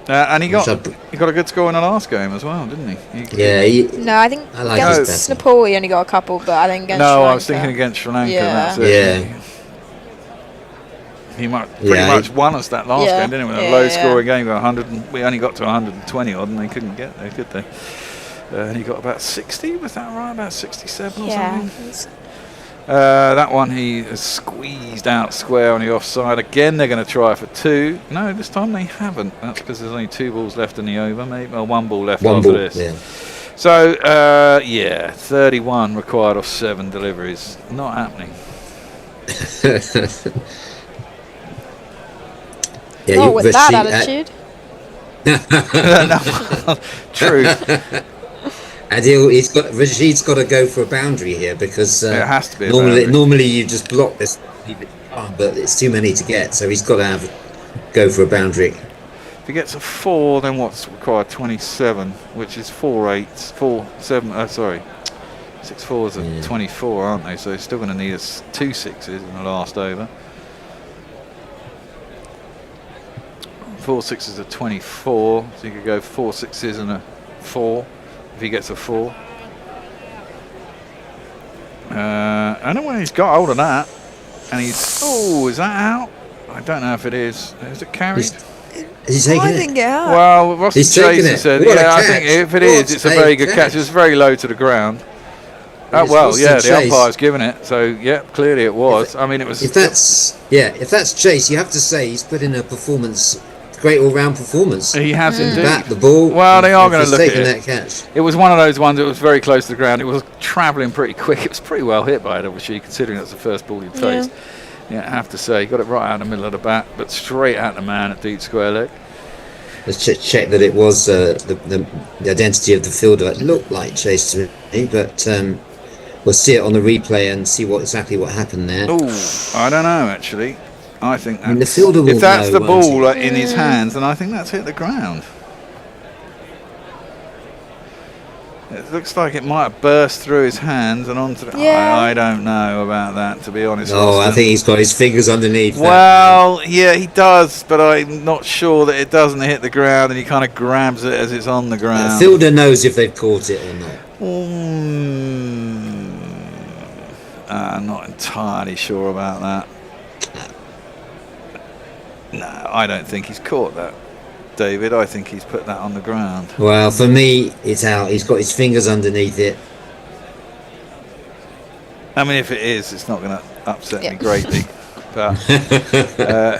S13: And he got a good score in the last game as well, didn't he?
S3: No, I think against Nepal he only got a couple, but I think against Sri Lanka.
S13: I was thinking against Sri Lanka.
S3: Yeah.
S13: That's it. He pretty much won us that last game, didn't he? With a low-scoring game, 100. We only got to 120 odd, and they couldn't get there, could they? And he got about 60. Was that right? About 67 or something. That one he has squeezed out square on the offside. Again, they're going to try for 2. No, this time they haven't. That's because there's only 2 balls left in the over, maybe. Well, 1 ball left after this. Yeah. So, 31 required off 7 deliveries. Not happening.
S3: Not with that attitude.
S13: No, true.
S12: And Rashid's got to go for a boundary here because
S13: it has to be
S12: normally you just block this, but it's too many to get, so he's got to go for a boundary.
S13: If he gets a 4, then what's required? 27, which is 4 8s, 4 7. Sorry, 6 4s are 24, aren't they? So he's still going to need us 2 6s in the last over. 4 6s are 24, so you could go 4 6s and a 4 if he gets a 4. I don't know when he's got hold of that, and he's is that out? I don't know if it is. Is it carried?
S12: He's taking
S3: I think yeah.
S13: Well, Ross Chase said, I think if it is, it's a very good catch. It's very low to the ground. The umpire's given it, so clearly it was. I mean, it was.
S12: If that's Chase, you have to say he's put in a performance. Great all-round performance.
S13: He has indeed.
S12: Bat the ball.
S13: Well, they are going to look at it.
S12: That catch.
S13: It was one of those ones that was very close to the ground. It was travelling pretty quick. It was pretty well hit by it, obviously, considering that's the first ball he faced. Yeah, I have to say, he got it right out in the middle of the bat, but straight at the man at deep square leg.
S12: Let's check that it was the identity of the fielder. It looked like Chase to me, but we'll see it on the replay and see exactly what happened there.
S13: Oh, I don't know actually. I think that's,
S12: the fielder will
S13: if that's
S12: know,
S13: the ball in his hands, then I think that's hit the ground. It looks like it might have burst through his hands and onto the... I don't know about that, to be honest.
S12: I think he's got his fingers underneath.
S13: Well, yeah, he does, but I'm not sure that it doesn't hit the ground, and he kind of grabs it as it's on the ground.
S12: The fielder knows if they've caught it or not.
S13: I'm not entirely sure about that. No, I don't think he's caught that, David. I think he's put that on the ground.
S12: Well, for me, it's out. He's got his fingers underneath it.
S13: I mean, if it is, it's not going to upset me greatly. But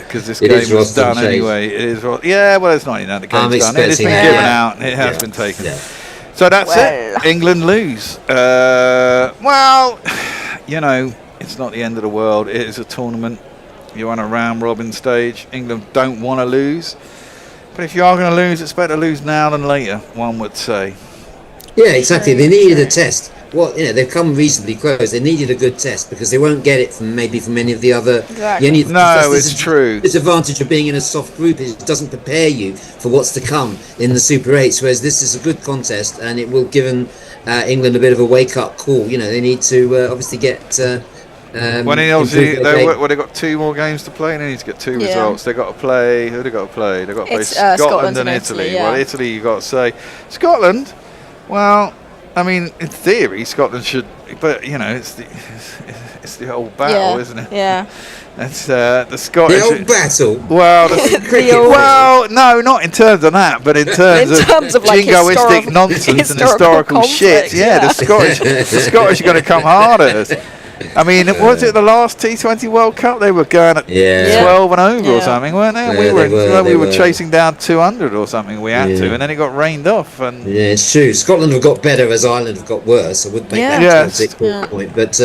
S13: because this game is done anyway. It is. Yeah, well, it's not even the game's done. It's been given out. It has been taken. Yeah. So that's it. England lose. Well, you know, it's not the end of the world. It is a tournament. You're on a round-robin stage. England don't want to lose. But if you are going to lose, it's better to lose now than later, one would say.
S12: Yeah, exactly. They needed a test. Well, they've come reasonably close. They needed a good test because they won't get it from any of the other.
S3: Exactly.
S13: It's true.
S12: The disadvantage of being in a soft group is it doesn't prepare you for what's to come in the Super 8s, whereas this is a good contest and it will give England a bit of a wake-up call. They need to obviously get...
S13: they've got 2 more games to play and they need to get 2 results. They've got to play. Who they got to play? They've got to play Scotland and Italy. Well, Italy, you've got to say Scotland. Well, I mean, in theory, Scotland should, but it's the old battle, isn't it?
S3: Yeah.
S13: It's the Scottish.
S12: The old battle.
S13: Well, well, no, not in terms of that, but in terms of like jingoistic nonsense and historical shit. Yeah, the Scottish are going to come hard at us. I mean, was it the last T20 World Cup? They were going at 12 and over or something, weren't they? We were chasing down 200 or something. We had to, and then it got rained off. And
S12: it's true. Scotland have got better as Ireland have got worse. I would make that point. But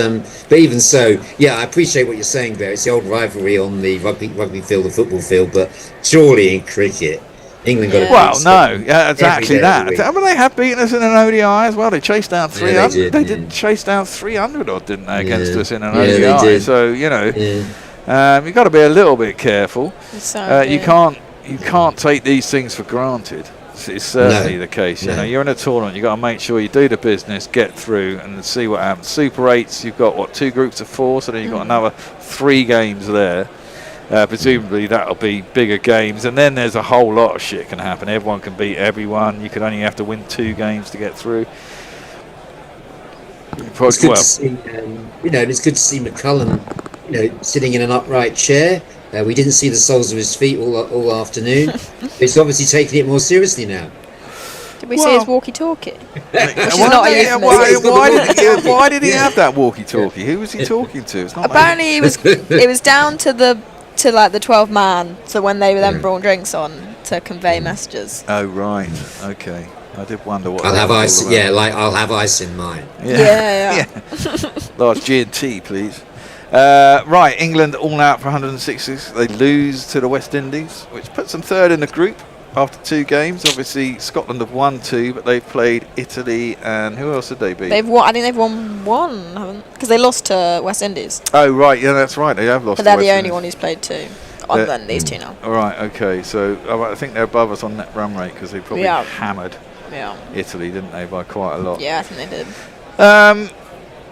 S12: even so, I appreciate what you're saying there. It's the old rivalry on the rugby field, the football field, but surely in cricket, England got
S13: exactly that. I mean, they have beaten us in an ODI as well. They chased down 300. They did chase down 300 odd, didn't they, against us in an ODI? So you've got to be a little bit careful. You can't take these things for granted. It's certainly the case. You're in a tournament. You've got to make sure you do the business, get through, and see what happens. Super 8s, you've got 2 groups of 4, so then you've got another 3 games there. Presumably that'll be bigger games, and then there's a whole lot of shit can happen. Everyone can beat everyone. You can only have to win 2 games to get through.
S12: It's good to see, it's good to see McCullum, sitting in an upright chair. We didn't see the soles of his feet all afternoon. He's obviously taking it more seriously now.
S3: Did we see his walkie-talkie?
S13: Why did he have that walkie-talkie? Who was he talking to? It's not
S3: Apparently, it was down to the 12 man. So when they were then brought drinks on to convey messages.
S13: Oh right, okay. I did wonder what.
S12: I'll have ice. Yeah, I'll have ice in mine.
S3: Yeah.
S13: Large G&T, please. Right, England all out for 160s. They lose to the West Indies, which puts them 3rd in the group after 2 games. Obviously, Scotland have won 2, but they've played Italy and who else did they beat?
S3: I think they've won 1, haven't? Because they lost to West Indies.
S13: Oh right, yeah, that's right. They have lost.
S3: But they're the only one who's played 2. Other than these 2 now.
S13: All right, okay. So I think they're above us on net run rate because they probably hammered Italy, didn't they, by quite a lot?
S3: Yeah, I think they did.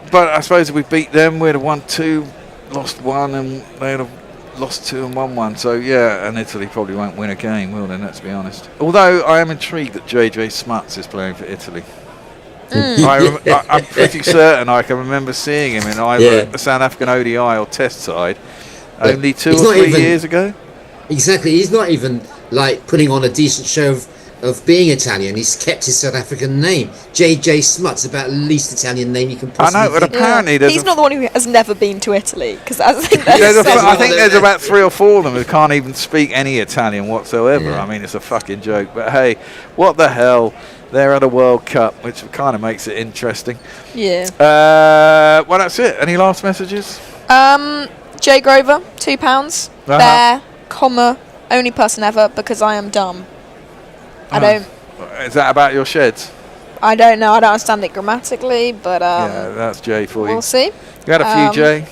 S13: But I suppose if we beat them, we'd have won 2, lost 1, and they'd have lost 2 and won 1. So yeah, and Italy probably won't win a game, will they? Let's be honest. Although I am intrigued that JJ Smuts is playing for Italy. I'm pretty certain I can remember seeing him in either the South African ODI or Test side only 2 or 3 years ago.
S12: Exactly, he's not even putting on a decent show of being Italian. He's kept his South African name. JJ Smuts, about the least Italian name you can possibly.
S13: I know, but apparently
S3: he's not the one who has never been to Italy, because I think
S13: there's about 3 or 4 of them who can't even speak any Italian whatsoever.
S12: Yeah.
S13: I mean, it's a fucking joke. But hey, what the hell? They're at a World Cup, which kind of makes it interesting.
S3: Yeah.
S13: Well, that's it. Any last messages?
S3: Jay Grover, £2. Bear, only person ever because I am dumb. I don't.
S13: Is that about your sheds?
S3: I don't know. I don't understand it grammatically, but
S13: yeah, that's Jay for you.
S3: We'll see.
S13: You had a few, Jay.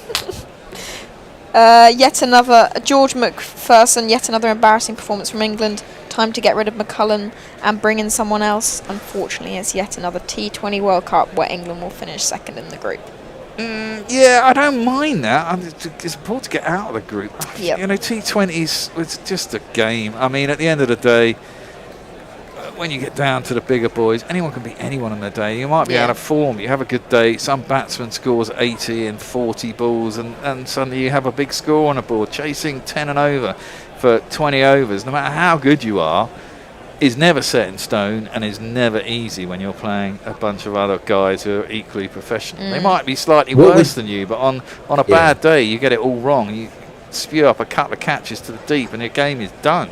S3: Yet another George McPherson. Yet another embarrassing performance from England. Time to get rid of McCullum and bring in someone else. Unfortunately, it's yet another T20 World Cup where England will finish 2nd in the group.
S13: Yeah, I don't mind that. It's important to get out of the group.
S3: Yep.
S13: T20s, it's just a game. I mean, at the end of the day, when you get down to the bigger boys, anyone can beat anyone on their day. You might be out of form. You have a good day. Some batsman scores 80 and 40 balls, and suddenly you have a big score on the board. Chasing 10 and over for 20 overs, no matter how good you are, is never set in stone and is never easy when you're playing a bunch of other guys who are equally professional. They might be slightly worse than you, but on a bad day, you get it all wrong. You spew up a couple of catches to the deep, and your game is done.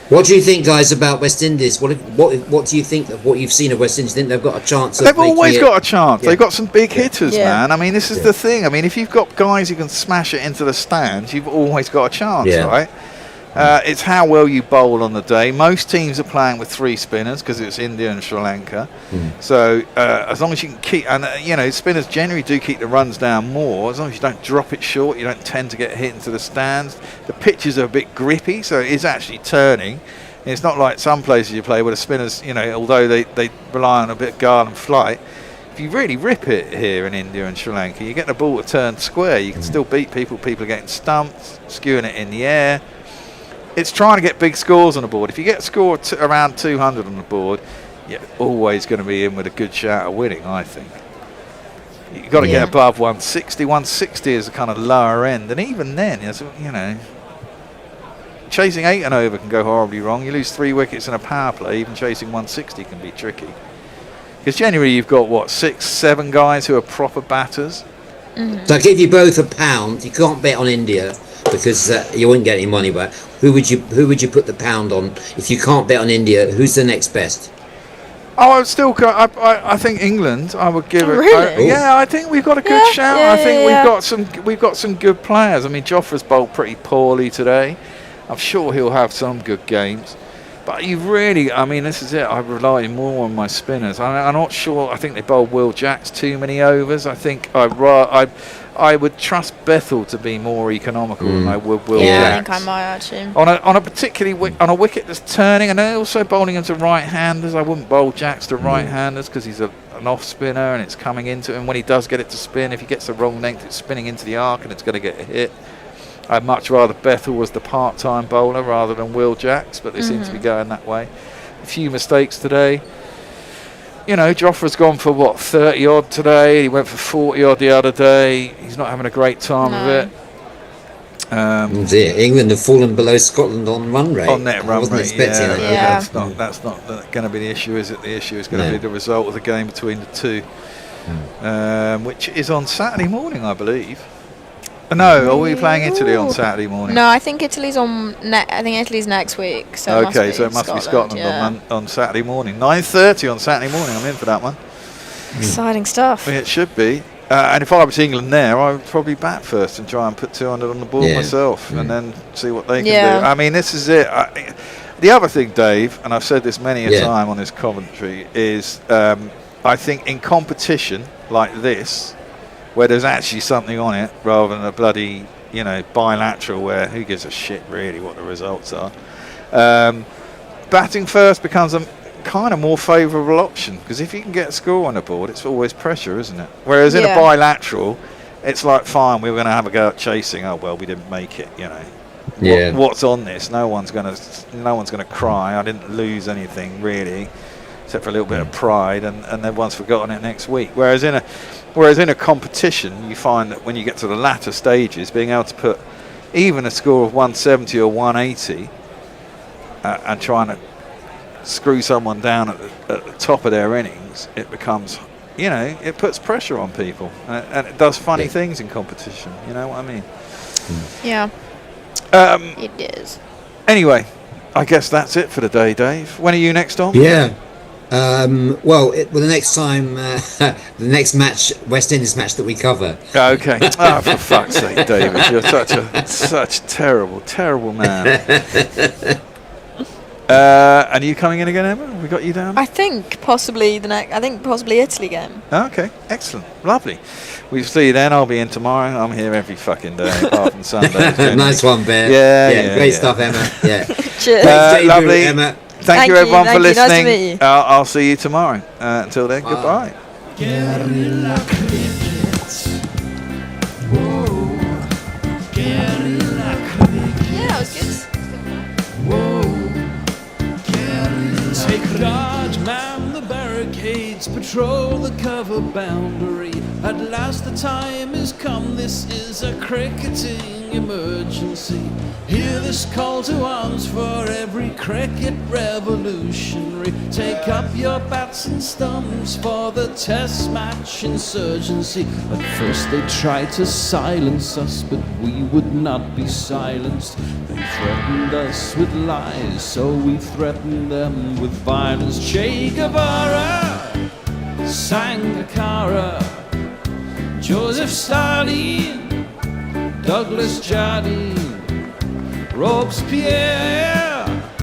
S12: What do you think, guys, about West Indies? What do you think of what you've seen of West Indies? Do you think they've got a chance?
S13: They've always got a chance. They've got some big hitters, man. I mean, this is the thing. I mean, if you've got guys who can smash it into the stands, you've always got a chance, right? It's how well you bowl on the day. Most teams are playing with 3 spinners because it's India and Sri Lanka. So as long as you can keep, and spinners generally do keep the runs down more. As long as you don't drop it short, you don't tend to get hit into the stands. The pitches are a bit grippy, so it is actually turning. And it's not like some places you play where the spinners, although they rely on a bit of guard and flight. If you really rip it here in India and Sri Lanka, you get the ball to turn square. You can still beat people. People are getting stumped, skewing it in the air. It's trying to get big scores on the board. If you get a score around 200 on the board, you're always going to be in with a good shout of winning, I think. You've got to get above 160. 160 is a kind of lower end. And even then, chasing 8 and over can go horribly wrong. You lose 3 wickets in a power play, even chasing 160 can be tricky. Because generally you've got, 6, 7 guys who are proper batters.
S12: So I give you both £1. You can't bet on India because you wouldn't get any money back. Who would you put the £1 on if you can't bet on India? Who's the next best?
S13: Oh, I would still go. I think England. I would give it.
S3: Really?
S13: I think we've got a good shout. I think we've got some good players. I mean, Jofra's bowled pretty poorly today. I'm sure he'll have some good games. But you really, this is it. I rely more on my spinners. I'm not sure. I think they bowled Will Jacks too many overs. I think I would trust Bethel to be more economical than I would Will Jacks.
S3: Yeah, I think I might actually.
S13: On a particularly on a wicket that's turning, and they're also bowling into right-handers. I wouldn't bowl Jacks to right-handers because he's an off spinner and it's coming into him. When he does get it to spin, if he gets the wrong length, it's spinning into the arc and it's going to get hit. I'd much rather Bethel was the part-time bowler rather than Will Jacks, but they seem to be going that way. A few mistakes today. You know, Joffre's gone for, 30-odd today. He went for 40-odd the other day. He's not having a great time of it.
S12: England have fallen below Scotland on run rate.
S13: On net run rate,
S12: expecting that.
S13: That's not going to be the issue, is it? The issue is going to be the result of the game between the two, which is on Saturday morning, I believe. No, are we playing Italy on Saturday morning?
S3: No, I think Italy's I think Italy's next week. So
S13: it must be Scotland on Saturday morning, 9:30 on Saturday morning. I'm in for that one.
S3: Exciting stuff.
S13: It should be. And if I was England there, I would probably bat first and try and put 200 on the board myself, and then see what they can do. I mean, this is it. The other thing, Dave, and I've said this many a time on this commentary, is I think in competition like this, where there's actually something on it, rather than a bloody, bilateral where who gives a shit really what the results are, batting first becomes a kind of more favourable option, because if you can get a score on the board, it's always pressure, isn't it? Whereas in a bilateral, it's like, fine, we were going to have a go at chasing. Oh well, we didn't make it. What's on this? No one's going to cry. I didn't lose anything really, except for a little bit of pride, and everyone's forgotten it next week. Whereas in a competition, you find that when you get to the latter stages, being able to put even a score of 170 or 180 and trying to screw someone down at the top of their innings, it becomes, it puts pressure on people, and it does funny things in competition. You know what I mean?
S3: Yeah. It is.
S13: Anyway, I guess that's it for the day, Dave. When are you next on?
S12: Yeah. The next time, the next match, West Indies match that we cover.
S13: Okay. Oh, for fuck's sake, David, you're such a terrible man. And are you coming in again, Emma? We got you down?
S3: I think possibly Italy game.
S13: Okay, excellent, lovely. We'll see you then. I'll be in tomorrow. I'm here every fucking day apart from Sundays.
S12: Nice one, Bear.
S13: Yeah,
S12: great stuff, Emma. Yeah.
S3: Cheers.
S13: Lovely,
S12: Emma.
S13: Thank you everyone for listening.
S3: Nice to meet you.
S13: I'll see you tomorrow. Until then, goodbye.
S2: Guerrilla cricket. Whoa. Guerrilla cricket.
S3: Yeah, that was good.
S2: Whoa. Guerrilla. Take guard, man the barricades, patrol the cover boundary. At last the time has come, this is a cricketing emergency. Hear this call to arms for every cricket revolutionary. Take up your bats and stumps for the test match insurgency. At first they tried to silence us, but we would not be silenced. They threatened us with lies, so we threatened them with violence. Che Guevara, Sangakkara, Joseph Stalin, Douglas Jardine, Robespierre,